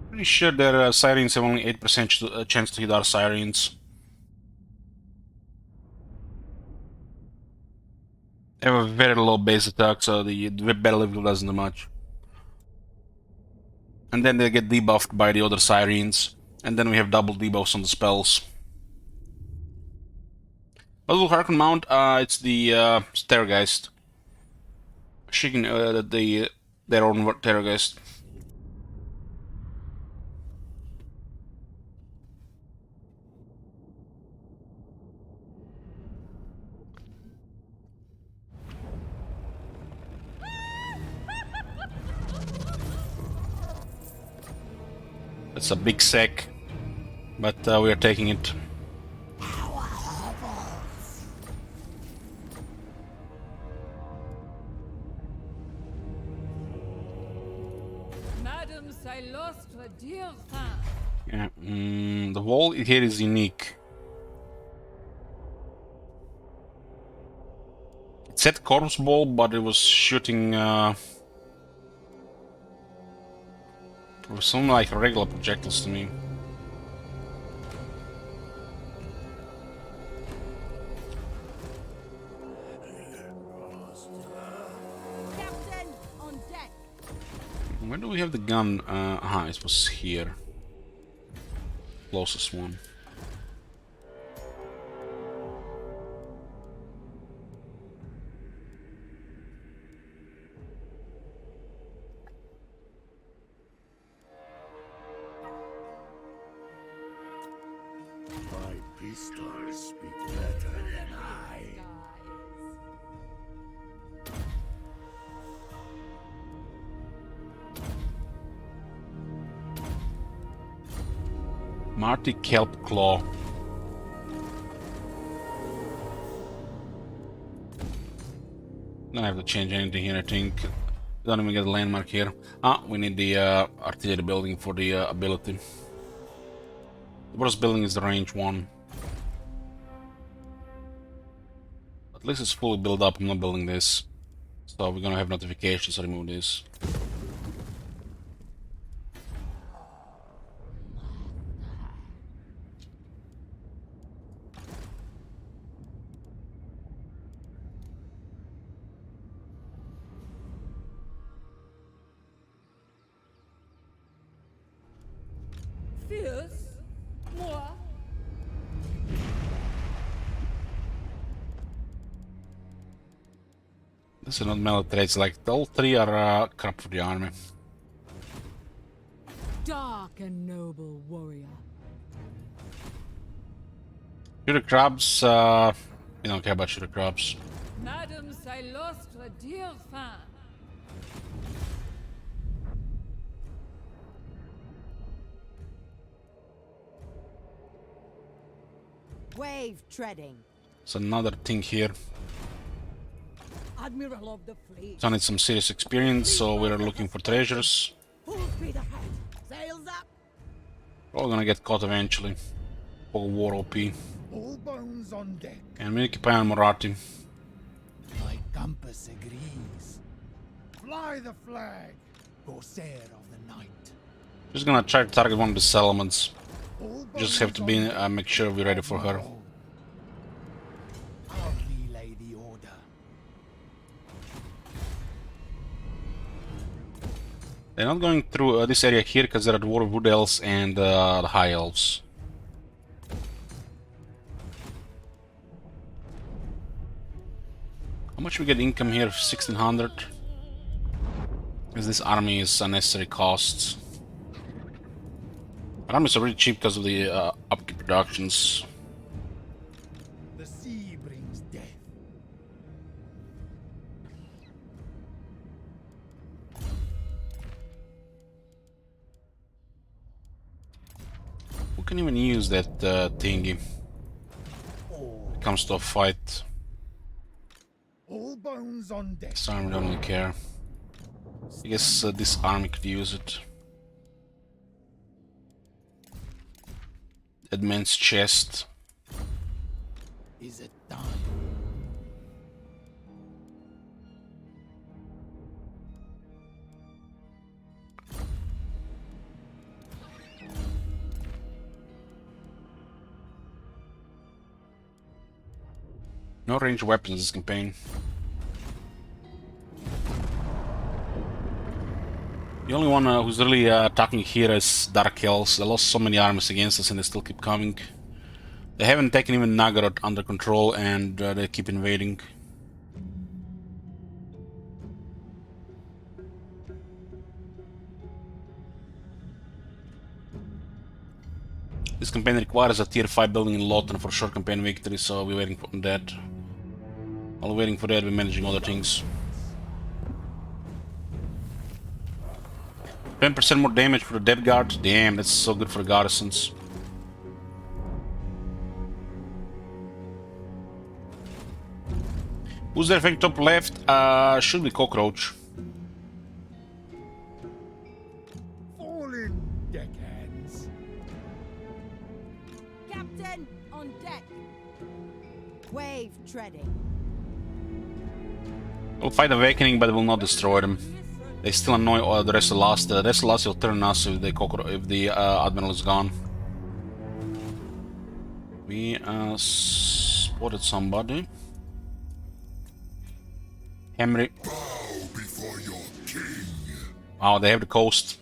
Pretty sure their Sirens have only 8% chance to hit our Sirens. They have a very low base attack, so the battle level doesn't do much. And then they get debuffed by the other Sirens, and then we have double debuffs on the spells. What will Harkon mount? It's the Terrorgeist. She can their own Terrorgeist. It's a big sack, but we are taking it. Madam Silostre dear fin. Yeah, the wall here is unique. It said corpse ball, but it was shooting some like regular projectiles to me. Captain, on deck. Where do we have the gun? It was here. Closest one. My pistols speak better than I. Marty Kelp Claw. Don't have to change anything here, I think. Don't even get a landmark here. We need the artillery building for the ability. The worst building is the range one. At least it's fully built up. I'm not building this. So we're gonna have notifications to remove this. Fierce? Moi? This is not military, it's like all three are crap for the army. Dark and noble warrior. Shooter crabs, we don't care about shooter crabs. Madam Silostre dear fin. Wave treading. It's another thing here. Admiral of the fleet. So I need some serious experience, so we're looking for treasures. Full speed ahead. Sails up. We're all gonna get caught eventually. For war OP. All bones on deck. And we keep an eye on Moratti. My compass agrees. Fly the flag, Corsair of the night. Just gonna try to target one of the settlements. All Just have to be make sure we're ready for her. I'll relay the order. They're not going through this area here because there are dwarf wood elves and the high elves. How much we get income here? 1600. Because this army is unnecessary costs. Armies are really cheap because of the upkeep productions. The sea brings death. Who can even use that thingy? When it comes to a fight. All bones on deck. This army don't really care. I guess this army could use it. That man's chest. Is it time? No ranged weapons this campaign. The only one who's really attacking here is Dark Elves. They lost so many armies against us and they still keep coming. They haven't taken even Nagorod under control and they keep invading. This campaign requires a tier 5 building in Lawton for short campaign victory, so we're waiting for that. While waiting for that, we're managing other things. 10% more damage for the depth guard. Damn, that's so good for the garrisons. Who's there? I think top left. Should be Cockroach. Fall in, deckhands. Captain, on deck. Wave treading. We'll fight Awakening, but it will not destroy them. They still annoy the rest of the last. The rest of the last will turn us if the Admiral is gone. We spotted somebody. Henry. Oh, they have the coast.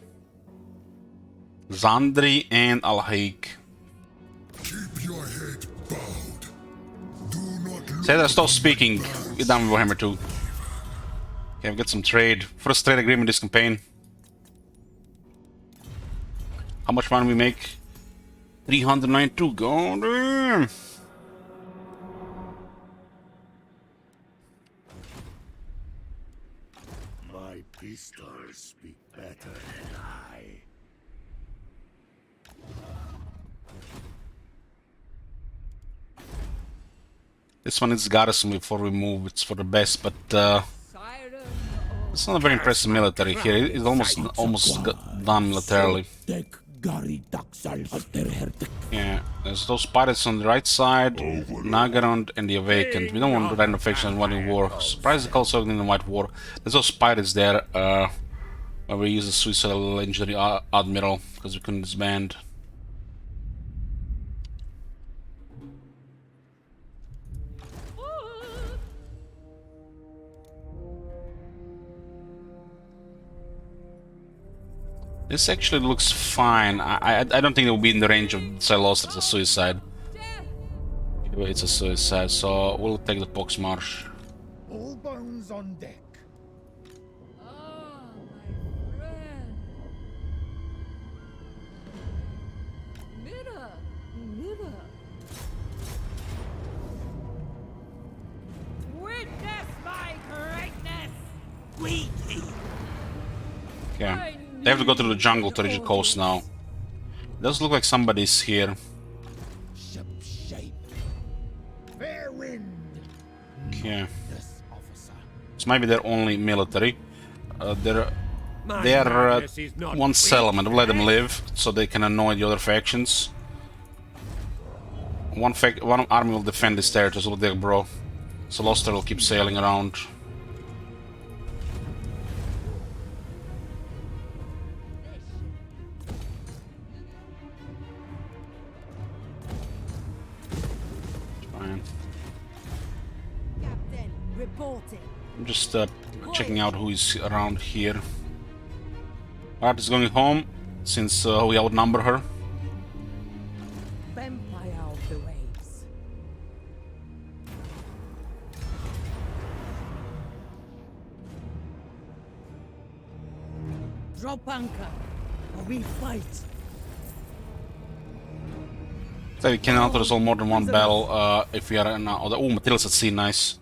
Zandri and Alhaik. Keep your head bowed. Do not Say that, stop speaking. We're done with Warhammer 2. Okay, we got some trade. First trade agreement this campaign. How much money we make? 392. God damn. My pistols speak better than I. This one is garrison before we move. It's for the best, but it's not a very impressive military here. It's almost done militarily. Yeah, there's those pirates on the right side, Nagarond and the Awakened. We don't want to random faction and White War. Surprised the also in the White War. There's those pirates there, where we use the suicidal legendary Admiral because we couldn't disband. This actually looks fine. I don't think it will be in the range of Silos as a suicide. It's a suicide, so we'll take the Poxmarsh. All bones on deck. Oh, my friend. Mirror, mirror. Witness my greatness. Okay. They have to go through the jungle to reach the coast now. It does look like somebody's here. Ship shape. Fair wind. Okay. This officer. This might be their only military. They're one settlement. We'll let them live so they can annoy the other factions. One army will defend this territory, so there, bro. Soloster will keep sailing around. Captain, reporting. I'm just checking out who is around here. Art is going home since we outnumber her. Vampire of the waves. Drop anchor, or we fight. So we can resolve more than one battle if we are in other. Oh, materials at sea, nice.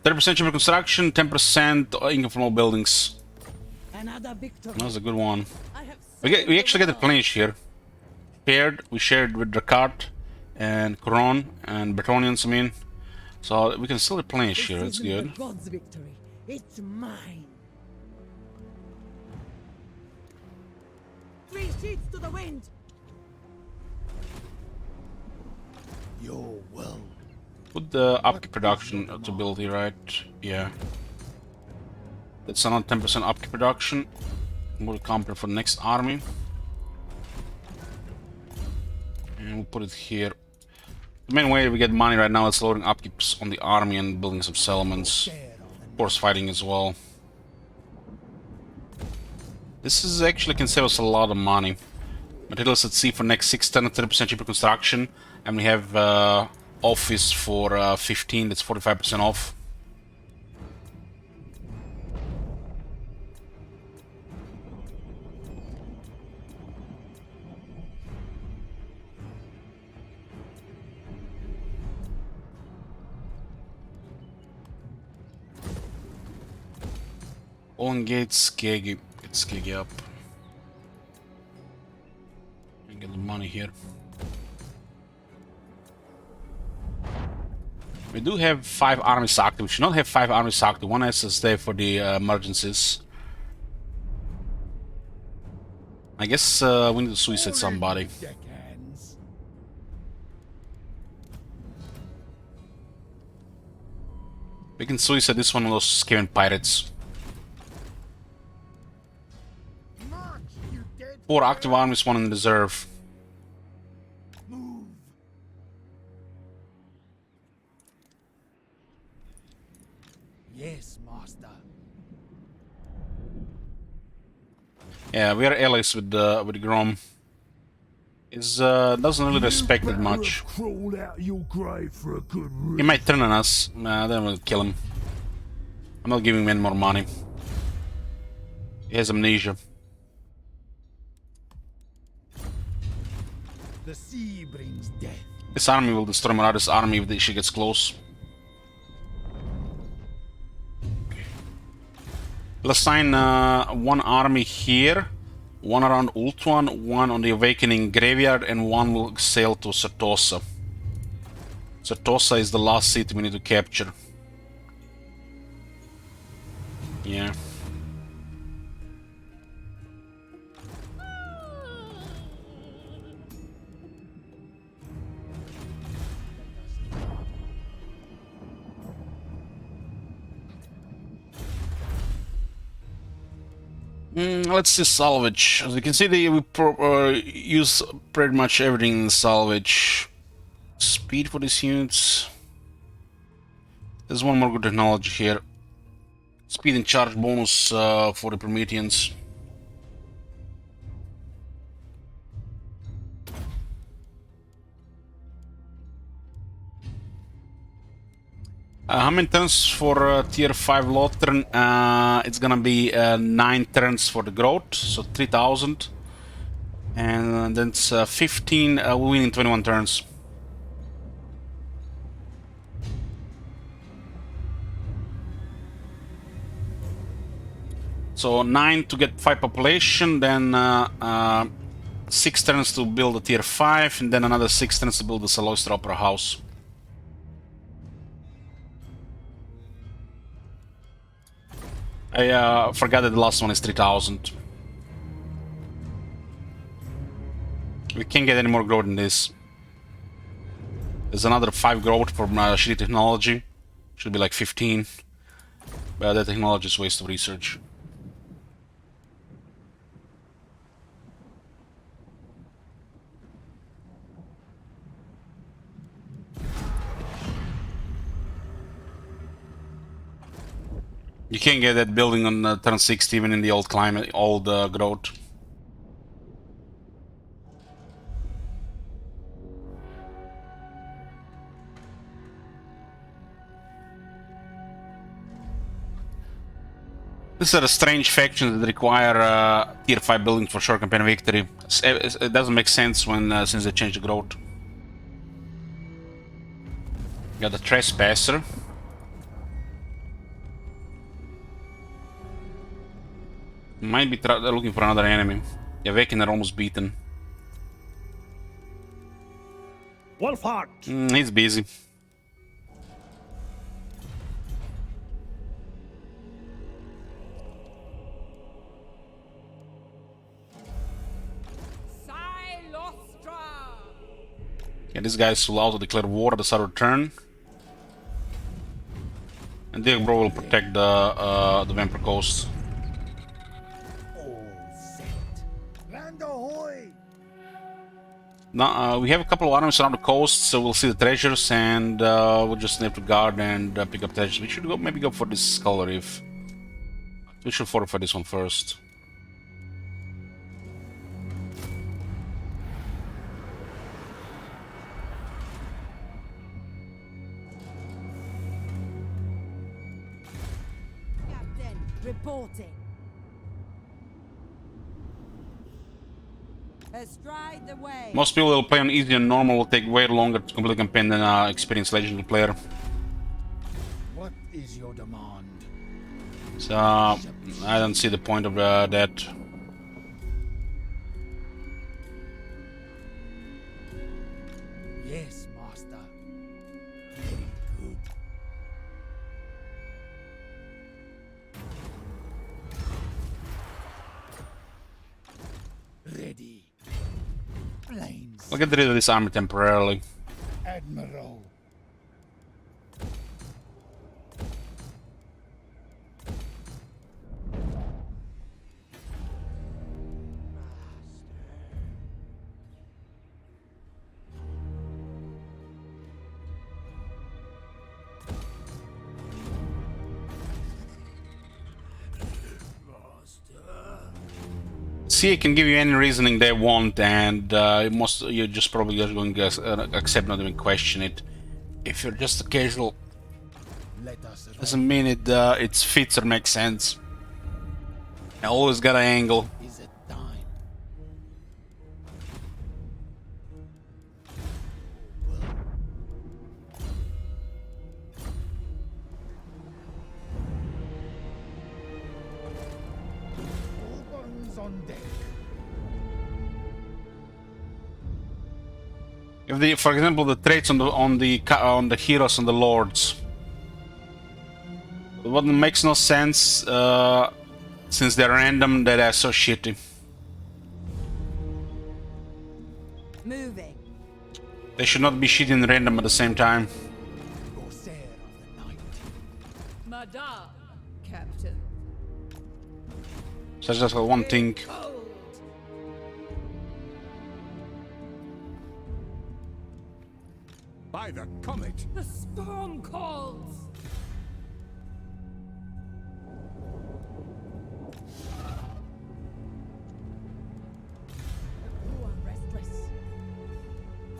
30% cheaper construction, 10% income from all buildings. Another victory. That was a good one. I have We actually get a planish here. We shared with Dracart and Coron and Bretonians, I mean. So we can still replenish here, that's good. The God's victory. It's mine. 3 sheets to the wind. Your will. Put the upkeep production to build here, right? Yeah. That's another 10% upkeep production. We'll compare for the next army. And we'll put it here. The main way we get money right now is loading upkeeps on the army and building some settlements. Of course, fighting as well. This is actually can save us a lot of money. Materials at sea for next 6, 10, and 30% cheaper construction. And we have office for 15, that's 45% off. On gates, Skeggy. Get Skeggy up. money here. We do have 5 armies active. We should not have 5 armies active. One has to stay for the emergencies. I guess we need to suicide somebody. Deckhands. We can suicide this one of those Skaven pirates. March, you dead 4 active armies, 1 in reserve. move. Yes, master. Yeah, we are allies with Grom. Is doesn't really respect it much. Have crawled out your grave for a good He reason. might turn on us. Nah, then we'll kill him. I'm not giving him any more money. He has amnesia. The sea brings death. This army will destroy Murada's army if she gets close. We'll assign 1 army here, 1 around Ultuan, 1 on the Awakening Graveyard, and 1 will sail to Certosa. Certosa is the last city we need to capture. Yeah. Let's see salvage. As you can see, we use pretty much everything in salvage. Speed for these units. There's one more good technology here. Speed and charge bonus for the Prometheans. How many turns for tier 5 Lothern? It's gonna be 9 turns for the growth, so 3000. And then it's 15, we win in 21 turns. So 9 to get 5 population, then 6 turns to build a tier 5, and then another 6 turns to build the Saloistra Opera House. I forgot that the last one is 3000. We can't get any more growth than this. There's another 5 growth from shitty technology. Should be like 15. But that technology is a waste of research. You can't get that building on turn 60 even in the old climate, old growth. These are the strange factions that require tier 5 buildings for short campaign victory. It doesn't make sense when since they changed the growth. Got the Trespasser. Might be looking for another enemy. The Awakener almost beaten. Wolfheart! He's busy. Silostra! Yeah, this guy is allowed to declare war at the start of turn. And Diablo will protect the Vampire Coast. Now, we have a couple of armies around the coast, so we'll see the treasures, and we'll just need to guard and pick up treasures. We should maybe go for this Skull Reef. We should fortify this one first. Captain, reporting. Astride the way. Most people will play on easy and normal, will take way longer to complete the campaign than an experienced legendary player. What is your demand? So, I don't see the point of that. ready. Planes, I'll get rid of this army temporarily. Admiral. CA can give you any reasoning they want, and you're just probably just going to accept, not even question it. If you're just a casual, Let us doesn't mean it fits or makes sense. I always got an angle. Is it time? All guns on deck. If the, for example, the traits on the heroes and the lords, what makes no sense since they're random, that they're so shitty. Moving. They should not be shitty and random at the same time. Corsair of the night. Madame, Captain. So that's just one thing. By the comet. The storm calls. Oh, I'm restless.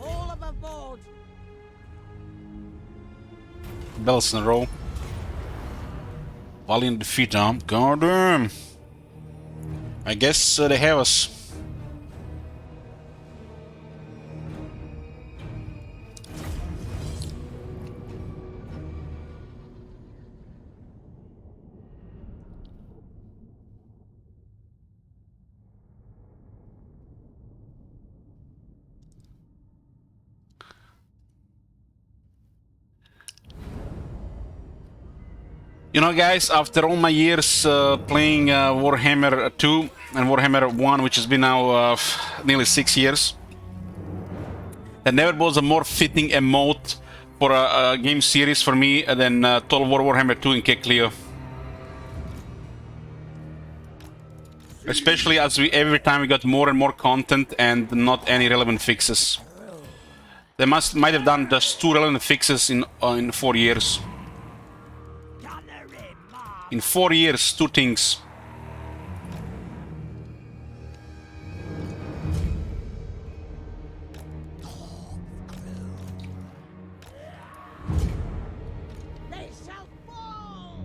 All of aboard. Bells in a row. Valiant defeat, huh? Goddamn. I guess they have us. You know, guys, after all my years playing Warhammer 2 and Warhammer 1, which has been now nearly 6 years, there never was a more fitting emote for a game series for me than Total War Warhammer 2 in Keclear. Especially as every time we got more and more content and not any relevant fixes. They might have done just 2 relevant fixes in 4 years. In 4 years, 2 things. They shall fall.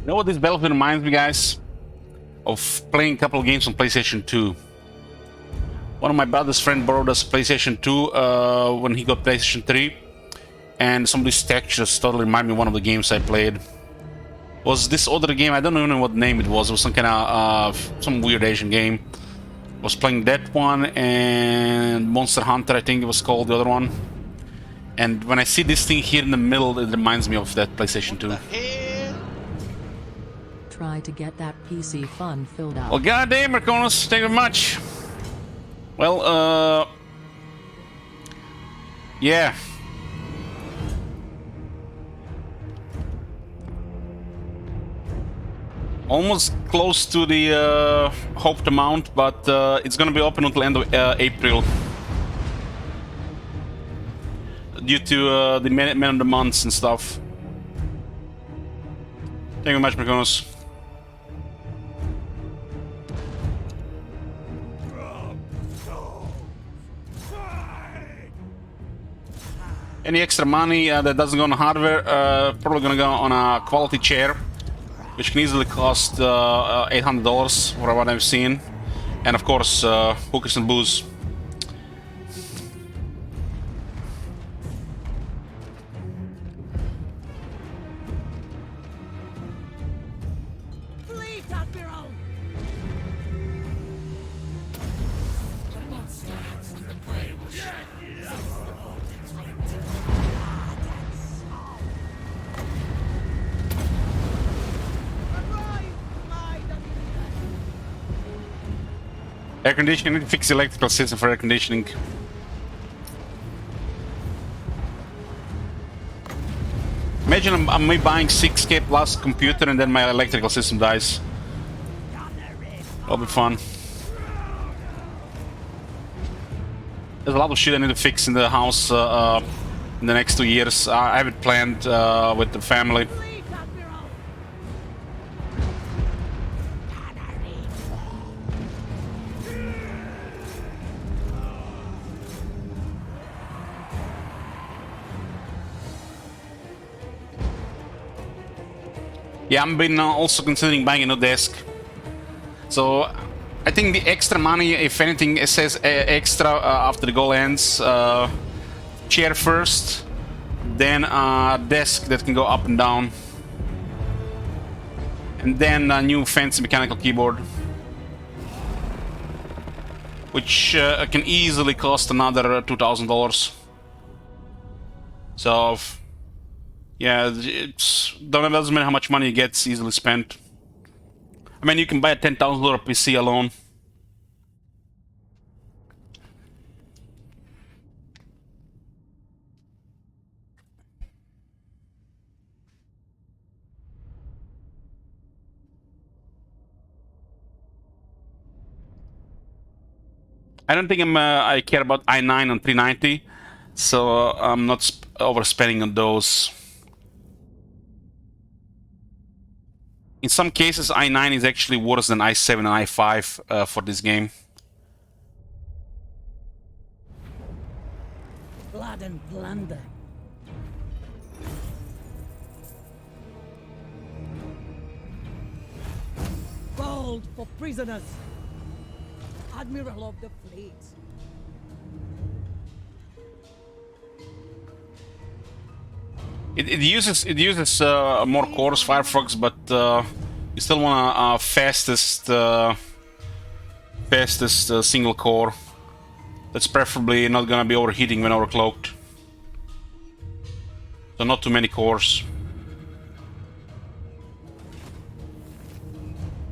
You know what this battlefield reminds me, guys? Of playing a couple of games on PlayStation 2. One of my brother's friend borrowed us PlayStation 2 when he got PlayStation 3. And some of these textures totally remind me of one of the games I played. Was this other game? I don't even know what name it was. It was some kind of some weird Asian game. I was playing that one and Monster Hunter, I think it was called, the other one. And when I see this thing here in the middle, it reminds me of that PlayStation 2. Try to get that PC fund filled out. Well, goddamn, Marconis, thank you very much. Well, yeah. Almost close to the hoped amount, but it's gonna be open until end of April. Due to the man of the months and stuff. Thank you very much, Marconis. Any extra money that doesn't go on hardware, probably gonna go on a quality chair, which can easily cost $800 for what I've seen, and of course hookers and booze. Fleet, Admiral. Air conditioning, fix the electrical system for air conditioning. Imagine I'm me buying 6K plus computer and then my electrical system dies. That'll be fun. There's a lot of shit I need to fix in the house in the next 2 years. I have it planned with the family. Yeah, I've been also considering buying a new desk. So I think the extra money, if anything, it says extra after the goal ends. Chair first, then a desk that can go up and down, and then a new fancy mechanical keyboard, which can easily cost another $2,000. So yeah, doesn't matter how much money you get, it's easily spent. I mean, you can buy a $10,000 PC alone. I don't think I care about i9 on 390, so I'm not overspending on those. In some cases, i9 is actually worse than i7 and i5 for this game. Blood and plunder. Gold for prisoners. Admiral of the fleet. It uses more cores, Firefox, but you still want a fastest single core. That's preferably not gonna be overheating when overclocked. So not too many cores.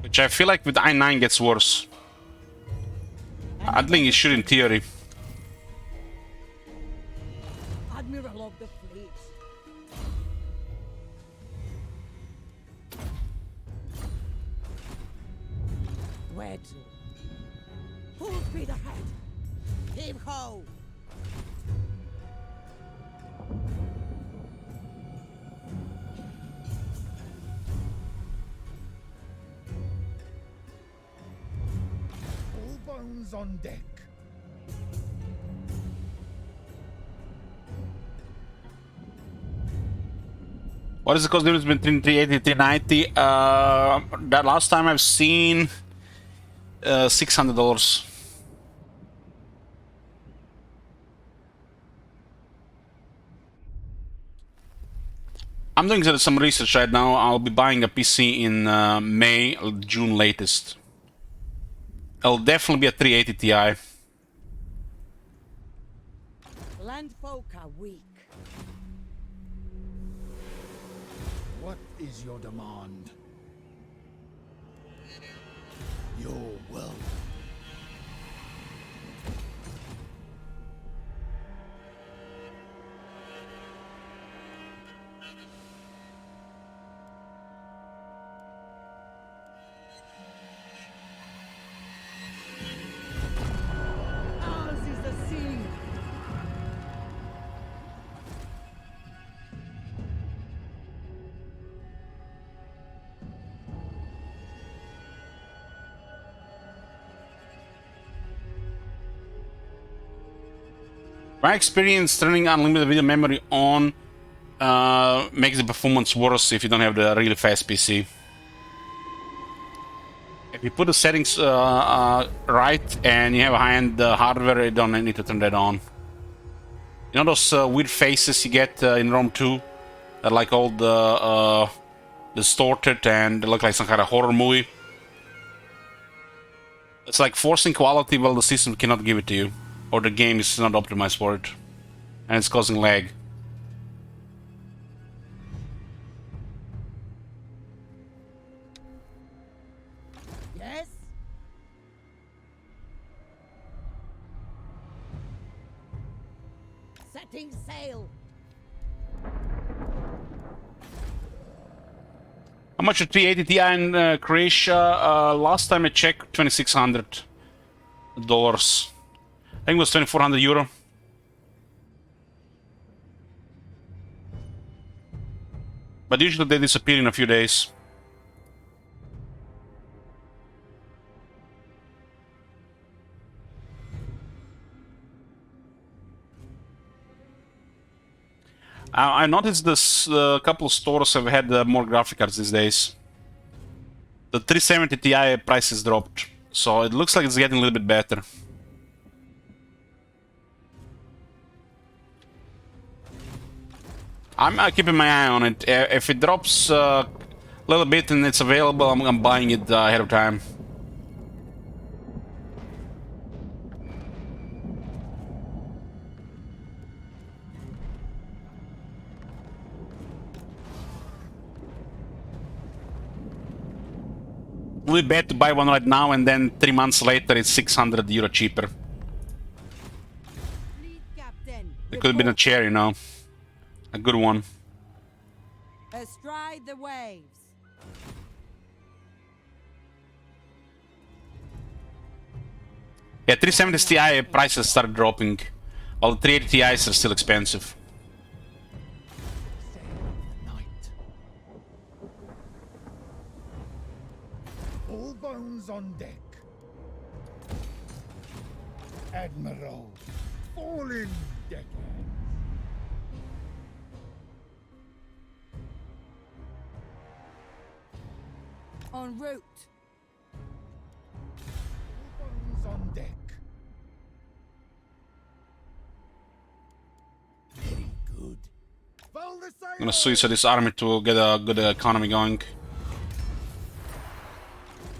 Which I feel like with i9 gets worse. I think it should in theory. Admiral of the fleet. Where to? Full speed ahead. Heave ho! All bones on deck. What is the cost difference between 380 and 390? That last time I've seen $600. I'm doing some research right now. I'll be buying a PC in May, June latest. It'll definitely be a 380 Ti. Landfolk are weak. What is your demand? Your will. Ours is the sea. My experience turning unlimited video memory on makes the performance worse if you don't have the really fast PC. If you put the settings right and you have high-end hardware, you don't need to turn that on. You know those weird faces you get in Rome 2? That like all distorted and they look like some kind of horror movie? It's like forcing quality while the system cannot give it to you. Or the game is not optimized for it. And it's causing lag. Yes? Setting sail. How much a 380 Ti in Croatia? Last time I checked, $2,600. I think it was 2,400 euro. But usually they disappear in a few days. I noticed this couple of stores have had more graphic cards these days. The 370 Ti prices dropped, so it looks like it's getting a little bit better. I'm keeping my eye on it. If it drops a little bit and it's available, I'm buying it ahead of time. Will be bad to buy one right now and then 3 months later it's 600 euro cheaper. It could have been a chair, you know. A good one. Astride the waves. Yeah, 370 Ti prices started dropping, while the 380 Ti's are still expensive. All bones on deck. Admiral, fallen deckhand. En route. All bones on deck. Very good. Foul the sail. I'm gonna suicide this army to get a good economy going.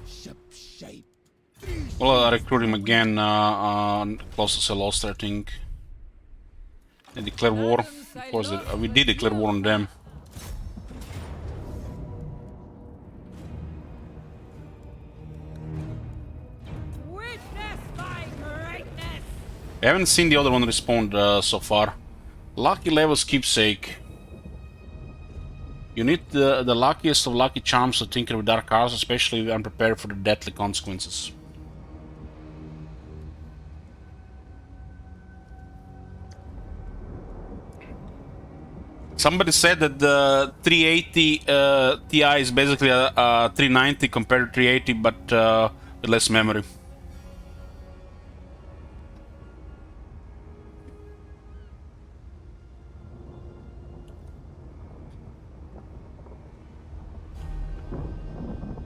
Ship shape. We'll recruit him again close to Saloster, I think. And declare war. Of course, we did declare war on them. Witness my greatness! I haven't seen the other one respond so far. Lucky Levels Keepsake. You need the luckiest of lucky charms to tinker with dark arts, especially if you're unprepared for the deadly consequences. Somebody said that the 380 Ti is basically a 390 compared to 380, but with less memory.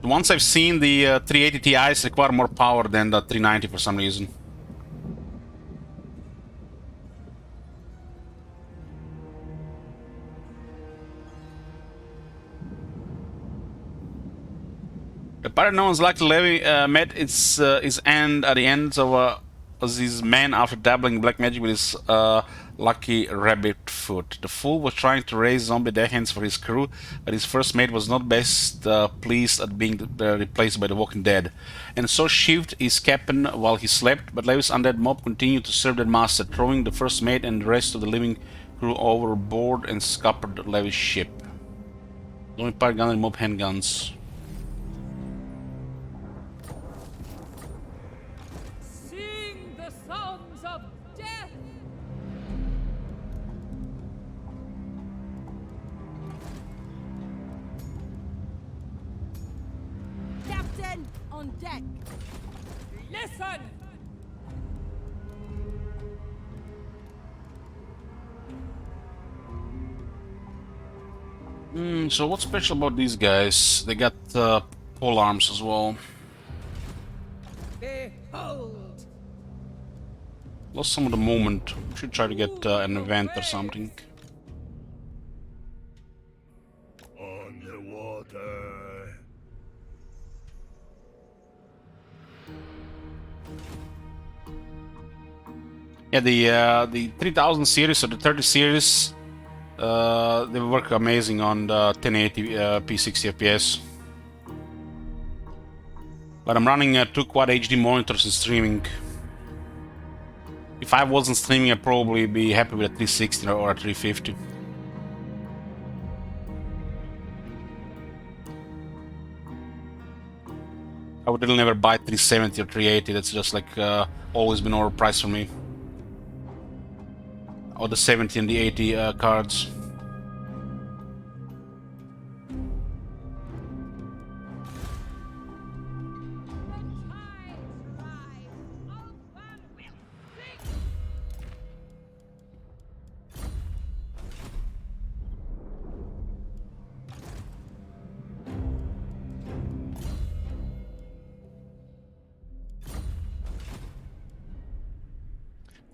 The ones I've seen, the 380 Ti's require more power than the 390 for some reason. Apparently, no one's Lucky Levy met his end at the end of his man after dabbling in black magic with his lucky rabbit foot. The fool was trying to raise zombie deckhands for his crew, but his first mate was not best pleased at being replaced by the Walking Dead, and so shivved his captain while he slept. But Levy's undead mob continued to serve their master, throwing the first mate and the rest of the living crew overboard and scuppered Levy's ship. Zombie pirate gun and mob handguns. Sing the songs of death! Captain, on deck. Listen! So what's special about these guys? They got pole arms as well. Behold! Lost some of the movement. Should try to get an event or something. On the water. Yeah, the 3000 series or the 30 series, they work amazing on the 1080 P60 FPS. But I'm running 2 quad HD monitors and streaming. If I wasn't streaming, I'd probably be happy with a 360 or a 350. I would never buy 370 or 380. That's just like always been overpriced for me. Or the 70 and the 80 cards.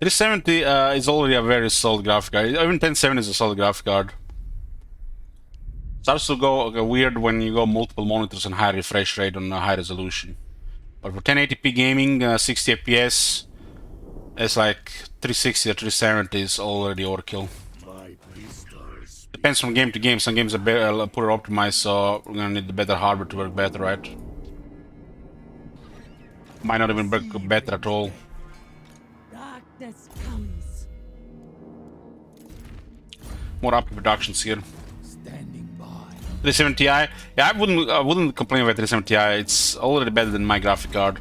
The 370 is already a very solid graphic card. Even 1070 is a solid graphic card. Starts to go weird when you go multiple monitors and high refresh rate on a high resolution. But for 1080p gaming, 60 FPS, it's like 360 or 370 is already overkill. Depends from game to game. Some games are poorly optimized, so we're gonna need the better hardware to work better, right? Might not even work better at all. Darkness comes. More up productions here. Standing by. 370 Ti. Yeah, I wouldn't complain about 370 Ti. It's already better than my graphic card.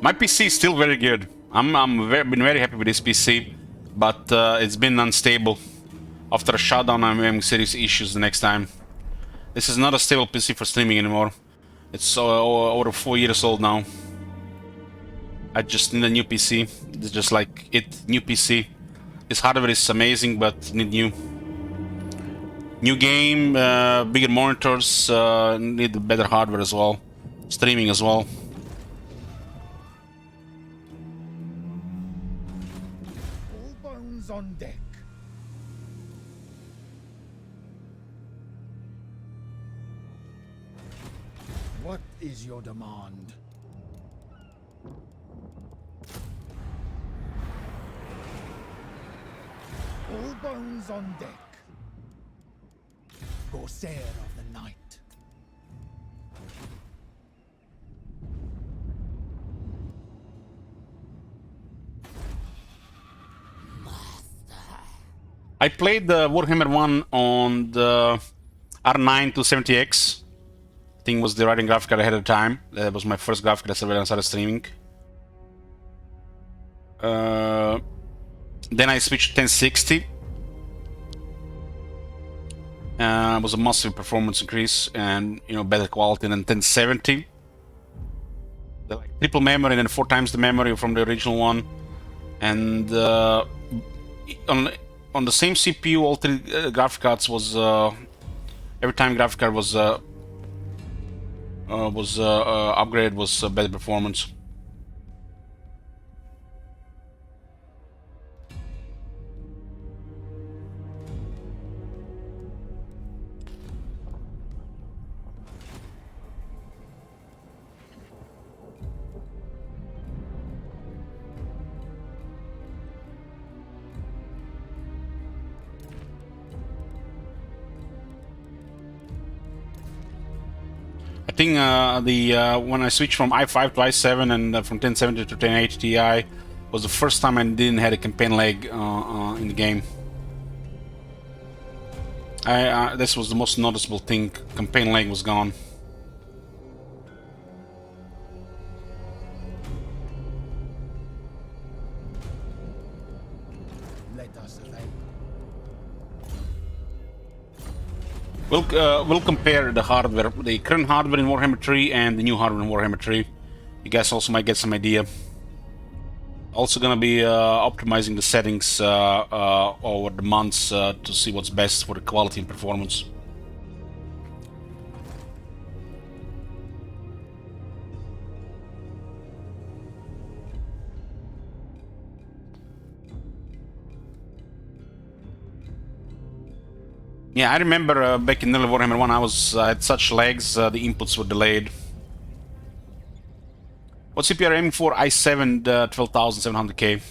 My PC is still very good. Been very happy with this PC, but it's been unstable. After a shutdown, I'm having serious issues the next time. This is not a stable PC for streaming anymore. It's over 4 years old now. I just need a new PC. It's just like it, new PC. This hardware is amazing, but need new. New game, bigger monitors, need better hardware as well. Streaming as well. All bones on deck. What is your demand? All bones on deck. Corsair of the night. I played the Warhammer 1 on the R9 270X. I think it was the writing graphic card ahead of time. That was my first graphic card when I started streaming. Then I switched to 1060. It was a massive performance increase and better quality than 1070. Like triple memory and then 4 times the memory from the original one. And on the same CPU, all 3 graphic cards was every time graphic card was upgraded was better performance. I think when I switched from i5 to i7 and from 1070 to 1080 Ti was the first time I didn't have a campaign lag in the game. This was the most noticeable thing. Campaign lag was gone. Let us evade. We'll compare the hardware, the current hardware in Warhammer 3 and the new hardware in Warhammer 3. You guys also might get some idea. Also gonna be optimizing the settings over the months to see what's best for the quality and performance. Yeah, I remember back in early Warhammer 1 I had such lags, the inputs were delayed. What CPU are you aiming for? i7 12700K. I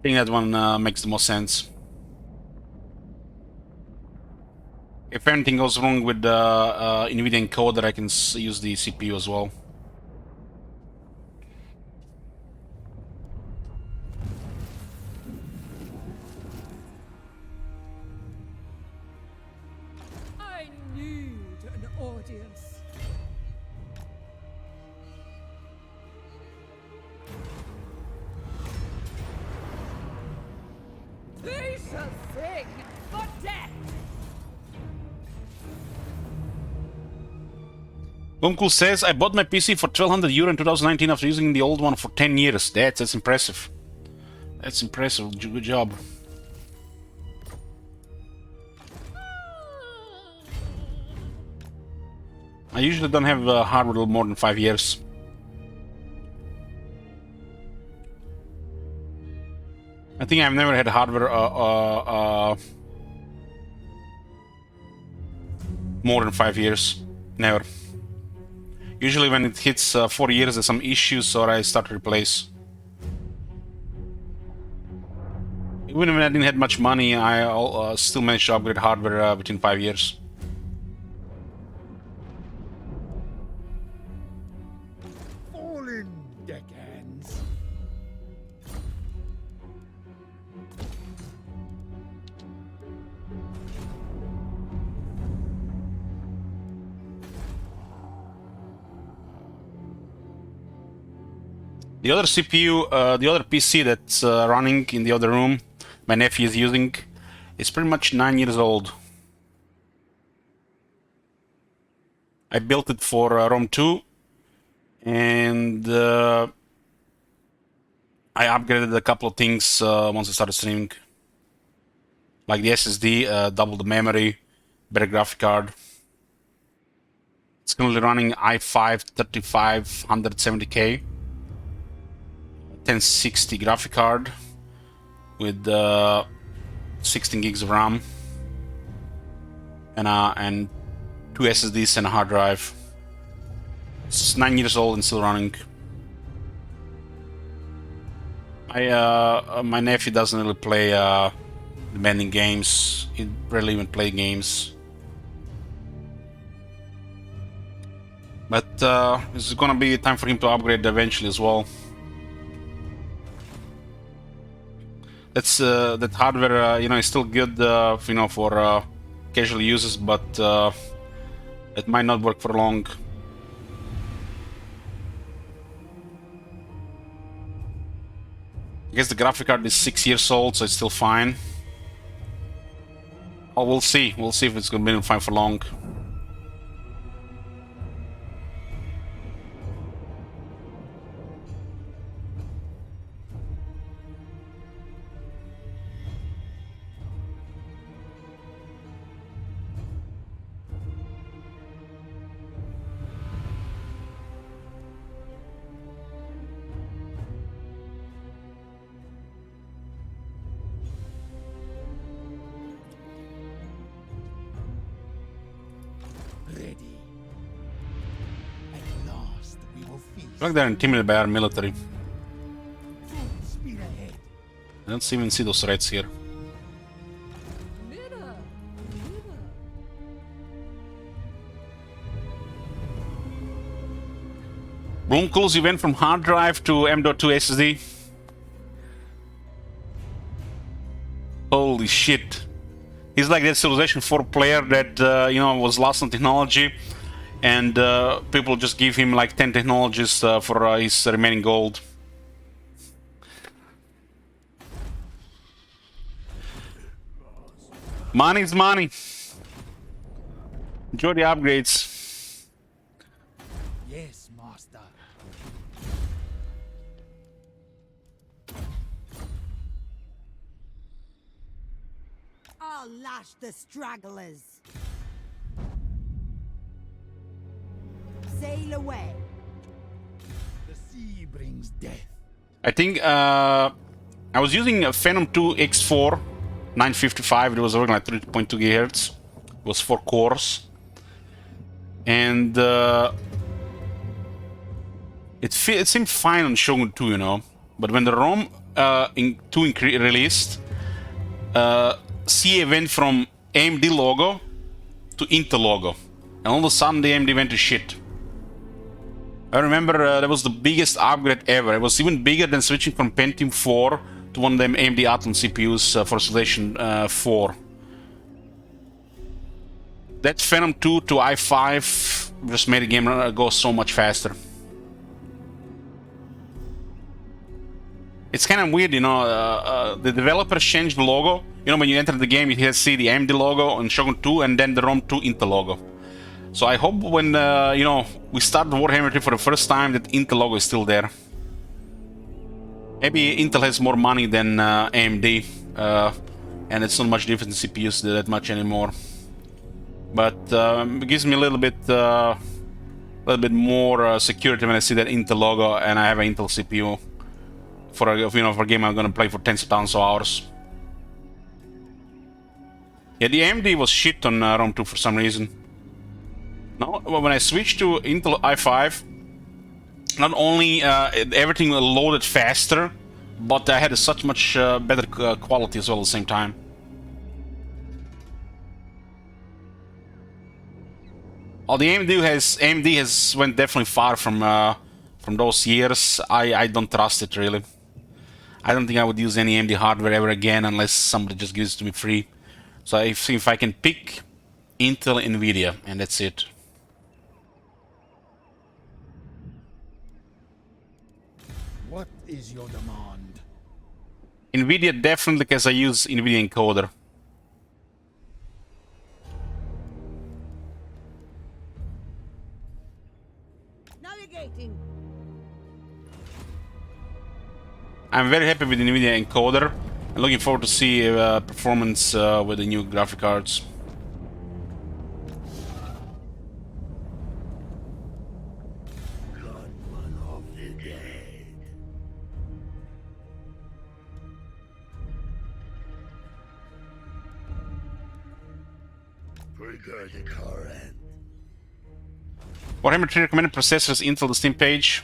think that one makes the most sense. if anything goes wrong with the NVIDIA encoder, I can use the CPU as well. I need an audience. They shall sing for death. Gomkul says, I bought my PC for 1200 euro in 2019 after using the old one for 10 years. That's impressive. That's impressive. Good job. I usually don't have hardware more than 5 years. I think I've never had hardware more than 5 years. Never. Usually when it hits 4 years, there's some issues, or I start to replace. Even when I didn't have much money, I still managed to upgrade hardware within 5 years. Fall in, deckhands. The other CPU, the other PC that's running in the other room, my nephew is using, is pretty much 9 years old. I built it for ROM 2, and I upgraded a couple of things once I started streaming. Like the SSD, double the memory, better graphic card. It's currently running i5 3570K. 1060 graphic card with 16 gigs of RAM and 2 SSDs and a hard drive. It's 9 years old and still running. My nephew doesn't really play demanding games. He rarely even play games. But it's gonna be time for him to upgrade eventually as well. That's that hardware, you know, is still good, you know, for casual users, but it might not work for long. I guess the graphic card is 6 years old, so it's still fine. Oh, we'll see. We'll see if it's gonna be fine for long. Ready. At last we will feast. Like they're intimidated by our military. Full speed ahead. I don't even see those reds here. Mirror. Bloomcools, you went from hard drive to M.2 SSD. Holy shit. He's like that Civilization 4 player that, you know, was lost on technology, and people just give him like 10 technologies for his remaining gold. Money's money. Enjoy the upgrades. Yes, master. I'll lash the stragglers. Sail away. The sea brings death. I think I was using a Phenom 2 X4 955. It was working like 3.2 GHz. It was 4 cores, and it seemed fine on Shogun 2, you know. But when the ROM 2 released, CA went from AMD logo to Intel logo. And all of a sudden the AMD went to shit. I remember that was the biggest upgrade ever. It was even bigger than switching from Pentium 4 to one of them AMD Athlon CPUs for Civilization 4. That Phenom 2 to i5 just made the game go so much faster. It's kind of weird, you know, the developers changed the logo. You know, when you enter the game, you see the AMD logo on Shogun 2 and then the ROM 2 Intel logo. So I hope when, you know, we start Warhammer 3 for the first time that Intel logo is still there. Maybe Intel has more money than AMD, and it's not much difference in CPUs that much anymore. But it gives me a little bit more security when I see that Intel logo and I have an Intel CPU for a game I'm gonna play for tens of thousands of hours. Yeah, the AMD was shit on ROM 2 for some reason. Now, when I switched to Intel i5, not only everything loaded faster, but I had a such much better quality as well at the same time. Well, the AMD has went definitely far from those years. I don't trust it really. I don't think I would use any AMD hardware ever again unless somebody just gives it to me free. So I see if I can pick Intel, Nvidia, and that's it. What is your demand? Nvidia definitely, because I use Nvidia encoder. Navigating. I'm very happy with the Nvidia encoder. I'm looking forward to see performance with the new graphic cards. Gunman of the dead. Trigger the current. Warhammer 3 recommended processors Intel the Steam page.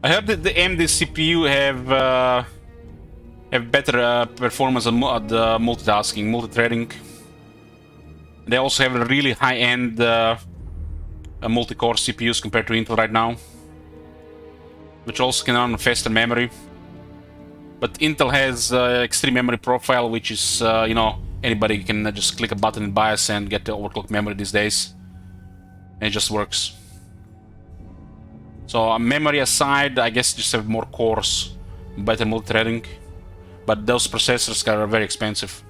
I heard that the AMD CPU have better performance on the multitasking, multi-threading. They also have a really high-end multi-core CPUs compared to Intel right now, which also can run faster memory. But Intel has extreme memory profile, which is, you know, anybody can just click a button in BIOS and get the overclocked memory these days. And it just works. So memory aside, I guess just have more cores, better multi-threading. But those processors are very expensive.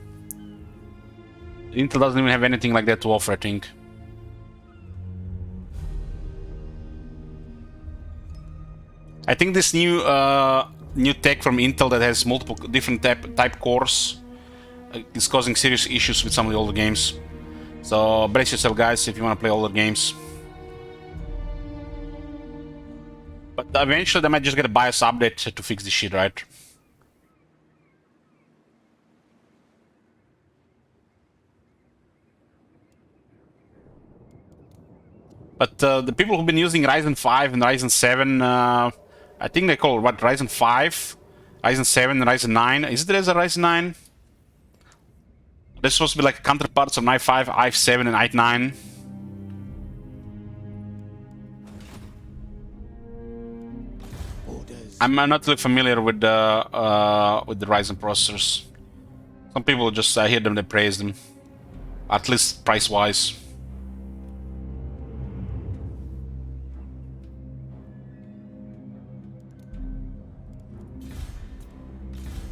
Intel doesn't even have anything like that to offer, I think. I think this new tech from Intel that has multiple different type cores is causing serious issues with some of the older games. So brace yourself, guys, if you want to play older games. But eventually they might just get a BIOS update to fix this shit, right? But the people who've been using Ryzen 5 and Ryzen 7, I think they call it, what, Ryzen 5, Ryzen 7 and Ryzen 9. Is there a Ryzen 9? They're supposed to be like counterparts of i5, i7 and i9. I'm not really familiar with the Ryzen processors. Some people just hear them, they praise them, at least price-wise.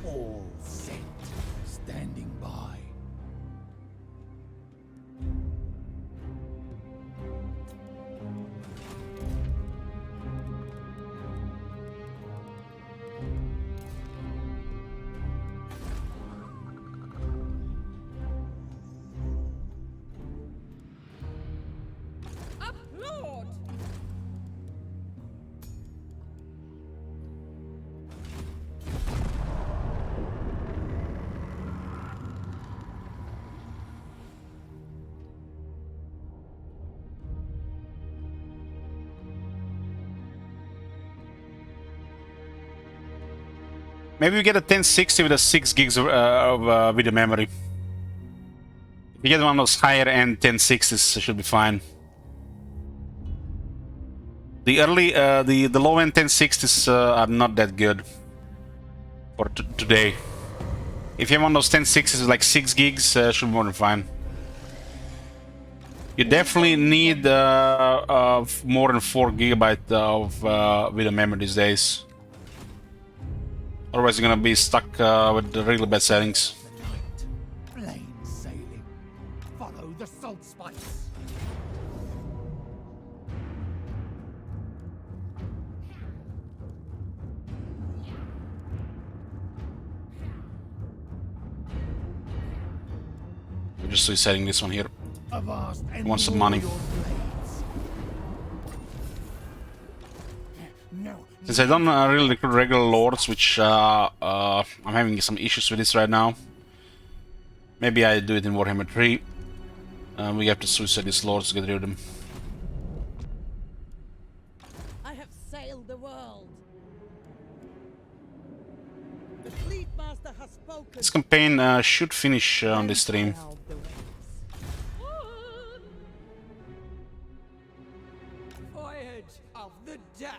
All set, standing by. Maybe we get a 1060 with a 6 gigs of video memory. If you get one of those higher end 1060s, it should be fine. The early, the low end 1060s are not that good for today. If you have one of those 1060s with like 6 gigs, should be more than fine. You definitely need more than 4 gigabyte of video memory these days. Otherwise, you're gonna be stuck with the really bad settings. The night, plain sailing. Follow the salt spice. We're just resetting this one here. Avast and Want some money. your blades. No, Since I don't really recruit regular lords, which I'm having some issues with this right now. Maybe I do it in Warhammer 3. We have to suicide these lords to get rid of them. I have sailed the world. The fleet master has spoken. This campaign should finish on this stream. Sailed the waves. Voyage of the damned.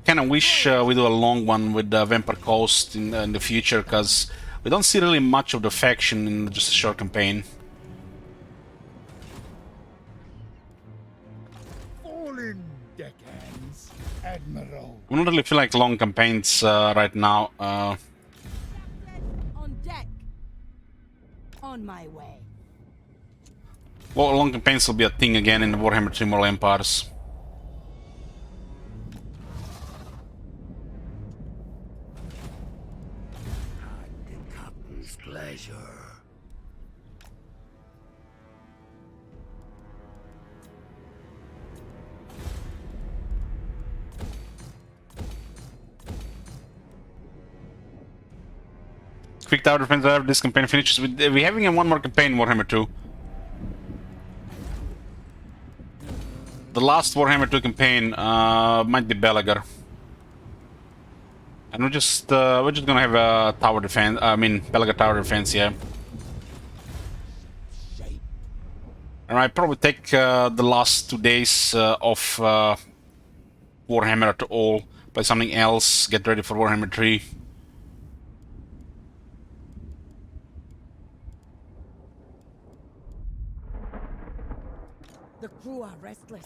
Kinda wish we do a long one with Vampire Coast in the future, because we don't see really much of the faction in just a short campaign. fall in, deckhands. Admiral. I don't really feel like long campaigns right now. On deck. On my way. Well, long campaigns will be a thing again in the Warhammer 3 Mortal Empires. The captain's pleasure. Quick tower defense after this campaign finishes. We're having one more campaign in Warhammer 2. The last Warhammer 2 campaign might be Belagar. And we're just gonna have a tower defense. I mean, Belagar tower defense, yeah. And I probably take the last 2 days off Warhammer at all. Play something else. Get ready for Warhammer 3. The crew are restless.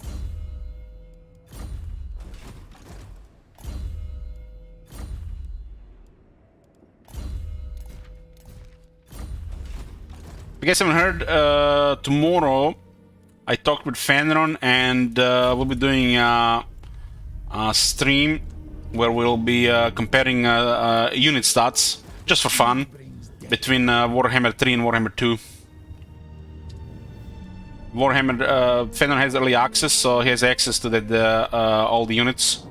If you guys haven't heard, tomorrow I talked with Fenron, and we'll be doing a stream where we'll be comparing unit stats, just for fun, between Warhammer 3 and Warhammer 2. Warhammer, Fenron has early access, so he has access to all the units.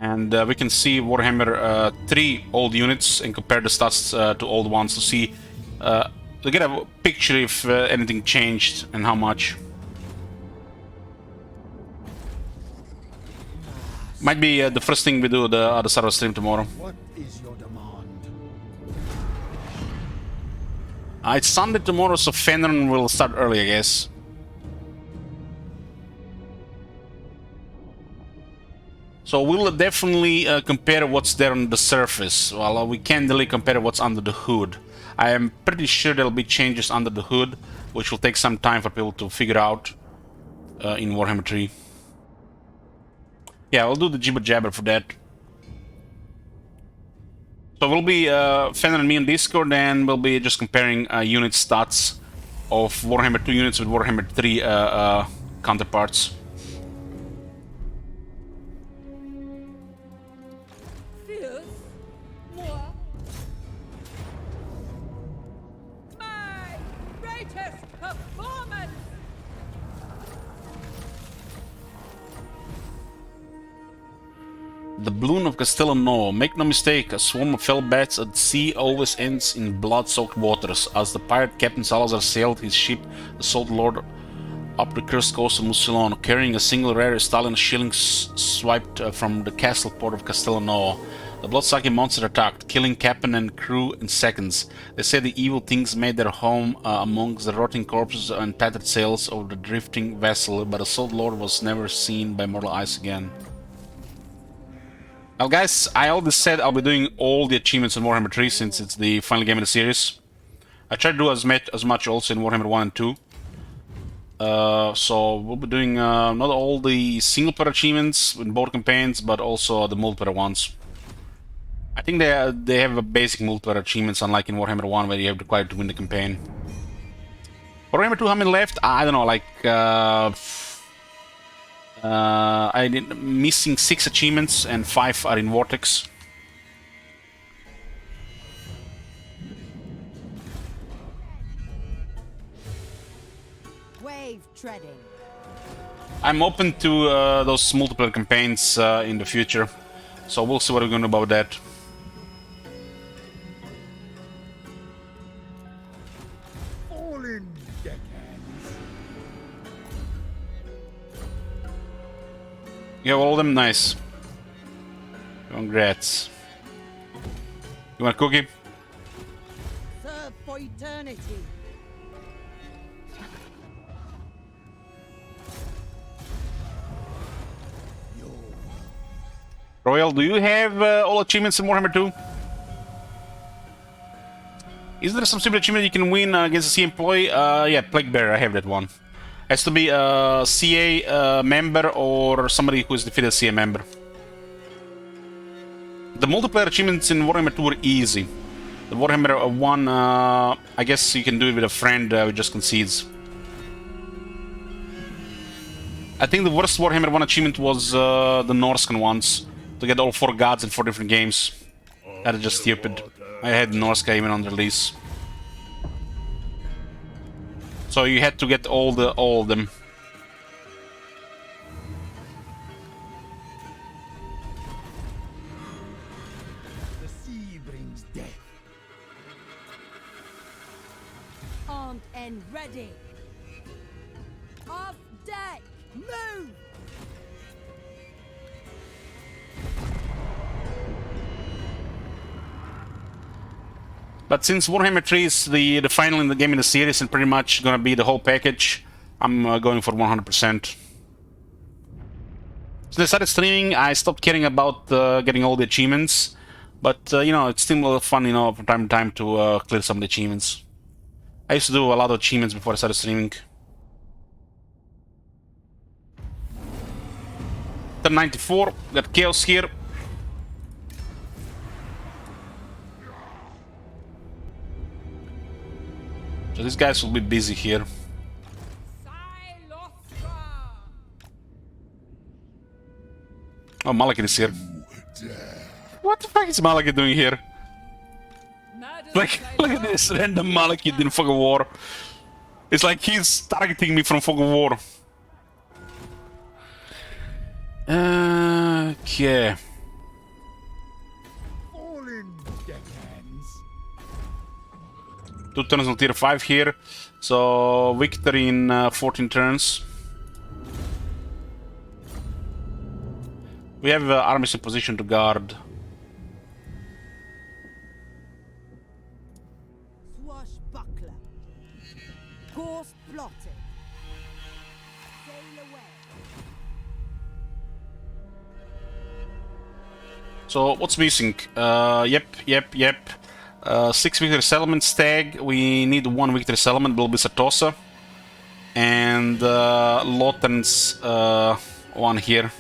And we can see Warhammer 3 old units and compare the stats to old ones to see, to get a picture if anything changed and how much. Might be the first thing we do at the start of the stream tomorrow. What is your demand? It's Sunday tomorrow, so Fenron will start early, I guess. So we'll definitely compare what's there on the surface. Well, we can't really compare what's under the hood. I am pretty sure there'll be changes under the hood, which will take some time for people to figure out in Warhammer 3. Yeah, we'll do the jibber jabber for that. So we'll be Fenron and me on Discord, and we'll be just comparing unit stats of Warhammer 2 units with Warhammer 3 counterparts. Fierce. Moi. My greatest performance! The Bloom of Castellano. Make no mistake, a swarm of fell bats at sea always ends in blood-soaked waters. As the pirate Captain Salazar sailed his ship, the Salt Lord up the cursed coast of Mucilon, carrying a single rare Stalin shilling swiped from the castle port of Castellano. The blood-sucking monster attacked, killing captain and crew in seconds. They say the evil things made their home amongst the rotting corpses and tattered sails of the drifting vessel, but the Salt Lord was never seen by mortal eyes again. Well guys, I already said I'll be doing all the achievements in Warhammer 3 since it's the final game of the series. I tried to do as much also in Warhammer 1 and 2. So we'll be doing not all the single-player achievements in both campaigns, but also the multiplayer ones. I think they have a basic multiplayer achievements, unlike in Warhammer 1, where you have required to win the campaign. Warhammer 2, how many left? I don't know, like I did missing 6 achievements and 5 are in Vortex. Wave treading. I'm open to those multiplayer campaigns in the future, so we'll see what we're going to do about that. Fallen deckhands. You have all of them? Nice. Congrats. You want a cookie? Serve for eternity. Royal, do you have all achievements in Warhammer 2? Is there some stupid achievement you can win against a CA employee? Yeah, Plague Bearer, I have that one. Has to be a CA member or somebody who has defeated a CA member. The multiplayer achievements in Warhammer 2 were easy. The Warhammer 1, I guess you can do it with a friend who just concedes. I think the worst Warhammer 1 achievement was the Norscan ones. To get all 4 gods in 4 different games. That is just stupid. I had Norska even on release. So you had to get all of them. The sea brings death. Armed and ready. Off deck. Move. But since Warhammer 3 is the final in the game in the series and pretty much gonna be the whole package, I'm going for 100%. Since I started streaming, I stopped caring about getting all the achievements, but you know, it's still a lot of fun, you know, from time to time to clear some of the achievements. I used to do a lot of achievements before I started streaming. Turn 94, got Chaos here. So these guys will be busy here. Oh, Malekith is here. What the fuck is Malekith doing here? Like, look at this random Malekith in Fog of War. It's like he's targeting me from Fog of War. Okay. Fallen deckhands. 2 turns on tier 5 here. So victory in 14 turns. We have armies in position to guard. Swashbuckler. Course plotted. Sail away. So what's missing? Yep. 6 victory settlement stag. We need 1 victory settlement. Will be Satosa. And Lothern's one here.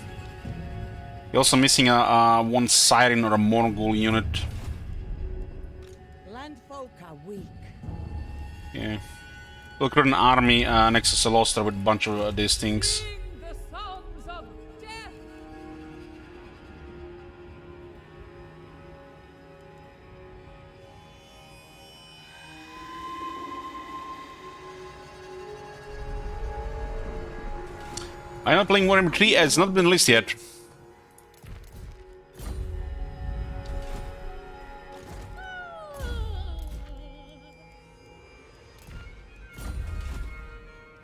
We're also missing a 1 Siren or a Morgul unit. Landfolk are weak. Yeah. We'll create an army next to Celostra with a bunch of these things. The sounds of death. I'm not playing Warhammer 3 as it's not been released yet.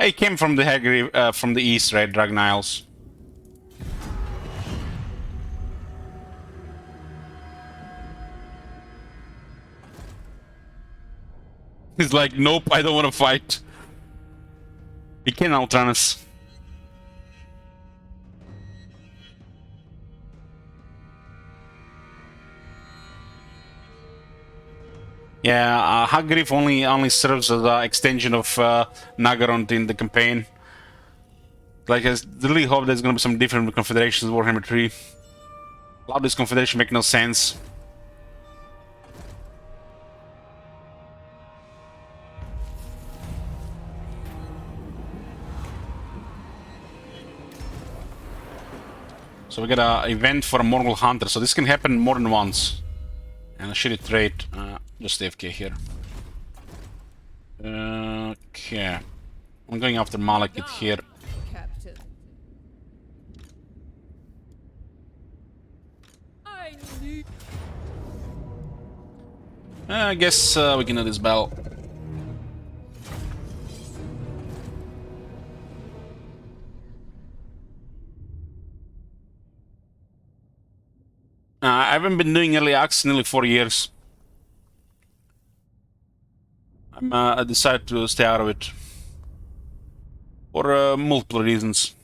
He came from the Hagrid, from the east, right? Dragon Isles. He's like, nope, I don't want to fight. He can outrun us. Yeah, Hagrid only serves as an extension of Naggarond in the campaign. Like, I really hope there's gonna be some different confederations in Warhammer 3. A lot of this confederation make no sense. So we got an event for a Morgul Hunter, so this can happen more than once. And a shitty trait. Just AFK here. Okay. I'm going after Malekith here. Captain. I need. I guess we can do this battle. I haven't been doing early access in nearly 4 years. I decided to stay out of it. For multiple reasons.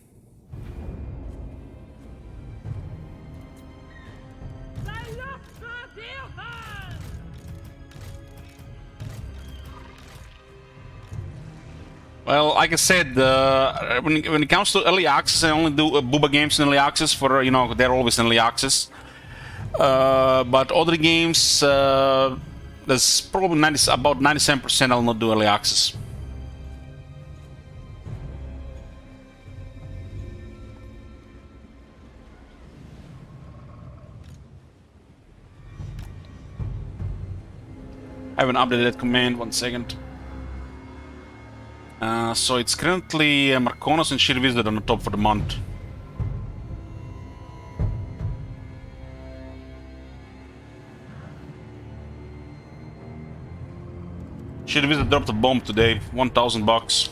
Well, like I said, when it comes to early access, I only do Booba games in early access for, you know, they're always in early access. But other games, there's probably about 97% I'll not do early access. I haven't updated that command, 1 second. So it's currently Marconos and Sheer Wizard on the top for the month. Sheer Wizard dropped a bomb today, $1,000.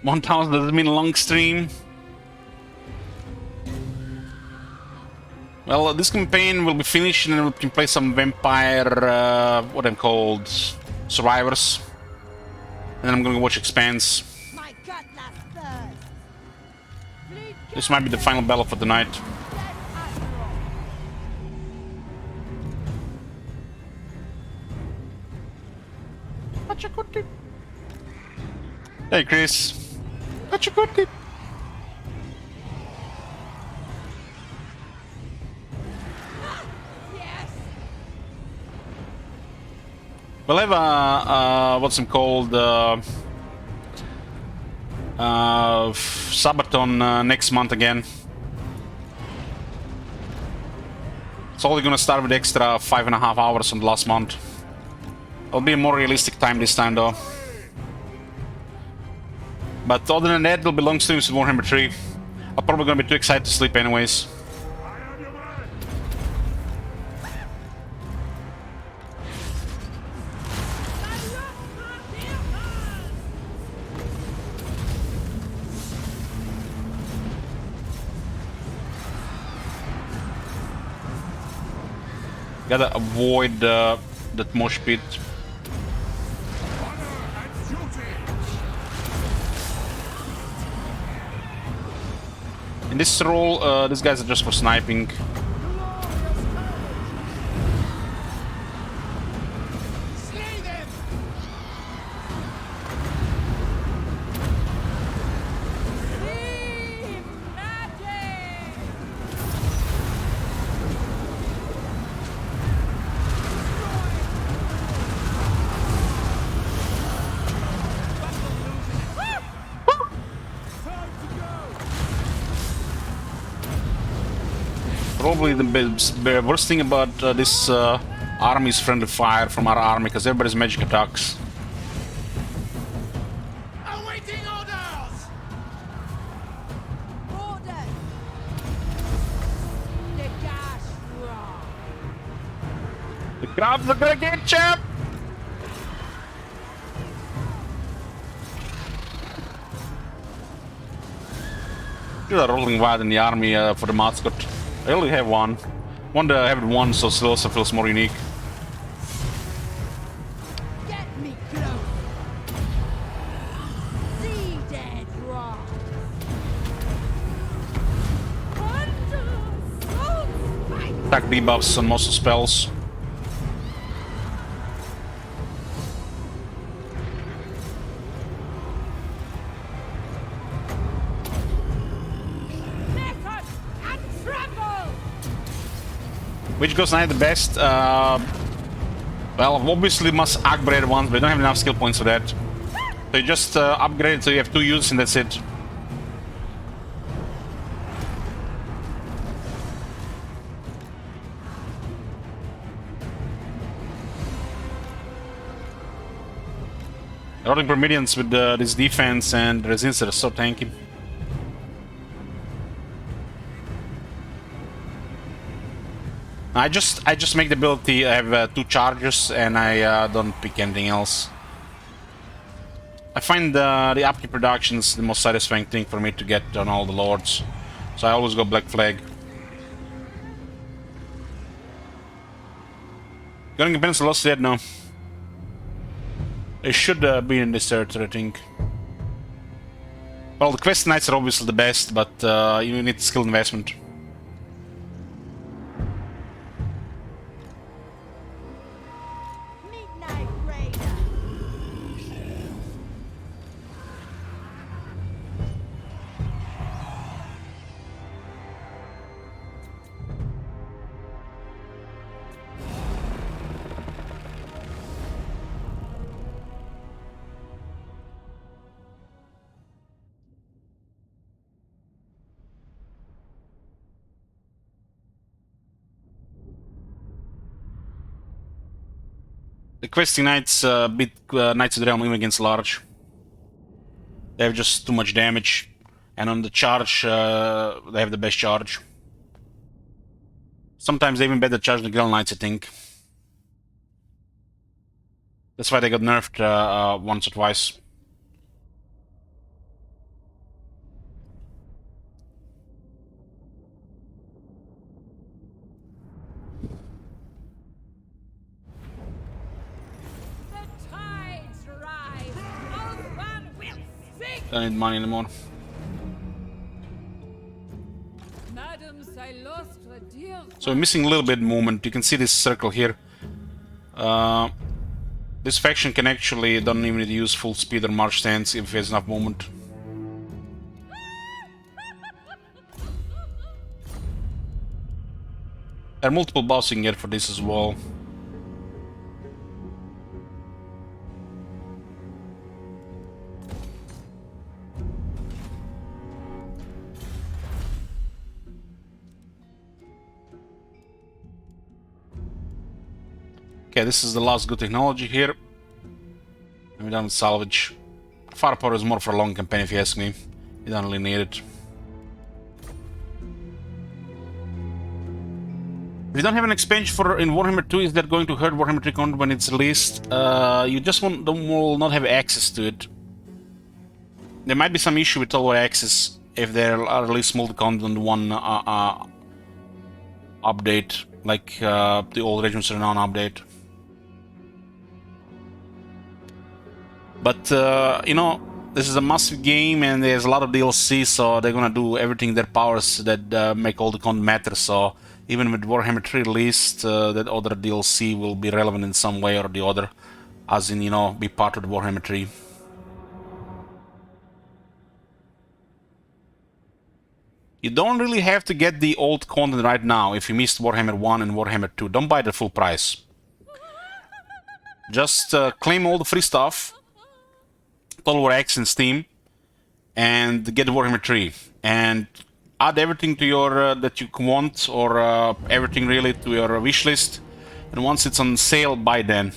$1,000 doesn't mean a long stream. Well, this campaign will be finished and then we can play some vampire, what I'm called, survivors. And then I'm gonna watch Expanse. My cutlass thirst. This might be the final battle for the night. Hey, Chris. Got your good tip. Yes. We'll have a what's it called? Sabaton next month again. It's only gonna start with extra 5.5 hours on the last month. It'll be a more realistic time this time, though. But other than that, there'll be long streams with Warhammer 3. I'm probably gonna be too excited to sleep anyways. Gotta avoid that mosh pit. In this role, these guys are just for sniping. Probably the worst thing about this army is friendly fire from our army, because everybody's magic attacks. Awaiting orders! Order! The gas raw! The crabs are gonna get champ! Still a rolling wide in the army for the mascot. I only have one. One that I have it once, so it also feels more unique. Get me close! See dead raw! Attack debuffs on most spells. Which goes not the best? Well, obviously must upgrade once, but I don't have enough skill points for that. So you just upgrade it so you have 2 uses and that's it. Rolling Bromelians with this defense and resistance are so tanky. I just make the ability. I have 2 charges and I don't pick anything else. I find the upkeep productions the most satisfying thing for me to get on all the lords, so I always go Black Flag. Going against the Lost Dead now. They should be in this territory, I think. Well, the Quest Knights are obviously the best, but you need skill investment. Midnight Raider! The Questing Knights beat Knights of the Realm even against large. They have just too much damage, and on the charge, they have the best charge. Sometimes they even better charge than the Grell Knights, I think. That's why they got nerfed once or twice. Don't need money anymore. So we're missing a little bit of movement. You can see this circle here. This faction can actually don't even need to use full speed or march stance if it has enough movement. There are multiple buffs you can get for this as well. Okay, this is the last good technology here. And we're done with salvage. Firepower is more for a long campaign if you ask me. You don't really need it. If you don't have an expansion for in Warhammer 2, is that going to hurt Warhammer 3 content when it's released? You just will not have access to it. There might be some issue with all access if there are released multi-content on one update, like the old Regiments of Renown update. But, you know, this is a massive game and there's a lot of DLC, so they're gonna do everything in their powers that make all the content matter. So even with Warhammer 3 released, that other DLC will be relevant in some way or the other, as in, you know, be part of the Warhammer 3. You don't really have to get the old content right now if you missed Warhammer 1 and Warhammer 2. Don't buy the full price. Just claim all the free stuff, Total War X in Steam, and get Warhammer 3. And add everything to your that you want, or everything really to your wish list, and once it's on sale, buy then.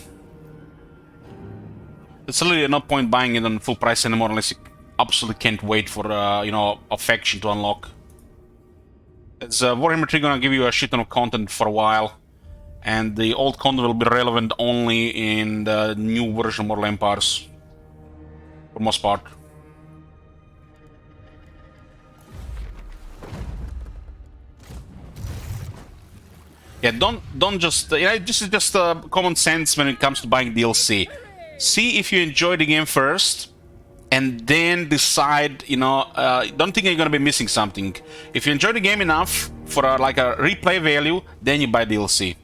There's really no point buying it on full price anymore unless you absolutely can't wait for you know, a faction to unlock. As Warhammer 3 gonna give you a shit ton of content for a while, and the old content will be relevant only in the new version of Mortal Empires, for most part. Yeah, don't just this is just common sense when it comes to buying DLC. See if you enjoy the game first, and then decide. You know, don't think you're gonna be missing something. If you enjoy the game enough for like a replay value, then you buy DLC.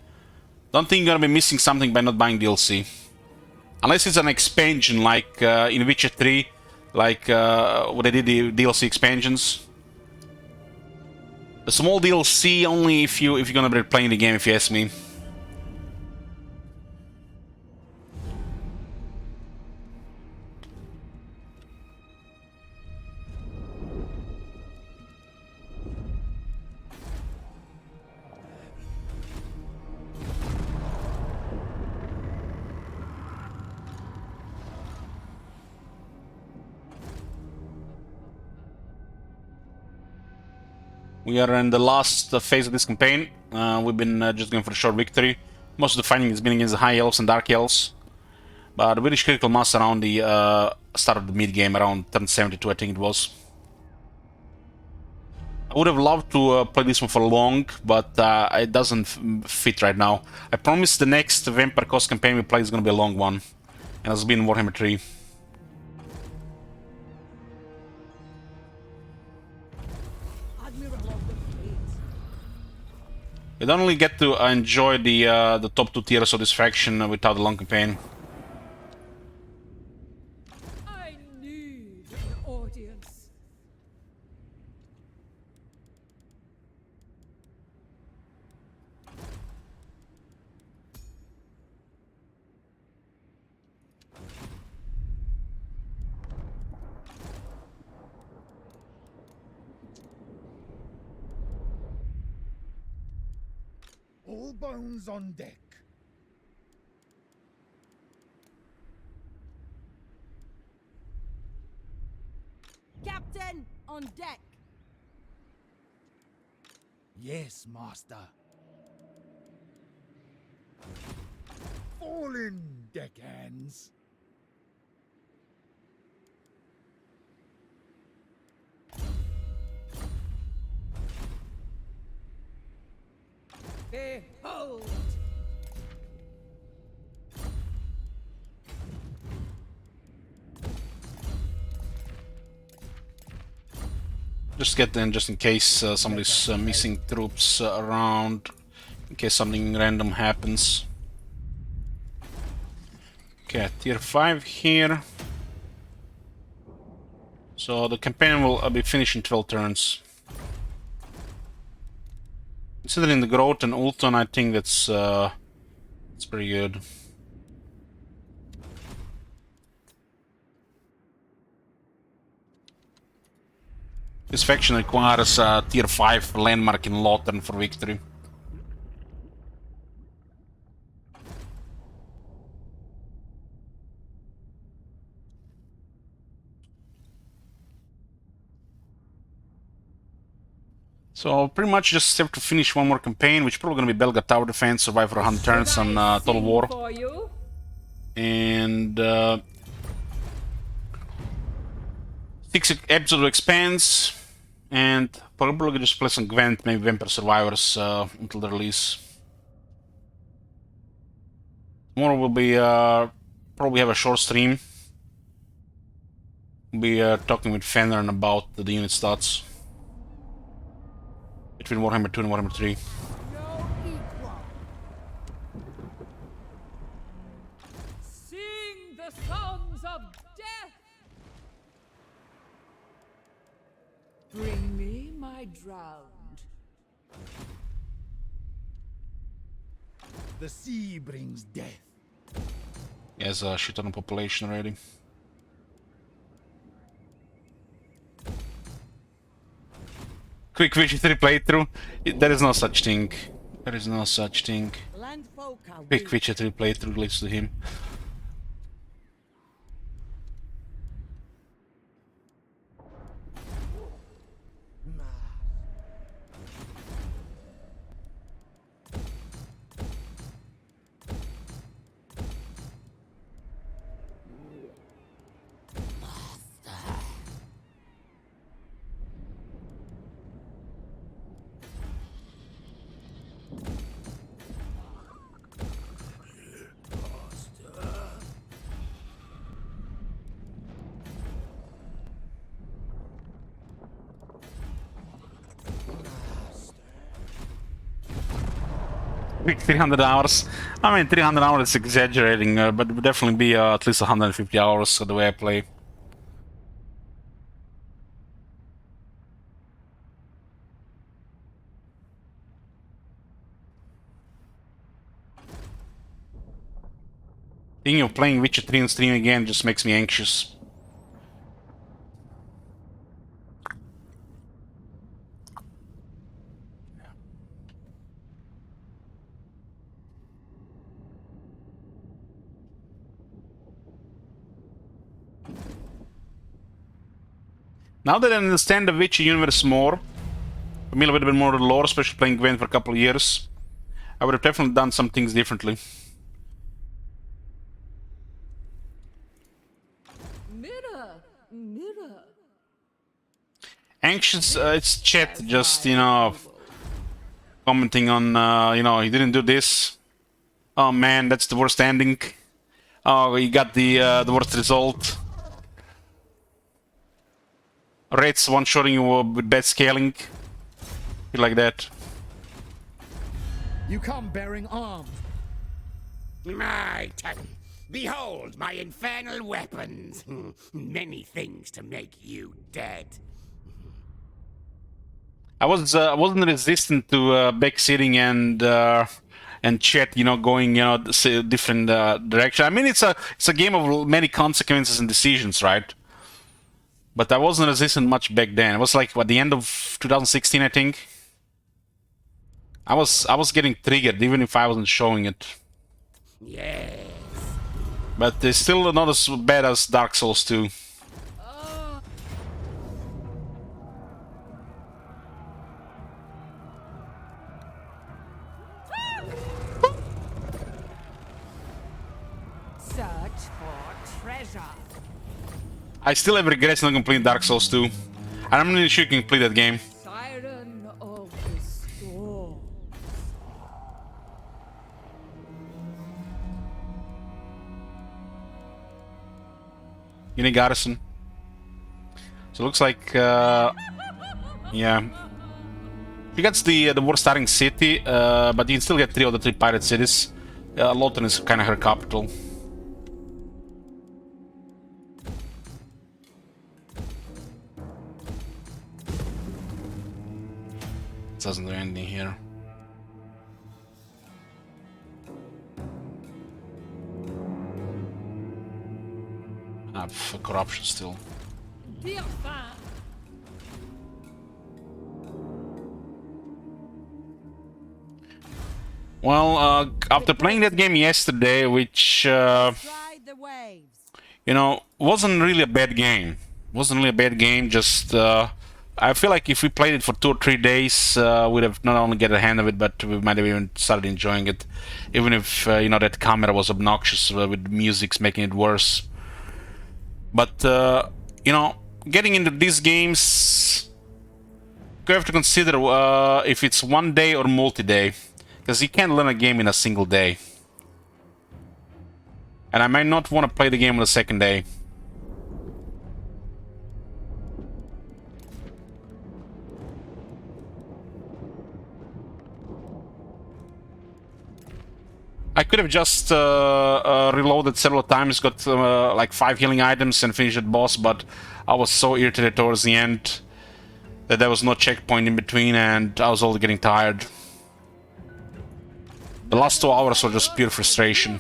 Don't think you're gonna be missing something by not buying DLC, unless it's an expansion like in Witcher 3, like what they did the DLC expansions. The small DLC only if you're gonna be playing the game, if you ask me. We are in the last phase of this campaign. We've been just going for a short victory. Most of the fighting has been against the High Elves and Dark Elves. But we reached critical mass around the start of the mid-game, around turn 72 I think it was. I would have loved to play this one for long, but it doesn't fit right now. I promise the next Vampire Coast campaign we play is going to be a long one. And it's been Warhammer 3. You don't only get to enjoy the top 2 tiers of this faction without a long campaign. I need an audience. All bones on deck. Captain, on deck. Yes, master. Fall in, deckhands. Behold! Just get in, just in case somebody's missing troops around, in case something random happens. Okay, tier 5 here. So the campaign will be finished in 12 turns. Considering the growth and Ulton, I think that's it's pretty good. This faction requires a tier 5 landmark in Lothern for victory. So pretty much just have to finish one more campaign, which is probably going to be Belga Tower Defense, survive for 100 turns on Total War. And 6 episodes of Expanse, and probably just play some Gwent, maybe Vampire Survivors until the release. Tomorrow will be probably have a short stream. We'll be talking with Fenrir about the unit stats between Warhammer 2 and Warhammer 3. No equal. Sing the songs of death. Bring me my drowned. The sea brings death. He has a shit ton of population already. Quick Witcher 3 playthrough. There is no such thing. There is no such thing. Landfolk are Quick weak. Witcher 3 playthrough leads to him. Quick 300 hours. I mean, 300 hours is exaggerating, but it would definitely be at least 150 hours the way I play. Thinking of playing Witcher 3 on stream again just makes me anxious. Now that I understand the Witcher universe more, familiar with a bit more of the lore, especially playing Gwent for a couple of years, I would have definitely done some things differently. Mirror, mirror. Anxious, it's chat just, you know, commenting on, you know, he didn't do this. Oh man, that's the worst ending. Oh, he got the worst result. Rates one-shotting you with bad scaling. Feel like that. You come bearing arms. My turn. Behold my infernal weapons. Many things to make you dead. I wasn't resistant to backsitting and chat, you know, going, you know, different direction. I mean, it's a game of many consequences and decisions, right? But I wasn't resistant much back then. It was like what, the end of 2016, I think. I was getting triggered even if I wasn't showing it. Yes. But it's still not as bad as Dark Souls 2. Search for treasure. I still have regrets not completing Dark Souls 2. And I'm not really sure you can complete that game. Siren of the storm. Uni Garrison. So it looks like, yeah. He gets the war starting city, but you can still get 3 of the 3 pirate cities. Lawton is kind of her capital. Doesn't do anything here. Corruption still. Dear fan. Well, after playing that game yesterday, which Ride the waves. you know, wasn't really a bad game. Wasn't really a bad game. Just I feel like if we played it for 2 or 3 days, we'd have not only get a hand of it, but we might have even started enjoying it. Even if you know, that camera was obnoxious with music's making it worse. But you know, getting into these games, you have to consider if it's one day or multi-day, because you can't learn a game in a single day. And I might not want to play the game on the second day. I could have just reloaded several times, got like 5 healing items and finished the boss, but I was so irritated towards the end that there was no checkpoint in between and I was already getting tired. The last 2 hours were just pure frustration.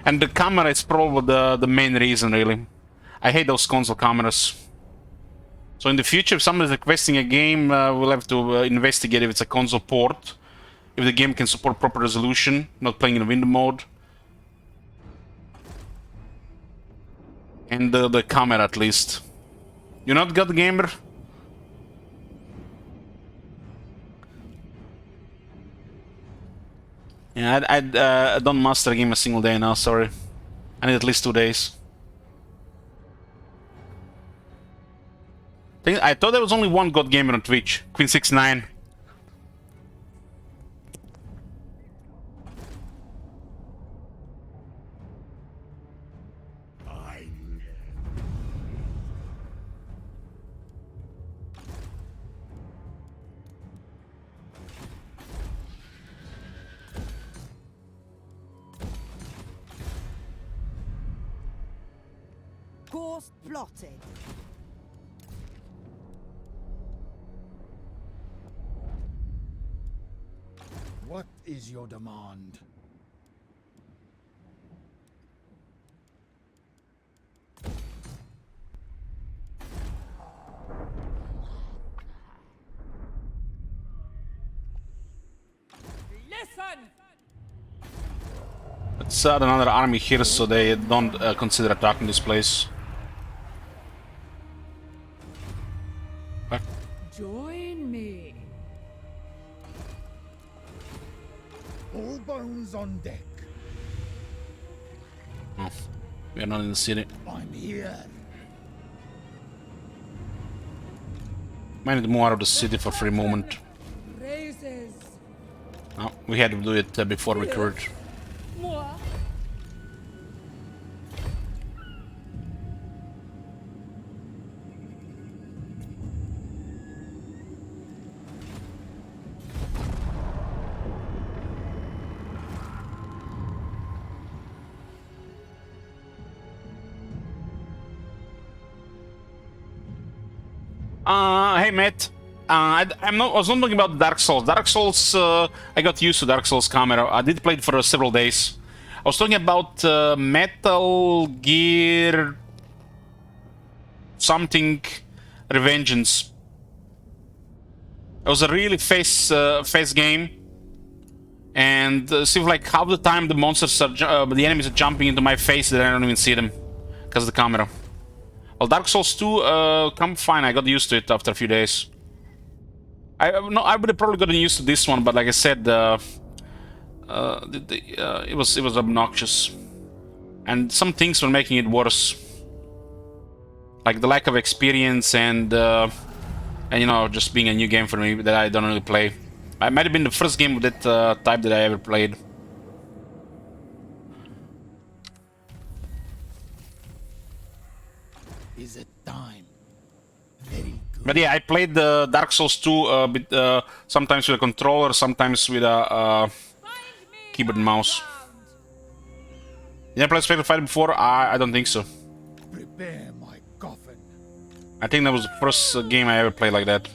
And the camera is probably the main reason, really. I hate those console cameras. So in the future, if someone is requesting a game, we'll have to investigate if it's a console port, if the game can support proper resolution, not playing in window mode, and the camera at least. You not got the gamer? Yeah, I don't master a game a single day now. Sorry, I need at least 2 days. I thought there was only one God Gamer on Twitch, Queen69. Course plotted. What is your demand? Listen! Let's add another army here so they don't consider attacking this place. Join me. All bones on deck. Oh, we are not in the city. I'm here. Might need to move out of the city for free moment. Raises. No, we had to do it before we could. Moi. Hey Matt. I was not talking about Dark Souls. Dark Souls, I got used to Dark Souls camera. I did play it for several days. I was talking about Metal Gear something Revengeance. It was a really fast game, and it seems like half the time the monsters are, the enemies are jumping into my face that I don't even see them because of the camera. Well, Dark Souls 2, come fine. I got used to it after a few days. I would have probably gotten used to this one, but like I said, it was obnoxious, and some things were making it worse, like the lack of experience and you know, just being a new game for me that I don't really play. It might have been the first game of that type that I ever played. Is it time? Very good. But yeah, I played the Dark Souls 2 sometimes with a controller, sometimes with a keyboard and mouse. You never played Spectre Fighter before? I don't think so. Prepare my coffin. I think that was the first game I ever played like that.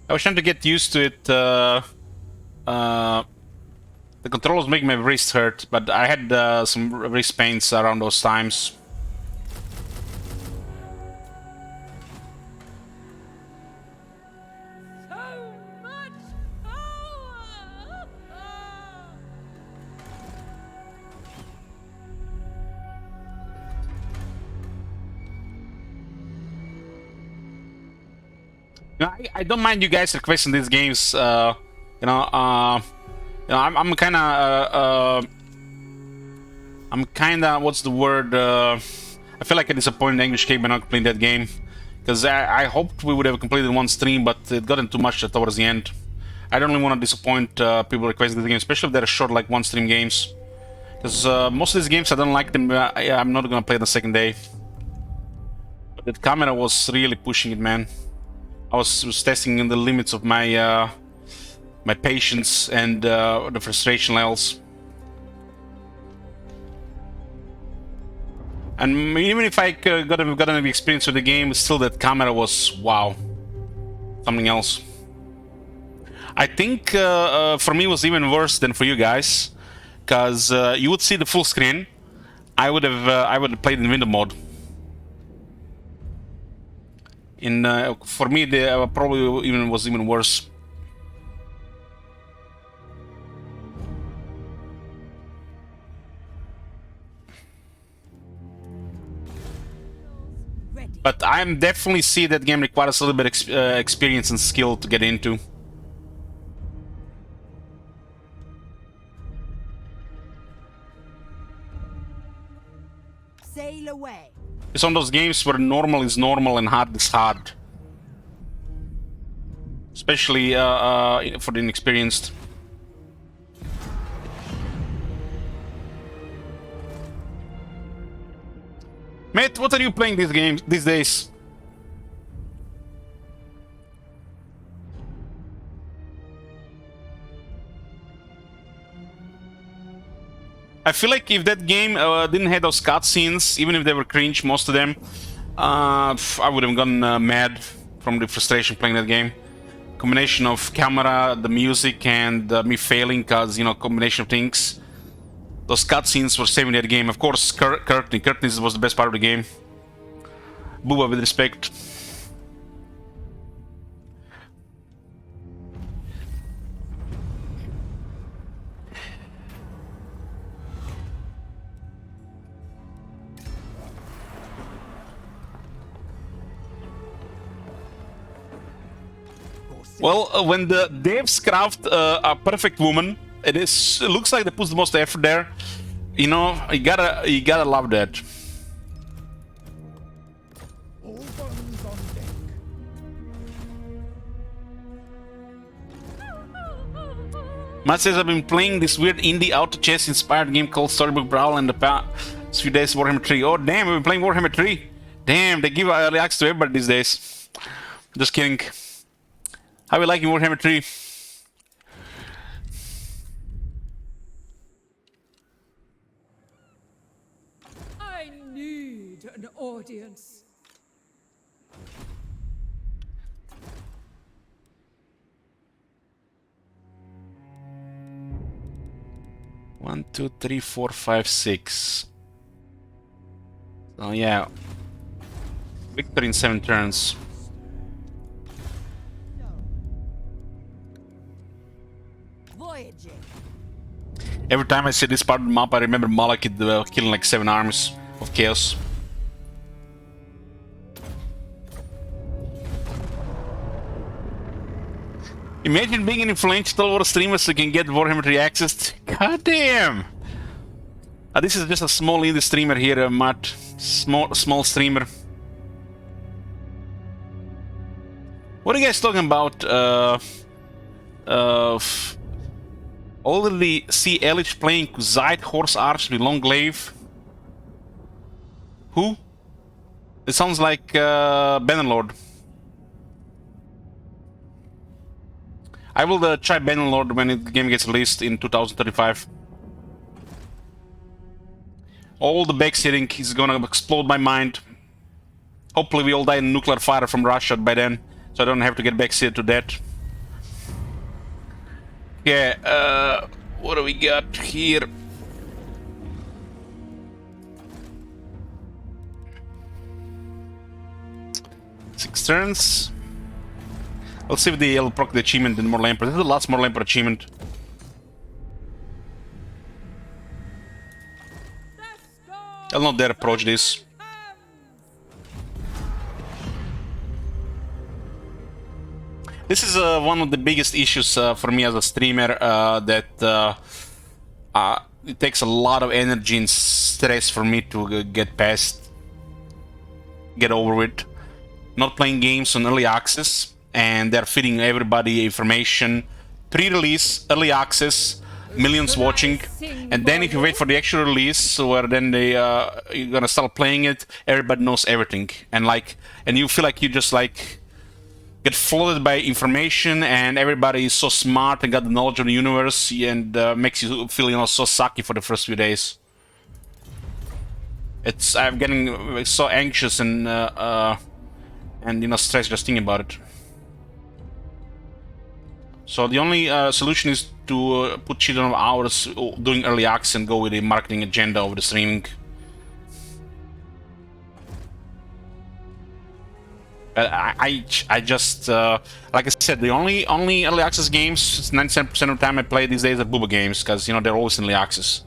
I was trying to get used to it. The controller was making my wrist hurt, but I had some wrist pains around those times. So much power! I don't mind you guys requesting these games. I'm kind of what's the word? I feel like a disappointed English kid by not playing that game, because I hoped we would have completed one stream, but it got too much towards the end. I don't really want to disappoint people requesting the game, especially if they're short, like one stream games. Because most of these games I don't like them. I'm not gonna play the second day. But that camera was really pushing it, man. I was testing in the limits of my my patience and the frustration levels. And even if I got an experience with the game, still that camera was wow, something else. I think for me it was even worse than for you guys, because you would see the full screen. I would have played in window mode. For me, the probably was even worse. But I'm definitely see that game requires a little bit experience and skill to get into. Sail away. It's one of those games where normal is normal and hard is hard. Especially for the inexperienced. Mate, what are you playing these days? I feel like if that game didn't have those cutscenes, even if they were cringe, most of them, I would have gone mad from the frustration playing that game. Combination of camera, the music, and me failing, cause you know, combination of things. Those cutscenes were saving that game. Of course, Courtney was the best part of the game. Booba with respect. Well, when the devs craft a perfect woman, it looks like they put the most effort there. You know, you gotta love that. All guns on deck. Matt says I've been playing this weird indie auto chess inspired game called Storybook Brawl and the past few days Warhammer 3. Oh damn, we've been playing Warhammer 3. Damn, they give early access to everybody these days. Just kidding. How are you liking Warhammer 3? I need an audience. One, two, three, four, five, six. Oh yeah. Victory in 7 turns. Voyaging. Every time I see this part of the map, I remember Malekith killing like 7 armies of chaos. Imagine being an influential War streamer so you can get Warhammer 3 access. God damn! This is just a small indie streamer here, Matt. Small streamer. What are you guys talking about? Already see Elich playing Kuzite Horse Arch with Long Glaive. Who? It sounds like Bannerlord. I will try Bannerlord when the game gets released in 2035. All the backseating is gonna explode my mind. Hopefully we all die in nuclear fire from Russia by then, so I don't have to get backseated to that. Yeah, what do we got here? Six turns. Let's see if they'll proc the achievement in Morlamper. This is the last Morlamper achievement. I'll not dare approach this. This is one of the biggest issues for me as a streamer, that it takes a lot of energy and stress for me to get over with. Not playing games on early access, and they're feeding everybody information. Pre-release, early access, millions watching, and then if you wait for the actual release, where then you're gonna start playing it, everybody knows everything, and you feel like you just like get flooded by information, and everybody is so smart and got the knowledge of the universe, and makes you feel, you know, so sucky for the first few days. I'm getting so anxious and you know, stressed just thinking about it. So the only solution is to put children of hours doing early access and go with a marketing agenda over the streaming. I just like I said, the only early access games, 97% of the time I play these days are Booba games, because you know they're always in early access.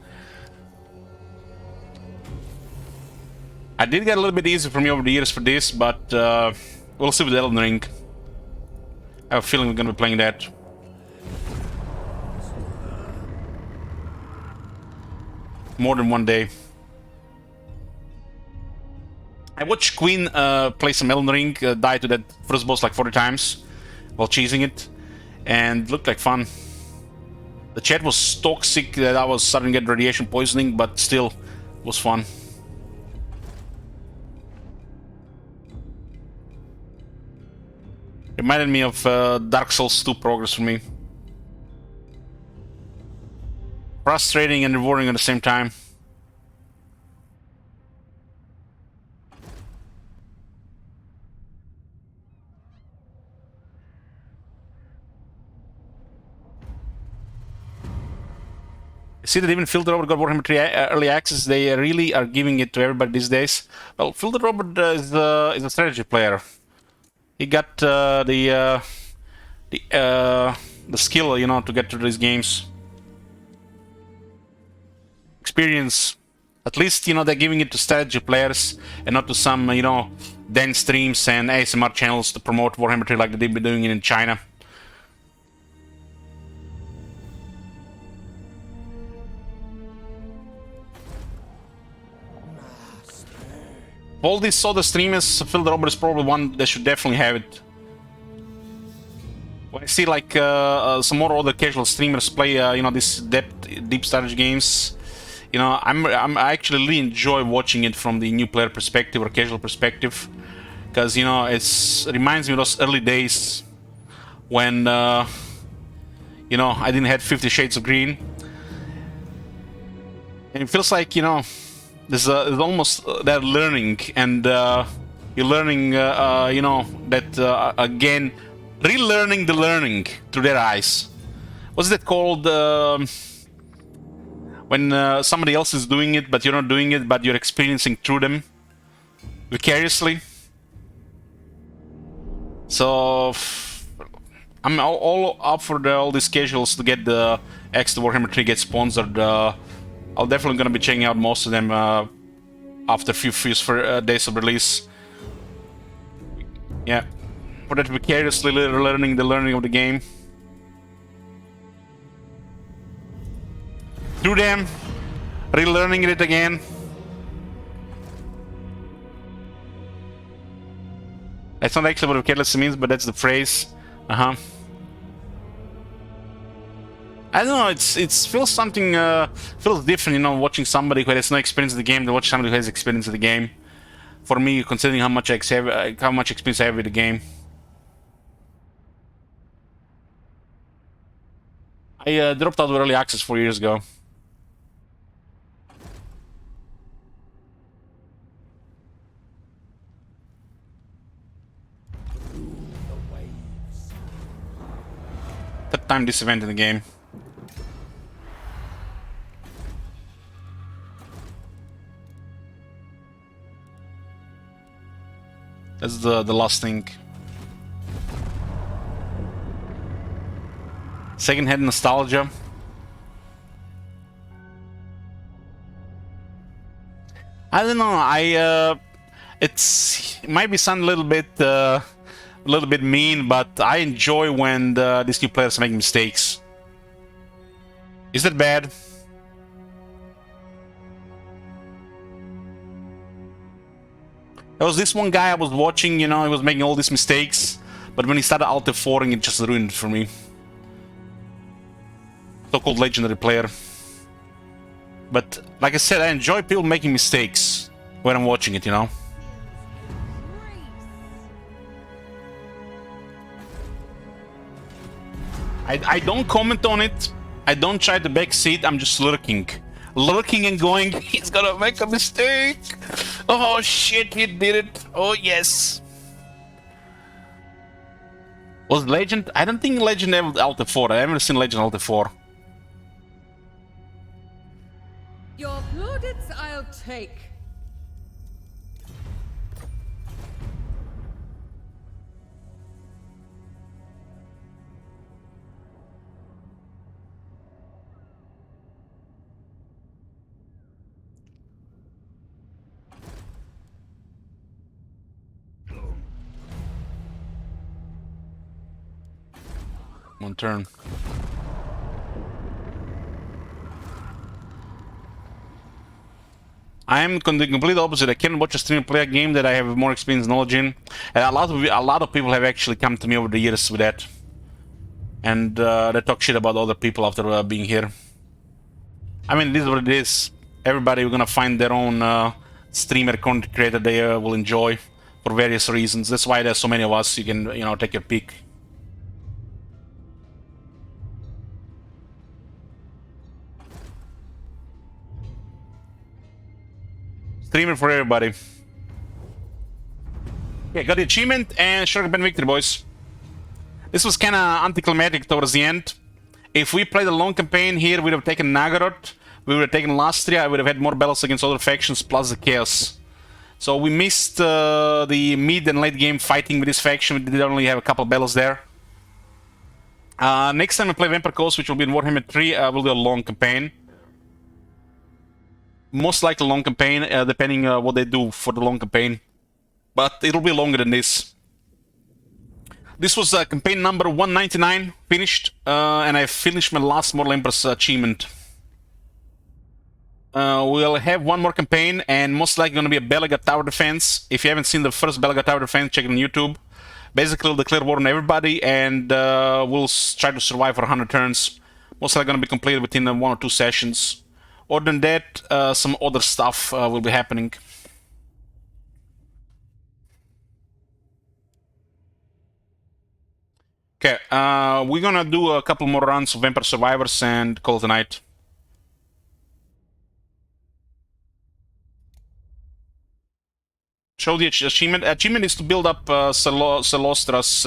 I did get a little bit easier for me over the years for this, but we'll see with Elden Ring. I have a feeling we're gonna be playing that. More than one day. I watched Queen play some Elden Ring, die to that first boss like 40 times while chasing it, and it looked like fun. The chat was toxic that I was starting to get radiation poisoning, but still, it was fun. Reminded me of Dark Souls 2 progress for me. Frustrating and rewarding at the same time. See that even Filter Robot got Warhammer 3 early access. They really are giving it to everybody these days. Well, Filter Robot is a strategy player. He got the skill, you know, to get to these games. Experience. At least, you know, they're giving it to strategy players and not to some, you know, dance streams and ASMR channels to promote Warhammer 3 like they've been doing it in China. All these other streamers, Filter Robot is probably one that should definitely have it. When I see like some more other casual streamers play, you know, these deep strategy games, you know, I actually really enjoy watching it from the new player perspective or casual perspective, because you know it reminds me of those early days when you know, I didn't have 50 Shades of Green, and it feels like, you know, there's almost that learning, and you're learning, you know, that again, relearning the learning through their eyes. What's that called? When somebody else is doing it, but you're not doing it, but you're experiencing through them vicariously. So I'm all up for all these casuals to get the X to Warhammer 3 get sponsored. I'll definitely gonna be checking out most of them after a few days of release. Yeah, for that vicariously learning the learning of the game. Through them, relearning it again. That's not actually what vicariously means, but that's the phrase. I don't know, it feels something, feels different, you know, watching somebody who has no experience in the game than watching somebody who has experience in the game. For me, considering how much experience I have with the game. I dropped out of early access 4 years ago. Third time this event in the game. That's the last thing. Second-hand nostalgia. I don't know. It might be sound a little bit mean, but I enjoy when these new players make mistakes. Is that bad? There was this one guy I was watching, you know, he was making all these mistakes, but when he started Alt F4ing, it just ruined it for me. So-called legendary player. But, like I said, I enjoy people making mistakes when I'm watching it, you know? I don't comment on it, I don't try to backseat, I'm just lurking. lurking and going, he's gonna make a mistake. Oh shit, he did it. Oh yes. Was Legend? I don't think Legend ever Alta 4. I haven't seen Legend Alta 4. Your plaudits I'll take. One turn. I am the complete opposite. I can watch a streamer play a game that I have more experience and knowledge in, and a lot of people have actually come to me over the years with that, and they talk shit about other people after being here. I mean, this is what it is. Everybody, we're gonna find their own streamer content creator they will enjoy for various reasons. That's why there's so many of us. You can, you know, take your pick. Streamer for everybody. Yeah, got the achievement and Shuriken victory, boys. This was kind of anticlimactic towards the end. If we played a long campaign here, we would have taken Nagaroth, we would have taken Lastria, I would have had more battles against other factions plus the Chaos. So we missed the mid and late game fighting with this faction. We did only have a couple battles there. Next time we play Vampire Coast, which will be in Warhammer 3, we'll do a long campaign. Most likely long campaign, depending what they do for the long campaign. But it'll be longer than this. This was campaign number 199, finished, and I finished my last Mortal Empress achievement. We'll have one more campaign, and most likely going to be a Belaga Tower Defense. If you haven't seen the first Belaga Tower Defense, check it on YouTube. Basically, we'll declare war on everybody, and we'll try to survive for 100 turns. Most likely going to be completed within 1 or 2 sessions. Other than that, some other stuff will be happening. Okay, we're gonna do a couple more runs of Vampire Survivors and call it a night. Show the achievement. Achievement is to build up Celostra's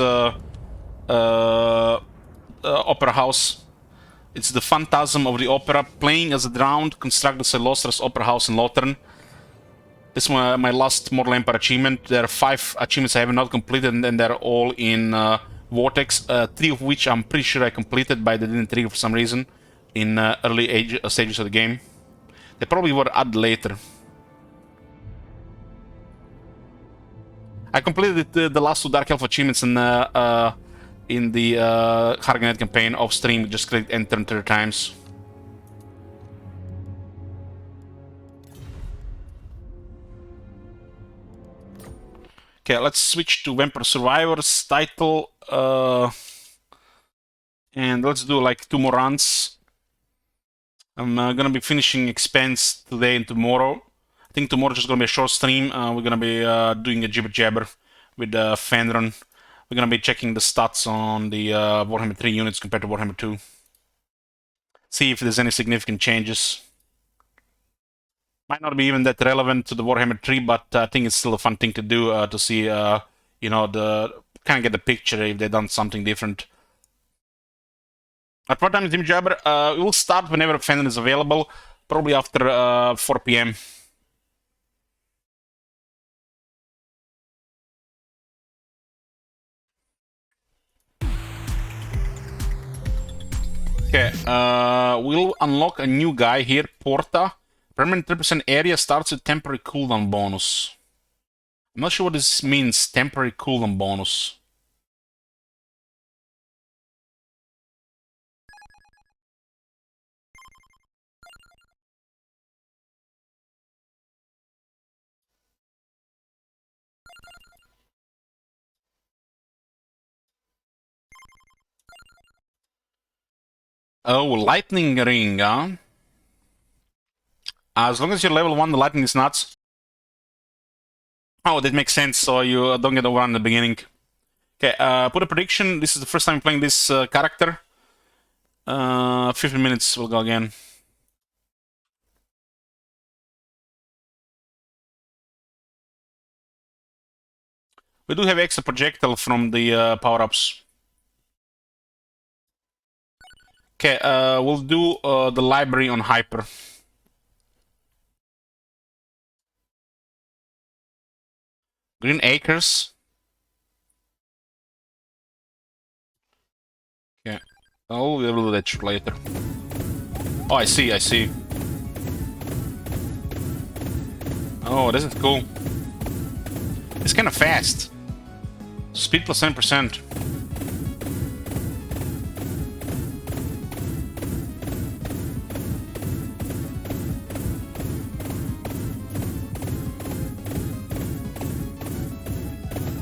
opera house. It's the Phantasm of the Opera. Playing as a drowned, construct the Celostra's opera house in Lothern. This is my last Mortal Empire achievement. There are 5 achievements I have not completed, and they're all in Vortex. 3 of which I'm pretty sure I completed, but they didn't trigger for some reason in early stages of the game. They probably were added later. I completed the last 2 Dark Elf achievements in the Harganet campaign off stream. Just click enter 3 times. Okay, let's switch to Vampire Survivors title, and let's do like 2 more runs. I'm gonna be finishing Expanse today and tomorrow. I think tomorrow's just gonna be a short stream. We're gonna be doing a jibber jabber with Fenrir. We're gonna be checking the stats on the Warhammer 3 units compared to Warhammer 2. See if there's any significant changes. Might not be even that relevant to the Warhammer 3, but I think it's still a fun thing to do to see, you know, kind of get the picture if they've done something different. At what time is Jimmy Jabber? It will start whenever Fenrir is available, probably after 4 PM. Okay, we'll unlock a new guy here, Porta. Permanent 3% area starts with temporary cooldown bonus. I'm not sure what this means, temporary cooldown bonus. Oh, lightning ring, huh? As long as you're level 1, the lightning is nuts. Oh, that makes sense, so you don't get overrun in the beginning. Okay, put a prediction. This is the first time I'm playing this character. 15 minutes, we'll go again. We do have extra projectile from the power-ups. Okay, we'll do the library on Hyper. Green Acres. Yeah. Oh, we'll do that later. Oh, I see, I see. Oh, this is cool. It's kind of fast. Speed plus 7%.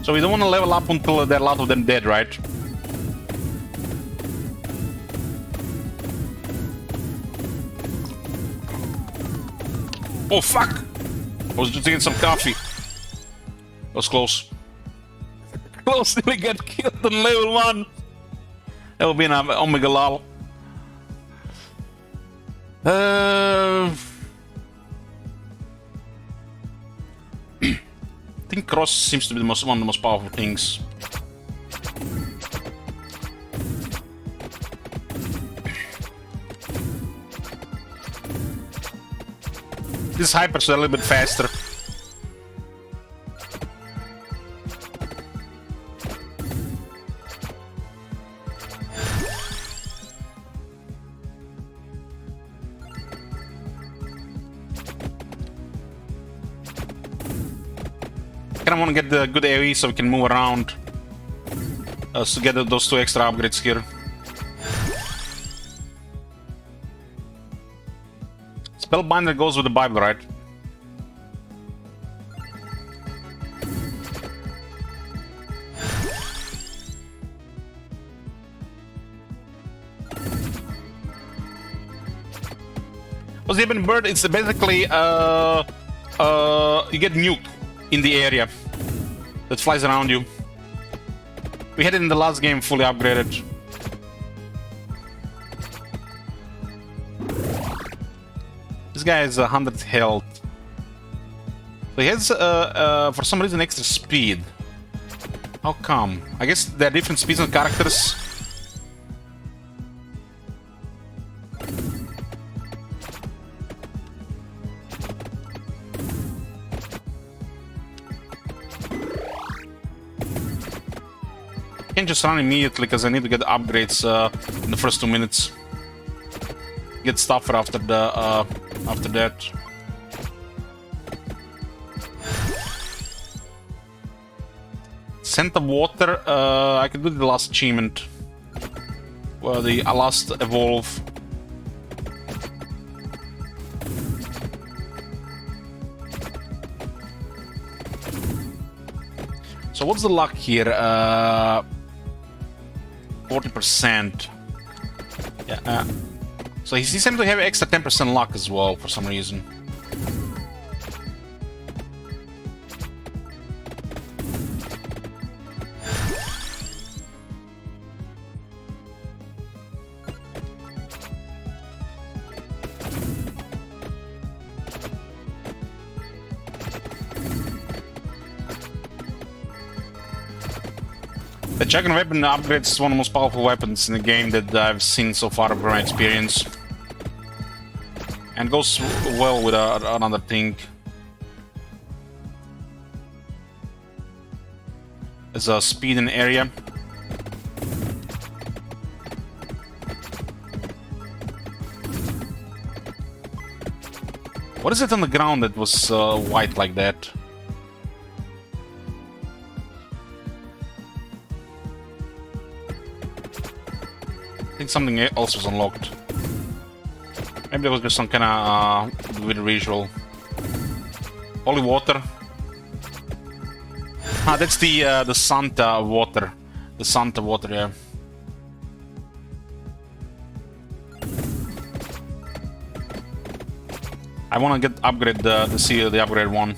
So we don't want to level up until there are a lot of them dead, right? Oh fuck! I was just drinking some coffee. That was close. Close till we get killed on level 1. That would be an Omega lol. I think cross seems to be one of the most powerful things. This Hyper's a little bit faster. I want to get the good AoE so we can move around. To get those 2 extra upgrades here. Spellbinder goes with the Bible, right? What's the Ebony Bird? It's basically you get nuked in the area that flies around you. We had it in the last game fully upgraded. This guy has 100 health. So he has, for some reason, extra speed. How come? I guess there are different speeds on characters. I can't just run immediately because I need to get upgrades in the first 2 minutes. Get stuffer after the after that. Scent of Water. I can do the last achievement. Well, the last evolve. So what's the luck here? 40%. Yeah. So he seems to have extra 10% luck as well for some reason. The Dragon Weapon upgrade is one of the most powerful weapons in the game that I've seen so far from my experience. And goes well with another thing. There's a speed in area. What is it on the ground that was white like that? I think something else was unlocked. Maybe there was just some kind of weird visual. Holy water. Ah, that's the Santa water. The Santa water, yeah. I want to get upgrade the upgrade one.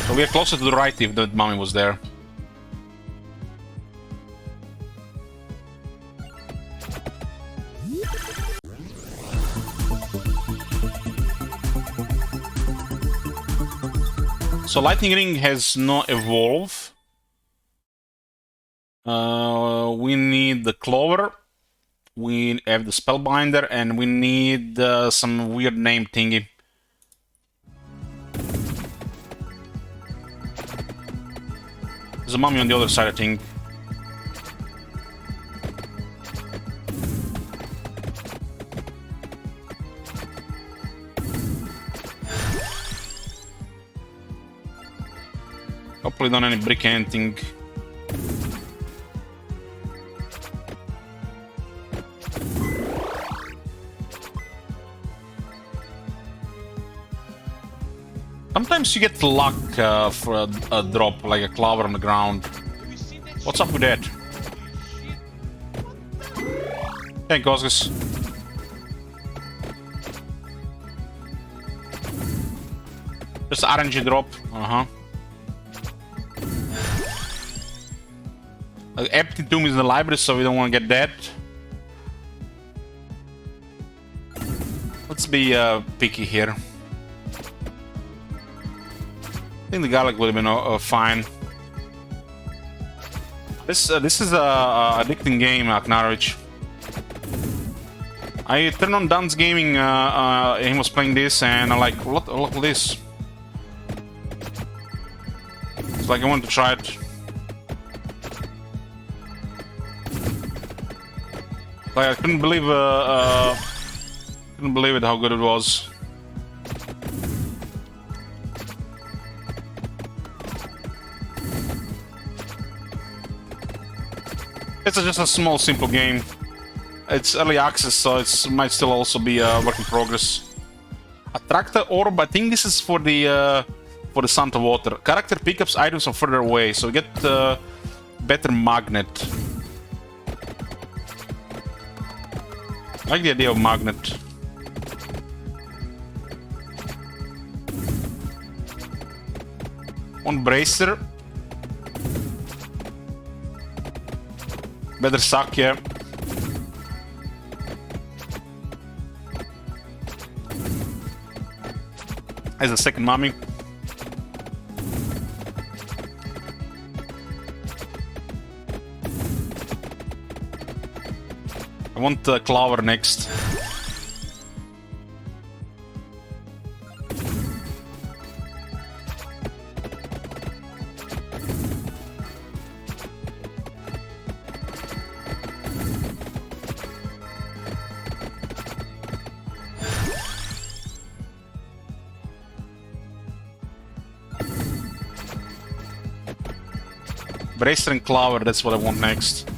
So we are closer to the right if the mummy was there. So Lightning Ring has no evolve. We need the Clover. We have the Spellbinder, and we need some weird name thingy. There's a mummy on the other side, I think. Hopefully don't any brick anything. Sometimes you get luck for a drop, like a clover on the ground. What's up with that? Hey, Gosgus. Just RNG drop. Empty tomb is in the library, so we don't want to get that. Let's be picky here. I think the garlic would have been fine. This is a addicting game, Aknarovich. I turned on Dan's Gaming, he was playing this, and I'm like, look at this. It's like I wanted to try it. Like I couldn't believe it how good it was. It's just a small, simple game. It's early access, so it might still also be a work in progress. Attractor Orb, I think this is for the Santa Water. Character pickups items from further away, so we get better magnet. I like the idea of magnet. One bracer. Better suck, yeah. As a second mummy. I want Clover next. Bracer and Clover, that's what I want next.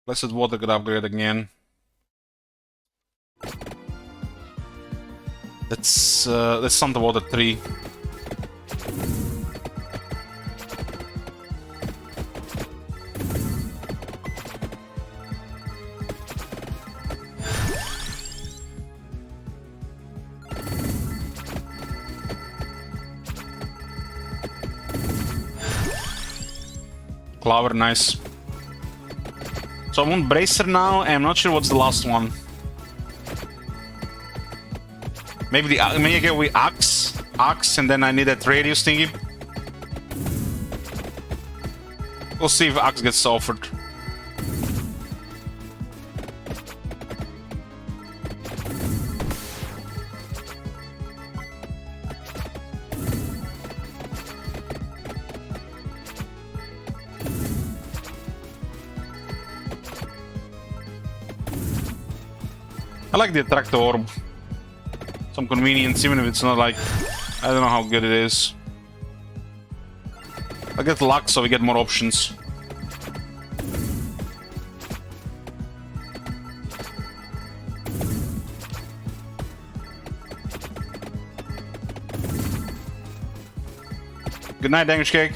Blessed Water could upgrade again. That's Santa Water 3. Clover, nice. So I want Bracer now, and I'm not sure what's the last one. Maybe maybe I get with Axe, and then I need that radius thingy. We'll see if Axe gets offered. I like the Attractor Orb. Some convenience, even if it's not like... I don't know how good it is. I get luck, so we get more options. Good night, Dangish Cake.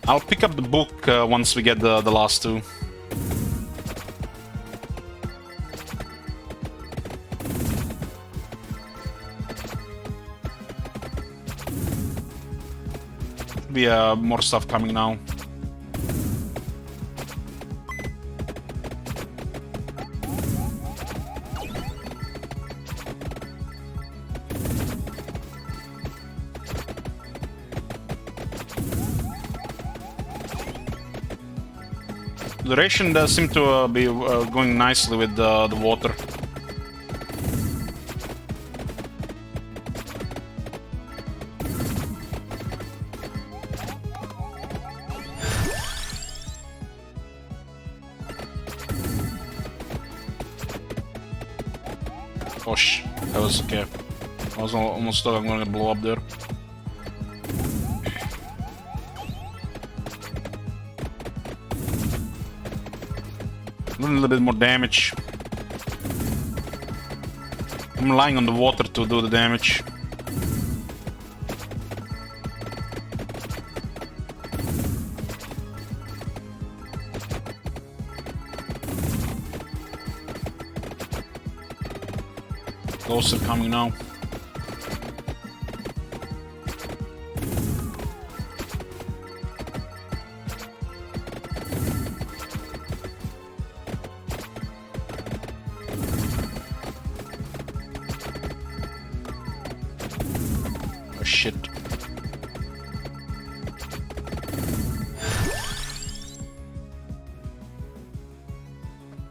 I'll pick up the book once we get the last two. Be more stuff coming now. The ration does seem to be going nicely with the water. Gosh, that was okay. I was almost thought I'm gonna blow up there. A little bit more damage. I'm relying on the water to do the damage. Closer coming now. Oh shit.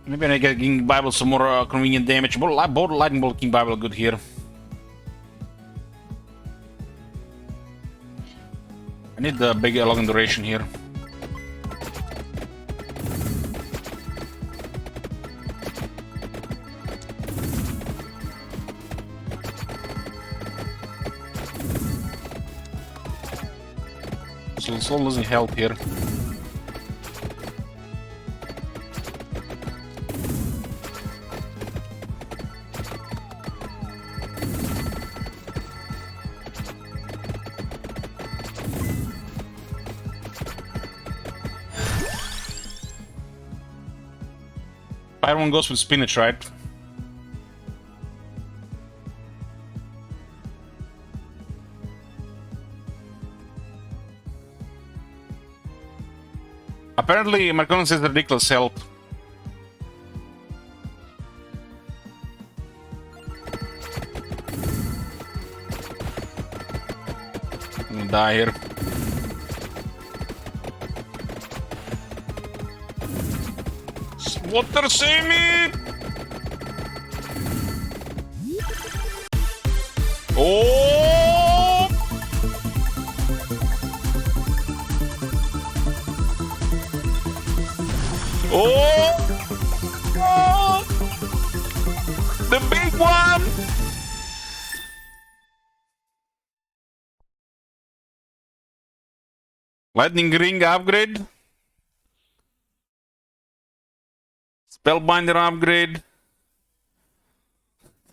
Maybe I get King Bible some more convenient damage. Both Lightning Bolt King Bible are good here. I need the big long duration here. So it's all losing health here. Fire one goes with spinach, right? Apparently, Marconis is ridiculous help. I'm gonna die here. Water, save me! Oh! Oh! Oh! The big one! Lightning Ring upgrade. Spellbinder upgrade.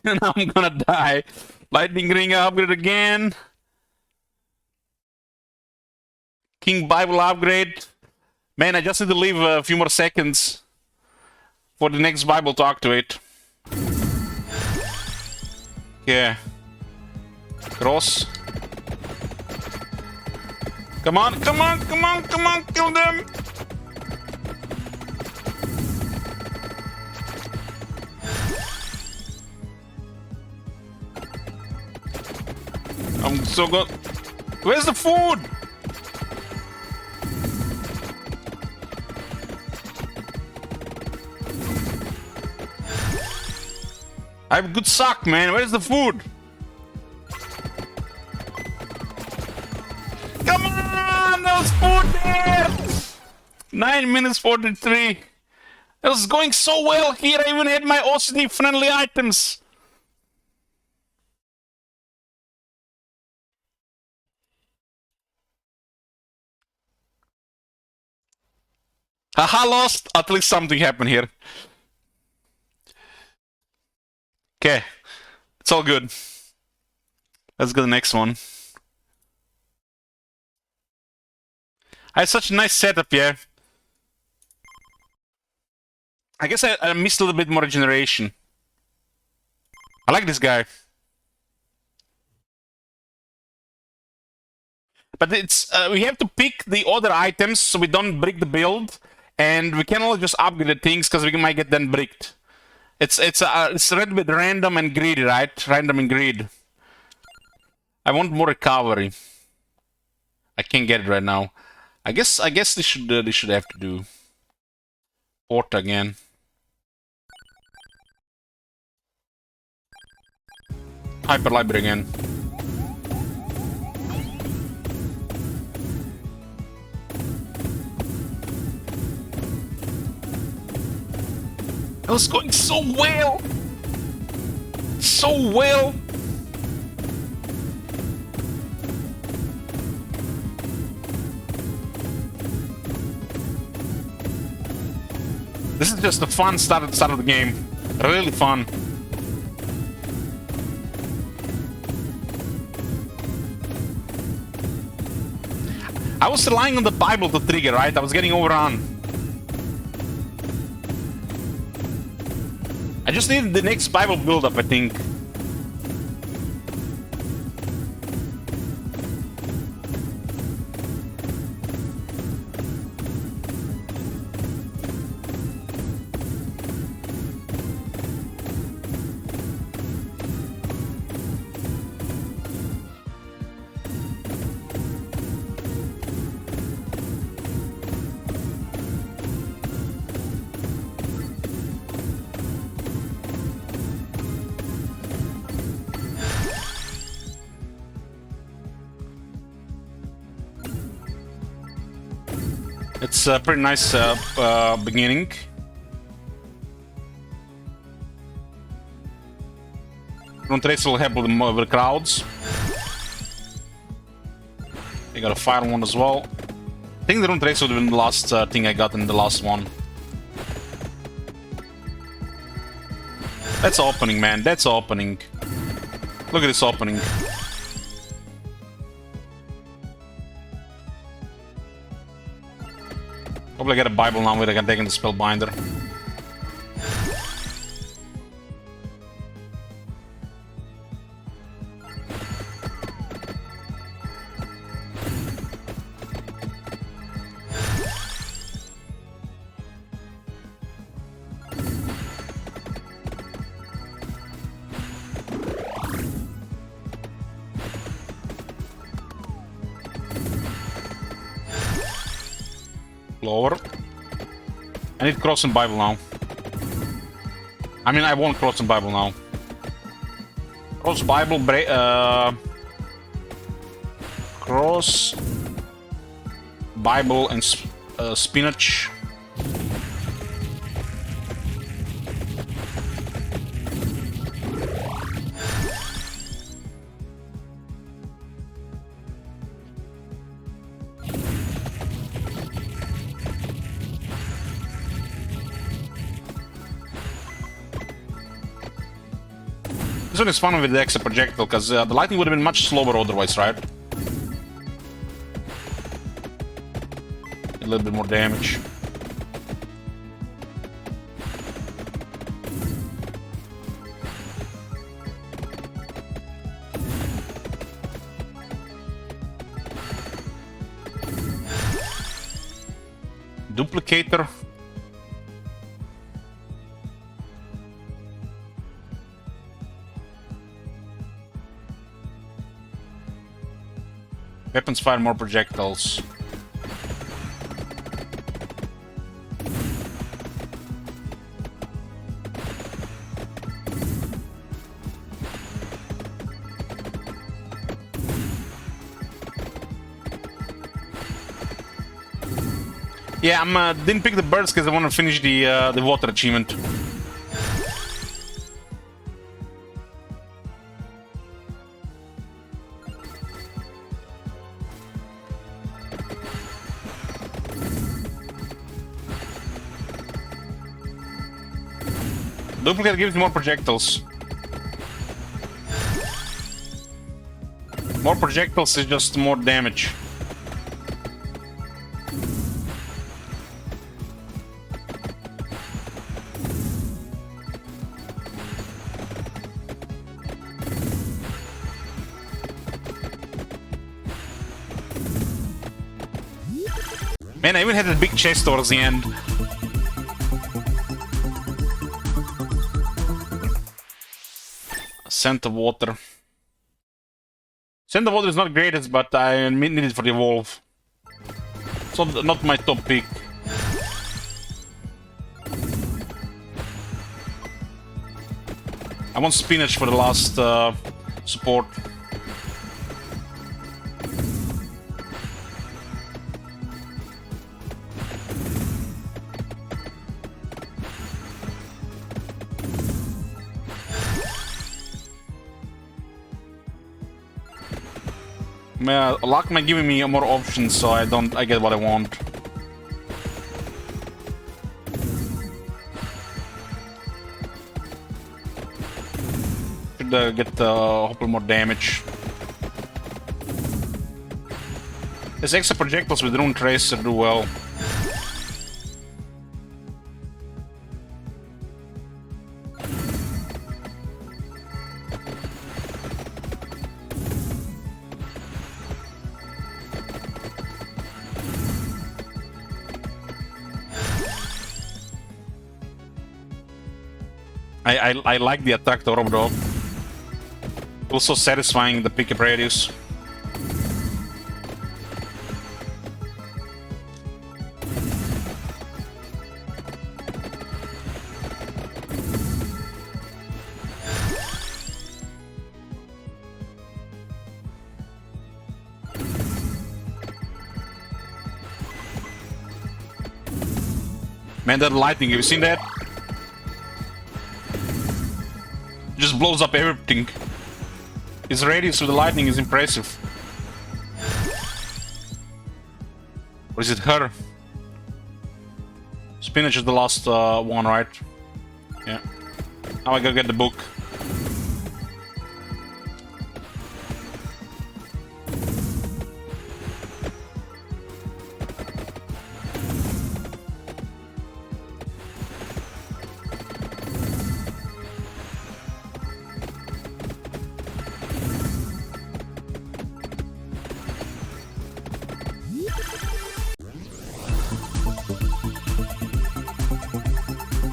And I'm gonna die. Lightning Ring upgrade again. King Bible upgrade. Man, I just need to leave a few more seconds for the next Bible to activate. Yeah. Cross. Come on, come on, come on, come on, kill them! I'm so good. Where's the food? I have a good suck, man. Where's the food? Come on! There's food there! 9 minutes 43. It was going so well here. I even had my OCD friendly items. Haha, lost. At least something happened here. Okay. It's all good. Let's go to the next one. I had such a nice setup, yeah. I guess I missed a little bit more regeneration. I like this guy. But it's we have to pick the other items so we don't brick the build, and we cannot just upgrade the things because we might get then bricked. It's read with random and greed, right? Random and greed. I want more recovery. I can't get it right now. I guess they should have to do port again. Hyper library again. It was going so well! So well! This is just a fun start of the game. Really fun. I was relying on the Bible to trigger, right? I was getting overrun. I just needed the next Bible build-up, I think. It's a pretty nice beginning. Rune Tracer will help with the crowds. I got a fire one as well. I think the Rune Tracer would have been the last thing I got in the last one. That's opening, man. That's opening. Look at this opening. Probably get a Bible now where I can take in the Spellbinder. Lower. I need Cross and Bible now. I mean, I want Cross and Bible now. Cross Bible, Cross Bible and spinach. This one is fun with the extra projectile, because the lightning would have been much slower otherwise, right? A little bit more damage. Duplicator. Weapons fire more projectiles. Yeah, I didn't pick the birds because I want to finish the water achievement. Duplicate gives more projectiles. More projectiles is just more damage. Man, I even had a big chest towards the end. Scent of water. Scent of water is not greatest, but I need it for the evolve. So not my top pick. I want spinach for the last support. Luck might give me more options, so I get what I want. Should get hopefully more damage. There's extra projectiles with Rune Tracer do well. I like the attack Torb Dog. Also satisfying the pickup radius. Man, that lightning, have you seen that? Just blows up everything. His radius with the lightning is impressive. Or is it her? Spinach is the last one, right? Yeah. Now I gotta get the book.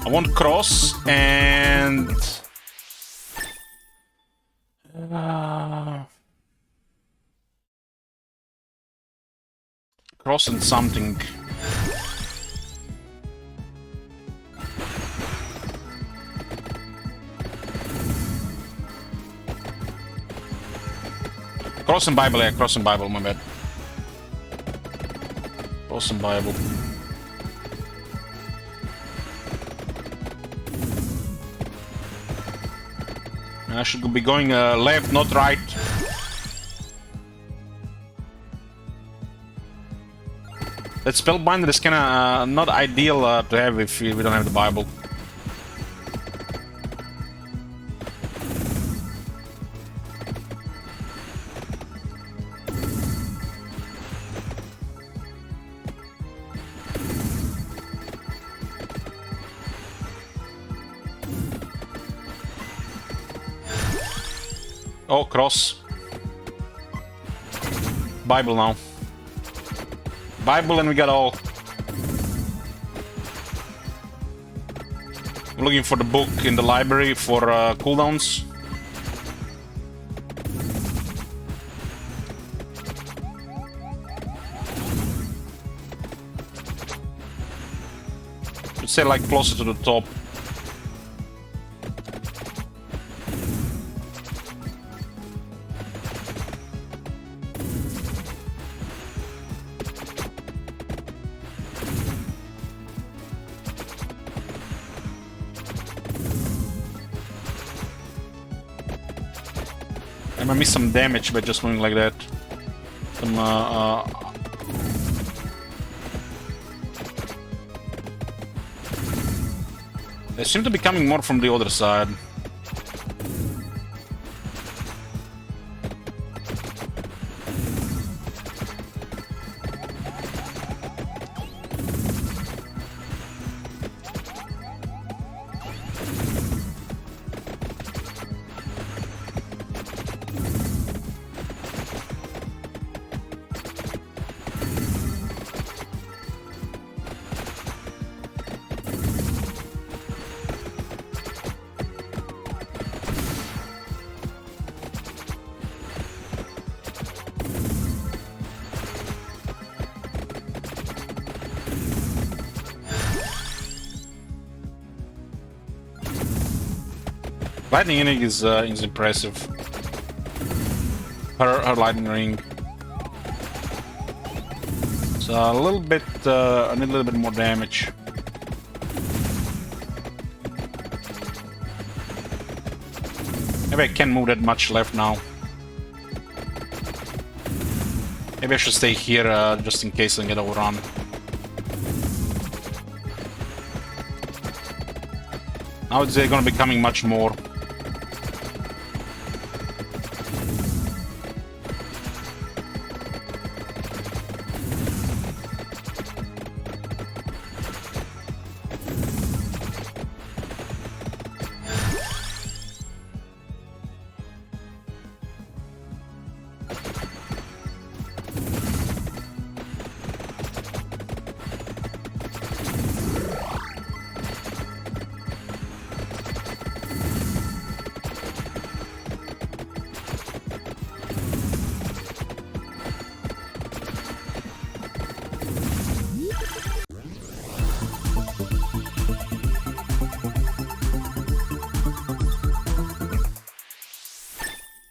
I want cross and cross and something. Cross and Bible, yeah, cross and Bible, my bad. Cross and Bible. I should be going left, not right. That Spellbinder is kinda not ideal to have if we don't have the Bible. Oh, cross. Bible now. Bible and we got all. I'm looking for the book in the library for cooldowns. Let's say like closer to the top. I might miss some damage by just moving like that. Some they seem to be coming more from the other side. Lightning Ring is impressive. Her lightning ring. So a little bit, I need a little bit more damage. Maybe I can't move that much left now. Maybe I should stay here just in case I get overrun. Now it's gonna be coming much more.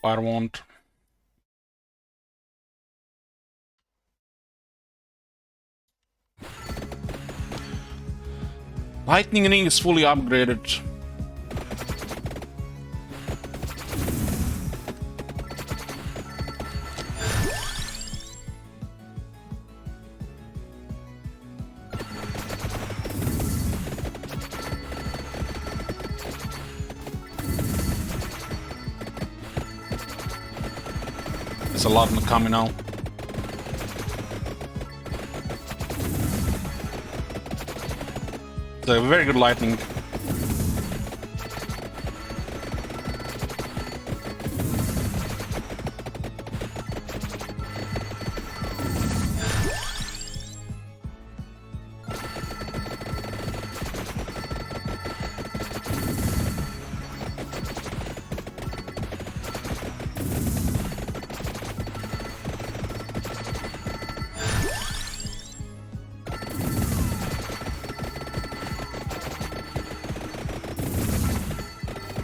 Fire wand. Lightning Ring is fully upgraded. There's a lot of them coming now. It's a very good lightning.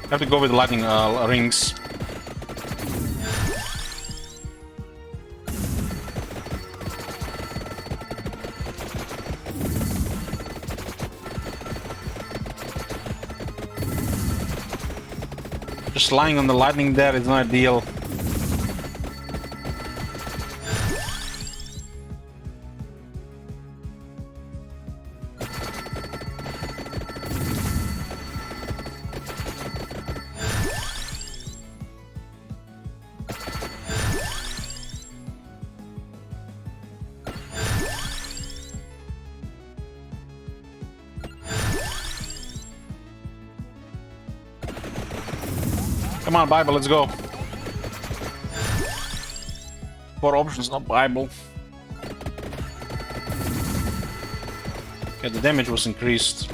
I have to go with lightning rings. Just lying on the lightning there is not ideal. Come on, Bible, let's go. 4 options, not Bible. Okay, the damage was increased.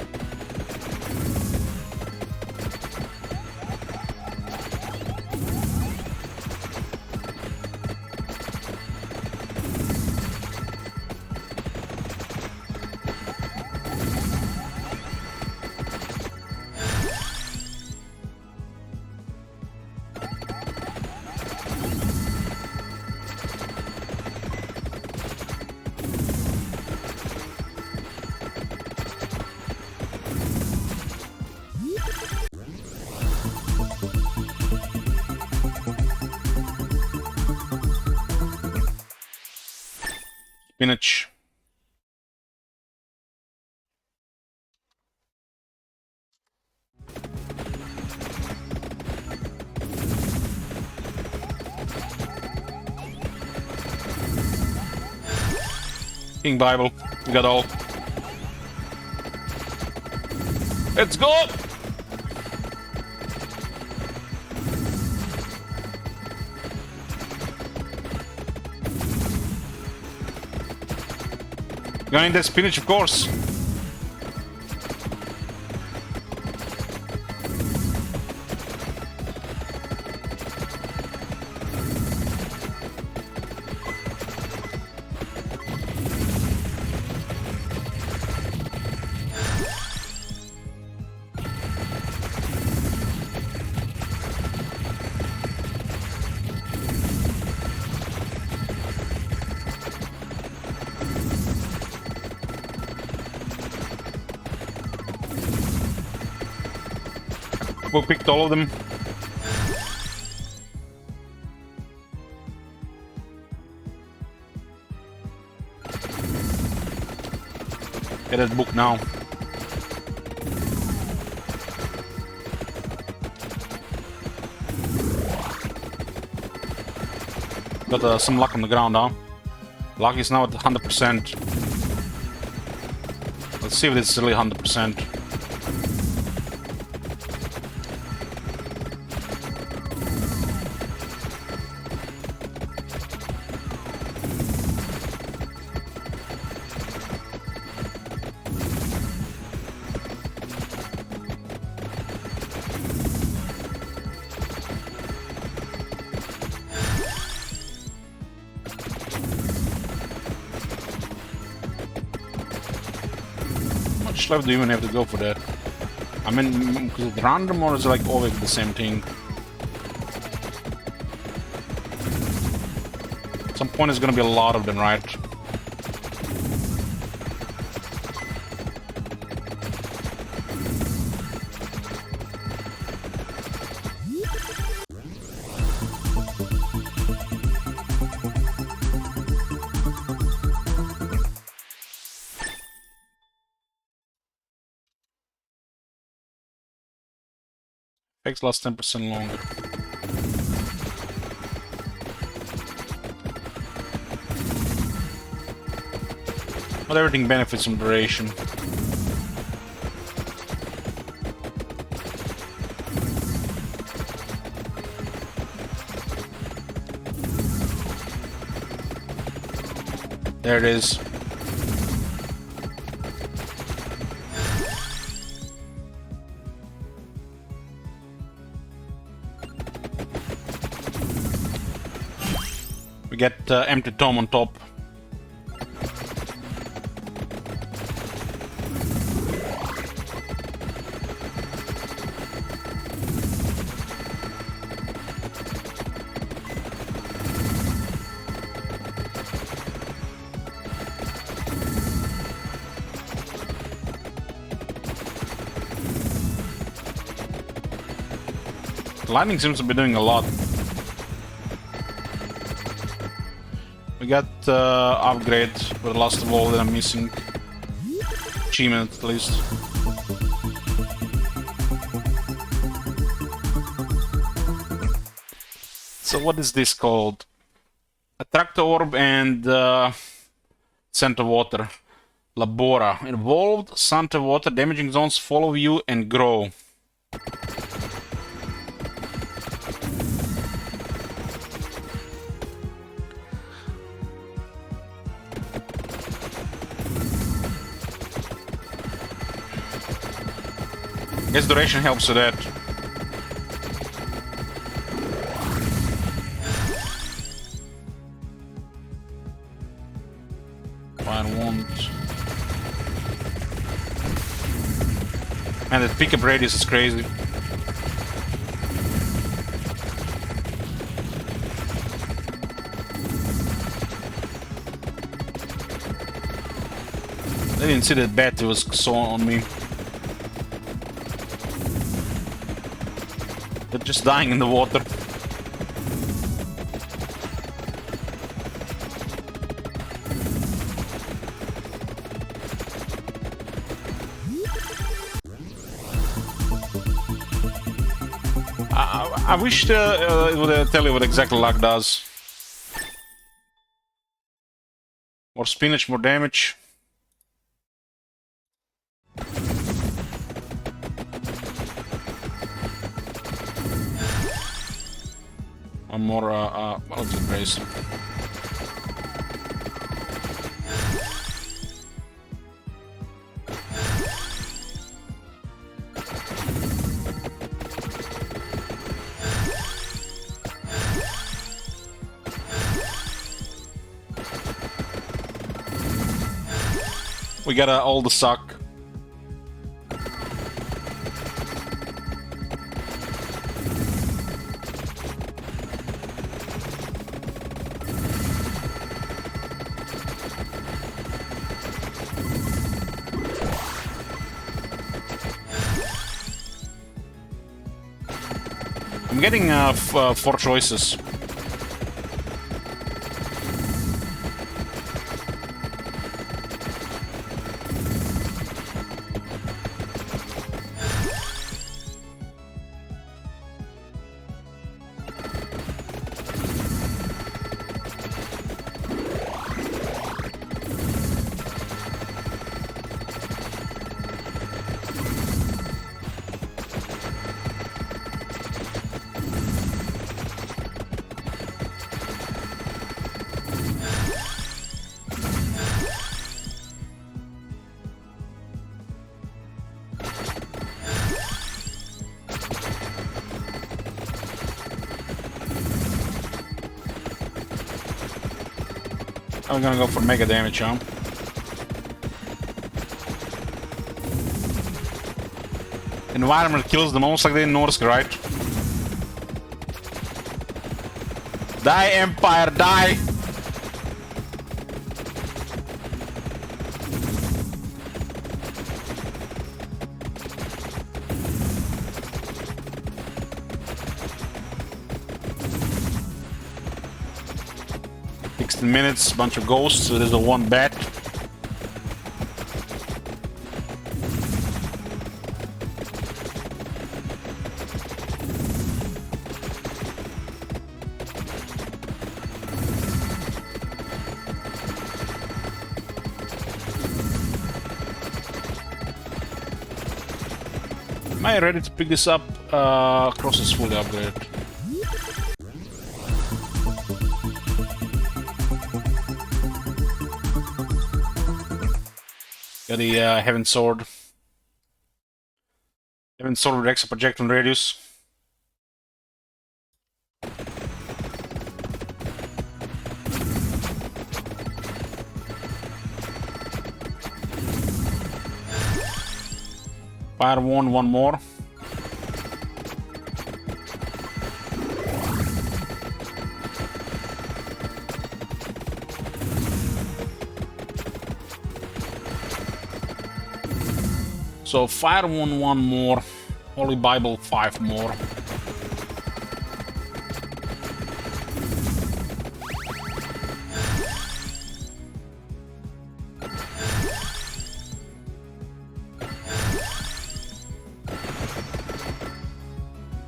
Spinach. King Bible, we got all. Let's go! Going the spinach, of course. We picked all of them. Get that book now. Got some luck on the ground, huh? Luck is now at 100%. Let's see if it's really 100%. How much life do you even have to go for that? I mean, is it random or is it like always the same thing? At some point, there's gonna be a lot of them, right? Takes last 10% longer. But everything benefits from duration. There it is. We get empty tome on top. Lightning seems to be doing a lot. We got upgrade for the last of all that I'm missing. Achievement at least. So what is this called? Attract orb and center water. Labora. Involved center water damaging zones follow you and grow. Guess duration helps with that. Fire won't. Man, that pickup radius is crazy. I didn't see that bat was so on me. They're just dying in the water. I wish it would tell you what exactly luck does. More spinach, more damage. One more, well, it's embrace. We got all the suck. getting 4 choices. I'm gonna go for mega damage, huh? Environment kills the most like the Norsk, right? Die, Empire, die! Minutes, bunch of ghosts, so there's a 1 bat. Am I ready to pick this up? Cross is fully upgraded. Got the Heaven Sword. Heaven Sword with extra projectile radius. Fire one more. So Fire one more, Holy Bible 5 more.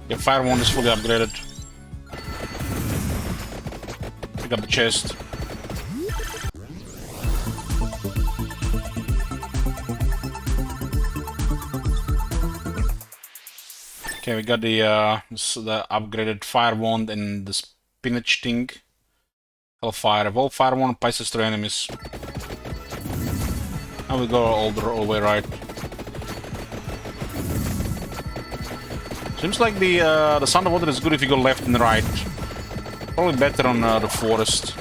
Yeah, Fire 1 is fully upgraded. Pick up the chest. Okay, we got the upgraded Fire Wand and the spinach thing. Hellfire. Evolve Fire Wand, Pisces to enemies. Now we go all the way right. Seems like the Sound of Water is good if you go left and right. Probably better on the forest.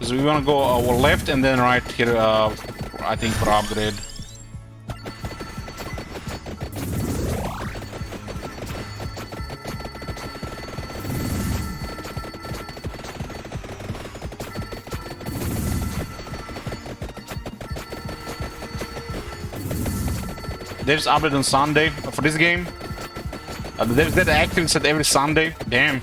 So we want to go left and then right here, I think, for upgrade. There's update on Sunday for this game. There's that active set every Sunday. Damn.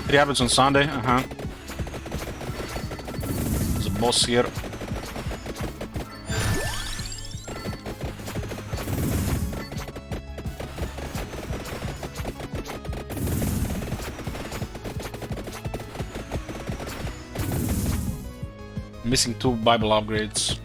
It happens on Sunday, There's a boss here. Missing 2 Bible upgrades.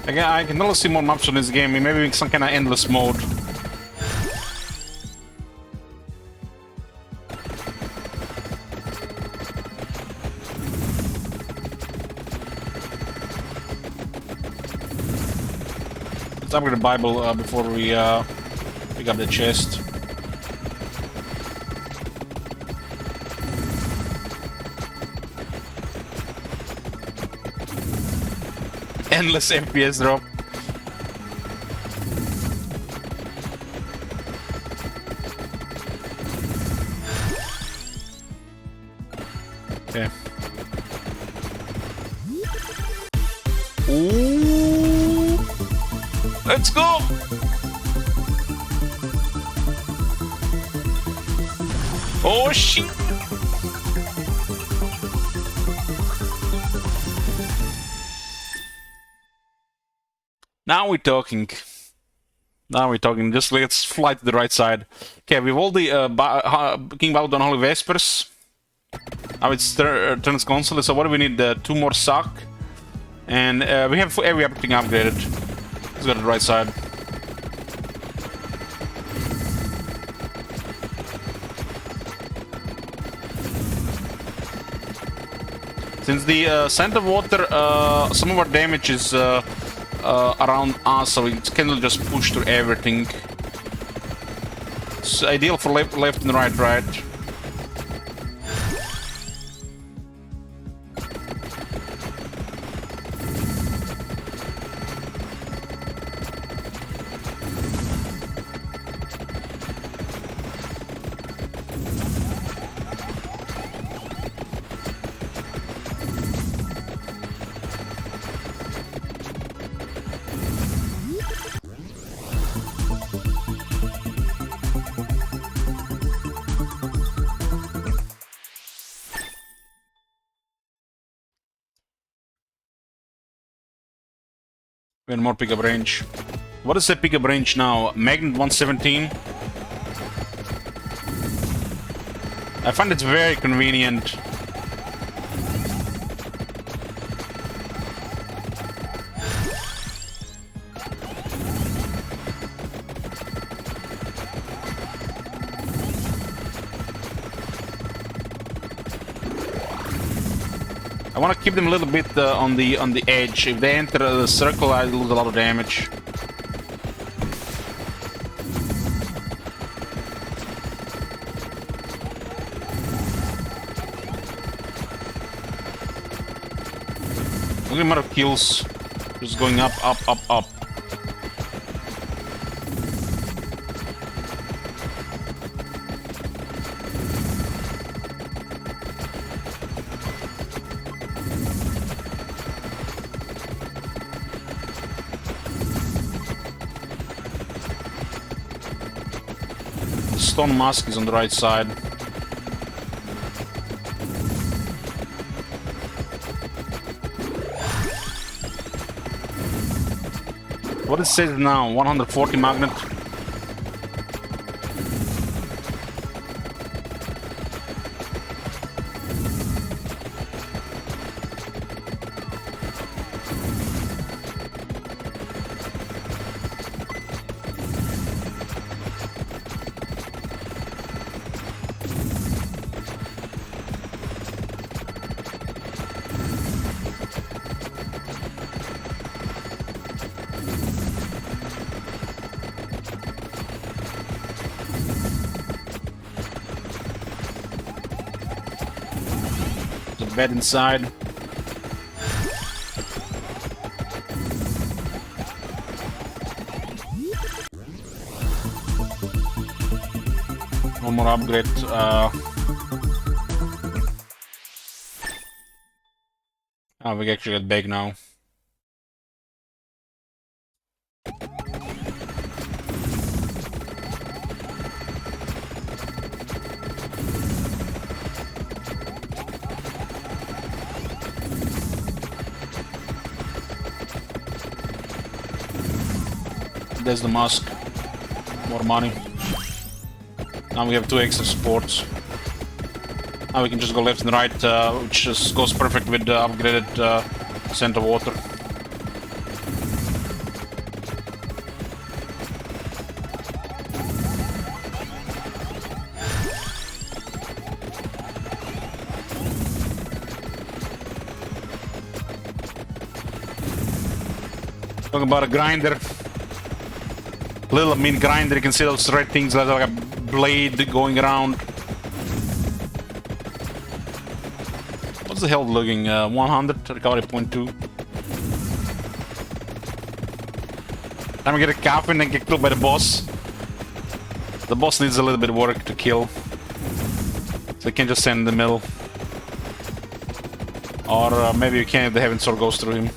Again, I can only see more maps on this game. Maybe some kind of endless mode. Let's upgrade the Bible before we pick up the chest. Endless FPS drop. Okay. Ooh. Let's go! Oh shit! Now we're talking. Now we're talking. Just let's fly to the right side. Okay, we have all the King Baloth Holy Vespers. Now it's turns console. So what do we need? 2 more sock. And we have everything upgraded. Let's go to the right side. Since the scent of water, some of our damage is around us, so it can just push through everything. It's ideal for left and right. And more pickup range. What is the pickup range now? Magnet 117. I find it's very convenient. I want to keep them a little bit on the edge. If they enter the circle, I lose a lot of damage. Look at the amount of kills. Just going up. Stone Mask is on the right side. What it says now? 140 magnet. Bed inside. One more upgrade. We actually get big now. There's the mask. More money. Now we have 2 extra supports. Now we can just go left and right, which just goes perfect with the upgraded scent of water. Talking about a grinder. Little mini grinder, you can see those red things like a blade going around. What's the health looking? 100, recovery 0.2. Time to get a coffin and get killed by the boss. The boss needs a little bit of work to kill. So you can just stand in the middle. Or maybe you can if the Heaven Sword goes through him.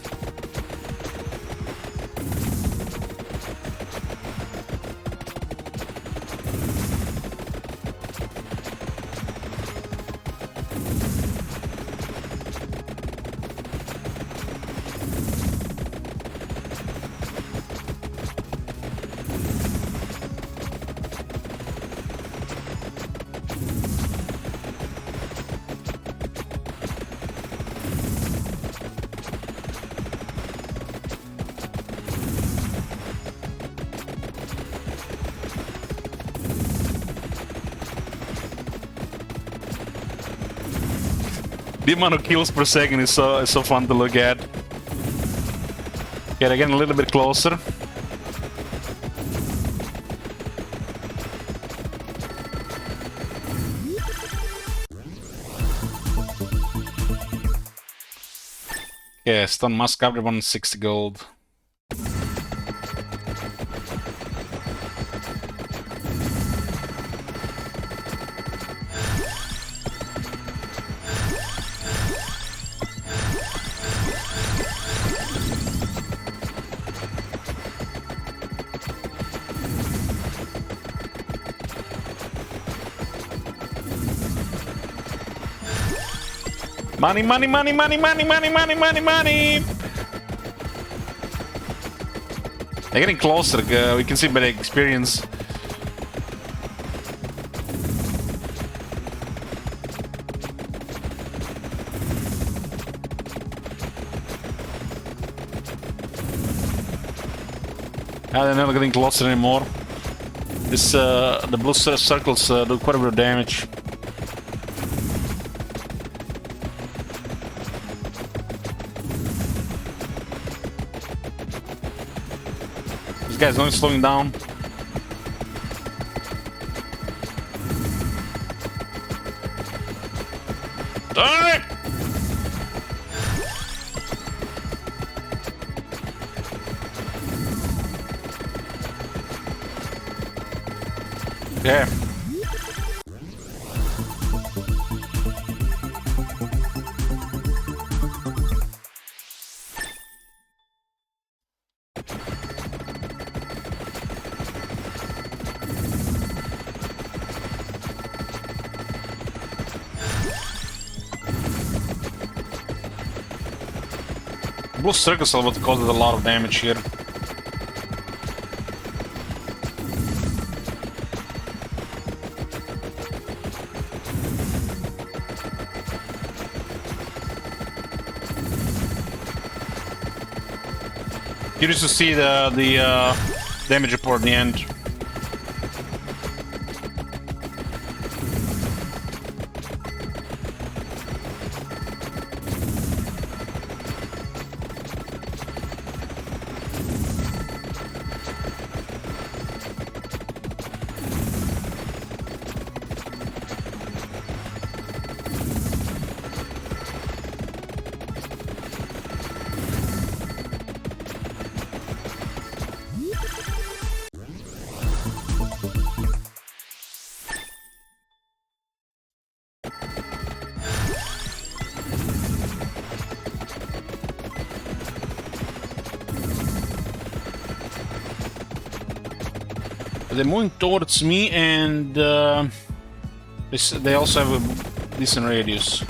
The amount of kills per second is so fun to look at. Get again a little bit closer. Yeah, stun mask after 160 gold. Money, money, money, money, money, money, money, money, money! They're getting closer, we can see by the experience. They're not getting closer anymore. This, the blue circles do quite a bit of damage. This guy's only slowing down. Die! Yeah. Blue circles are what causes a lot of damage here. Curious to see the damage report in the end. They're moving towards me, and they also have a decent radius.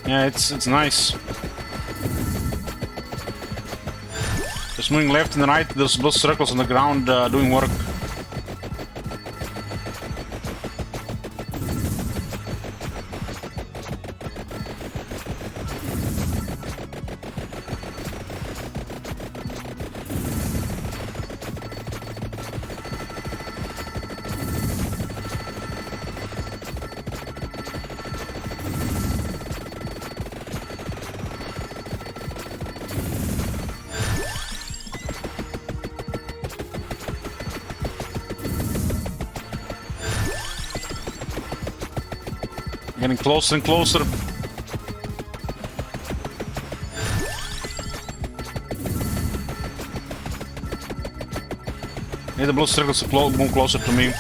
Yeah, it's nice. Just moving left and right, those circles on the ground doing work. Getting closer and closer. Need the blue circles to move closer to me.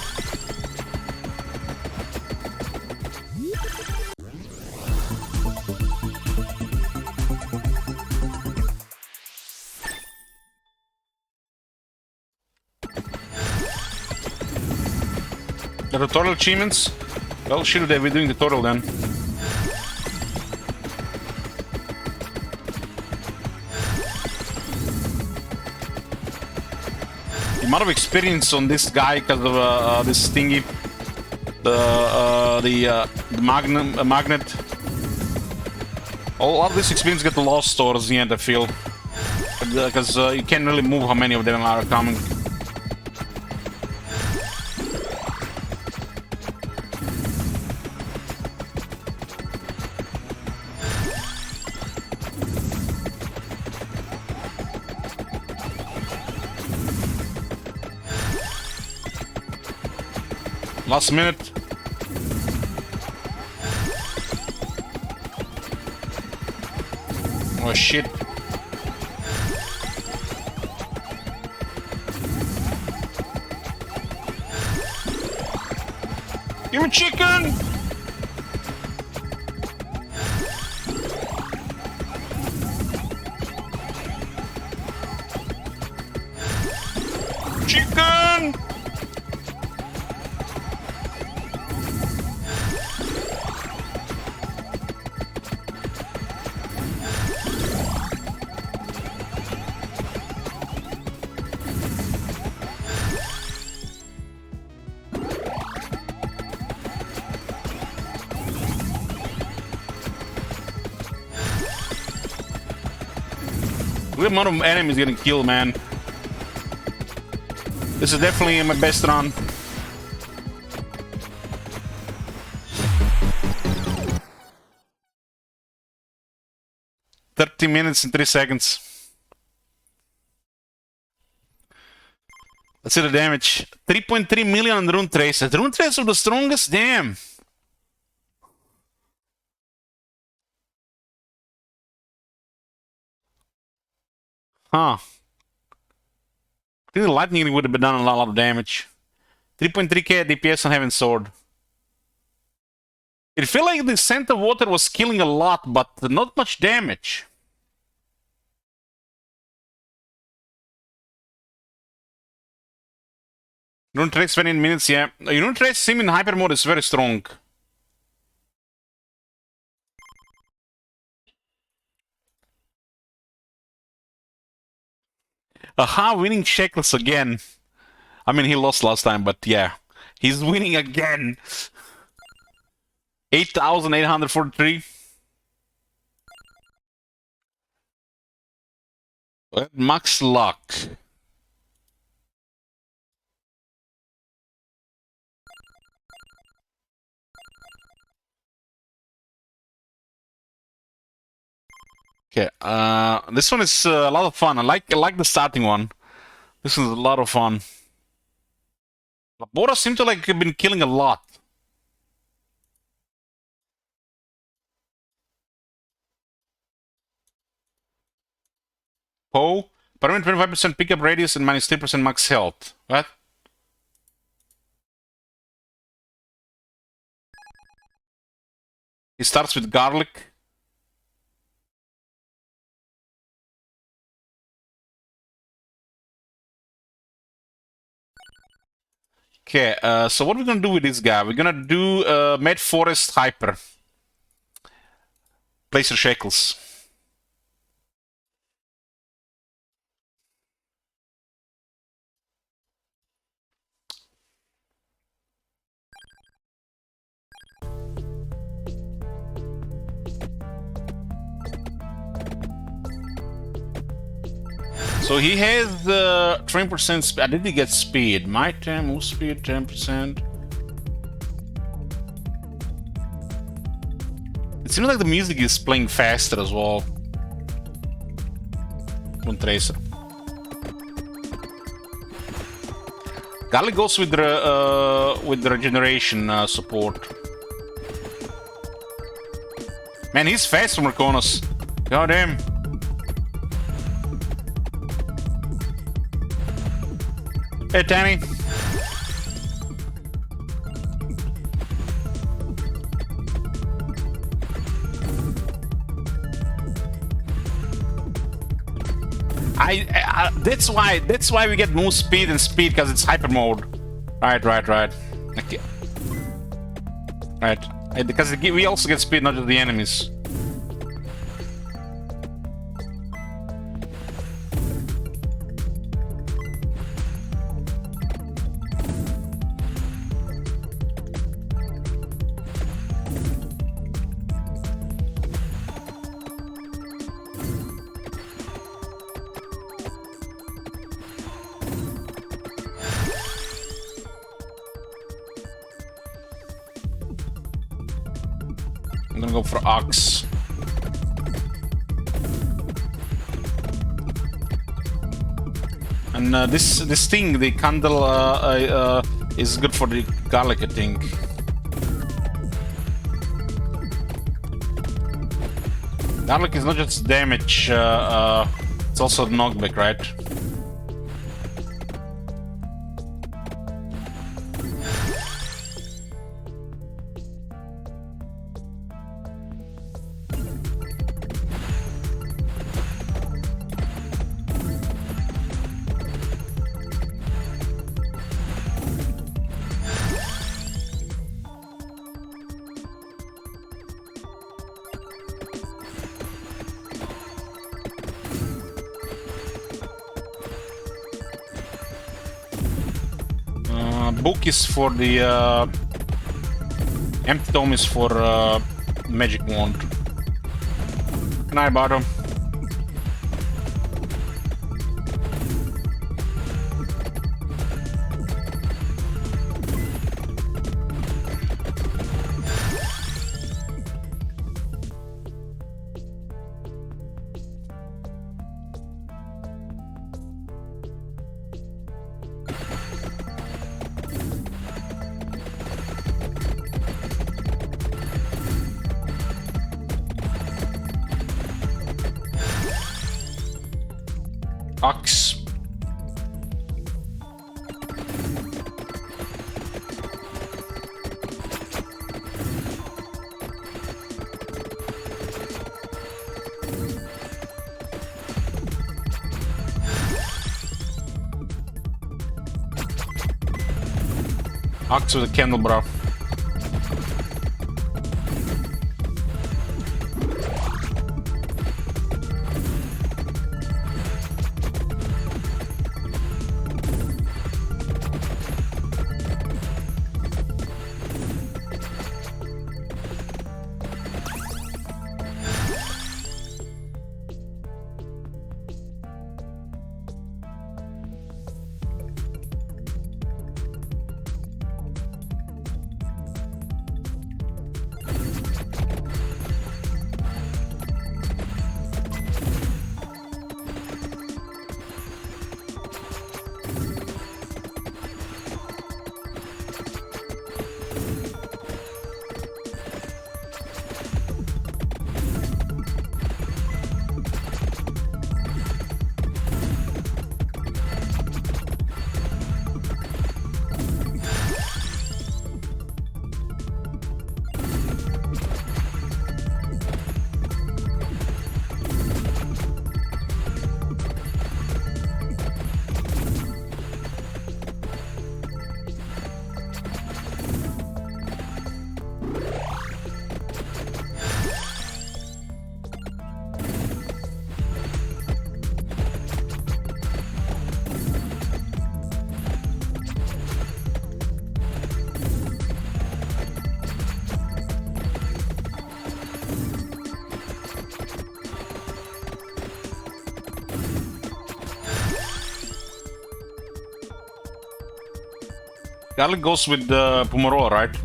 The tutorial achievements? Well, should they be doing the tutorial then? The amount of experience on this guy because of this thingy, the magnet. A lot of this experience gets lost towards the end, I feel, because you can't really move how many of them are coming. Last minute. Oh shit. Give me chicken! Chicken! Good amount of enemies getting killed, man. This is definitely my best run. "30 minutes and 3 seconds. Let's see the damage. 3.3 million on Rune Tracer. The Rune Tracer the strongest? Damn. Huh. I think the lightning would have been done a lot of damage. 3.3k DPS on Heaven Sword. It felt like the scent of water was killing a lot, but not much damage. Rune Trace 20 minutes, yeah. Rune Trace Sim in hyper mode is very strong. Aha, winning Shekels again. I mean, he lost last time, but yeah. He's winning again. 8,843. Max luck. Okay, this one is a lot of fun. I like the starting one. This is a lot of fun. Labora seem to like have been killing a lot. Poe, permanent 25% pickup radius and minus 3% max health. What? He starts with garlic. Okay, so what are we gonna do with this guy? We're gonna do Med Forest Hyper. Place your shekels. So he has 20% speed. Did he get speed? My 10, move speed 10%. It seems like the music is playing faster as well. On Tracer. Garlic goes with the regeneration support. Man, he's fast from Merconos. God damn. Hey, Tanny. That's why we get move speed and speed, because it's hyper mode. Right. Okay. Right. Because we also get speed, not just the enemies. I'm gonna go for Ox. And this thing, the candle, is good for the garlic, I think. Garlic is not just damage, it's also knockback, right? Book is for the empty tome is for magic wand. Can I bottom? Ox. Ox with a candle, bro. Garlic goes with Pomarola, right?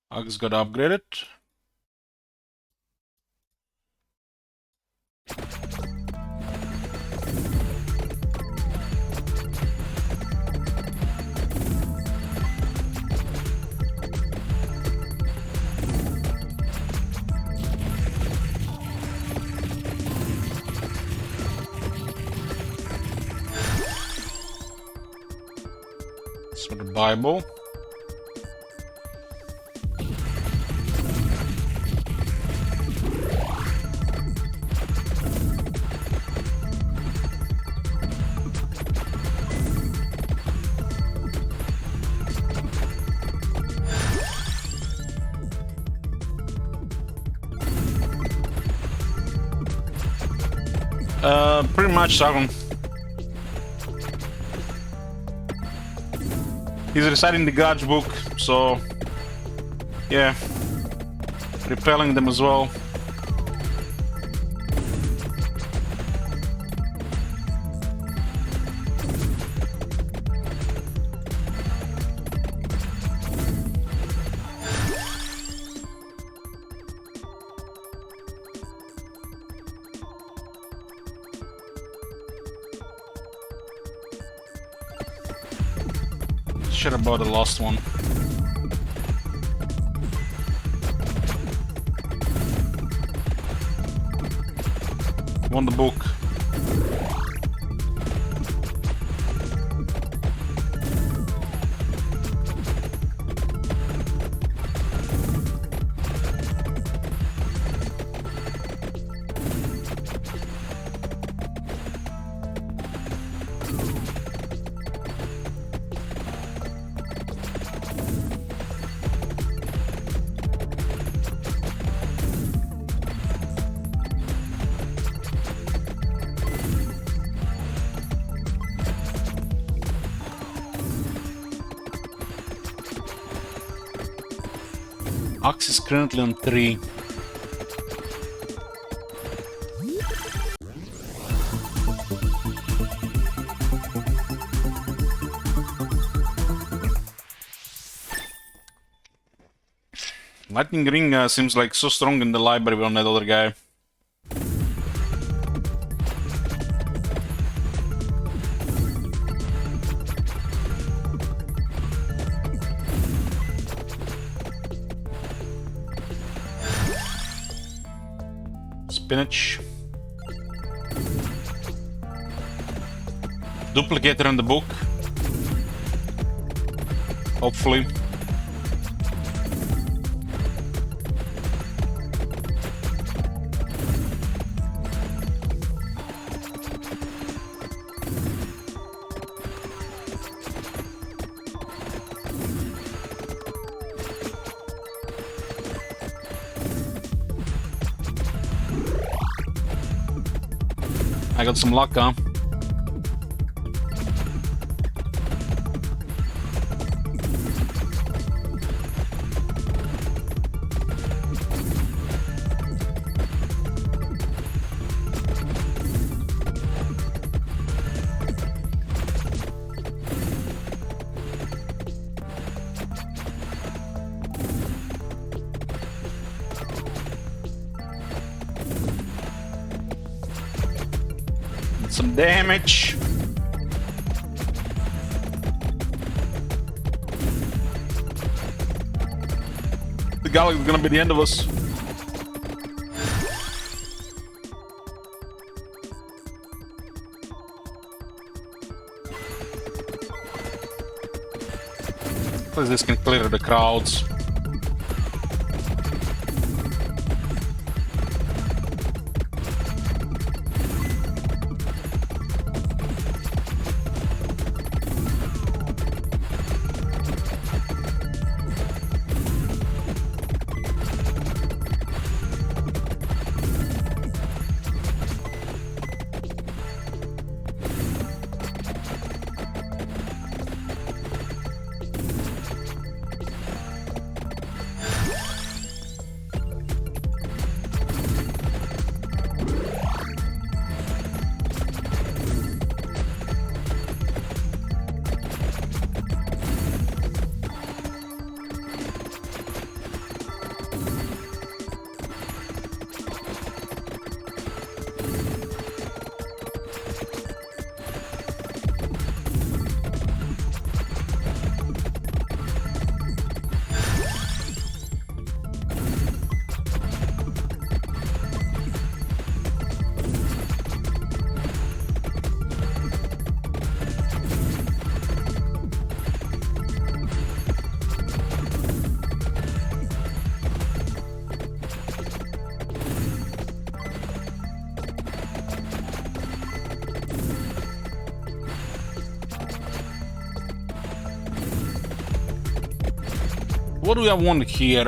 Axe got upgraded. That's for the Bible. Pretty much, Sargon. He's reciting the God's book, so yeah, repelling them as well. Shit about the last one. Won the book. Axe is currently on 3. Lightning Ring seems like so strong in the library on that other guy. Spinach. Duplicator in the book. Hopefully. I got some luck, huh? Some damage. The Gallic is gonna be the end of us. Please, this can clear the crowds. What do I want here?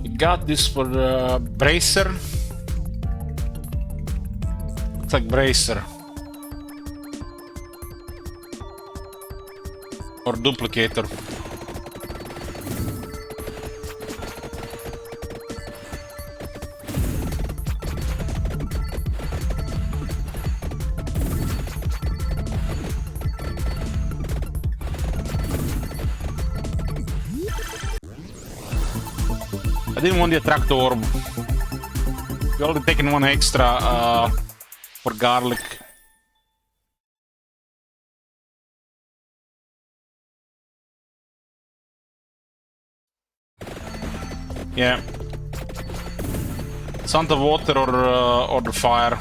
We got this for Bracer. Looks like Bracer. Or Duplicator. I didn't want the attractor orb. We already taken one extra for garlic. Yeah. It's on the water or the fire.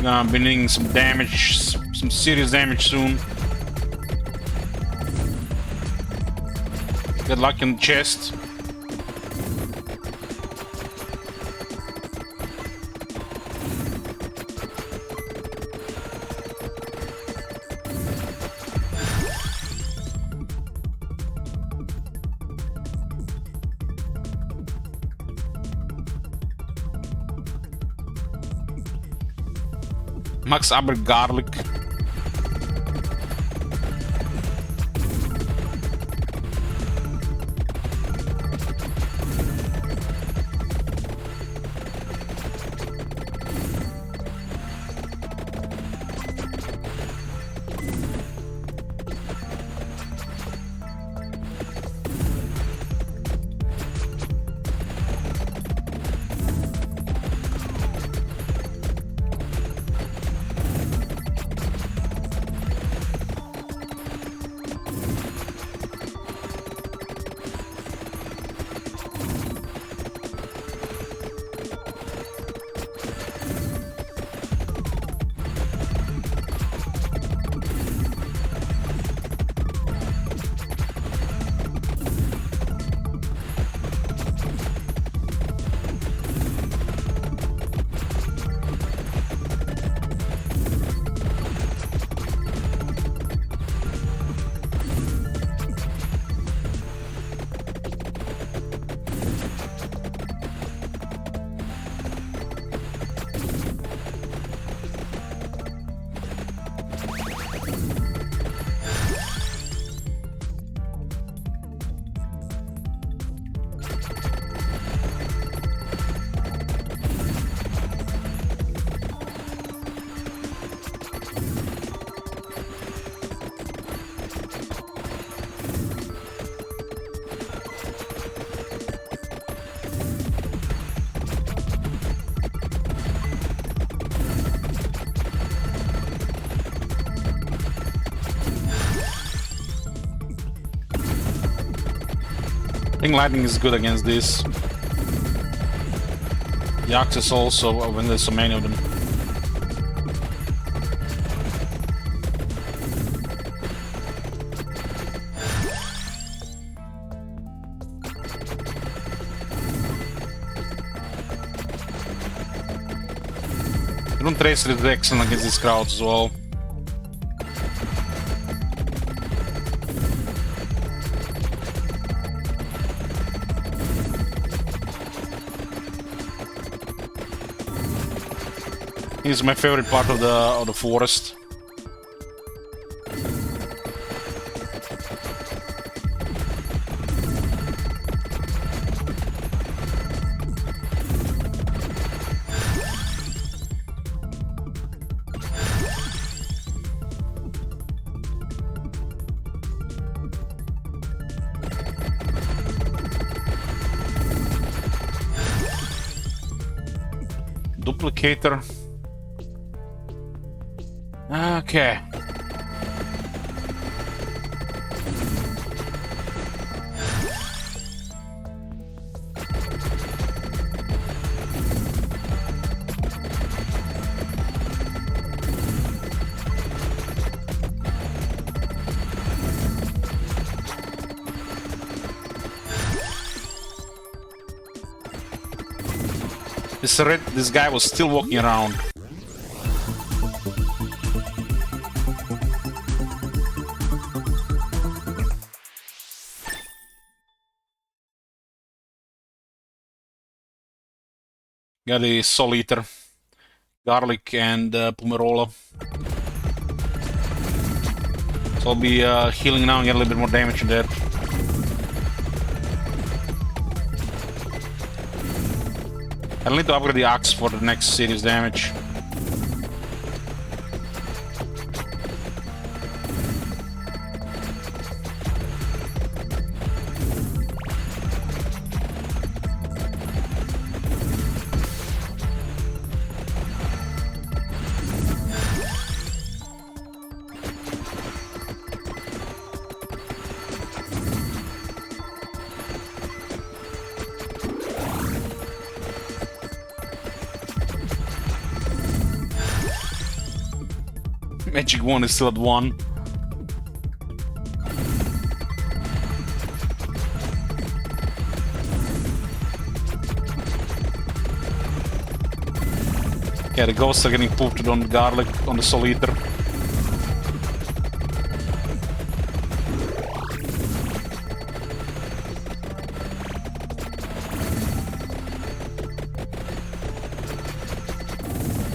Gonna be needing some damage, some serious damage soon. Good luck in the chest. Max Aber garlic. I think lightning is good against this. The Axis also, when there's so many of them. Rune Tracer is excellent against these crowds as well. This is my favorite part of the forest. Duplicator. Okay. This guy was still walking around. Got a Soul Eater, Garlic, and Pumerola. So I'll be healing now and get a little bit more damage in that. I'll need to upgrade the axe for the next serious damage. Magic Wand is still at 1. Yeah, the ghosts are getting pooped on Garlic, on the Soul Eater.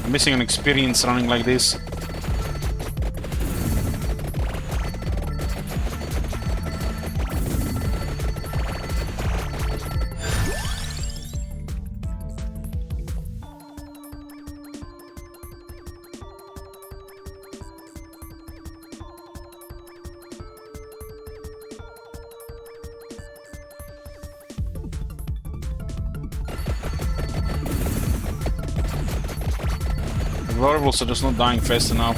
I'm missing an experience running like this. Werewolves are just not dying fast enough.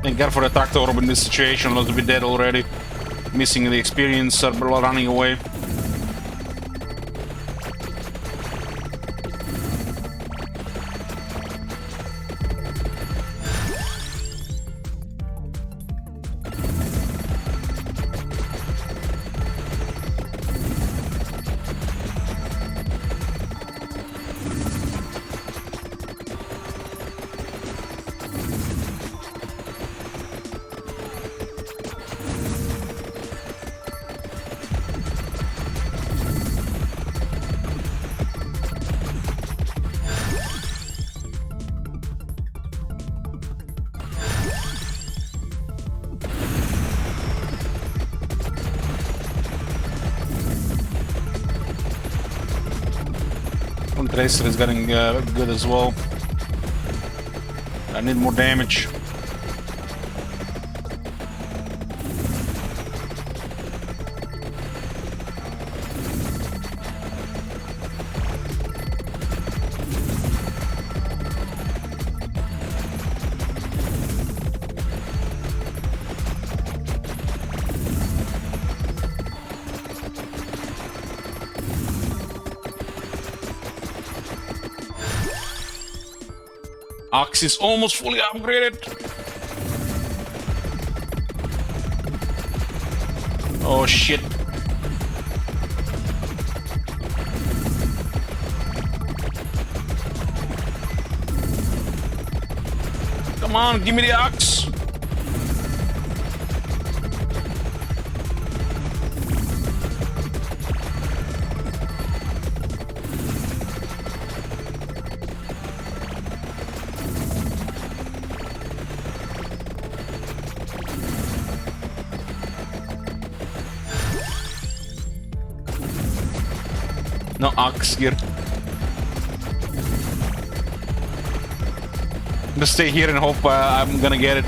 Thank God for the tractor orb in this situation, lots to be dead already. Missing the experience, are running away. Tracer is getting good as well. I need more damage. Axe is almost fully upgraded. Oh shit. Come on, give me the axe. No axe here. Just stay here and hope I'm gonna get it.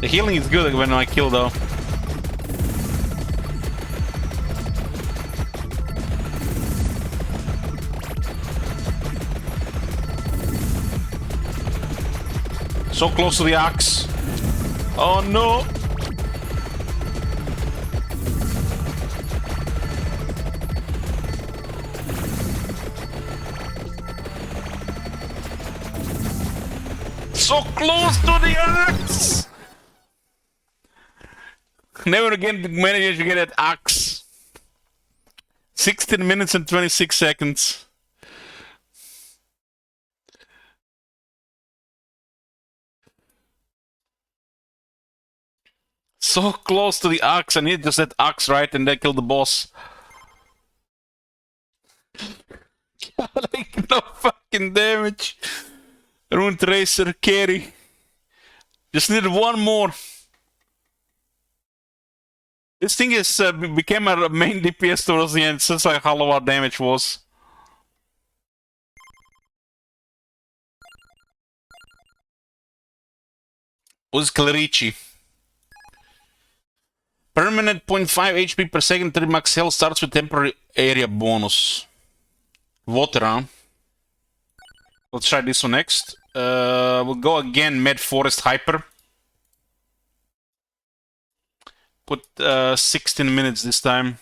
The healing is good when I kill though. So close to the axe. Oh no! So close to the axe! Never again managed to get that axe. 16 minutes and 26 seconds. So close to the axe, and he just said axe right, and they killed the boss. Like, no fucking damage. Rune Tracer, carry. Just needed one more. This thing is became a main DPS towards the end, since like how low our damage was. Was Clerici. Permanent 0.5 HP per second, 3 max health, starts with temporary area bonus. Water, huh? Let's try this one next. We'll go again, Med Forest Hyper. Put 16 minutes this time.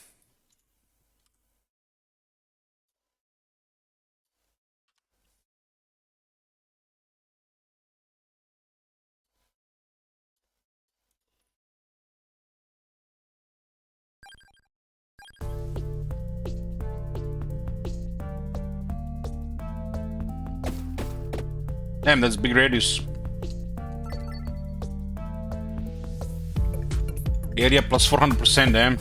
Damn, that's big radius. Area plus 400%, damn.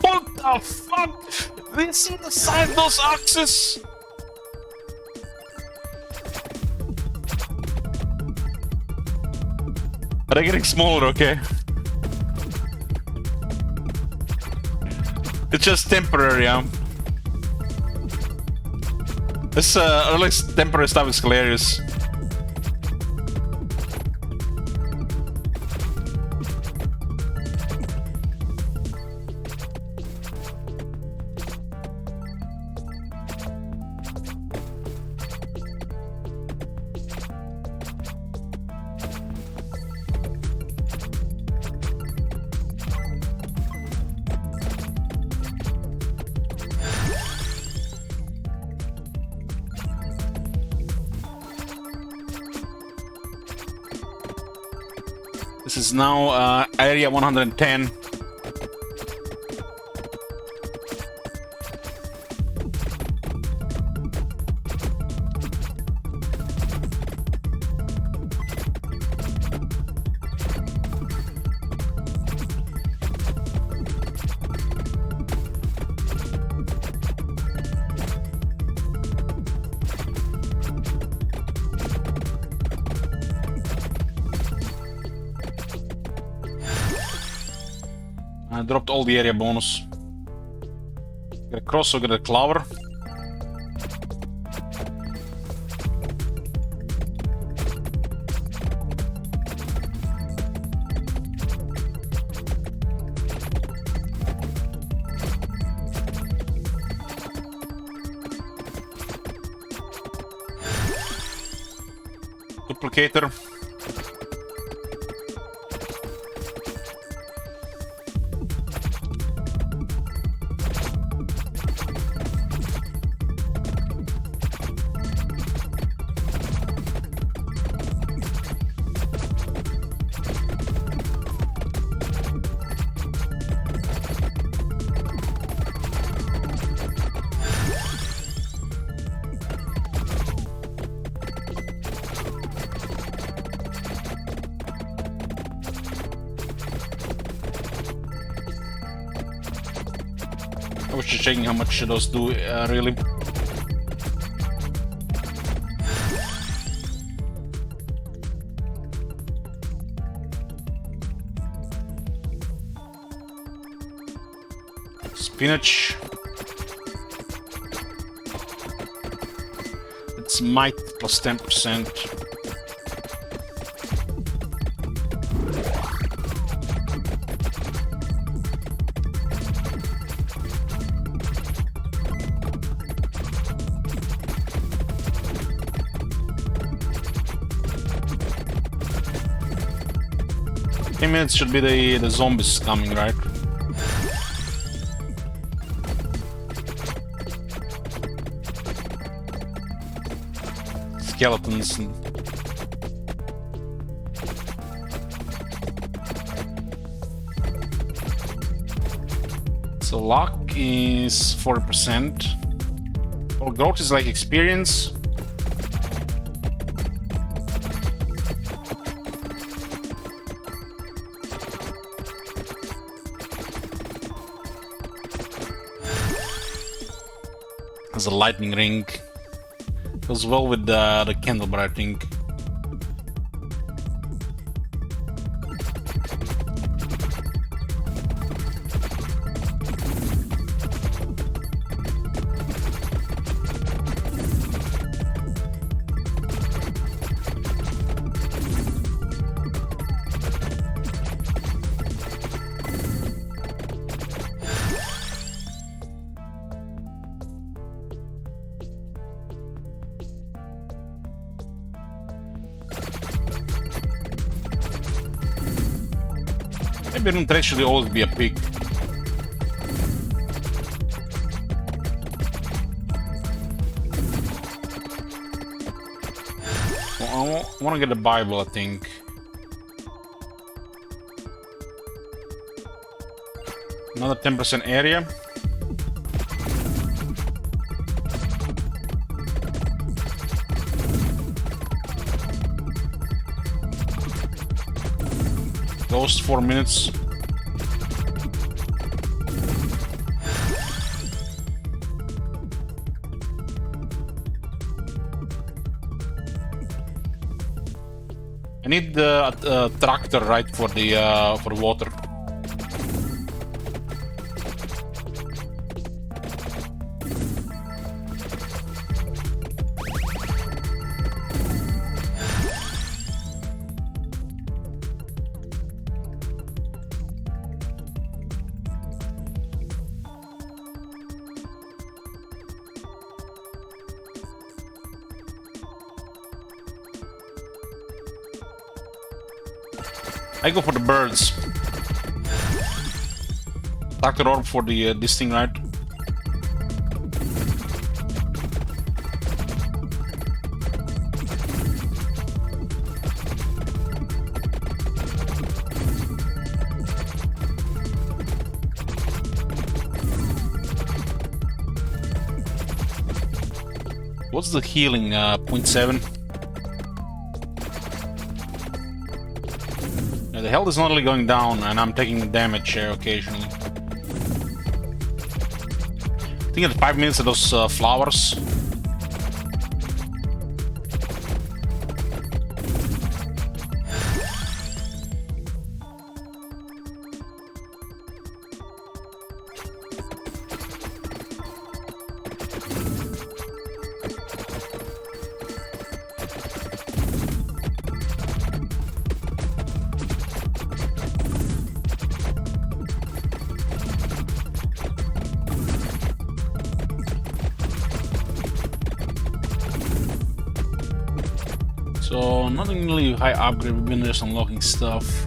What the fuck? Did you see the size of those axes? They're getting smaller, okay? It's just temporary, yeah. This early temporary stuff is hilarious. This is now area 110. I dropped all the area bonus. Get a cross, so get a clover. Duplicator. I was just checking how much those do, really. Spinach. It's might plus 10%. Minutes should be the zombies coming, right? skeletons. So luck is 40%. Well, growth is like experience. There's a lightning ring. Goes well with the candlebar, I think. Maybe room 3 should always be a pick. Well, I want to get the Bible, I think. Another 10% area. Ghost 4 minutes. I need the tractor, right, for the for water. I go for the birds. Tractor orb for the this thing, right? What's the healing? 0.7. The health is not really going down, and I'm taking damage here occasionally. I think at 5 minutes of those flowers. So nothing really high upgrade, we've been just unlocking stuff.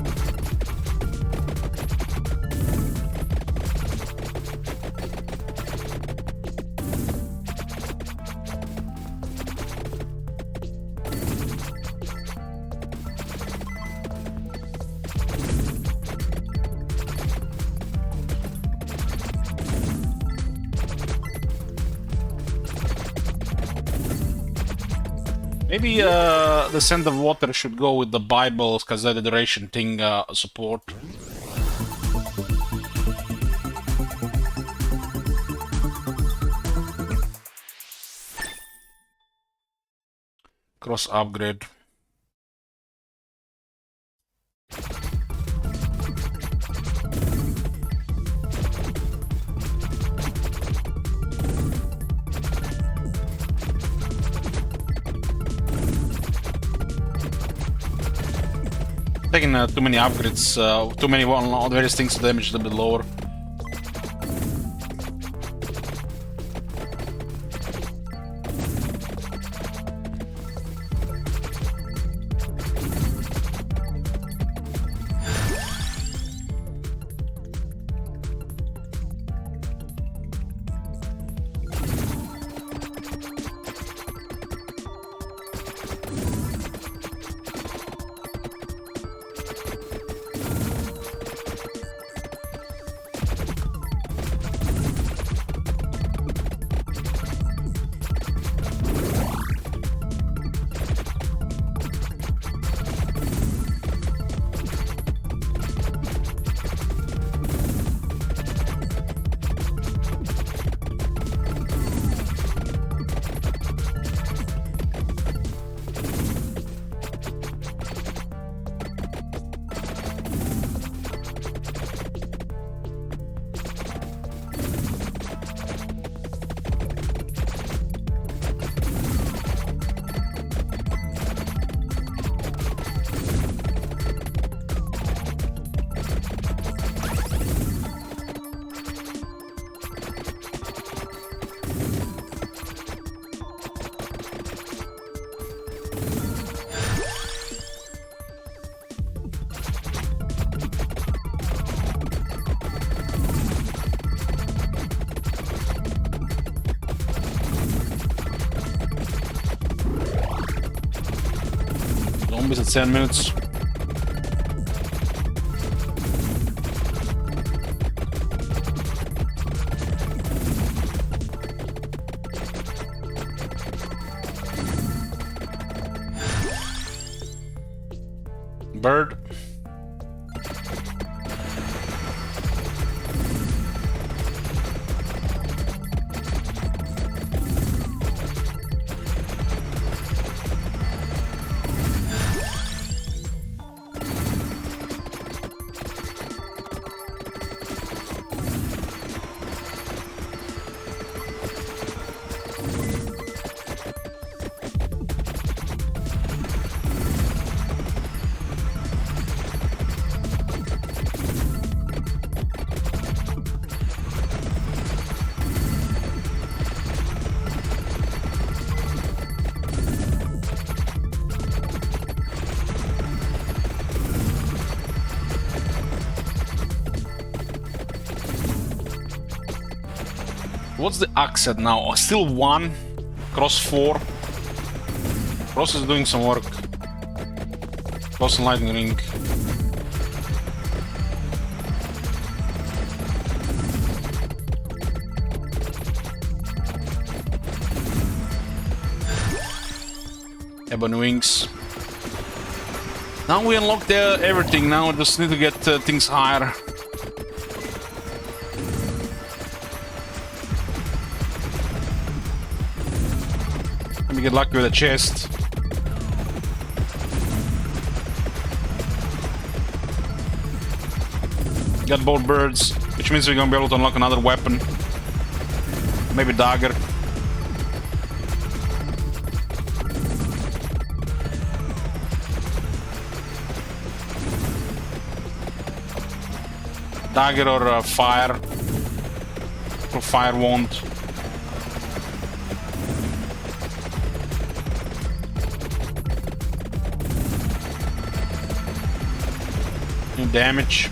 Maybe the Scent of Water should go with the Bibles, because the duration thing support. Cross upgrade. Taking too many upgrades, too many on various things, so damage is a bit lower. Zombies at 7 minutes. Bird. What's the axe at now? Still 1. Cross 4. Cross is doing some work. Cross and lightning ring. Ebony wings. Now we unlocked everything. Now we just need to get things higher. Let me get lucky with a chest. Got both birds, which means we're gonna be able to unlock another weapon. Maybe dagger. Dagger or fire. Or fire wand. Damage.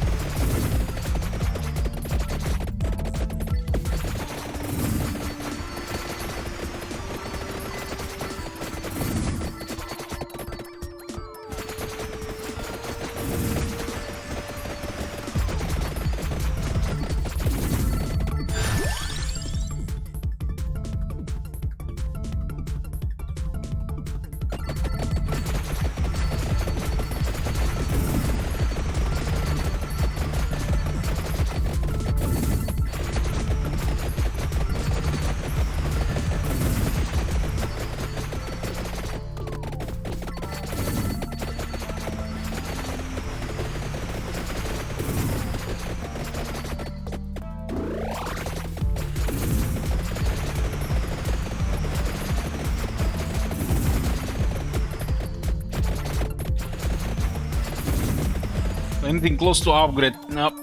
Anything close to upgrade? Nope.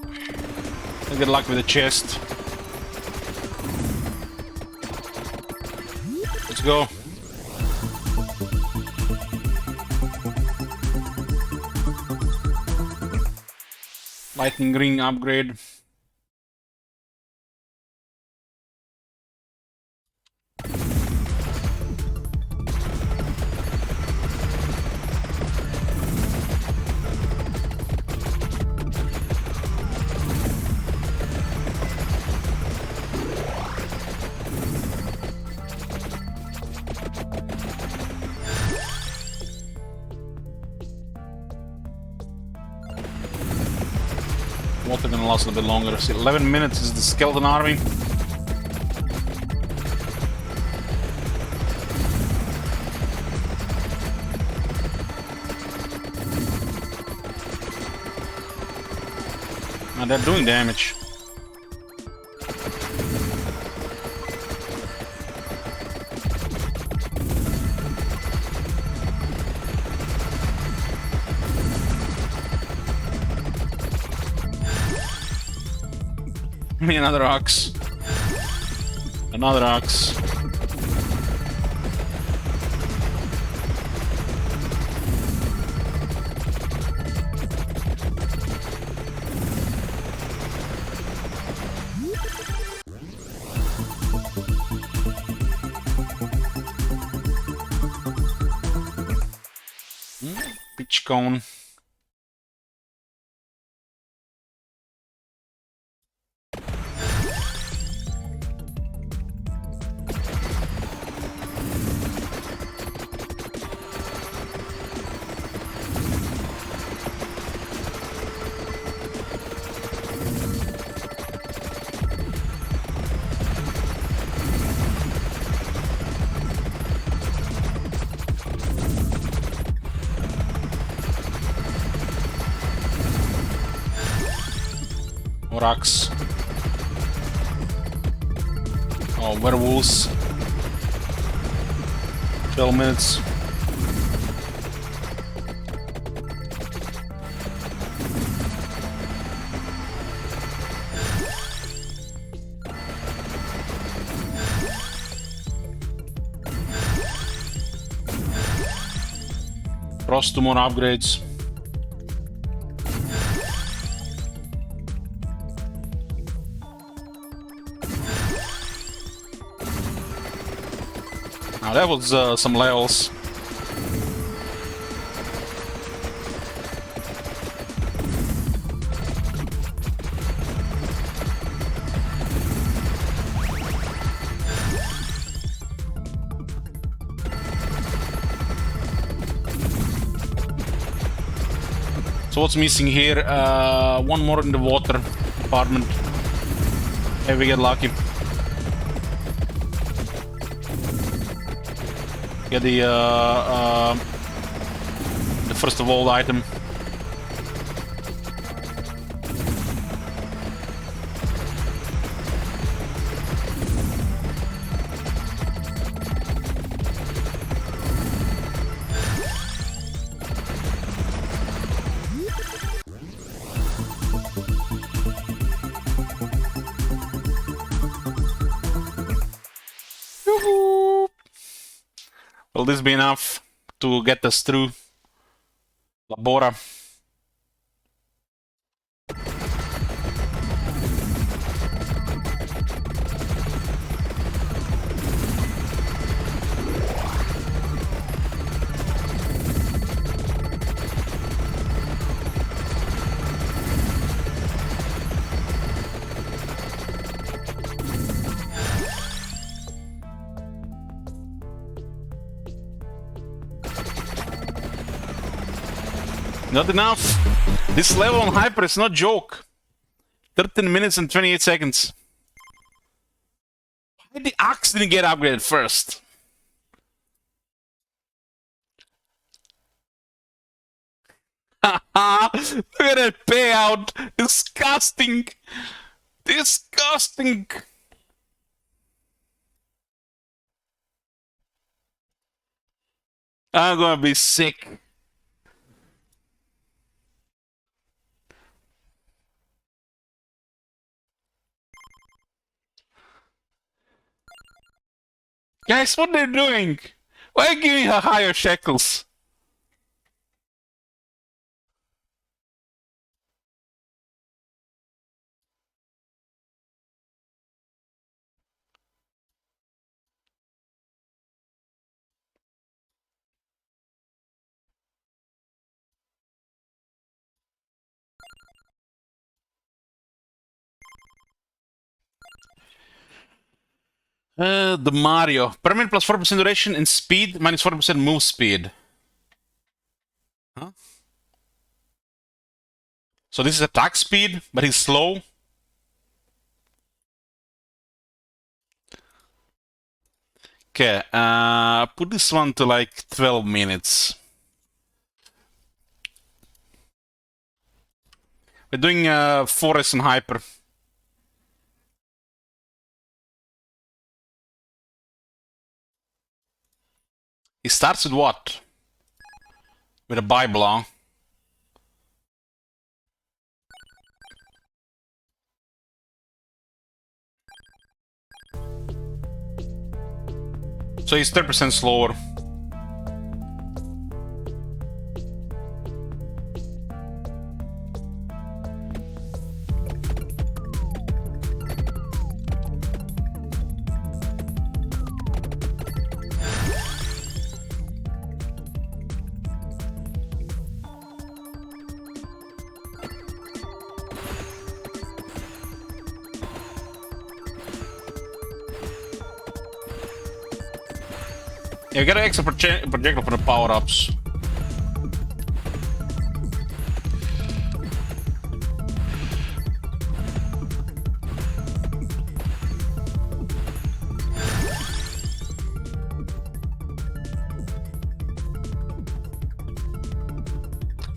I get luck with the chest. Let's go. Lightning ring upgrade. Water gonna last a bit longer. See, 11 minutes is the skeleton army. And they're doing damage. Me another ox. Another ox. Pitch cone. Rocks. Oh, werewolves. 12 minutes. Frost, 2 more upgrades. Now that was some levels. So what's missing here? One more in the water department. Maybe we get lucky. Get the first of all item. Will this be enough to get us through Labora? Not enough. This level on Hyper is not joke. 13 minutes and 28 seconds. Why the axe didn't get upgraded first? Haha! Look at that payout! Disgusting! Disgusting! I'm gonna be sick. Guys, what are they doing? Why are you giving her higher shekels? The Mario. Permanent plus 4% duration and speed, minus 40% move speed. Huh? So this is attack speed, but he's slow. Okay, put this one to like 12 minutes. We're doing Forest and Hyper. He starts with what? With a Bible, huh? So he's 30% slower. Yeah, you get an extra projectile for the power-ups.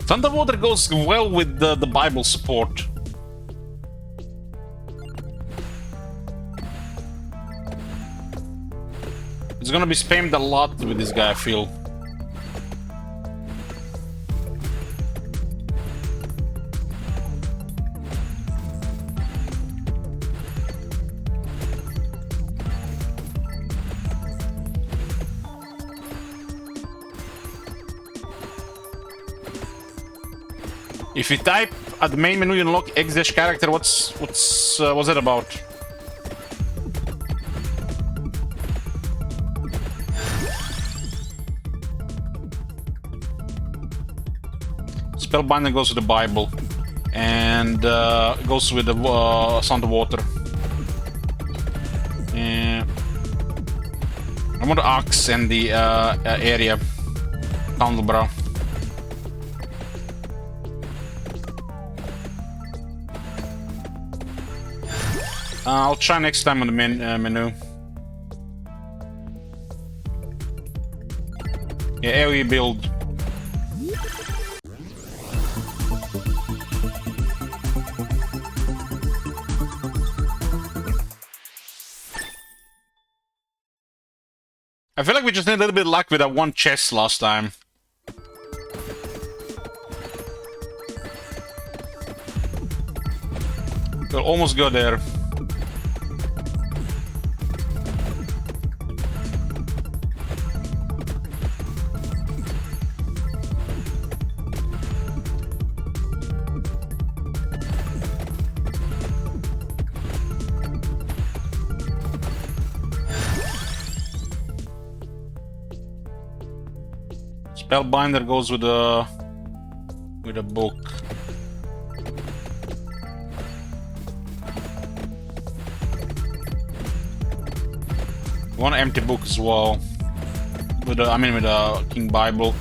Thunderwater goes well with the Bible support. It's gonna be spammed a lot with this guy, I feel. If you type at the main menu, you unlock X- character. What's it about? Spellbinder goes with the Bible, and goes with the Sound of Water. And I want the Ox and the area, Candlebrow. I'll try next time on the menu. Yeah, AoE build. I feel like we just need a little bit of luck with that one chest last time. We'll almost go there. Spellbinder goes with a book. One empty book as well. With a King Bible.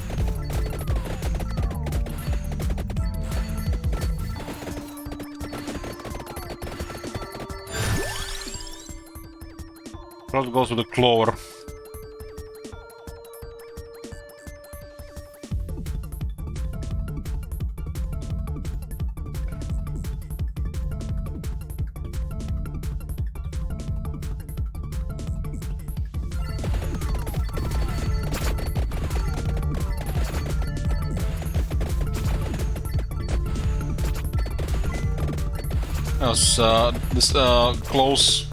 Probably goes with a Clover. This close.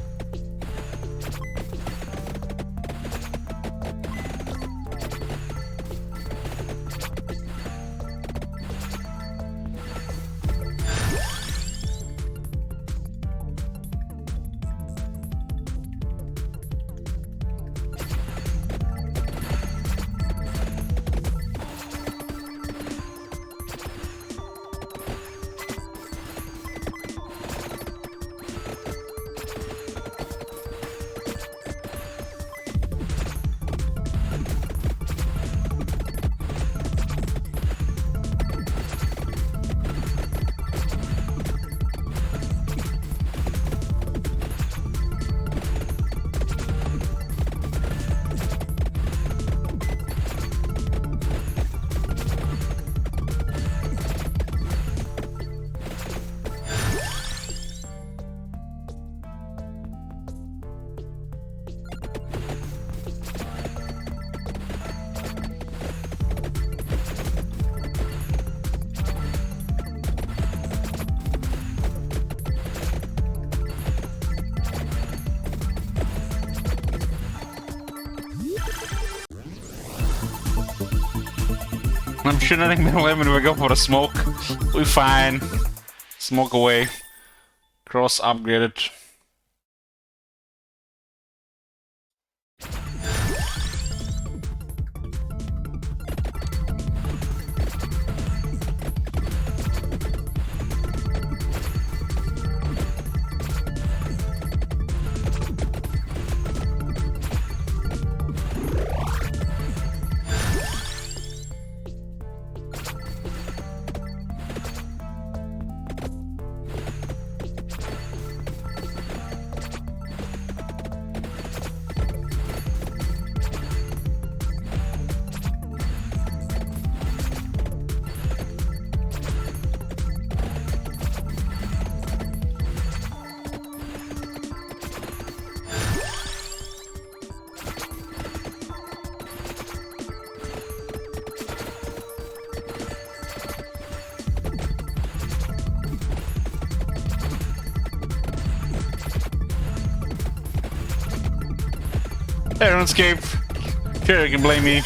I'm shooting middle lemon, we go for a smoke. We fine. Smoke away. Cross upgraded. RuneScape. Sure, you can blame me.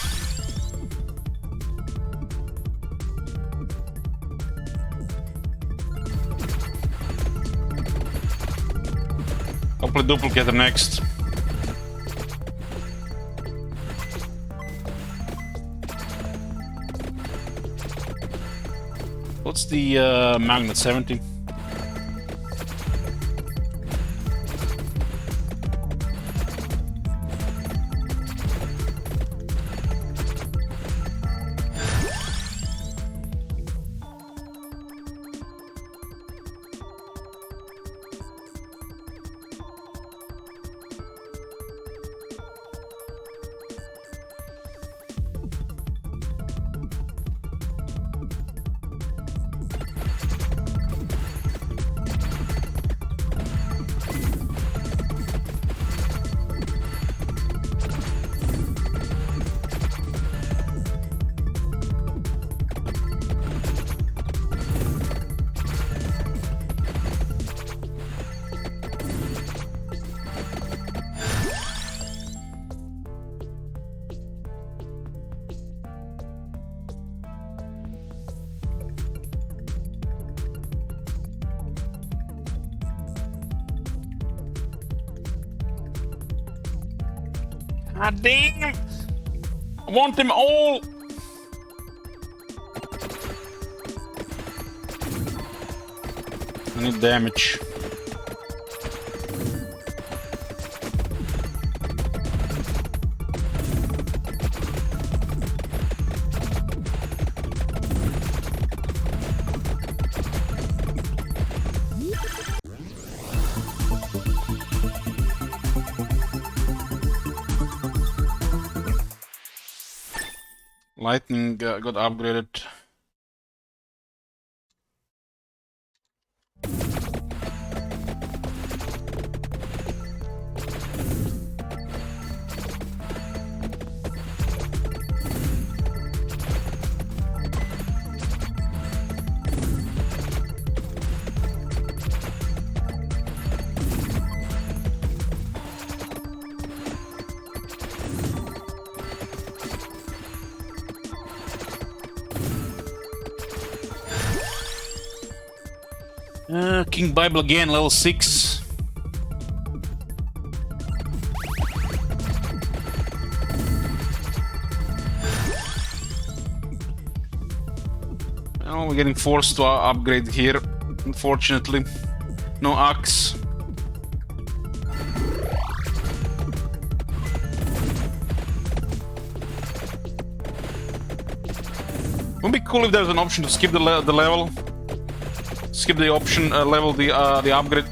Hopefully duplicate next. What's the magnet? 70? God damn! I want them all! I need damage. Lightning got upgraded. King Bible again, level 6. Well, we're getting forced to upgrade here, unfortunately. No axe. Would be cool if there's an option to skip the level. Skip the option, level the upgrade.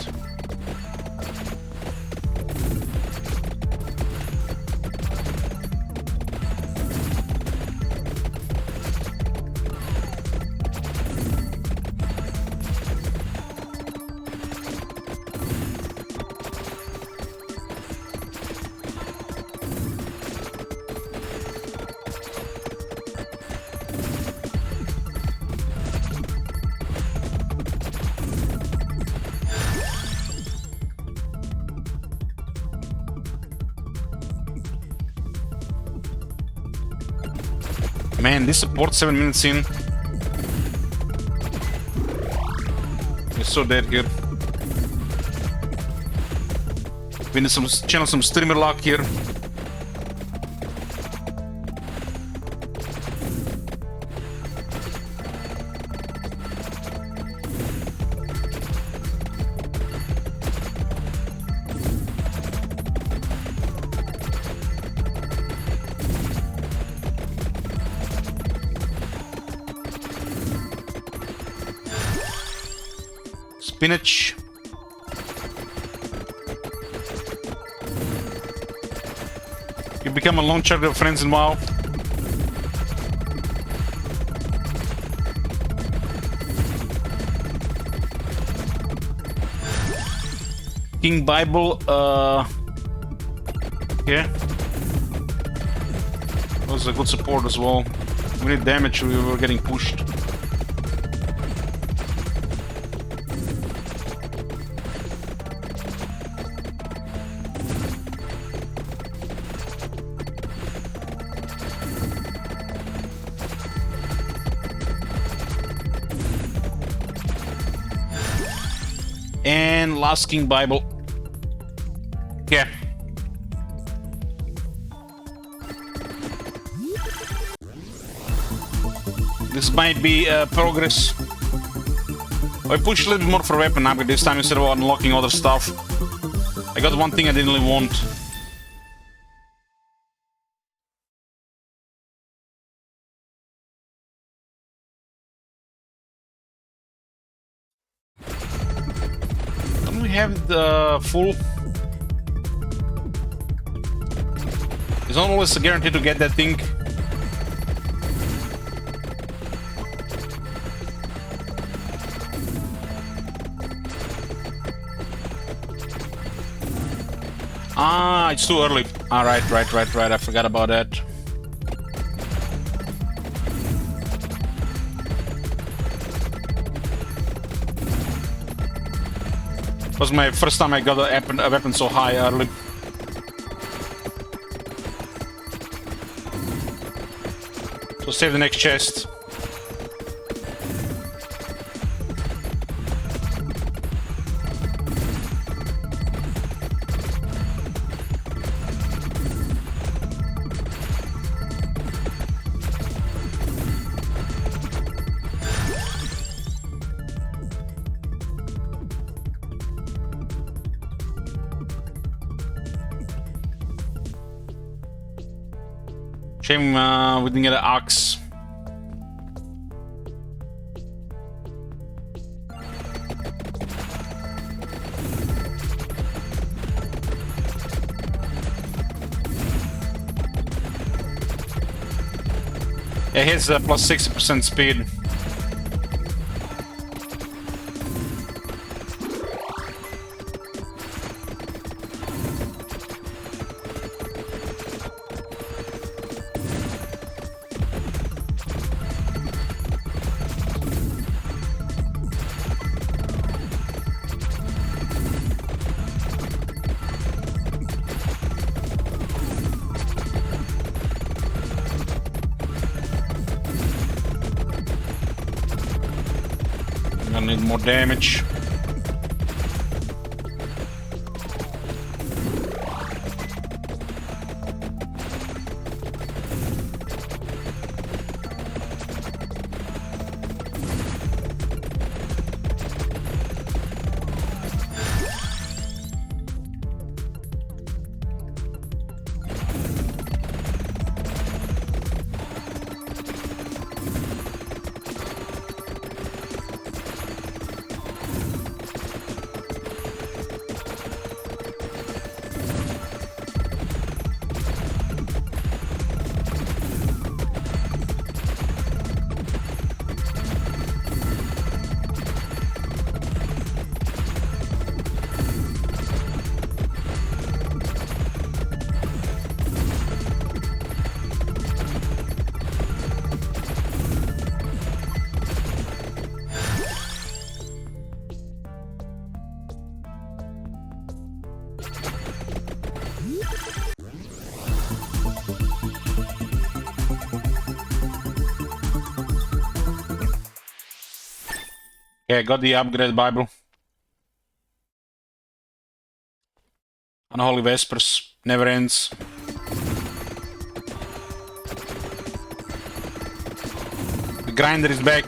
Man, this support 7 minutes in. We're so dead here. We need some channel some streamer luck here. Spinach. You become a lone charger of friends in WoW. King Bible, yeah. That was a good support as well. We need damage, we were getting pushed. And Last King Bible. Yeah. This might be progress. I pushed a little bit more for weapon upgrade this time instead of unlocking other stuff. I got one thing I didn't really want. Don't we have the full? It's not always a guarantee to get that thing. Ah, it's too early. Alright, right. I forgot about that. It was my first time I got a weapon so high early. So save the next chest. Shame we didn't get an axe. Yeah, here's plus 60% speed. Gonna need more damage. Okay, got the upgrade Bible. Unholy Vespers, never ends. The grinder is back.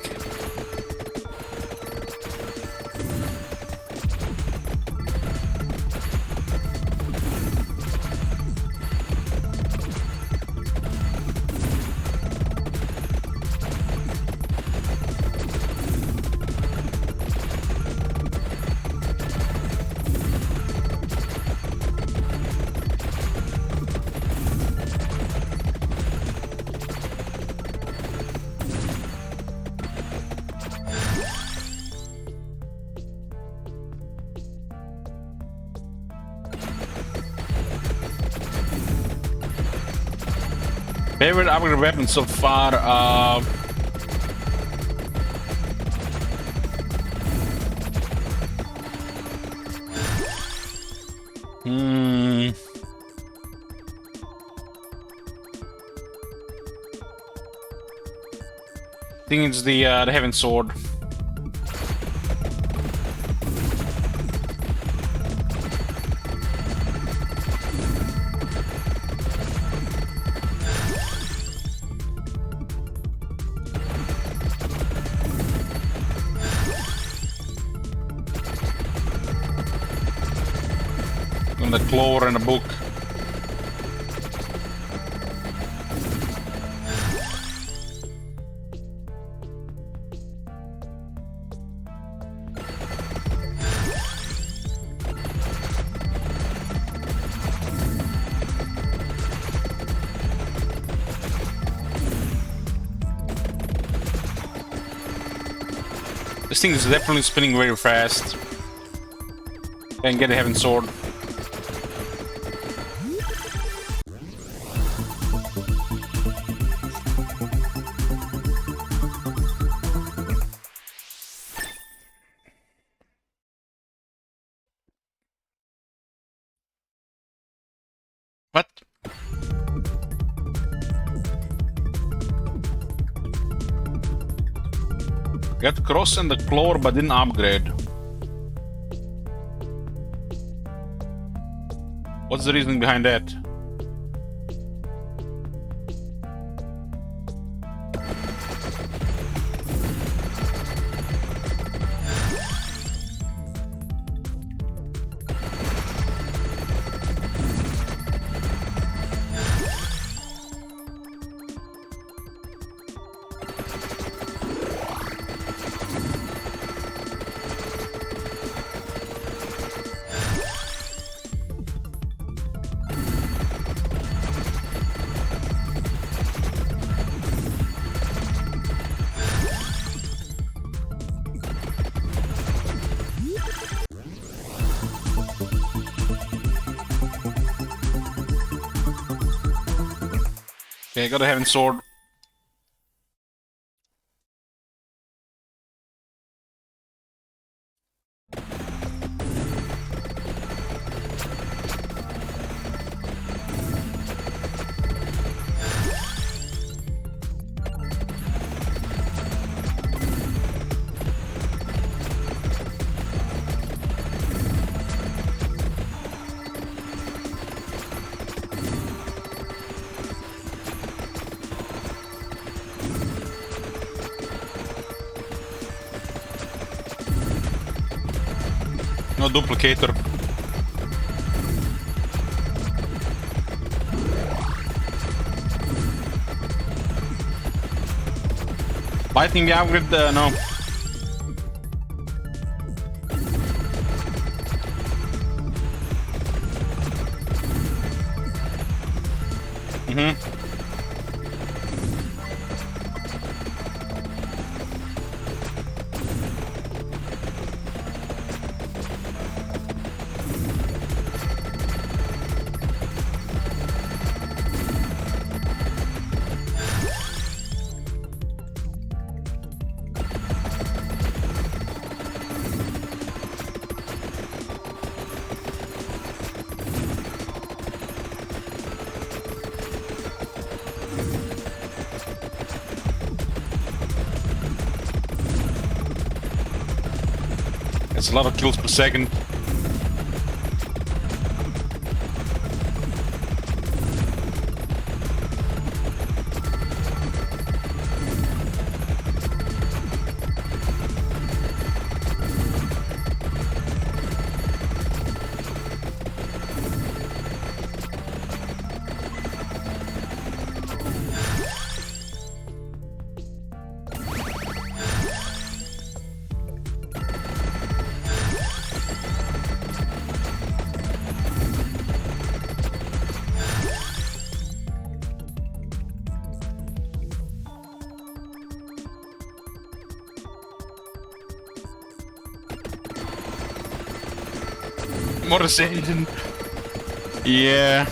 Favorite upgrade weapon so far? I think it's the Heaven Sword. from the Clore and the book. This thing is definitely spinning very fast. Can't get a Heaven Sword. What? Got Cross and the Clore but didn't upgrade. What's the reason behind that? Okay, got a Heaven Sword. No duplicator. Lightning upgrade? No. It's a lot of kills per second. Morris engine. Yeah.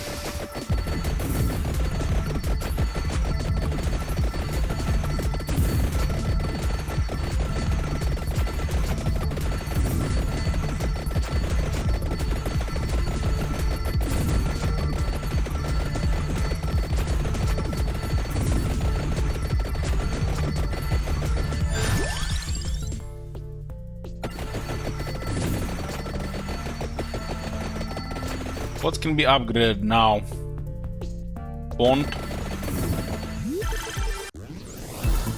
What can be upgraded now? Bond.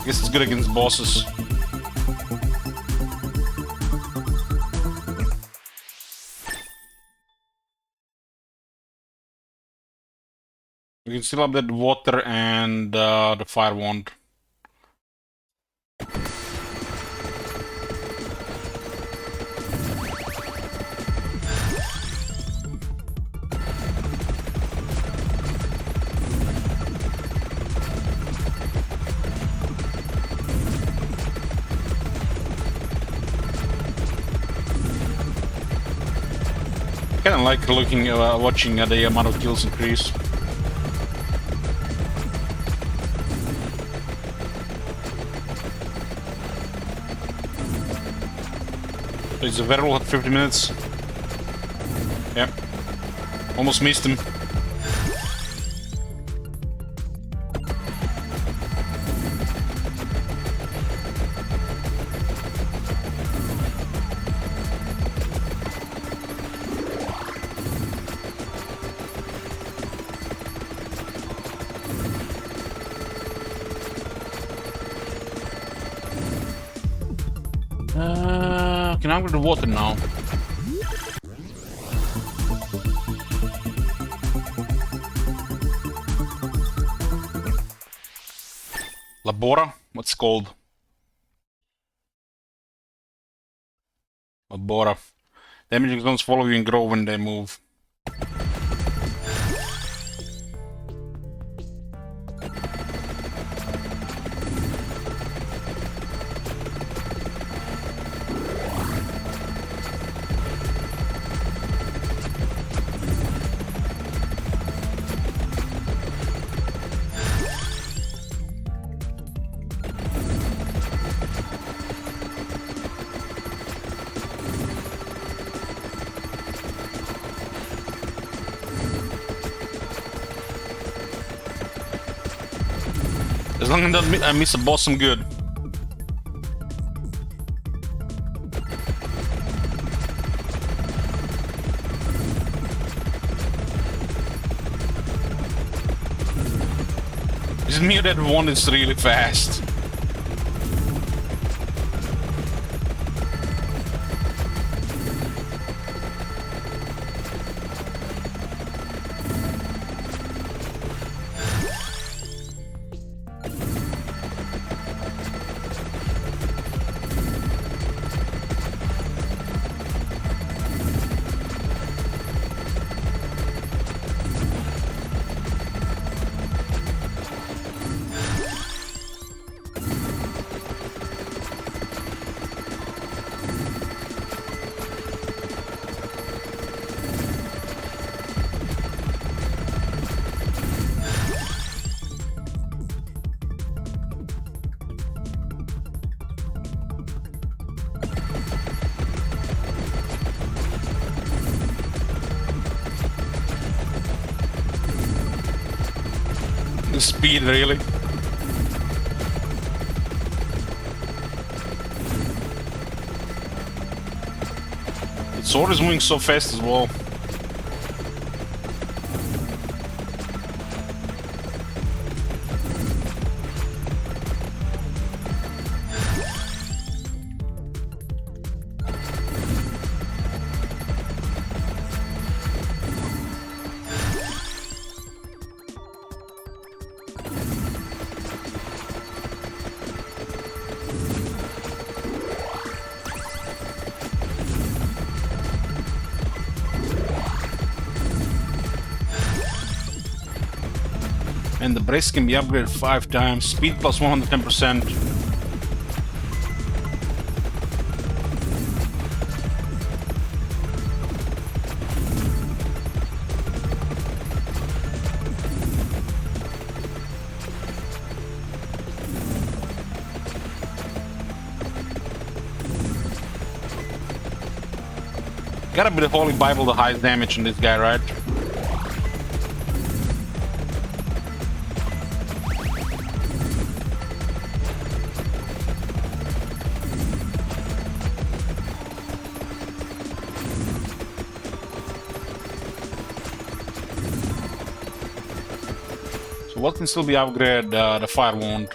Guess it's good against bosses. We can still update the water and the fire wand. I kinda like watching the amount of kills increase. It's a werewolf at 50 minutes. Yeah. Almost missed him. Can I go to the water now? Labora? What's it called? Labora. Damaging zones follow you and grow when they move. As long as I don't miss a boss, I'm good. Is it me or that one is really fast? The speed, really. The sword is moving so fast as well. And the brace can be upgraded 5 times. Speed plus 110%. Gotta be the Holy Bible the highest damage on this guy, right? So what can still be upgraded? The fire wand.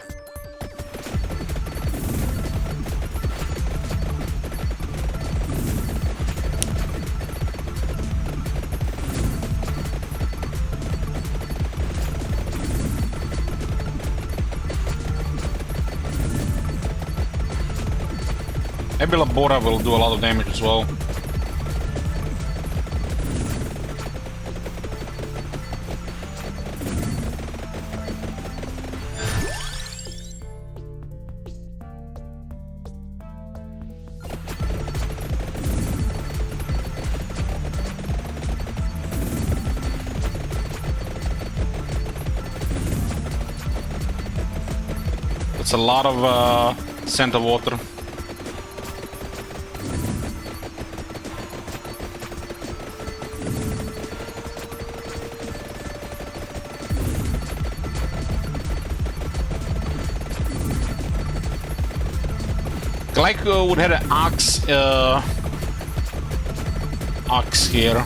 Maybe Labora will do a lot of damage as well. It's a lot of scent of water. Glyco would have an ox here.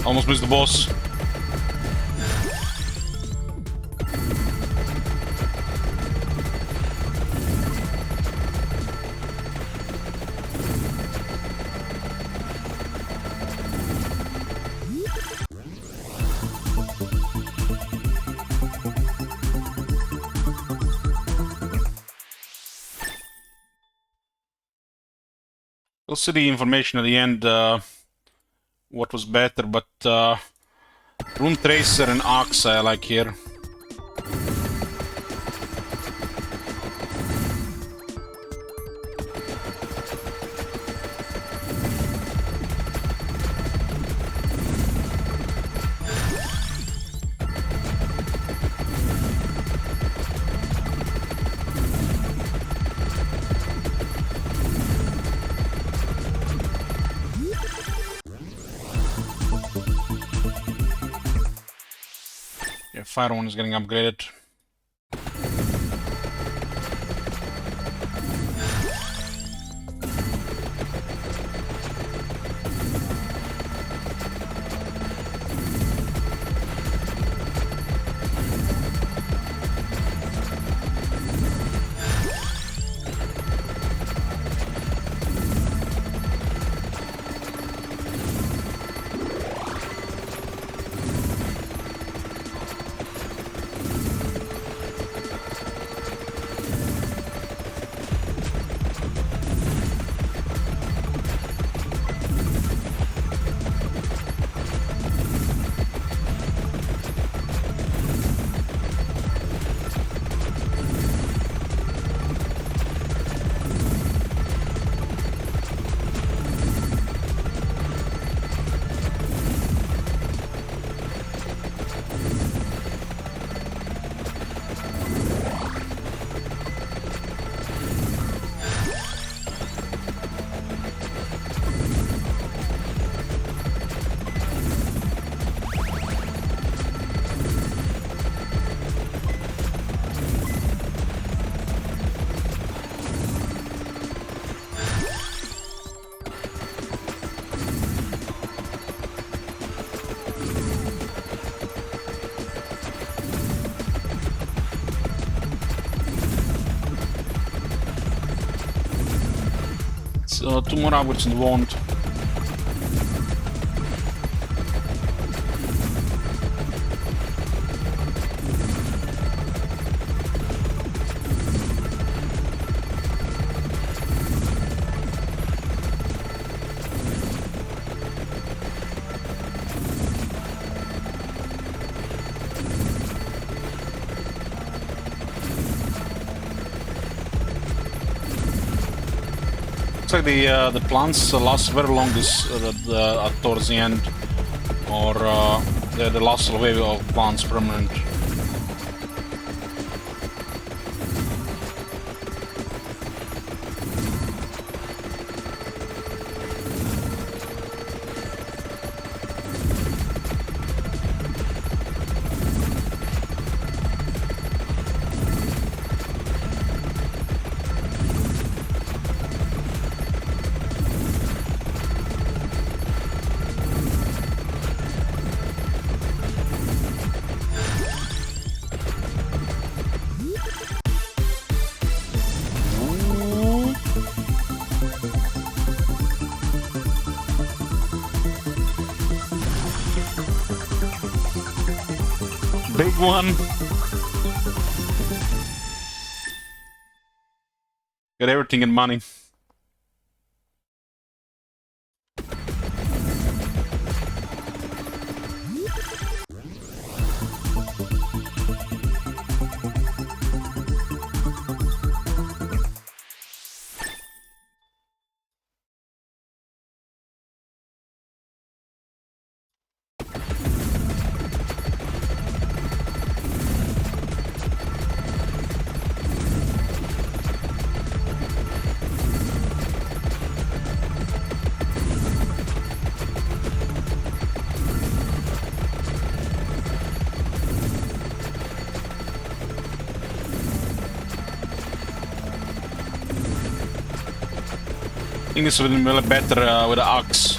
Almost missed the boss. We'll see the information at the end, what was better, but Rune Tracer and Ox I like here. Fire one is getting upgraded. Two more upwards in the wand. like the plants last very long towards the end, or the last wave of plants permanent. Big one. Got everything in money. I think this would be really better with the axe.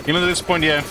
Even at this point, yeah.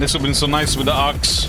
this would have been so nice with the ox.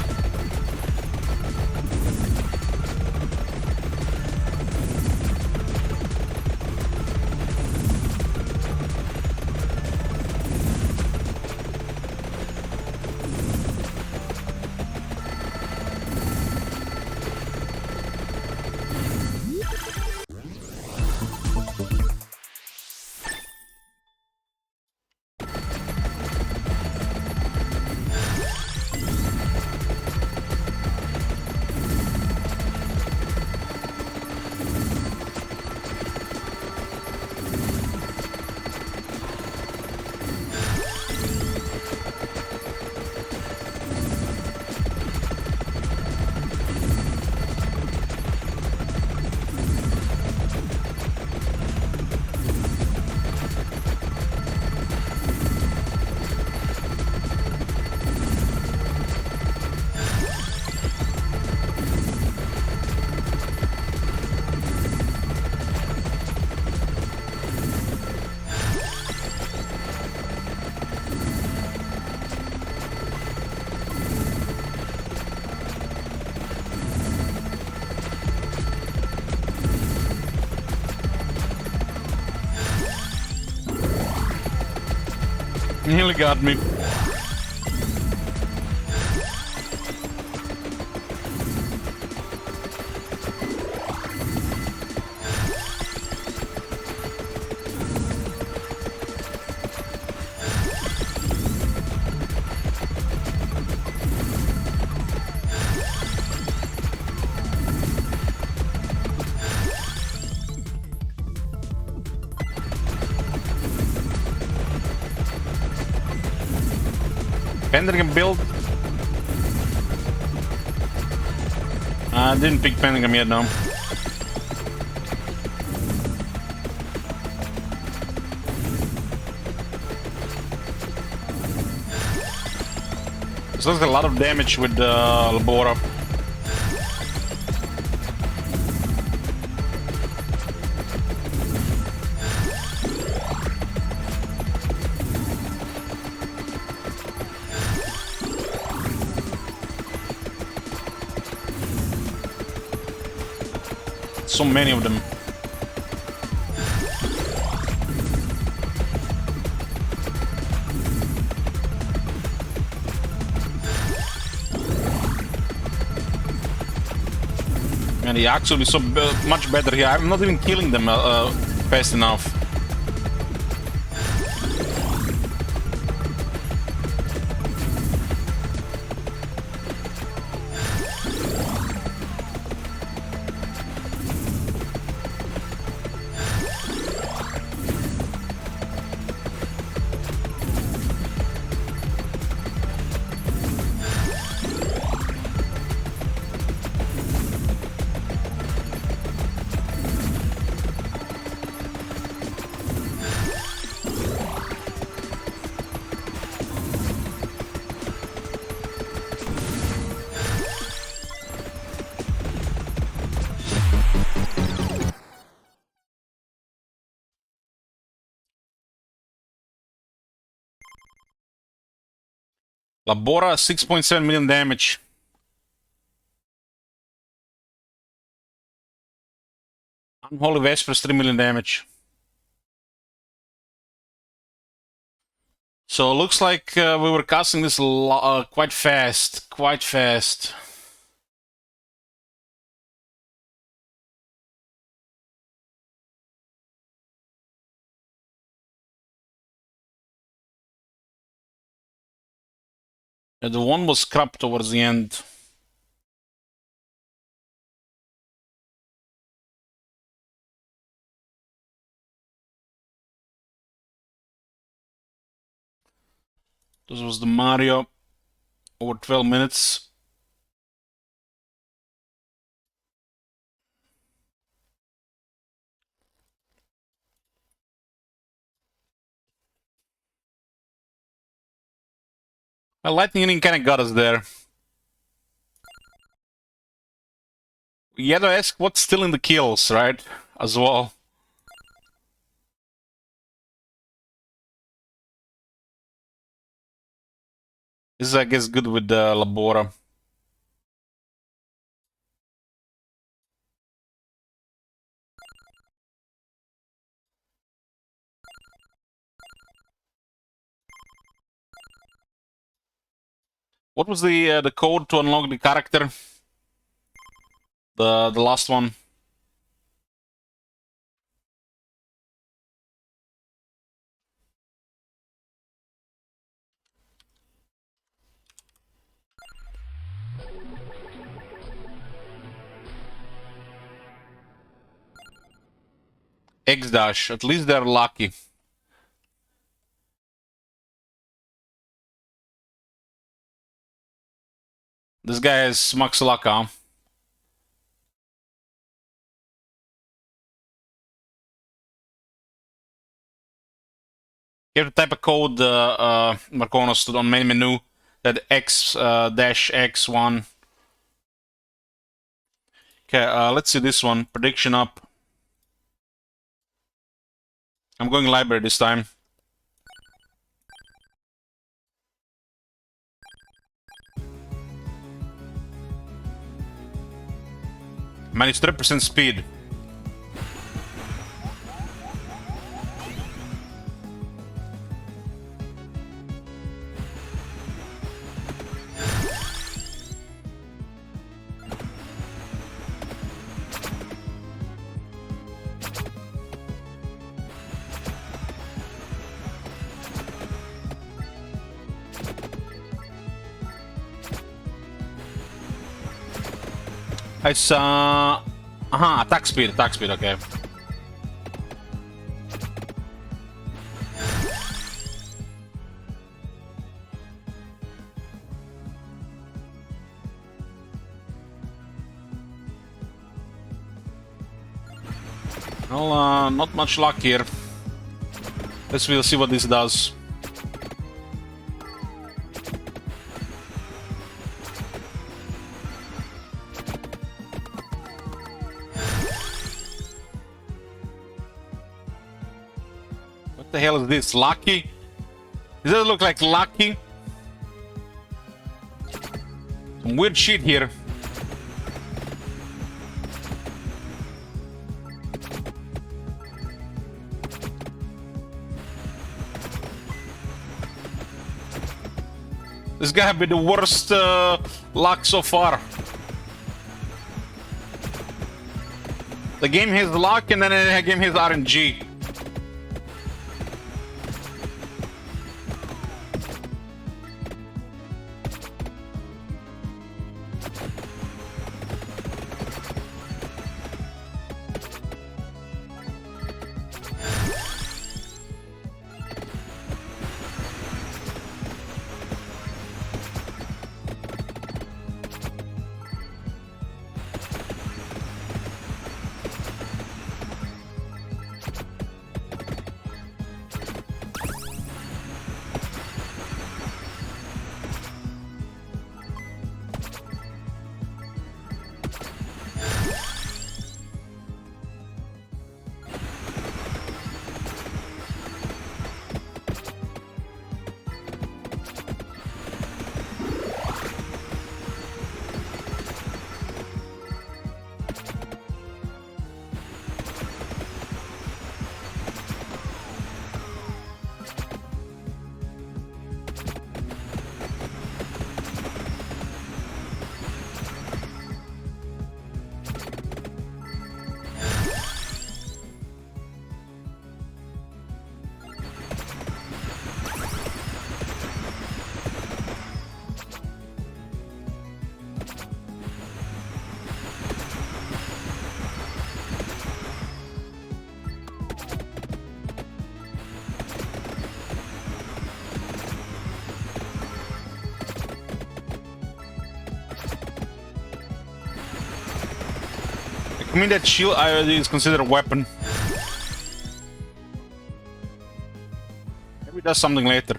Nearly got me. Pendragon build. I didn't pick Pendragon yet, no. So there's a lot of damage with Labora. So many of them. And the axe will be so much better here. I'm not even killing them fast enough. Labora, 6.7 million damage. Unholy Vespers, 3 million damage. So it looks like we were casting this quite fast. Quite fast. The one was scrapped towards the end. This was the Mario. Over 12 minutes. Well, Lightning Inning kind of got us there. You had to ask what's still in the kills, right? As well. This is, I guess, good with the Labora. What was the code to unlock the character? The last one. X-Dash. At least they're lucky. This guy is Max luck, huh? You have to type a code, Marconos, on main menu. That X-X1. Okay, let's see this one. Prediction up. I'm going library this time. Minus 3% speed. It's attack speed, okay. Well, not much luck here. We'll see what this does. What the hell is this? Lucky? Does that look like Lucky? Some weird shit here. This guy have been the worst luck so far. The game has luck and then the game has RNG. I mean that shield is considered a weapon. Maybe it does something later.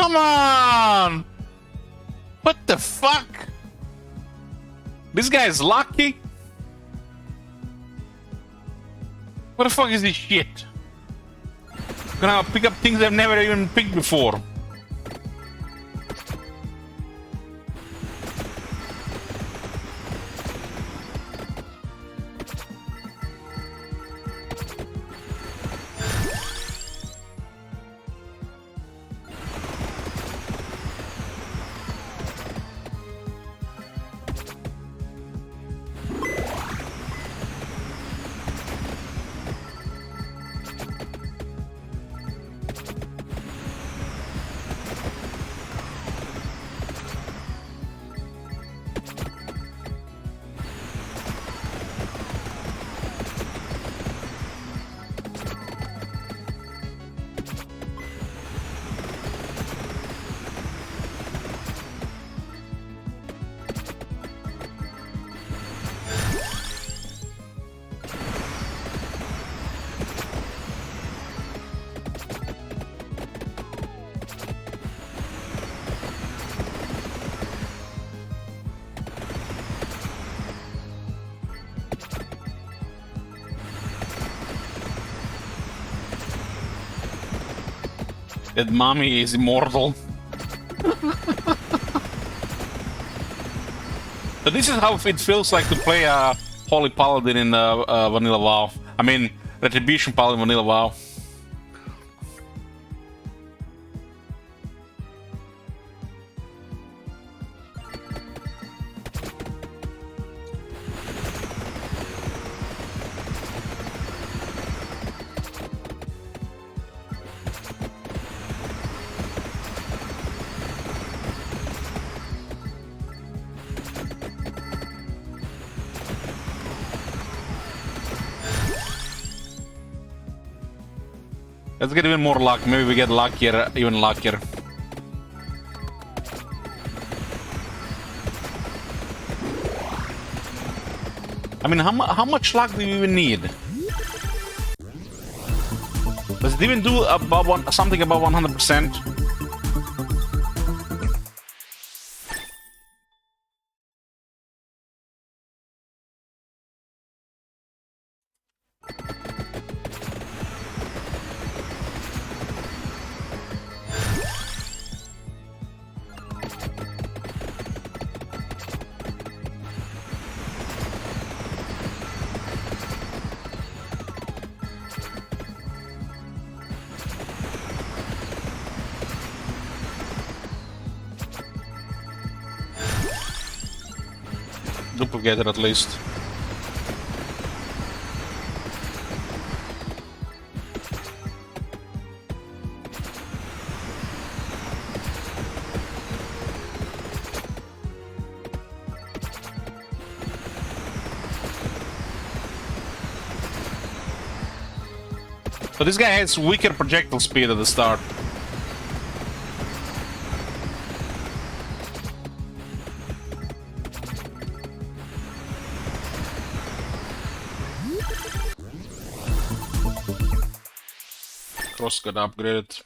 Come on! What the fuck? This guy is lucky? What the fuck is this shit? Gonna pick up things I've never even picked before. That mommy is immortal. So this is how it feels like to play a Holy Paladin in Vanilla WoW. I mean, Retribution Paladin Vanilla WoW. Let's get even more luck. Maybe we get luckier, even luckier. I mean, how much luck do you even need? Does it even do above something above 100%? Duplicate it at least. So this guy has weaker projectile speed at the start. Cross got upgraded.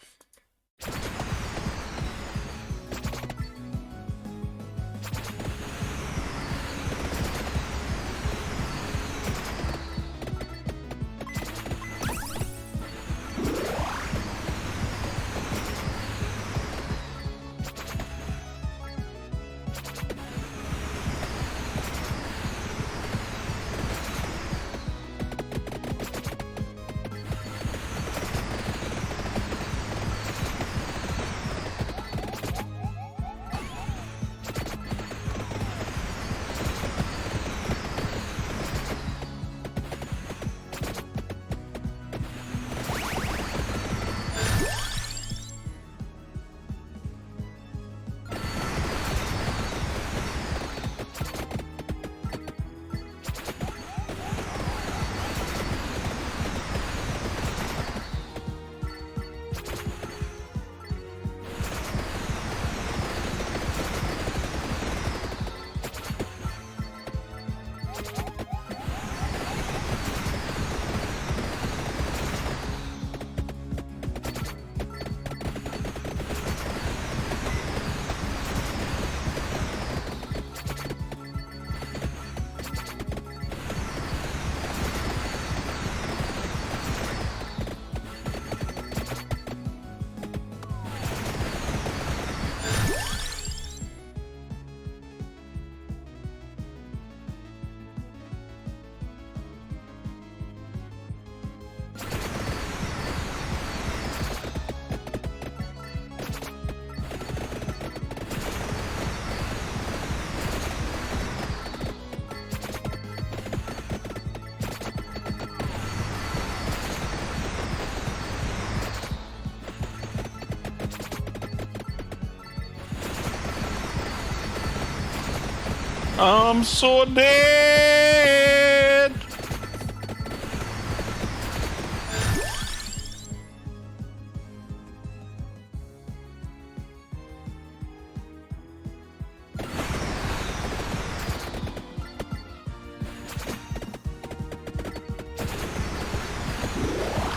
I'm so dead.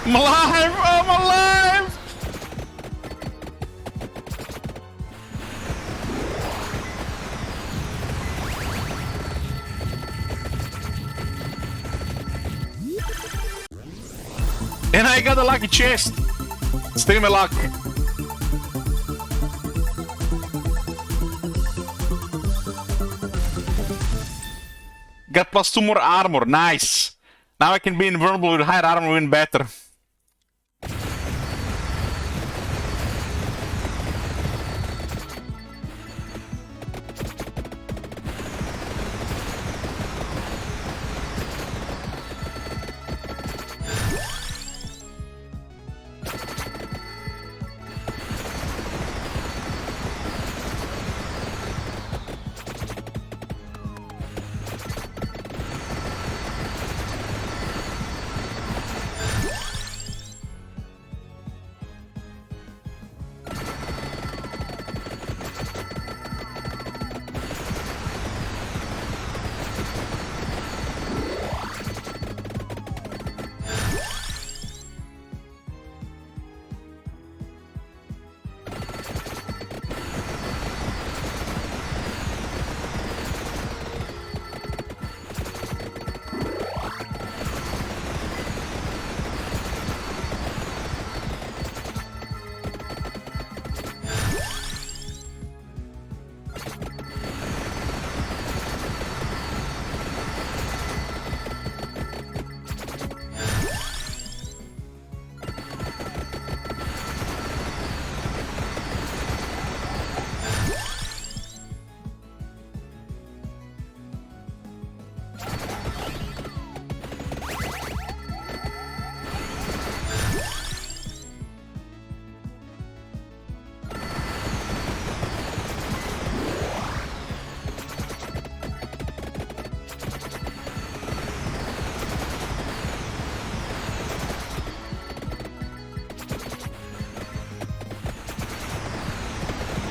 I'm alive! I'm alive! And I got a lucky chest! Still my luck. Got +2 more armor, nice! Now I can be invulnerable with higher armor even better.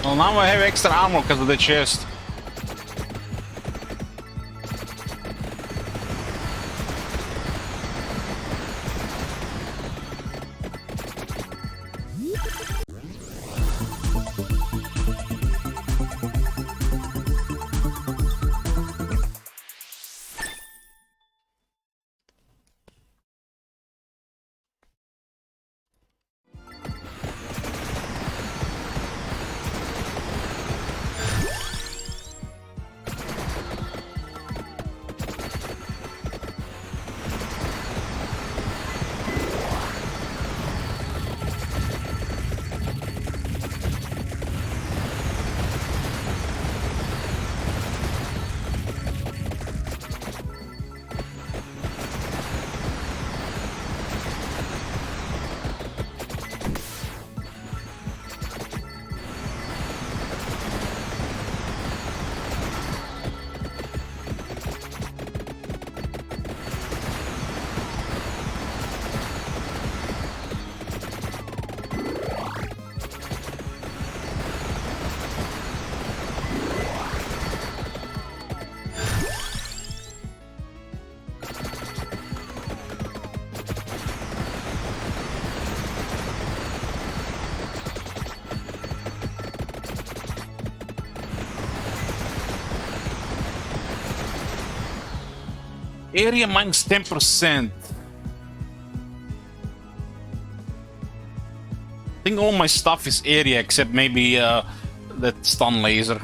Well, now I have extra armor because of the chest. Area minus 10%. I think all my stuff is area except maybe that stun laser.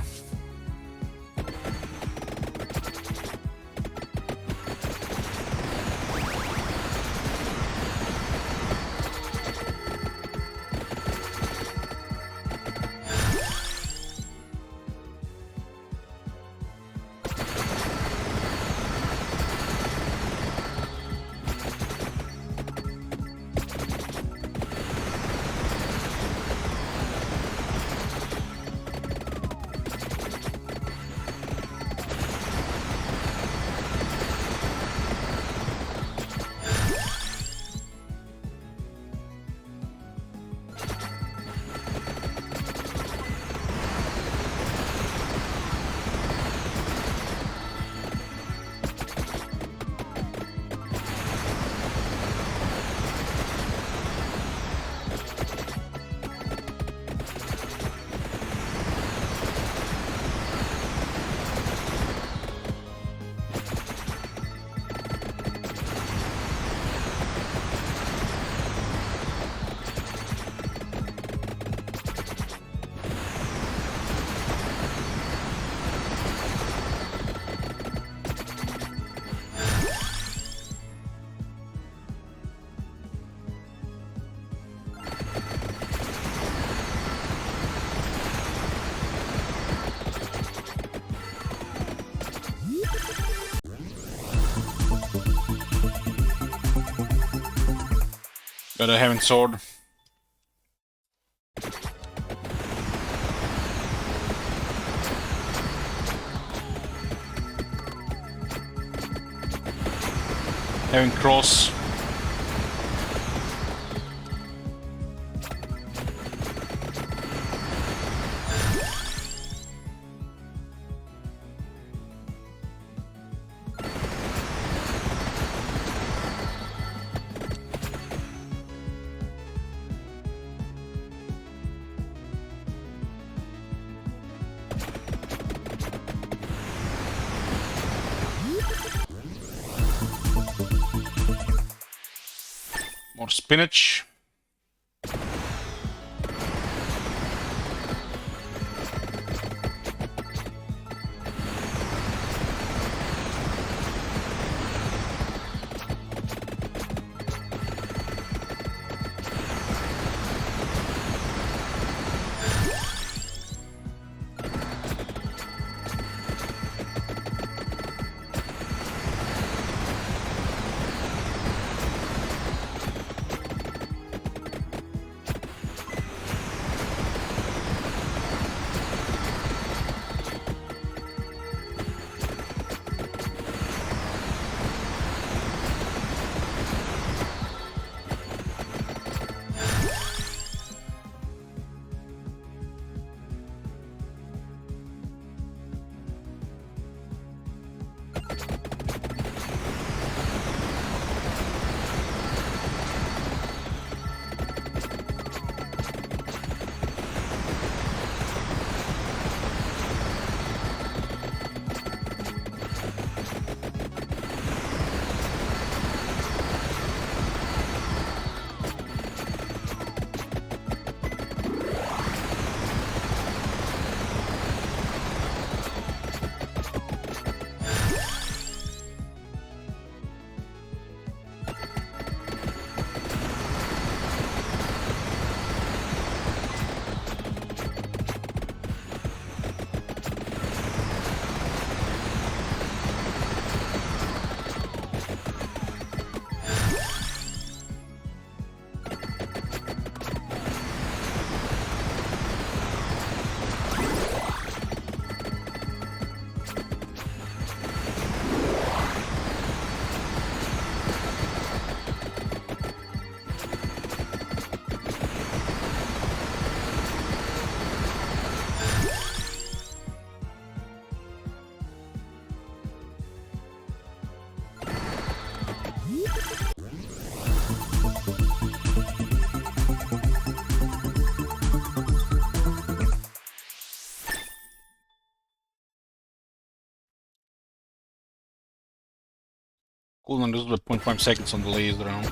Got a heaven sword. Heaven cross. More spinach. Cooldown is with 0.5 seconds on the latest round.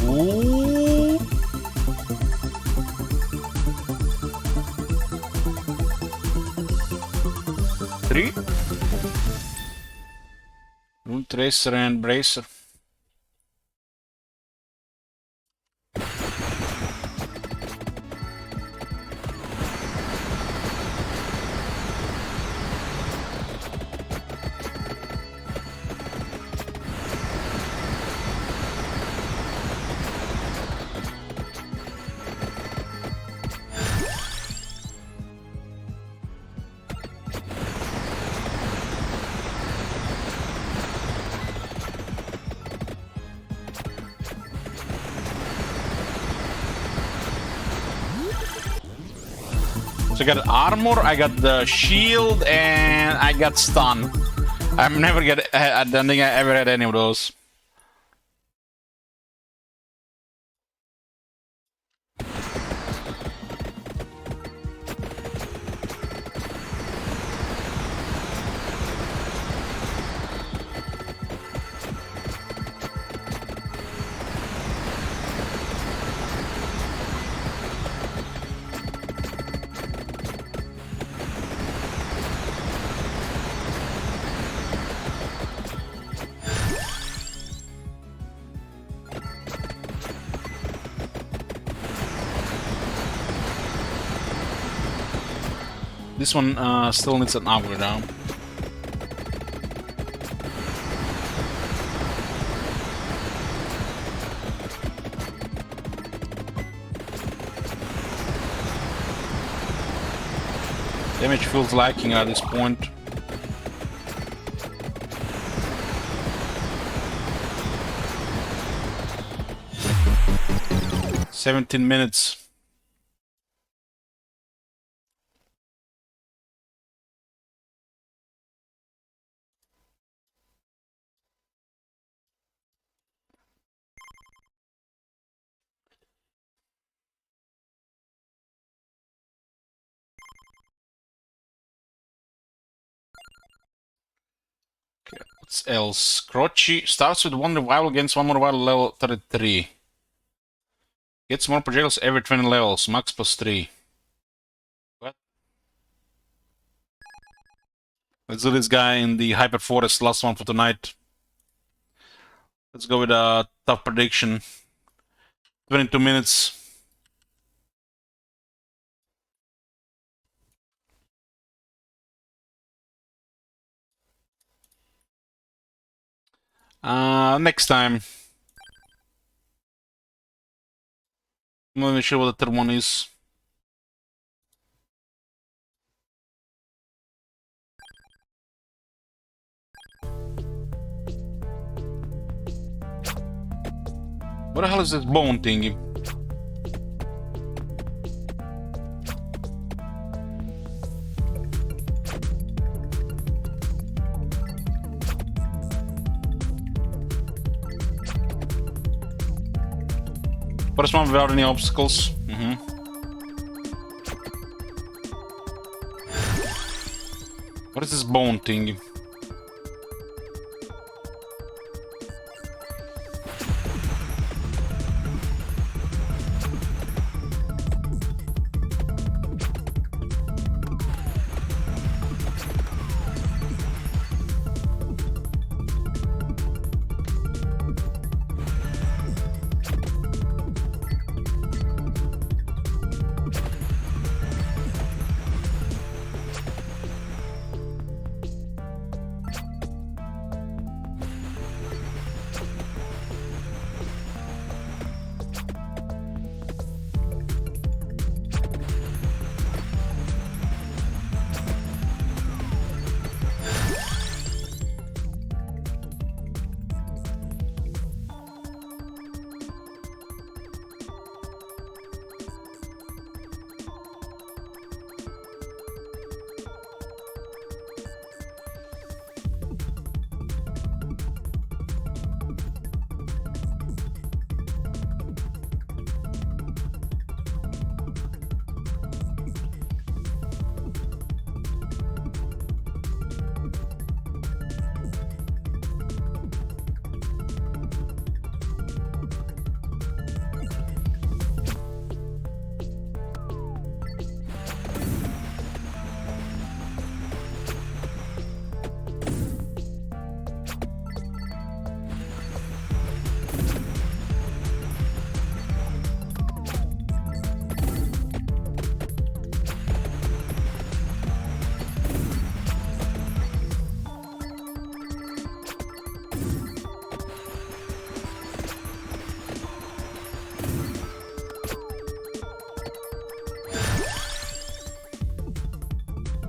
Ooh. Three. Rune Tracer and Bracer. So I got armor, I got the shield, and I got stun. I don't think I ever had any of those. This one still needs an upgrade now. Damage feels lacking at this point. "17 minutes. What's else? Crotchy starts with 1 revival, gains 1 more revival, level 33. Gets more projectiles every 20 levels, max +3. What? Let's do this guy in the Hyper Forest, last one for tonight. Let's go with a tough prediction. 22 minutes. Next time. I'm not even sure what the third one is. What the hell is this bone thingy? First one without any obstacles. What is this bone thing?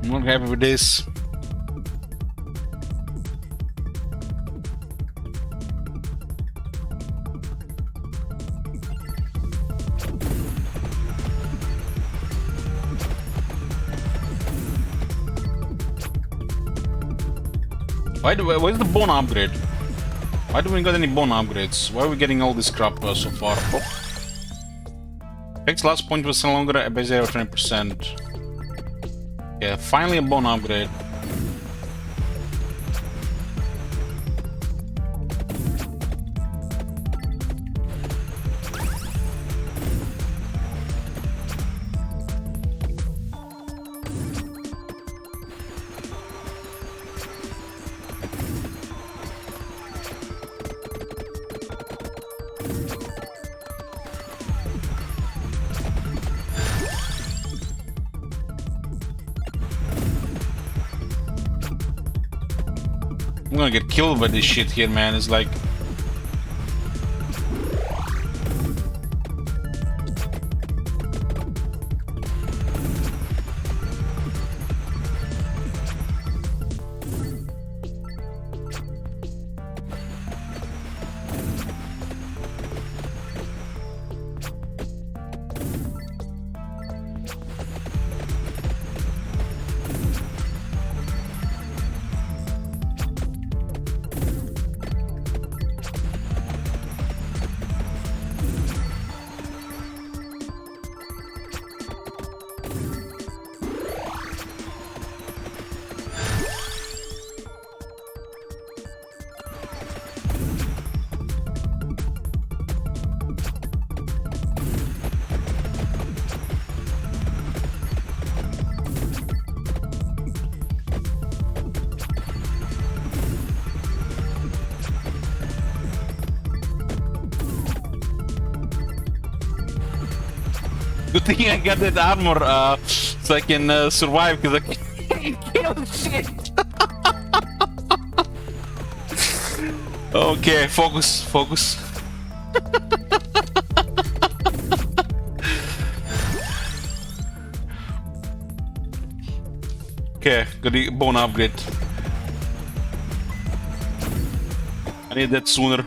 I'm not happy with this. Where's the bone upgrade? Why do we got any bone upgrades? Why are we getting all this crap so far? Oh. Takes last point was no longer a base area of 20%. Yeah, finally a bone upgrade. I'm gonna get killed by this shit here, man. It's like... Good thing I got that armor so I can survive, because I can't kill shit. Okay, focus, focus. Okay, got the bone upgrade. I need that sooner.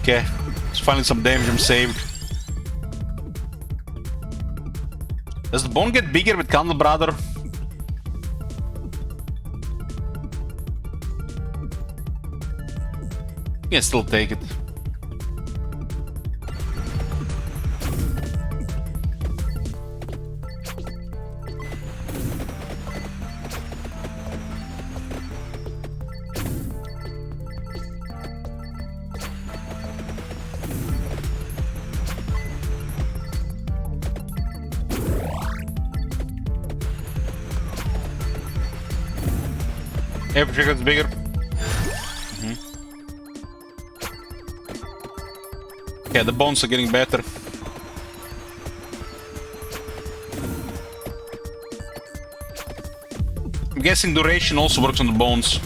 Okay, it's finally some damage I'm saved. Does the bone get bigger with Candle Brother? Yeah, still take it. Every trigger is bigger. Okay, the bones are getting better. I'm guessing duration also works on the bones.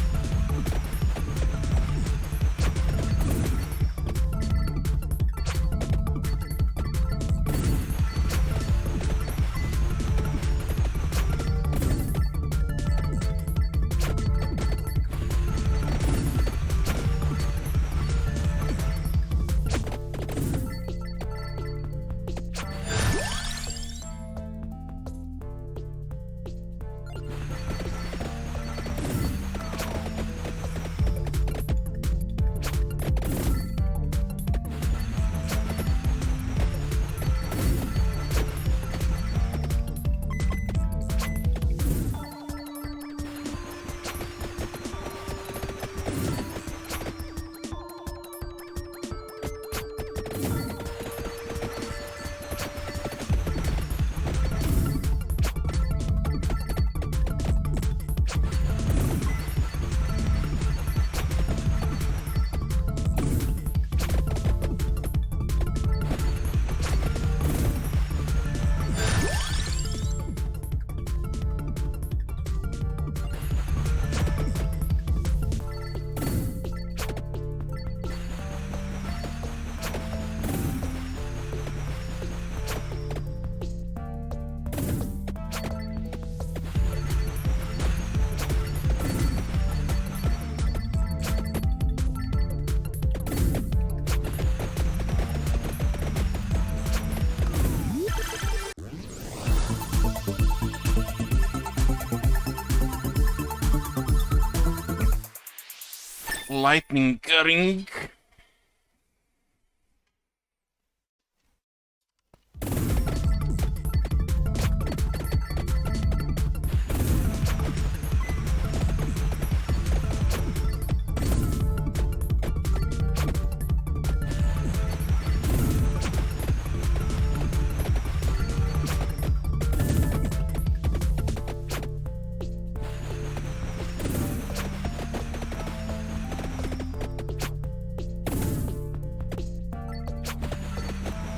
lightning ring.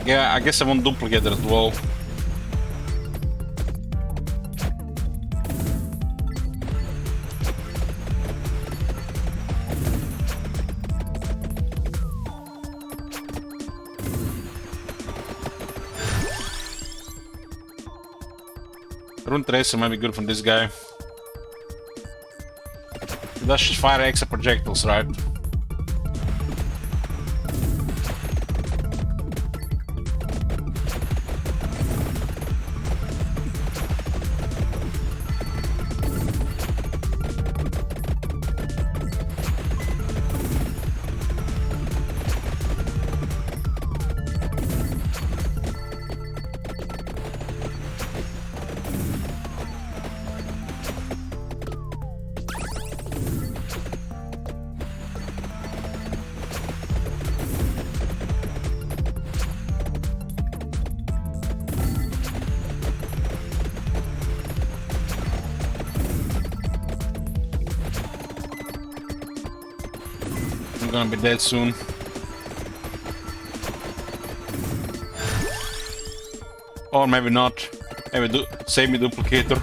Yeah, I guess I want duplicate it as well. Rune Tracer might be good from this guy. He does fire extra projectiles, right? I'm gonna be dead soon. Or maybe not. Maybe save me duplicator.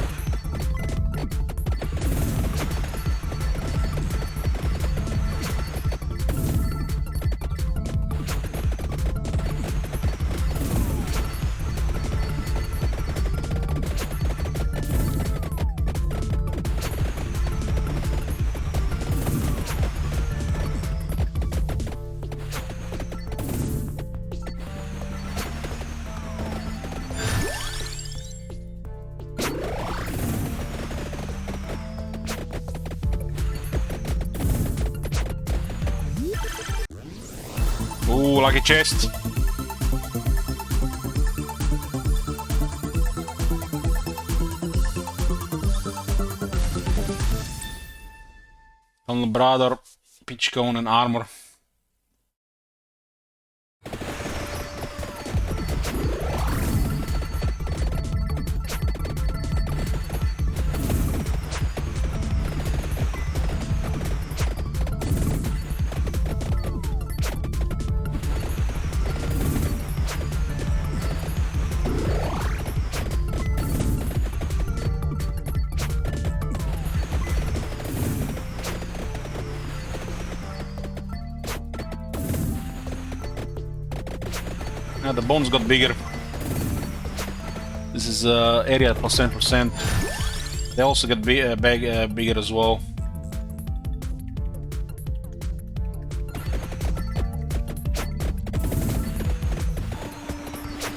Ooh, lucky chest. On brother, pitch cone and armor. Yeah, the bones got bigger. This is area plus 10%. They also get bigger as well.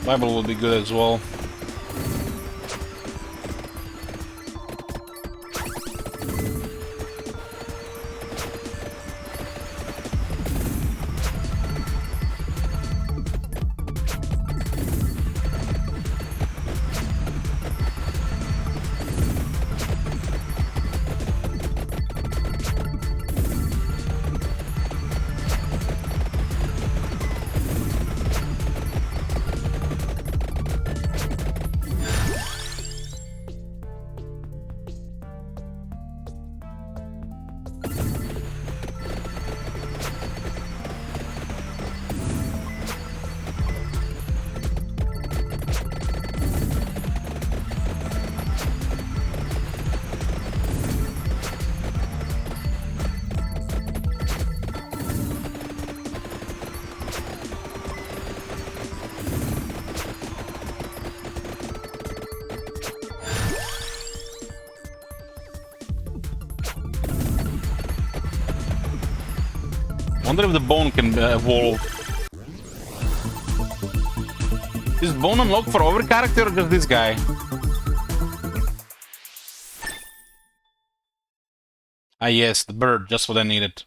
Bible will be good as well. I wonder if the bone can evolve. Is bone unlocked for every character or just this guy? Ah yes, the bird, just what I needed.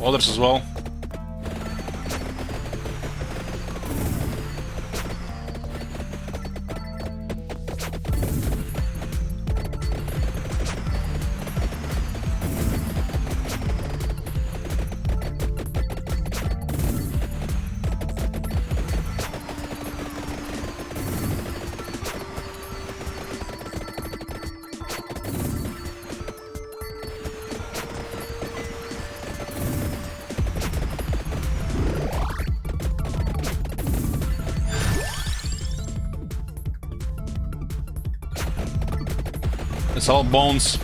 others as well. It's all bones.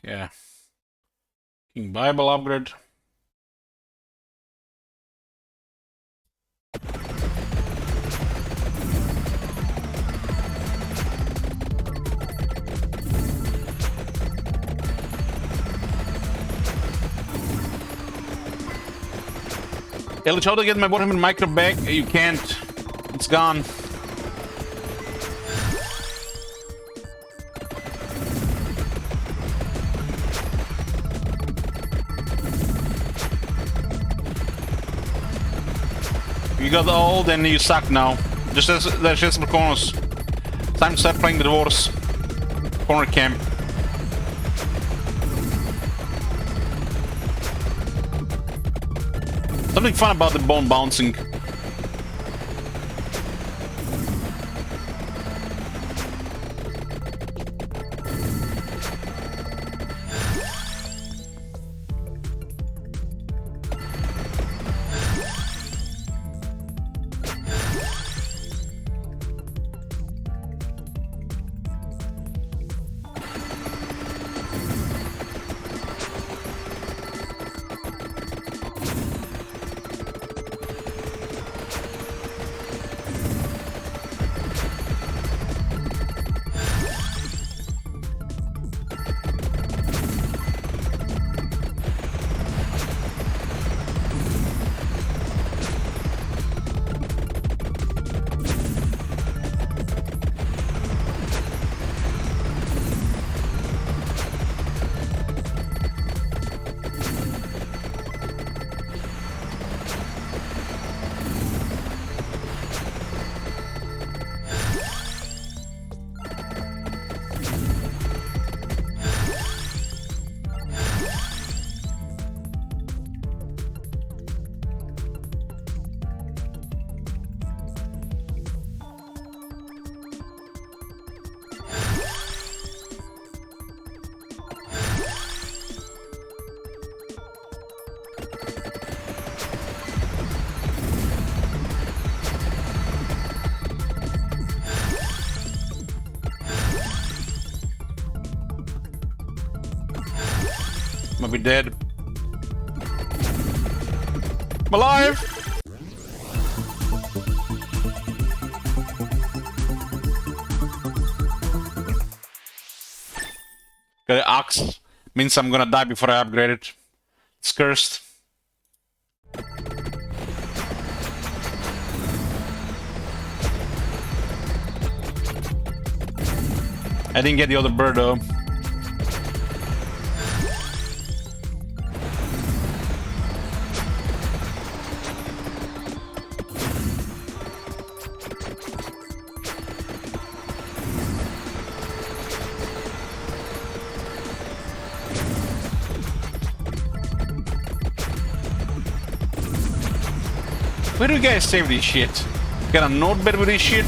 Yeah. King Bible upgrade. Ellich, how to get my Warhammer Micro back? You can't. It's gone. You got old and you suck now. Just as there's just more corners. Time to start playing the dwarves. Corner camp. Something fun about the bone bouncing. Might be dead. I'm alive! Got an axe. Means I'm gonna die before I upgrade it. It's cursed. I didn't get the other bird though. Where do you guys save this shit? Got a notepad with this shit?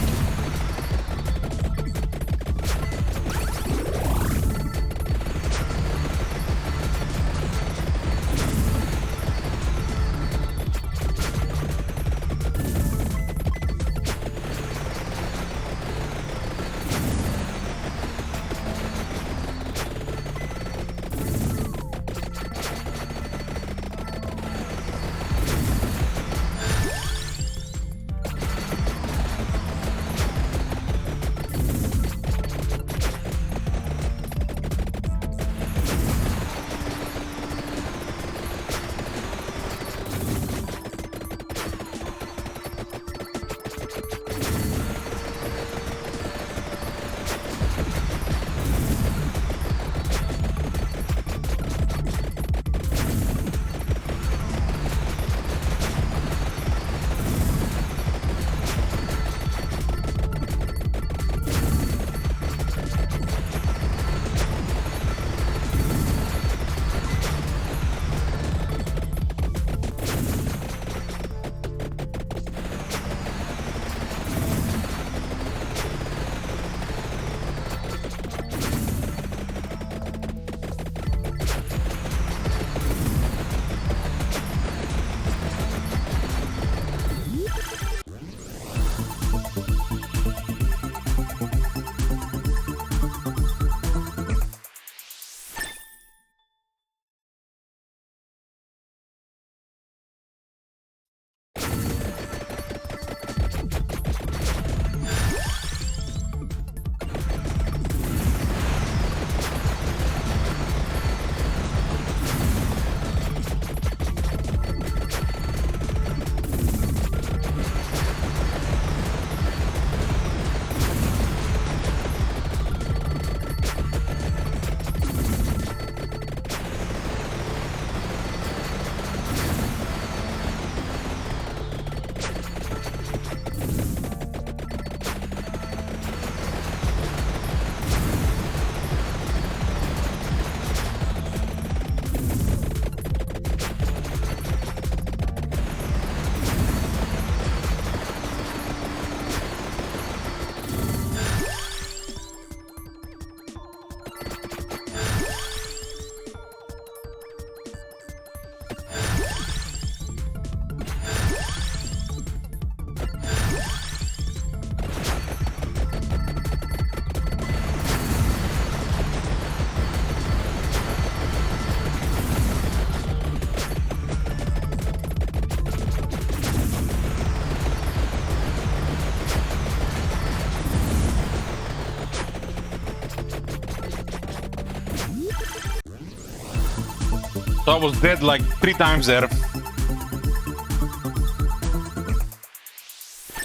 So I was dead like 3 times there.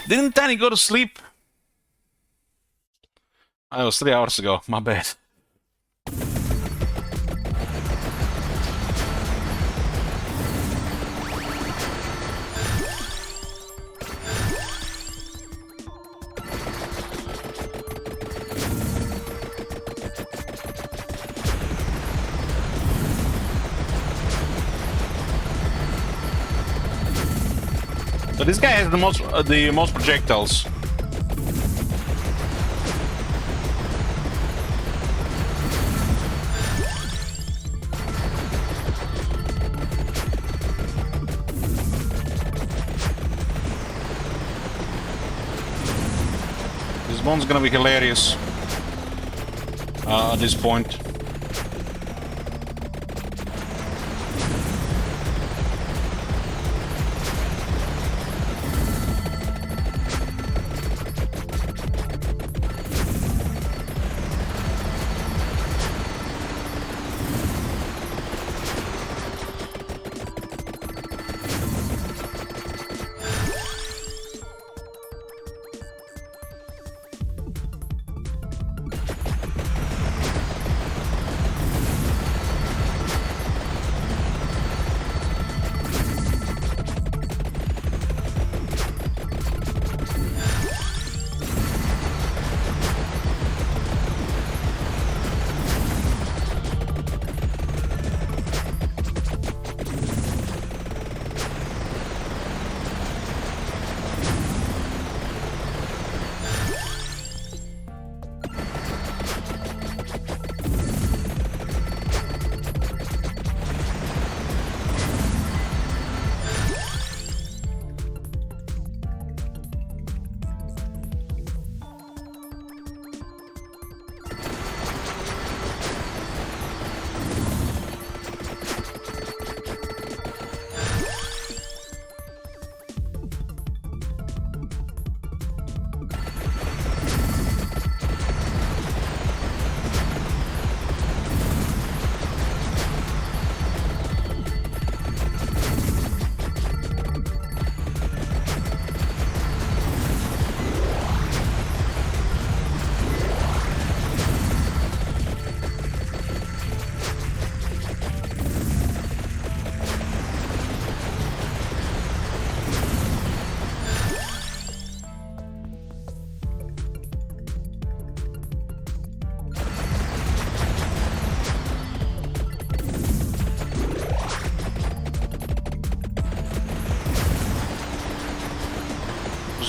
Didn't Danny go to sleep? That was 3 hours ago. My bad. So this guy has the most projectiles. This one's gonna be hilarious at this point.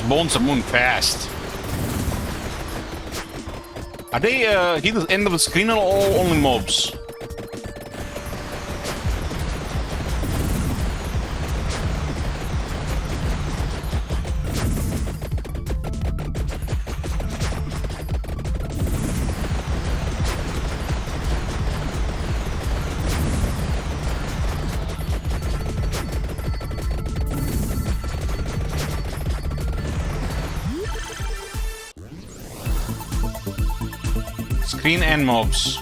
Bones are moving fast. Are they hit the end of the screen or only mobs? Screen and mobs.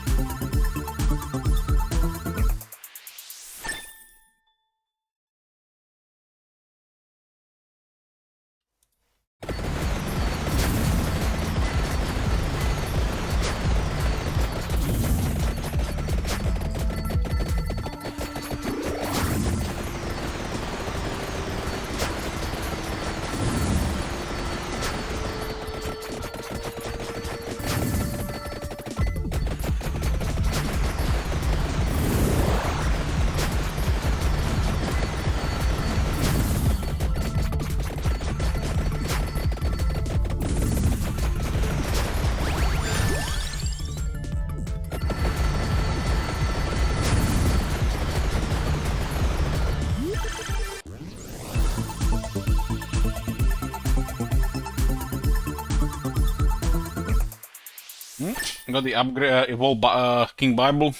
Got the upgrade, Evolve King Bible.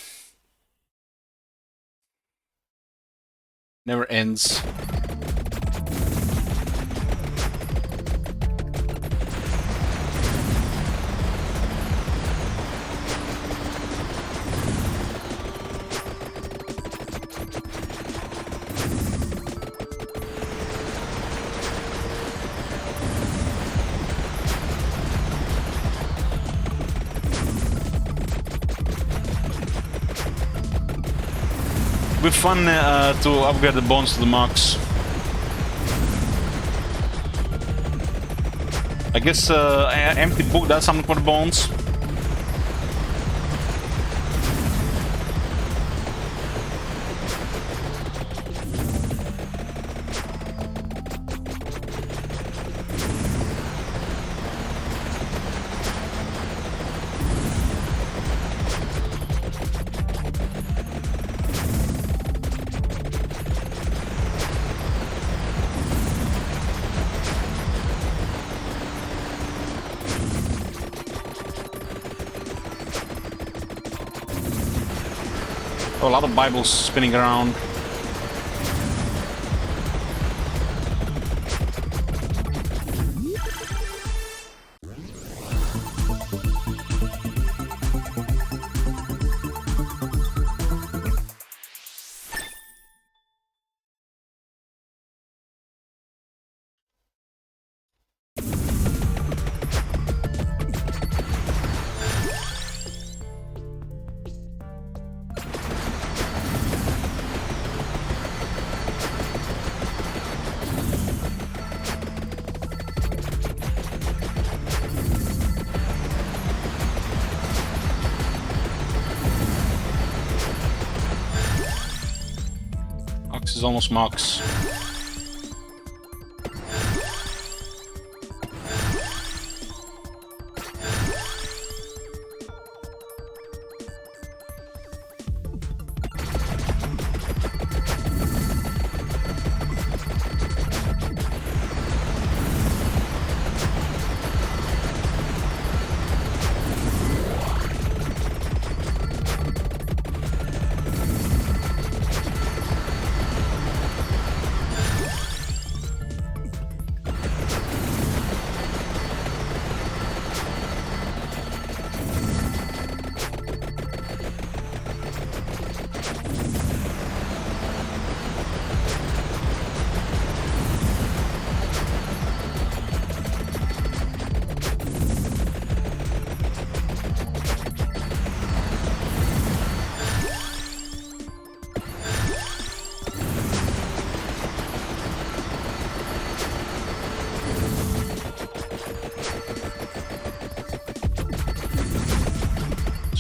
Never ends. Be fun to upgrade the bones to the max. I guess empty book does something for the bones. A lot of Bibles spinning around. Ox is almost max.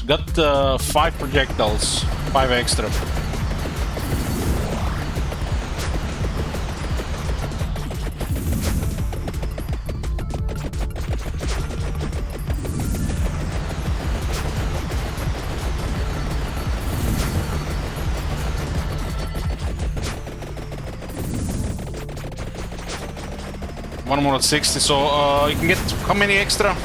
Got 5 projectiles, 5 extra. One more at 60, so you can get how many extra?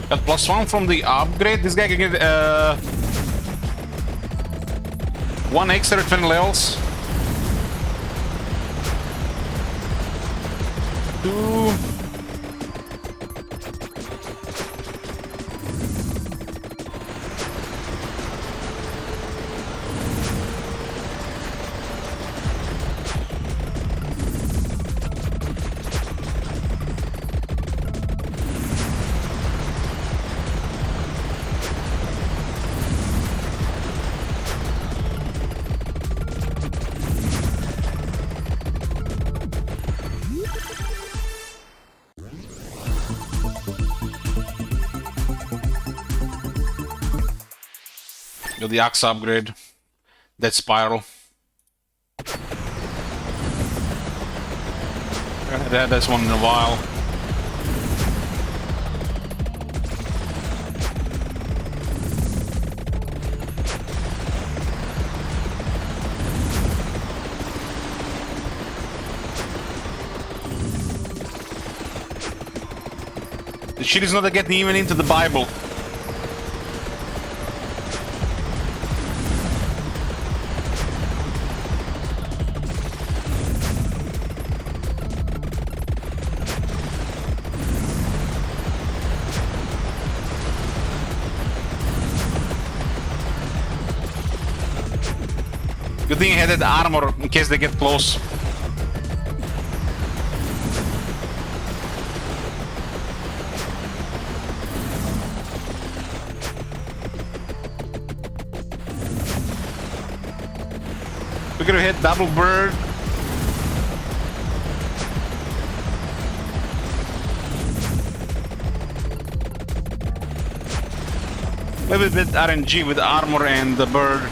Got +1 from the upgrade. This guy can get 1 extra at 20 levels. 2. Got the axe upgrade. That spiral. That's one in a while. The shit is not getting even into the Bible. Good thing I had that armor in case they get close. We're gonna hit double bird. A little bit RNG with armor and the bird.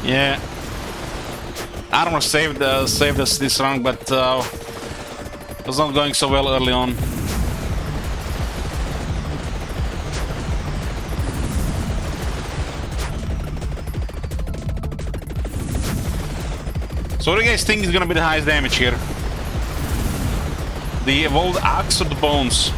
Yeah. Armor saved us this round, but it was not going so well early on. So what do you guys think is gonna be the highest damage here? The evolved axe or the bones?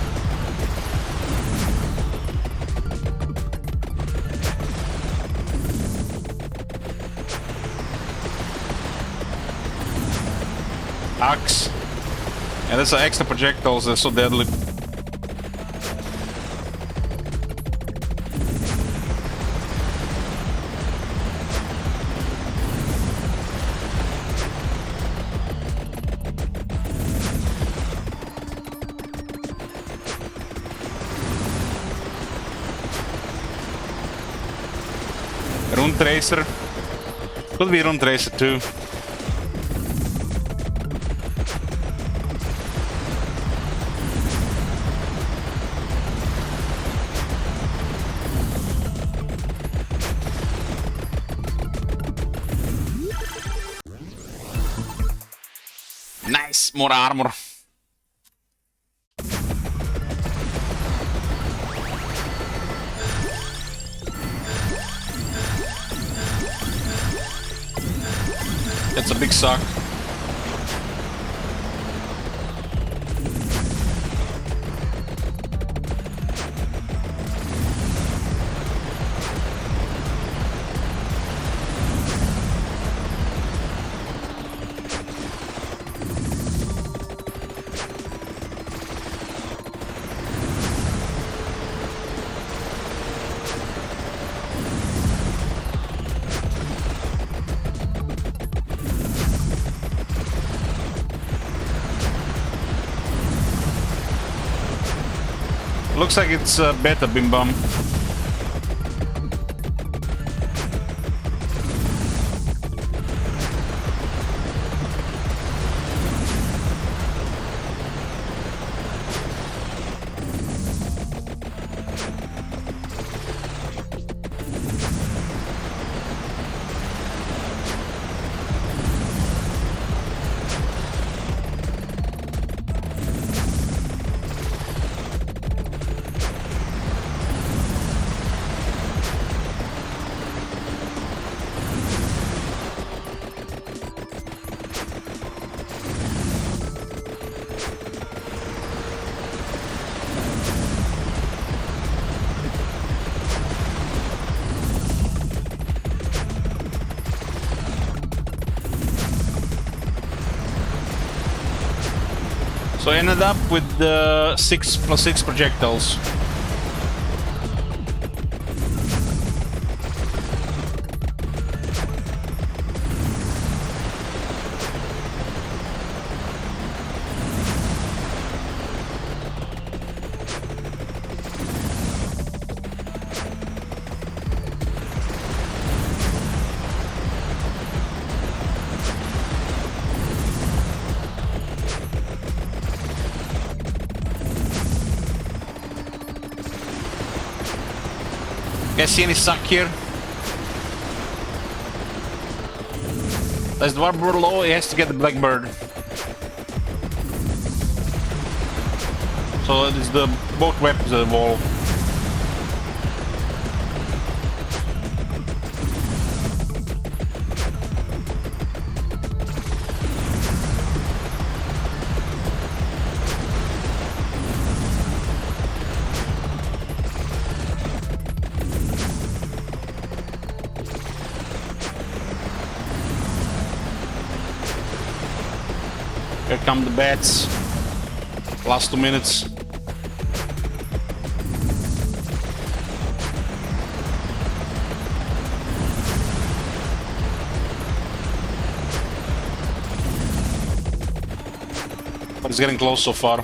Axe. Yeah, that's an extra projectiles, they're so deadly. Rune Tracer. Could be Rune Tracer too. Nice, more armor. That's a big suck. Looks like it's beta Bim Bum. So I ended up with 6+6 projectiles. Guys, see any suck here? There's the Dwarf low, he has to get the Blackbird. So it's the both weapons at the wall. Here come the bats. Last 2 minutes. But it's getting close so far.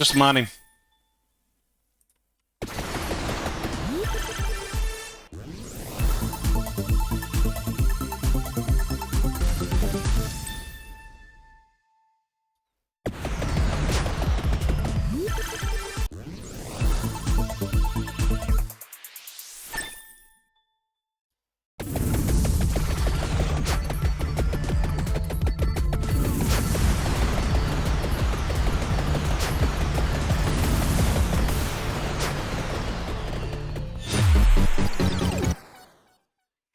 Just money.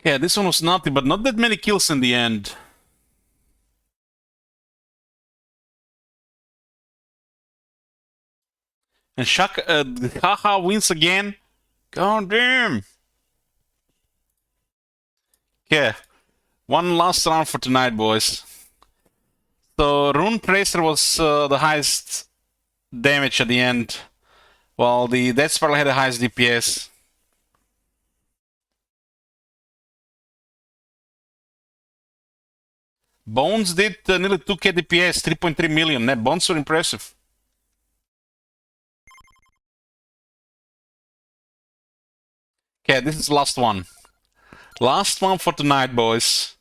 Yeah, this one was naughty, but not that many kills in the end. And Haha wins again. God damn. Yeah, one last round for tonight, boys. So Rune Tracer was the highest damage at the end, while the Death Spiral had the highest DPS. Bones did nearly 2k DPS, 3.3 million. Bones were impressive. Okay, this is the last one. Last one for tonight, boys.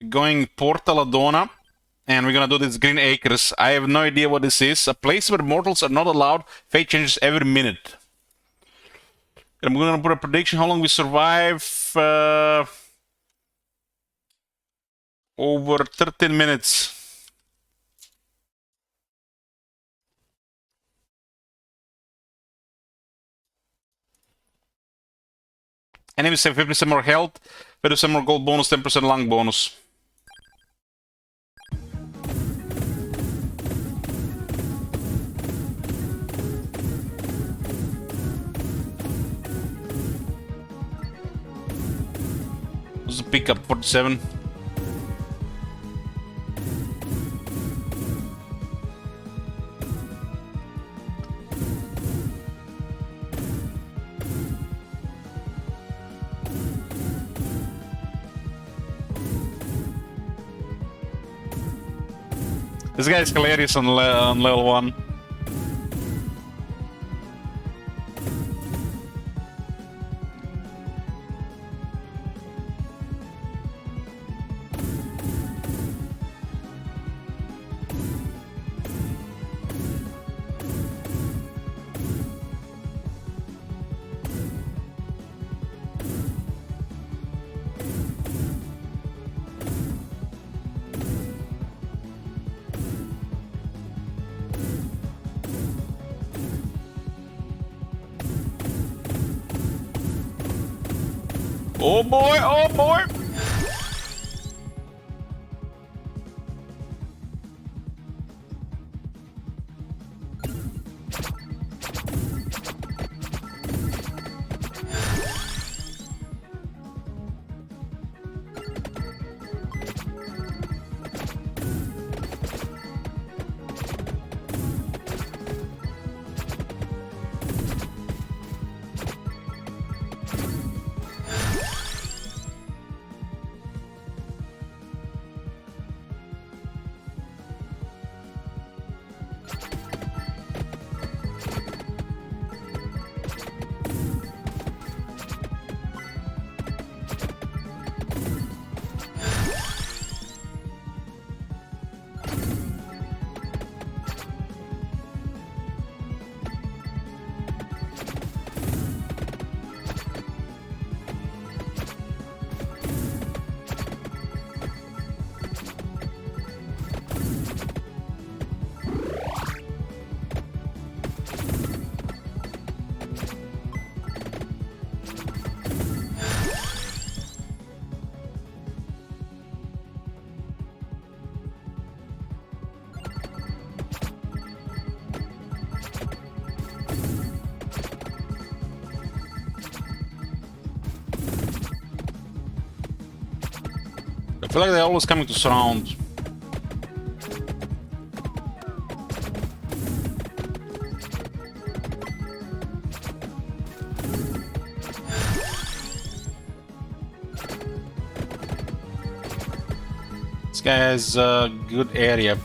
Going Portal Adona, and we're gonna do this Green Acres. I have no idea what this is. A place where mortals are not allowed. Fate changes every minute. And I'm gonna put a prediction how long we survive. Over 13 minutes. Enemies have 50% more health, 50% more gold bonus, 10% lung bonus. This is a pickup 47. This guy is hilarious on level 1. Oh boy, oh boy! I feel like they're always coming to surround. guy has a good area.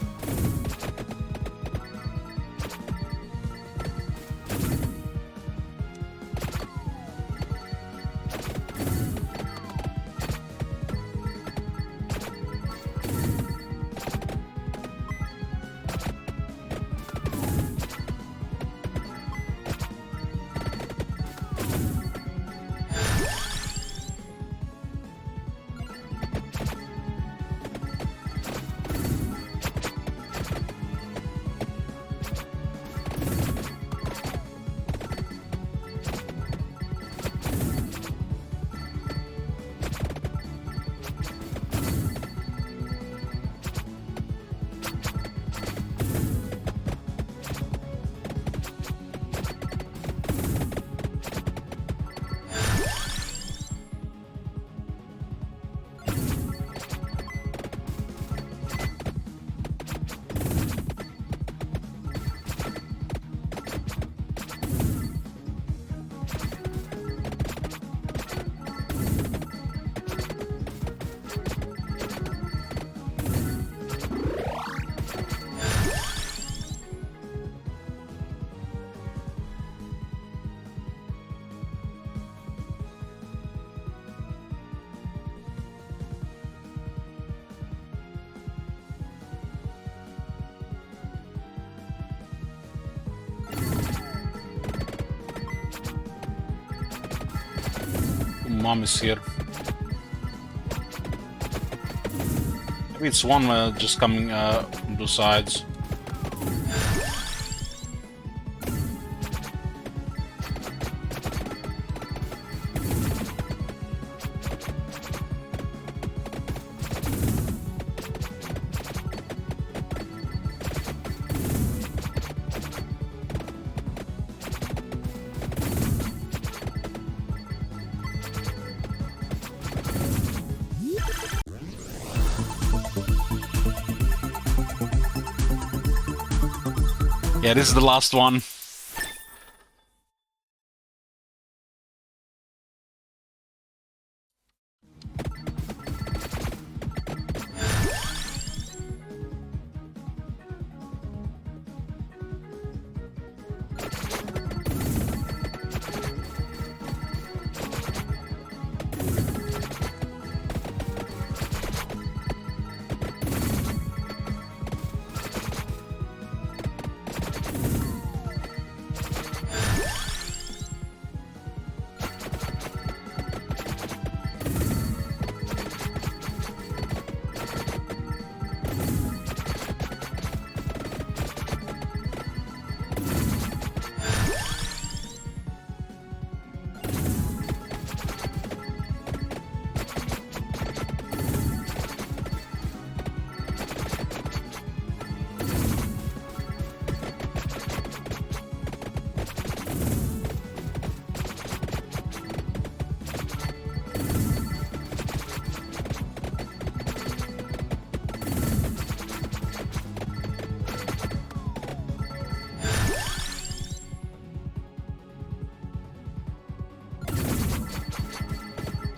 Mom is here. Maybe it's one just coming from two sides. Yeah, this is the last one.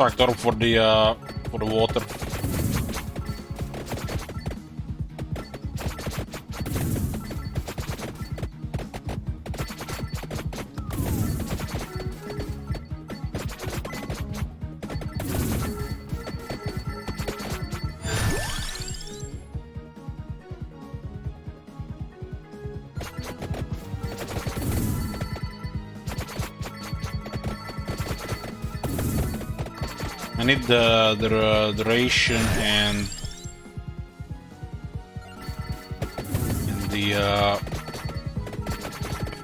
Tractor for the water. I need the duration and in the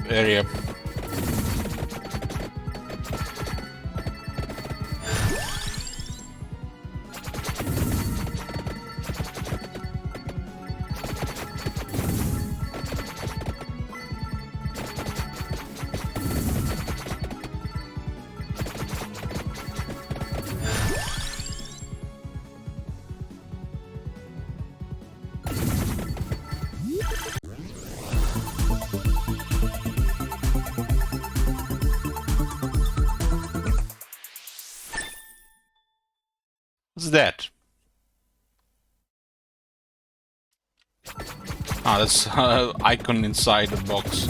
area. What's that? Ah, that's icon inside the box.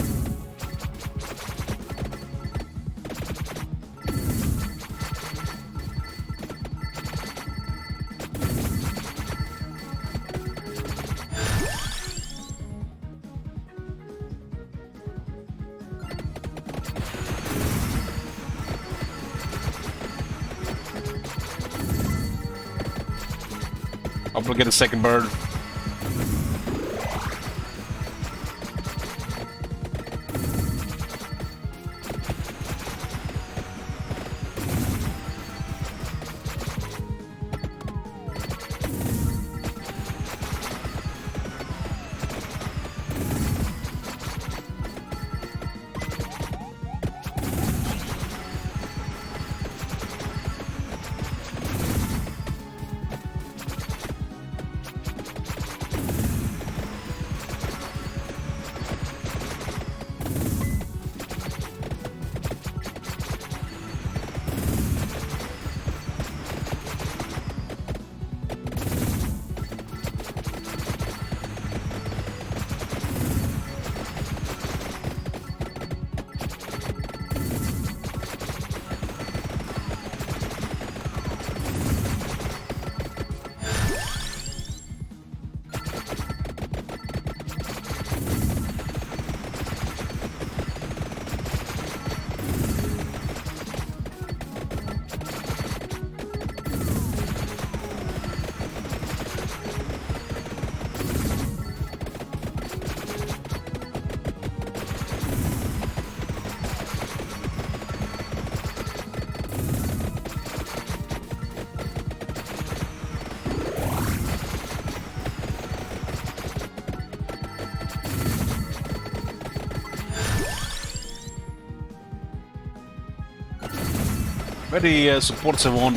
I'll get a second bird. Very supportive one.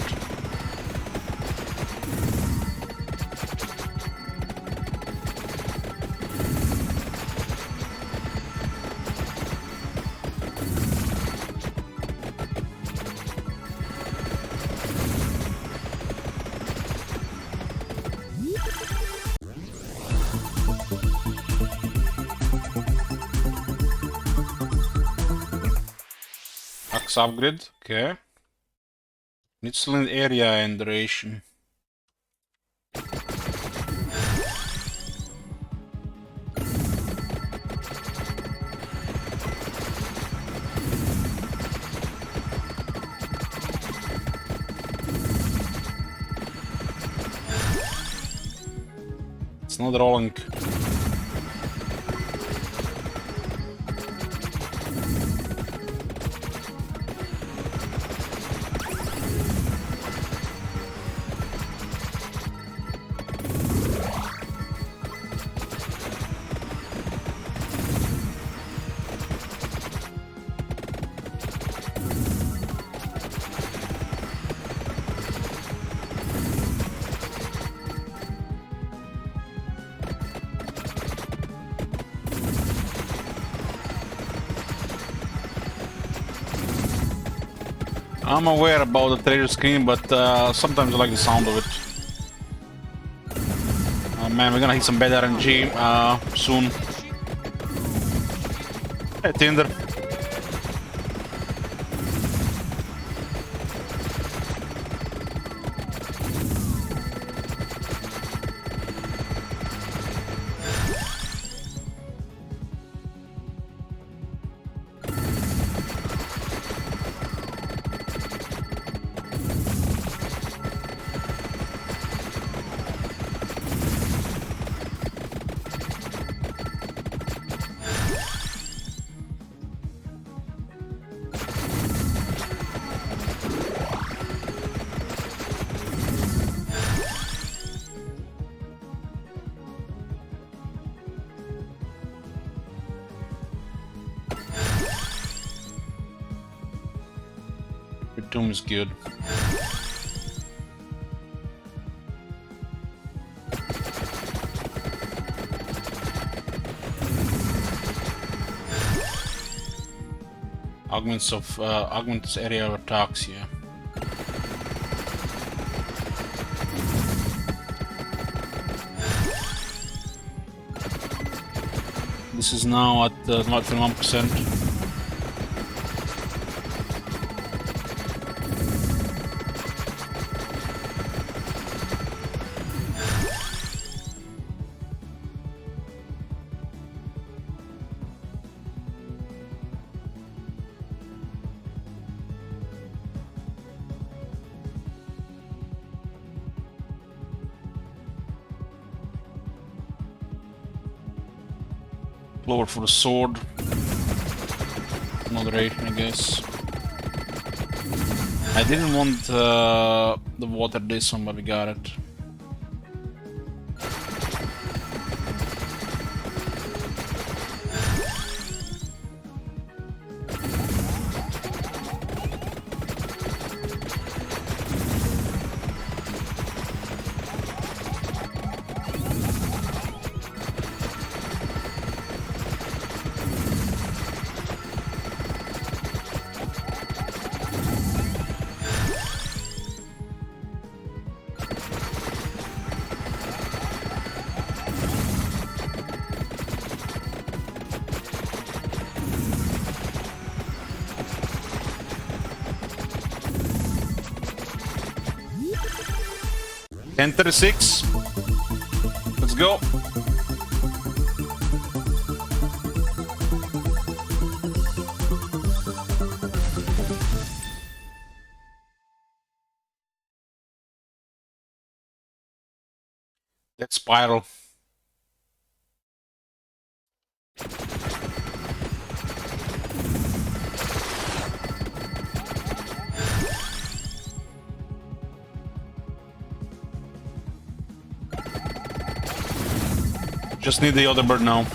Axe upgrade, okay. Midland area and duration. It's not rolling. I'm aware about the trailer screen, but sometimes I like the sound of it. Oh man, we're gonna hit some bad RNG soon. Hey, Tinder. Tomb is good. Augments area of attacks, yeah. This is now at 21%. Lower for the sword. Moderation, I guess. I didn't want the water this one, but we got it. $10.36. Let's go. That spiral. Just need the other bird now.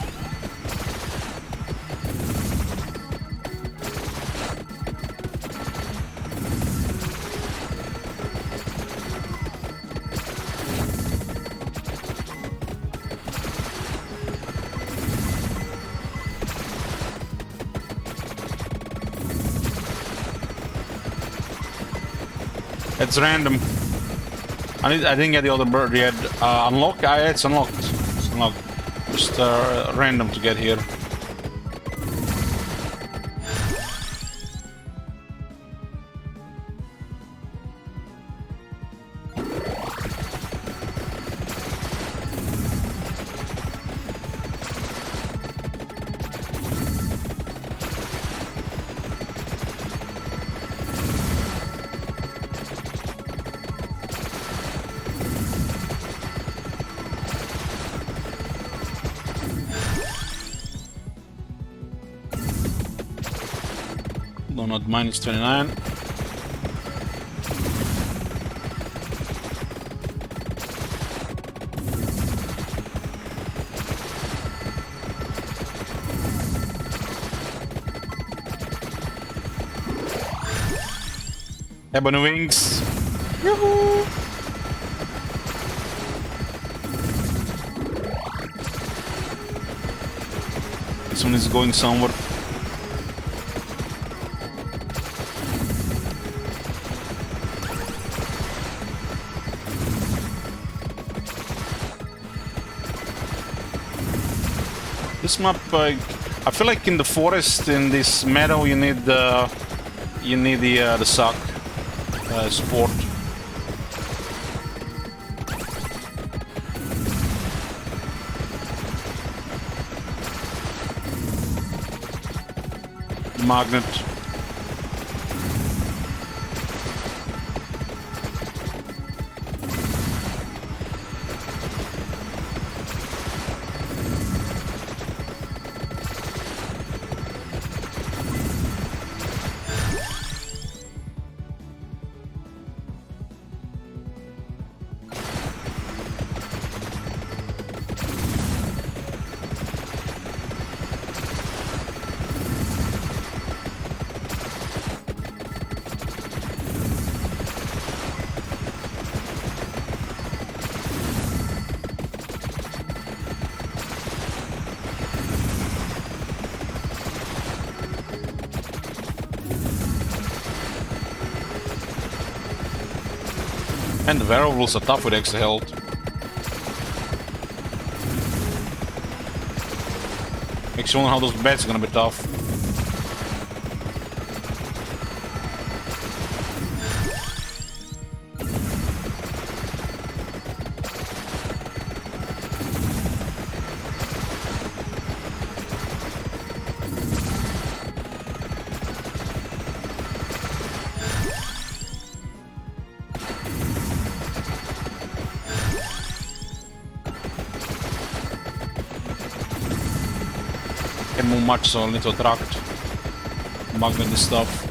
It's random. I didn't get the other bird yet. Unlock? It's unlocked. It's unlocked. Just random to get here. No, not minus 29. Ebony wings. Yoo-hoo! This one is going somewhere. This map, I feel like in the forest, in this meadow, you need the suck support. Magnet. And the werewolves are tough with extra health. Makes you wonder how those bets are gonna be tough. Can't move much, so I'll need to attract magnet this stuff.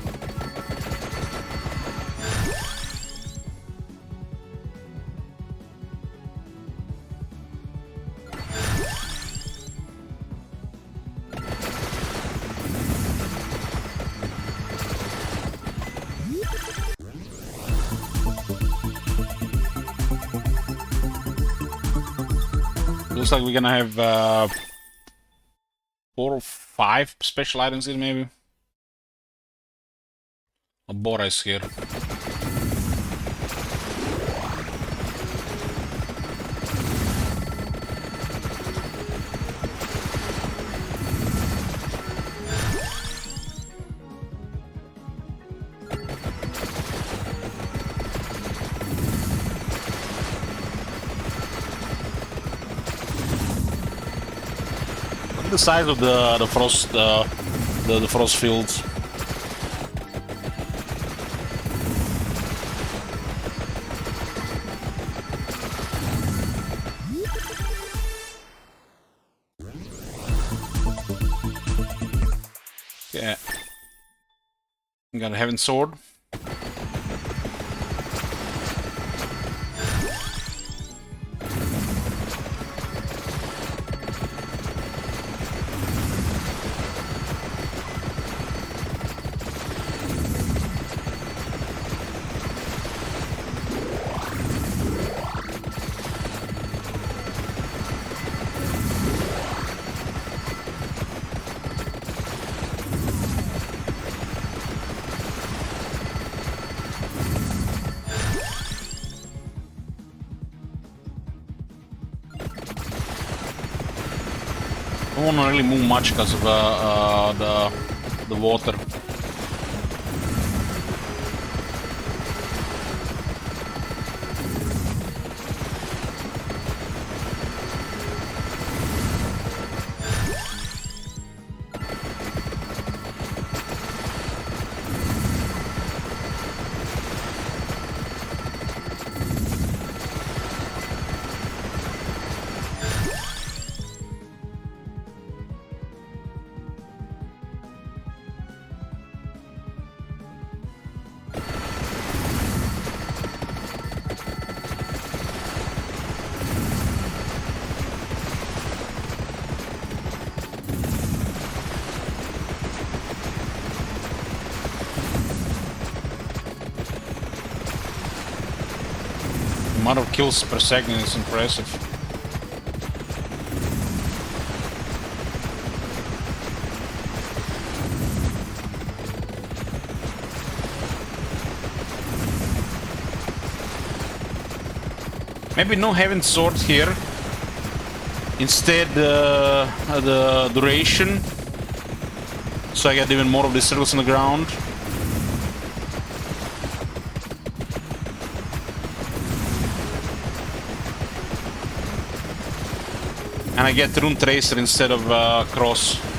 Looks like we're gonna have 4 or 5 special items here, maybe. A Bora is here. The size of the frost the frost fields. Yeah. Got a Heaven Sword. I don't want to really move much because of the water. The amount of kills per second is impressive. Maybe no Heaven Sword here. Instead, the duration. So I get even more of the circles on the ground. And I get Rune Tracer instead of Cross.